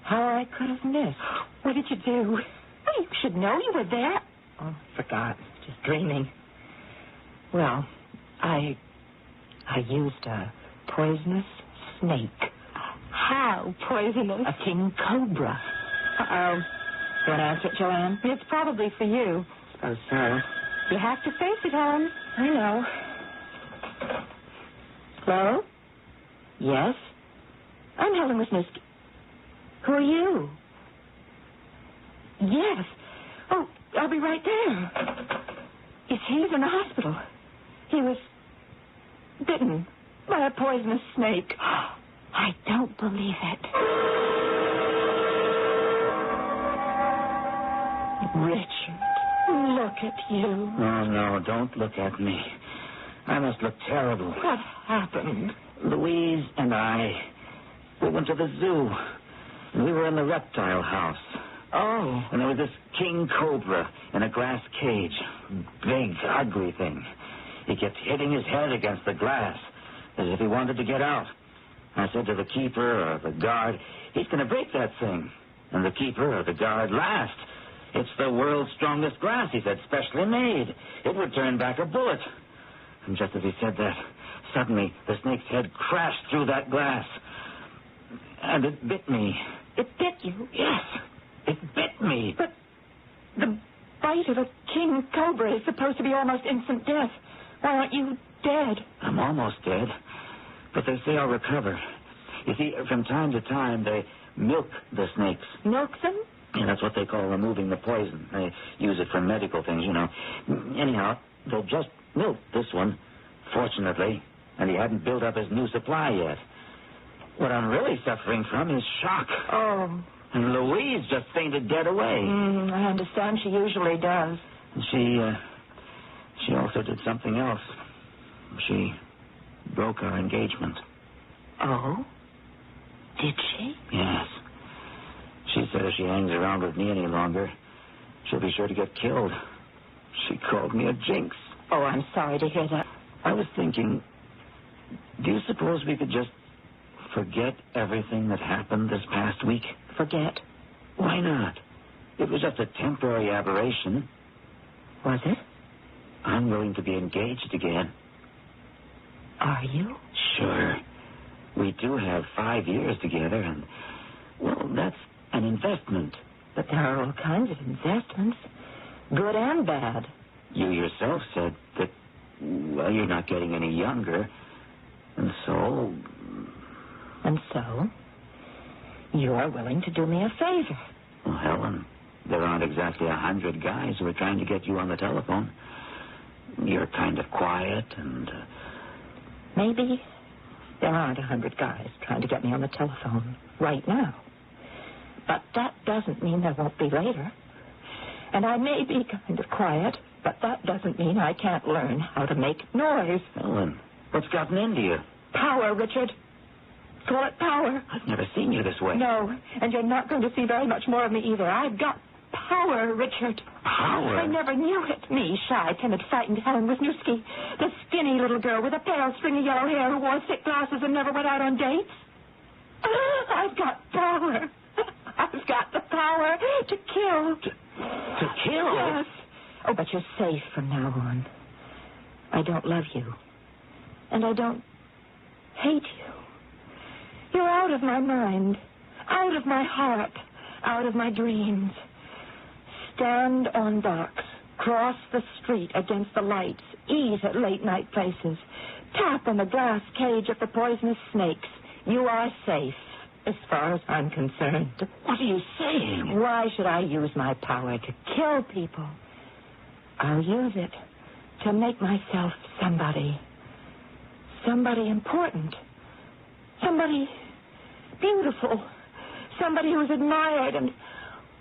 how I could have missed. What did you do? you should know you were there. Oh, forgot. Just dreaming. Well, I used a poisonous snake. How poisonous? A king cobra. Uh-oh. You want to answer it, Joanne? It's probably for you. Oh, so. You have to face it, Helen. I know. Hello? Yes? I'm Helen Wisniewski. Who are you? Yes. Oh, I'll be right there. He's in the hospital. He was bitten by a poisonous snake. I don't believe it. Richard, look at you. Oh, no, don't look at me. I must look terrible. What happened? Louise and I, we went to the zoo. And we were in the reptile house. Oh. And there was this king cobra in a glass cage. Big, ugly thing. He kept hitting his head against the glass as if he wanted to get out. I said to the keeper or the guard, he's going to break that thing. And the keeper or the guard laughed. It's the world's strongest glass, he said, specially made. It would turn back a bullet. And just as he said that, suddenly the snake's head crashed through that glass. And it bit me. It bit you? Yes, it bit me. But the bite of a king cobra is supposed to be almost instant death. Why aren't you dead? I'm almost dead. But they say I'll recover. You see, from time to time, they milk the snakes. Milk them? Yeah, that's what they call removing the poison. They use it for medical things, you know. Anyhow, they've just milked this one, fortunately, and he hadn't built up his new supply yet. What I'm really suffering from is shock. Oh. And Louise just fainted dead away. I understand she usually does. And she also did something else. She broke our engagement. Oh? Did she? Yes. She said if she hangs around with me any longer, she'll be sure to get killed. She called me a jinx. Oh, I'm sorry to hear that. I was thinking, do you suppose we could just forget everything that happened this past week? Forget? Why not? It was just a temporary aberration. Was it? I'm willing to be engaged again. Are you? Sure. We do have 5 years together, and, well, that's an investment. But there are all kinds of investments, good and bad. You yourself said that, well, you're not getting any younger, and so... And so, you are willing to do me a favor. Well, Helen, there aren't exactly 100 guys who are trying to get you on the telephone. You're kind of quiet and... Maybe there aren't 100 guys trying to get me on the telephone right now. But that doesn't mean there won't be later. And I may be kind of quiet, but that doesn't mean I can't learn how to make noise. Helen, what's gotten into you? Power, Richard. Call it power. I've never seen you this way. No, and you're not going to see very much more of me either. I've got power, Richard. Power? I never knew it. Me, shy, timid, frightened Helen Wisniewski, the skinny little girl with a pale, stringy yellow hair who wore thick glasses and never went out on dates. I've got power. I've got the power to kill. To kill? Yes. Oh, but you're safe from now on. I don't love you. And I don't hate you. You're out of my mind, out of my heart, out of my dreams. Stand on docks, cross the street against the lights, ease at late-night places, tap on the glass cage of the poisonous snakes. You are safe, as far as I'm concerned. What are you saying? Why should I use my power to kill people? I'll use it to make myself somebody. Somebody important. Somebody beautiful. Somebody who's admired and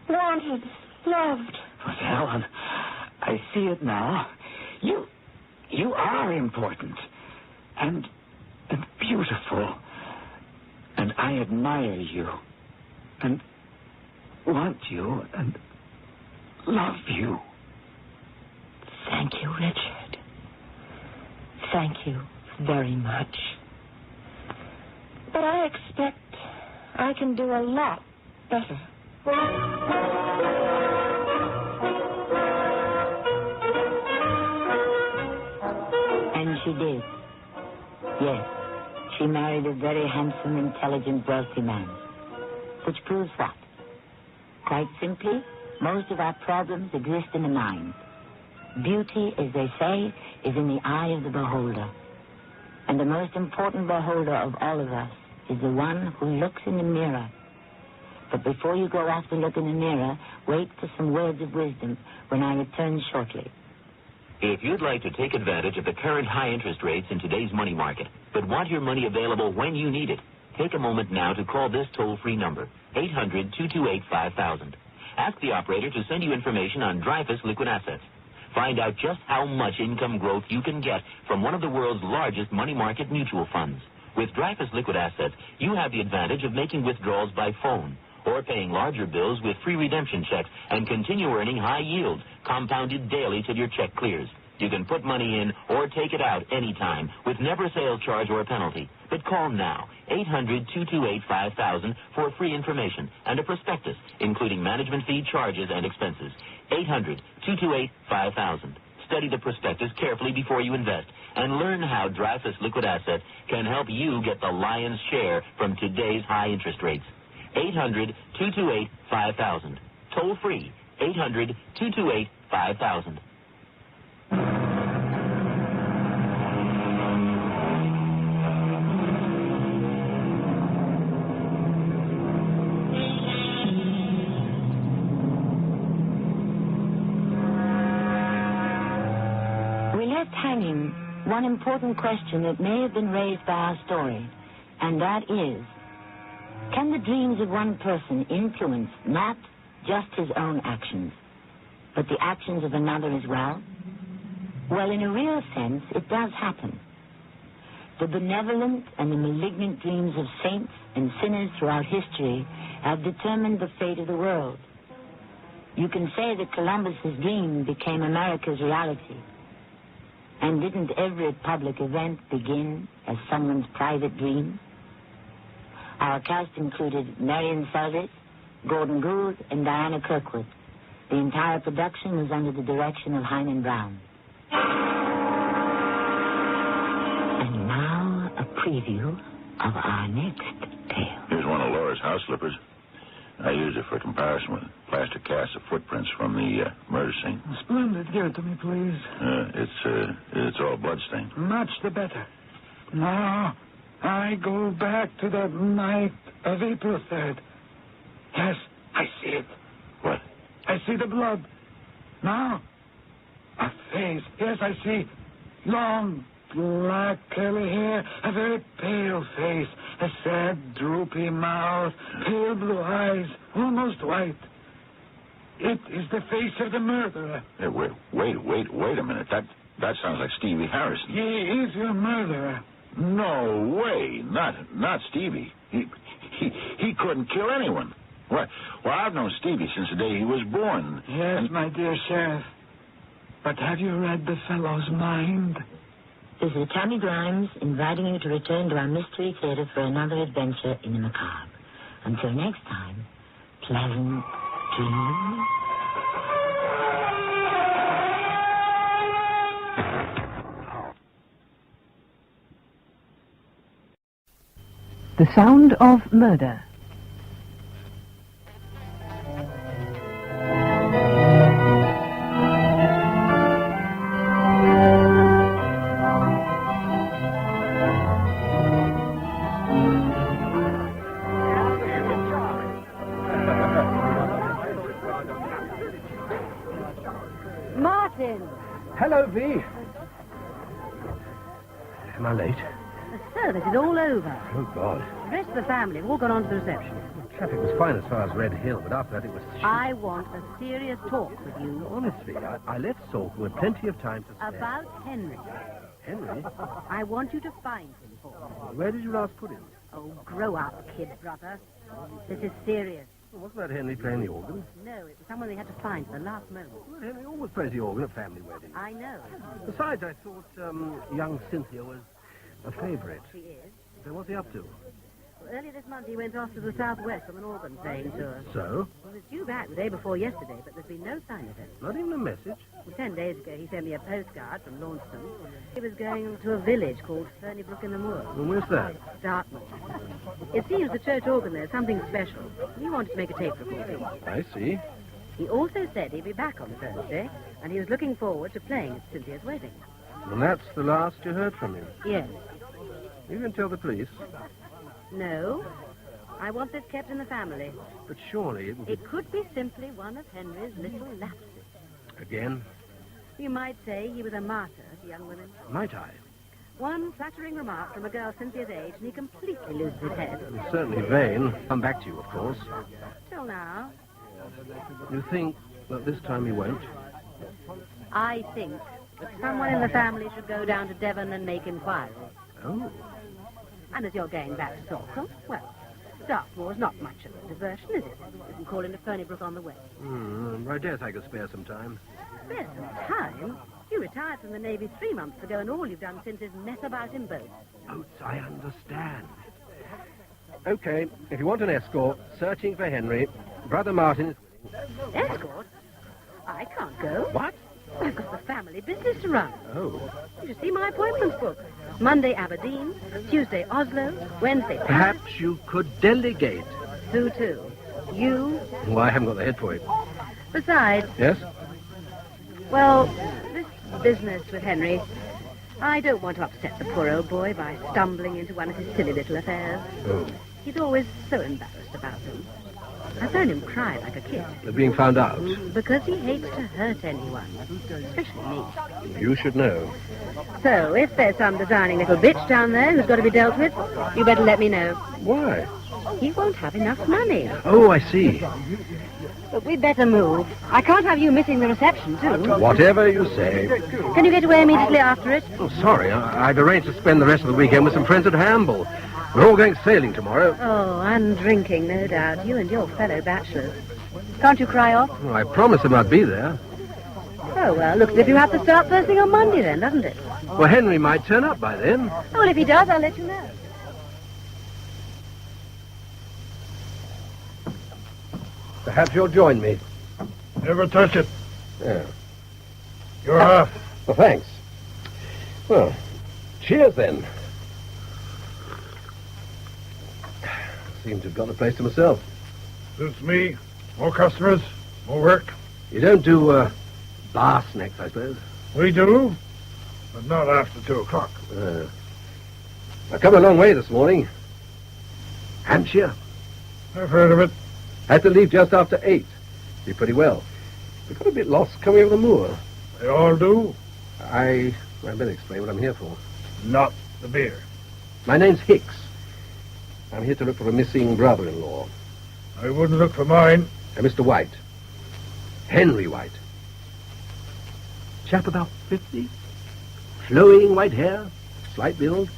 wanted, loved. But Helen, I see it now. You are important and beautiful. And I admire you and want you and love you. Thank you, Richard. Thank you very much. But I expect I can do a lot better. Yes, she married a very handsome, intelligent, wealthy man. Which proves what? Quite simply, most of our problems exist in the mind. Beauty, as they say, is in the eye of the beholder. And the most important beholder of all of us is the one who looks in the mirror. But before you go off to look in the mirror, wait for some words of wisdom when I return shortly. If you'd like to take advantage of the current high interest rates in today's money market, but want your money available when you need it, take a moment now to call this toll-free number, 800-228-5000. Ask the operator to send you information on Dreyfus liquid assets. Find out just how much income growth you can get from one of the world's largest money market mutual funds. With Dreyfus liquid assets, you have the advantage of making withdrawals by phone or paying larger bills with free redemption checks and continue earning high yields, compounded daily till your check clears. You can put money in or take it out anytime with never sales charge or a penalty. But call now, 800-228-5000 for free information and a prospectus, including management fee, charges, and expenses. 800-228-5000. Study the prospectus carefully before you invest and learn how Dreyfus liquid assets can help you get the lion's share from today's high interest rates. 800-228-5000. Toll free, 800-228-5000. We left hanging one important question that may have been raised by our story, and that is, can the dreams of one person influence not just his own actions, but the actions of another as well? Well, in a real sense, it does happen. The benevolent and the malignant dreams of saints and sinners throughout history have determined the fate of the world. You can say that Columbus's dream became America's reality. And didn't every public event begin as someone's private dream? Our cast included Marion Seldes, Gordon Gould, and Diana Kirkwood. The entire production was under the direction of Hyman Brown. And now, a preview of our next tale. Here's one of Laura's house slippers. I used it for comparison with plaster casts of footprints from the murder scene. Splendid. Give it to me, please. It's all bloodstained. Much the better. Now, I go back to that night of April 3rd. Yes, I see it. What? I see the blood. Now, a face. Yes, I see long, black, curly hair, a very pale face, a sad, droopy mouth, pale blue eyes, almost white. It is the face of the murderer. Hey, wait a minute. That sounds like Stevie Harrison. He is your murderer. No way. Not Stevie. He couldn't kill anyone. What? Well, I've known Stevie since the day he was born. Yes, my dear Sheriff. But have you read the fellow's mind? This is Tammy Grimes inviting you to return to our Mystery Theater for another adventure in the macabre. Until next time, pleasant dreams. The Sound of Murder. Martin! Hello, V. Am I late? The service is all over. Oh, God. The rest of the family have all gone on to the reception. Traffic was fine as far as Red Hill, but after that it was... I want a serious talk with you. Honestly, I left Salt with plenty of time to spare. About Henry. Henry? I want you to find him for me. Where did you last put him? Oh, grow up, kid brother. This is serious. Well, wasn't that Henry playing the organ? No, it was someone they had to find at the last moment. Well, Henry always plays the organ at family weddings. I know. Besides, I thought young Cynthia was a favourite. She is. So what's he up to? earlier this month he went off to the southwest on an organ playing tour. So? He was due back the day before yesterday, but there's been no sign of him. Not even a message? Well, 10 days ago he sent me a postcard from Launceston. He was going to a village called Fernybrook in the Moor. And where's that? Dartmouth. It seems the church organ there's something special. He wanted to make a tape recording. I see. He also said he'd be back on Thursday, and he was looking forward to playing at Cynthia's wedding. And that's the last you heard from him? Yes. You didn't tell the police? No. I want this kept in the family. But surely it would be... It could be simply one of Henry's little lapses. Again? You might say he was a martyr to young women. Might I? One flattering remark from a girl Cynthia's age, and he completely loses his head. It's certainly vain. Come back to you, of course. Till now. You think that this time he won't? I think that someone in the family should go down to Devon and make inquiries. Oh. And as you're going back to Salcombe, well, Dartmoor's not much of a diversion, is it? You can call into Fernybrook on the way. I guess I could spare some time. Spare some time? You retired from the Navy 3 months ago, and all you've done since is mess about in boats. Boats, I understand. Okay, if you want an escort, searching for Henry, Brother Martin is willing. Escort? I can't go. What? I've got the family business to run. Oh. You should see my appointments book. Monday, Aberdeen. Tuesday, Oslo. Wednesday, Paris. Perhaps you could delegate. Who to? You? Well, I haven't got the head for it. Besides... Yes? Well, this business with Henry, I don't want to upset the poor old boy by stumbling into one of his silly little affairs. Oh. He's always so embarrassed about them. I found him cry like a kid. They're being found out? Because he hates to hurt anyone, especially me. You should know. So, if there's some designing little bitch down there who's got to be dealt with, you better let me know. Why? He won't have enough money. Oh, I see. But we'd better move. I can't have you missing the reception, too. Whatever you say. Can you get away immediately after it? Oh, sorry. I've arranged to spend the rest of the weekend with some friends at Hamble. We're all going sailing tomorrow. Oh, and drinking, no doubt. You and your fellow bachelors. Can't you cry off? Oh, I promised him I'd be there. Oh, well, looks as if you have to start first thing on Monday then, doesn't it? Well, Henry might turn up by then. Oh, well, if he does, I'll let you know. Perhaps you'll join me. Never touch it. Yeah. You're off. Well, thanks. Well, cheers then. Seem to have got the place to myself. Suits me. More customers, more work. You don't do bar snacks, I suppose? We do, but not after 2 o'clock. I've come a long way this morning. Hampshire. I've heard of it. Had to leave just after 8. Did pretty well. We got a bit lost coming over the moor. They all do. I better explain what I'm here for. Not the beer. My name's Hicks. I'm here to look for a missing brother-in-law. I wouldn't look for mine. Mr. White. Henry White. Chap about 50. Flowing white hair. Slight build.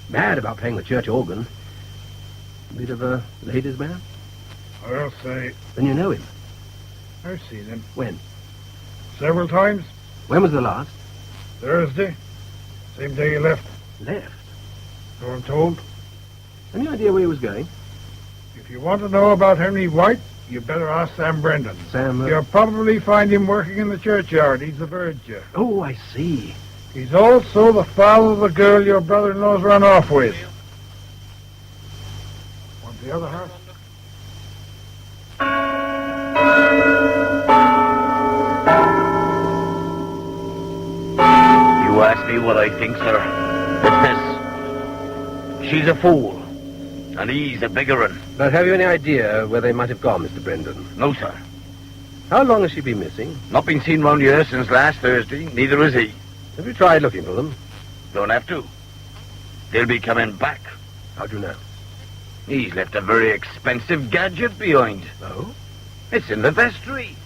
Mad about playing the church organ. Bit of a ladies' man. I'll say. Then you know him? I've seen him. When? Several times. When was the last? Thursday. Same day he left. Left? So I'm told. Any idea where he was going? If you want to know about Henry White, you better ask Sam Brendan. Sam... You'll probably find him working in the churchyard. He's the verger. Oh, I see. He's also the father of the girl your brother-in-law's run off with. Want the other half? You ask me what I think, sir. It's this. She's a fool. And he's a bigger one. But have you any idea where they might have gone, Mr. Brendan? No, sir. How long has she been missing? Not been seen round here since last Thursday. Neither has he. Have you tried looking for them? Don't have to. They'll be coming back. How do you know? He's left a very expensive gadget behind. Oh? It's in the vestry.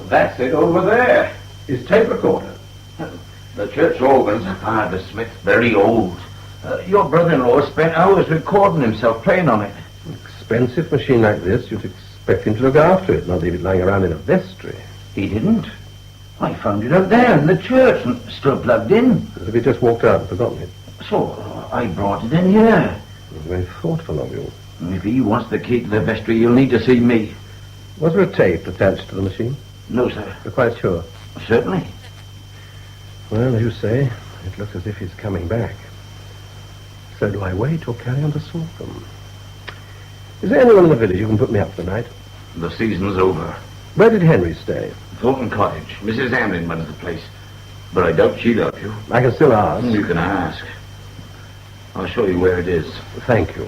That's it over there. His tape recorder. The church organ's Father Smith, very old. Your brother-in-law spent hours recording himself playing on it. Expensive machine like this, you'd expect him to look after it, not leave it lying around in a vestry. He didn't. I found it out there in the church and still plugged in. As if he just walked out and forgotten it. So, I brought it in here. Very thoughtful of you. If he wants the key to the vestry, he'll need to see me. Was there a tape attached to the machine? No, sir. You're quite sure? Certainly. Well, as you say, it looks as if he's coming back. So do I wait or carry on to sort them? Is there anyone in the village who can put me up for the night? The season's over. Where did Henry stay? Thornton Cottage. Mrs. Hamlin runs the place. But I doubt she'll help you. I can still ask. You can ask. I'll show you where it is. Thank you.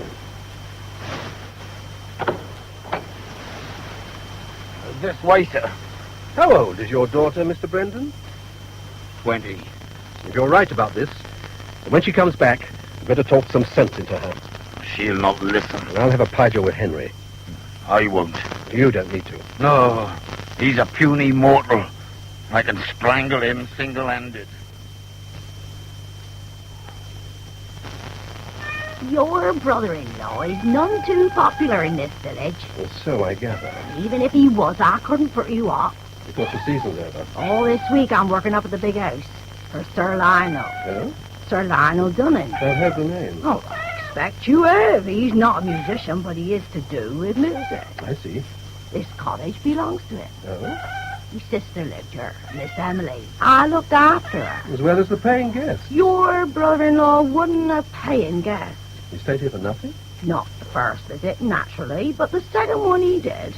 This way, sir. How old is your daughter, Mr. Brendan? 20. If you're right about this, when she comes back, you better talk some sense into her. She'll not listen. And I'll have a pijo with Henry. I won't. You don't need to. No, he's a puny mortal. I can strangle him single-handed. Your brother-in-law is none too popular in this village. Well, so I gather. Even if he was, I couldn't put you up. Because the season's over. All this week I'm working up at the big house for Sir Lionel. Oh? Sir Lionel Dunning. I've heard the name. Oh, I expect you have. He's not a musician, but he is to do with music. I see. This cottage belongs to him. Oh? His sister lived here, Miss Emily. I looked after her. As well as the paying guest. Your brother-in-law wasn't a paying guest. He stayed here for nothing? Not the first visit, naturally, but the second one he did.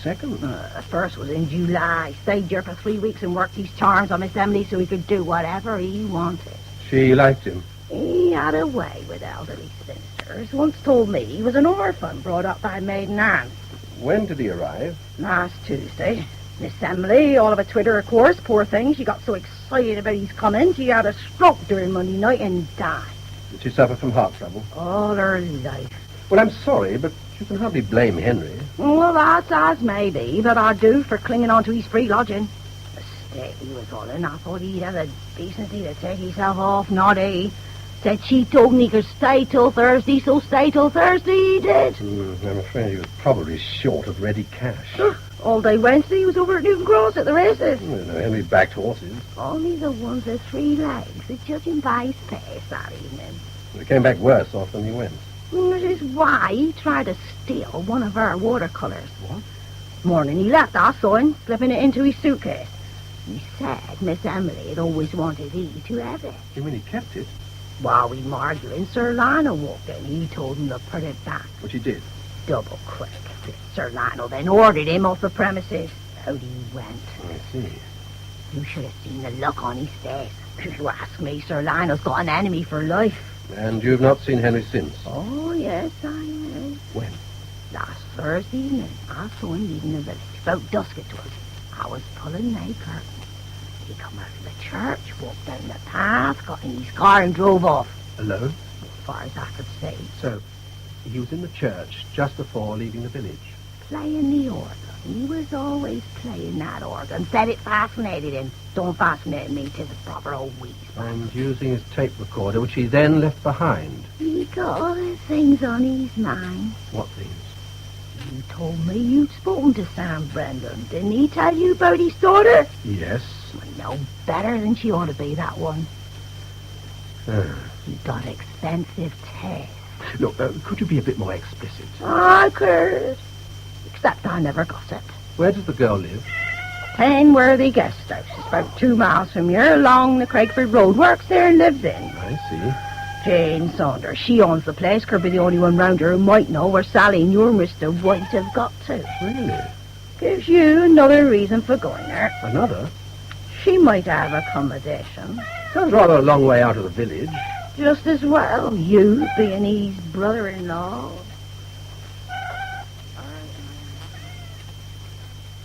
Second? The first was in July. Stayed here for 3 weeks and worked his charms on Miss Emily so he could do whatever he wanted. She liked him. He had a way with elderly spinsters. Once told me he was an orphan brought up by maiden aunts. When did he arrive? Last Tuesday. Miss Emily, all of a twitter, of course, poor thing. She got so excited about his coming, she had a stroke during Monday night and died. Did she suffer from heart trouble? All her life. Well, I'm sorry, but you can hardly blame Henry. Well, that's as may be, but I do for clinging on to his free lodging. The state he was all in, I thought he'd have the decency to take himself off, not he. Said she told him he could stay till Thursday, so stay till Thursday he did. I'm afraid he was probably short of ready cash. All day Wednesday he was over at Newton Cross at the races. No, Henry backed horses. Only the ones with 3 legs, judging by his pace that evening. He came back worse off than he went. That is why he tried to steal one of our watercolours. What? Morning he left, I saw him slipping it into his suitcase. He said Miss Emily had always wanted he to have it. You mean he kept it? While we were arguing, Sir Lionel walked in. He told him to put it back. Which he did? Double quick. Sir Lionel then ordered him off the premises. Out he went. I see. You should have seen the look on his face. If you ask me, Sir Lionel's got an enemy for life. And you've not seen Henry since? Oh, yes, I have. When? Last Thursday evening. I saw him leaving the village. About dusk it was. I was pulling my curtain. He come out of the church, walked down the path, got in his car and drove off. Alone? As far as I could see. So, he was in the church just before leaving the village? Playing the organ. He was always playing that organ. Said it fascinated him. Don't fascinate me, 'tis a proper old wheeze. And using his tape recorder, which he then left behind. He got all the things on his mind. What things? You told me you'd spoken to Sam Brendan. Didn't he tell you about his daughter? Yes. Well, no better than she ought to be, that one. He got expensive taste. Look, could you be a bit more explicit? I could. Except I never got it. Where does the girl live? Plainworthy Guest House. It's about 2 miles from here, along the Craigford Road. Works there and lives in. I see. Jane Saunders. She owns the place. Could be the only one round here who might know where Sally and your Mr. White have got to. Really? Gives you another reason for going there. Another? She might have accommodation. Sounds rather a long way out of the village. Just as well, you being his brother-in-law.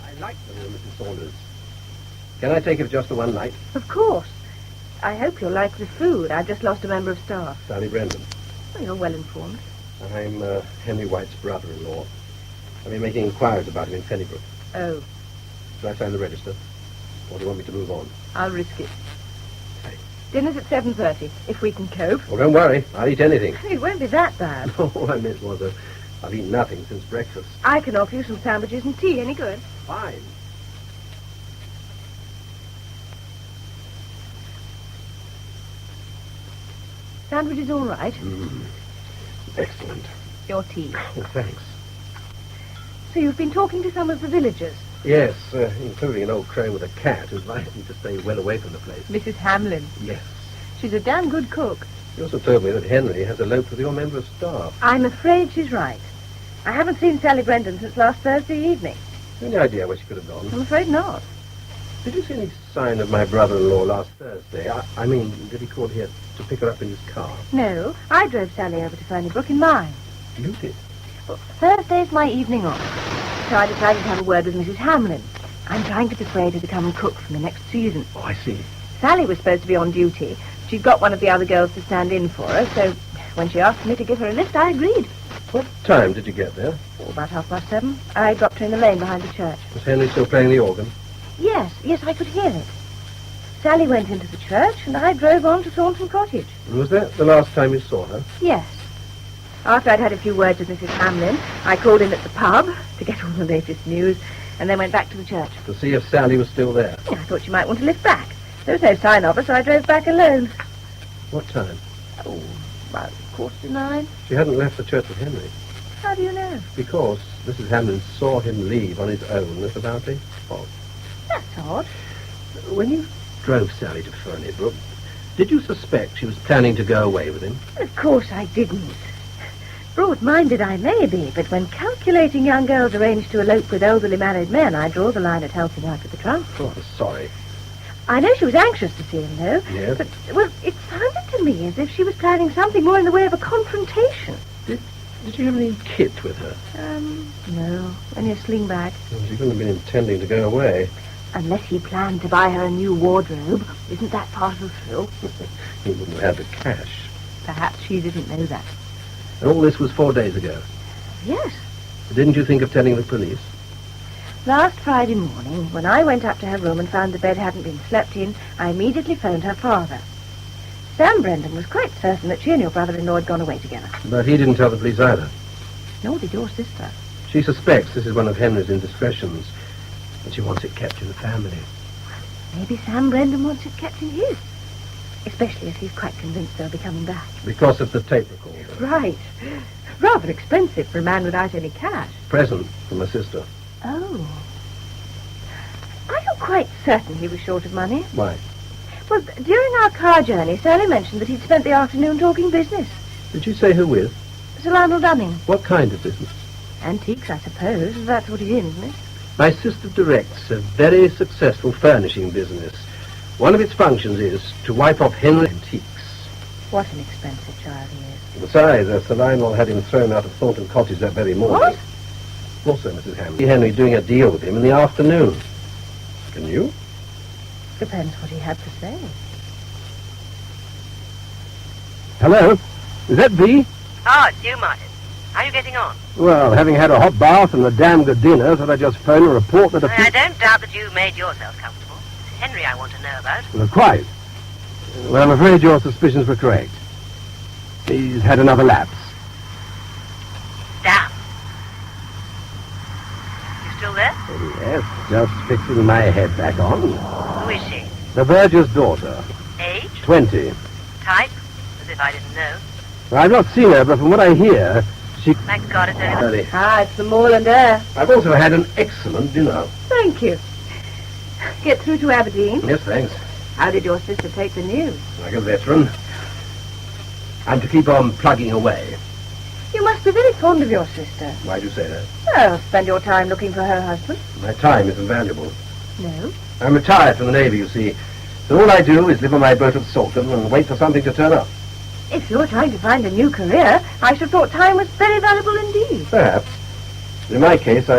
I like the room, Mrs. Saunders. Can I take it just for one night? Of course. I hope you'll like the food. I just lost a member of staff. Sally Brendan. Well, you're well informed. I'm Henry White's brother-in-law. I've been making inquiries about him in Fennybrook. Oh, Shall I sign the register? Or do you want me to move on? I'll risk it. Dinner's at 7:30, if we can cope. Well, don't worry. I'll eat anything. It won't be that bad. All I meant was I've eaten nothing since breakfast. I can offer you some sandwiches and tea. Any good? Fine. Sandwich is all right. Excellent. Your tea. Oh, thanks. So you've been talking to some of the villagers? Yes, including an old crone with a cat who'd like me to stay well away from the place. Mrs. Hamlin. Yes. She's a damn good cook. She also told me that Henry has eloped with your member of staff. I'm afraid she's right. I haven't seen Sally Brendan since last Thursday evening. Any idea where she could have gone? I'm afraid not. Did you see any sign of my brother-in-law last Thursday? I mean, did he call here to pick her up in his car? No, I drove Sally over to Ferny Brook in mine. You did? Well, Thursday's my evening off, so I decided to have a word with Mrs. Hamlin. I'm trying to persuade her to come and cook for the next season. Oh, I see. Sally was supposed to be on duty. She'd got one of the other girls to stand in for her, so when she asked me to give her a lift, I agreed. What time did you get there? Oh, about 7:30. I dropped her in the lane behind the church. Was Henry still playing the organ? Yes, I could hear it. Sally went into the church, and I drove on to Thornton Cottage. And was that the last time you saw her? Yes. After I'd had a few words with Mrs. Hamlin, I called in at the pub to get all the latest news, and then went back to the church. To see if Sally was still there? I thought she might want to lift back. There was no sign of her, so I drove back alone. What time? Oh, about 9:15. She hadn't left the church with Henry. How do you know? Because Mrs. Hamlin saw him leave on his own at about 8 o'clock. That's odd. When you drove Sally to Ferny Brook, did you suspect she was planning to go away with him? Of course I didn't. Broad-minded I may be, but when calculating young girls arrange to elope with elderly married men, I draw the line at helping out with the transport. Oh, sorry. I know she was anxious to see him, though. Yes? But, well, it sounded to me as if she was planning something more in the way of a confrontation. Did you have any kit with her? No. Only a sling bag. Well, she couldn't have been intending to go away. Unless he planned to buy her a new wardrobe. Isn't that part of the thrill? He wouldn't have had the cash. Perhaps she didn't know that. And all this was 4 days ago. Yes. Didn't you think of telling the police? Last Friday morning, when I went up to her room and found the bed hadn't been slept in, I immediately phoned her father. Sam Brendan was quite certain that she and your brother-in-law had gone away together. But he didn't tell the police either. Nor did your sister. She suspects this is one of Henry's indiscretions, and she wants it kept in the family. Maybe Sam Brendan wants it kept in his. Especially if he's quite convinced they'll be coming back. Because of the tape recorder. Right. Rather expensive for a man without any cash. Present from my sister. Oh. Are you quite certain he was short of money? Why? Well, during our car journey, Sally mentioned that he'd spent the afternoon talking business. Did you say who with? Sir Lionel Dunning. What kind of business? Antiques, I suppose. That's what he's in, isn't it? My sister directs a very successful furnishing business. One of its functions is to wipe off Henry's antiques. What an expensive child he is. Besides, Sir Lionel had him thrown out of Thornton Cottage that very morning. What? Also, Mrs. Hamlin. Henry doing a deal with him in the afternoon. Can you? Depends what he had to say. Hello? Is that V? Oh, it's you, Martin. How are you getting on? Well, having had a hot bath and a damn good dinner, thought I'd just phone and report that I don't doubt that you made yourself comfortable. It's Henry I want to know about. Well, quite. Well, I'm afraid your suspicions were correct. He's had another lapse. Damn. You still there? Oh, yes, just fixing my head back on. Who is she? The verger's daughter. Age? 20. Type? As if I didn't know. Well, I've not seen her, but from what I hear, she... Thank God it's only... It's the moorland air. I've also had an excellent dinner. Thank you. Get through to Aberdeen? Yes, thanks. How did your sister take the news? Like a veteran. I'm to keep on plugging away. You must be very fond of your sister. Why do you say that? Well, spend your time looking for her husband. My time isn't valuable. No? I'm retired from the Navy, you see. So all I do is live on my boat at Salton and wait for something to turn up. If you're trying to find a new career, I should have thought time was very valuable indeed. Perhaps. In my case,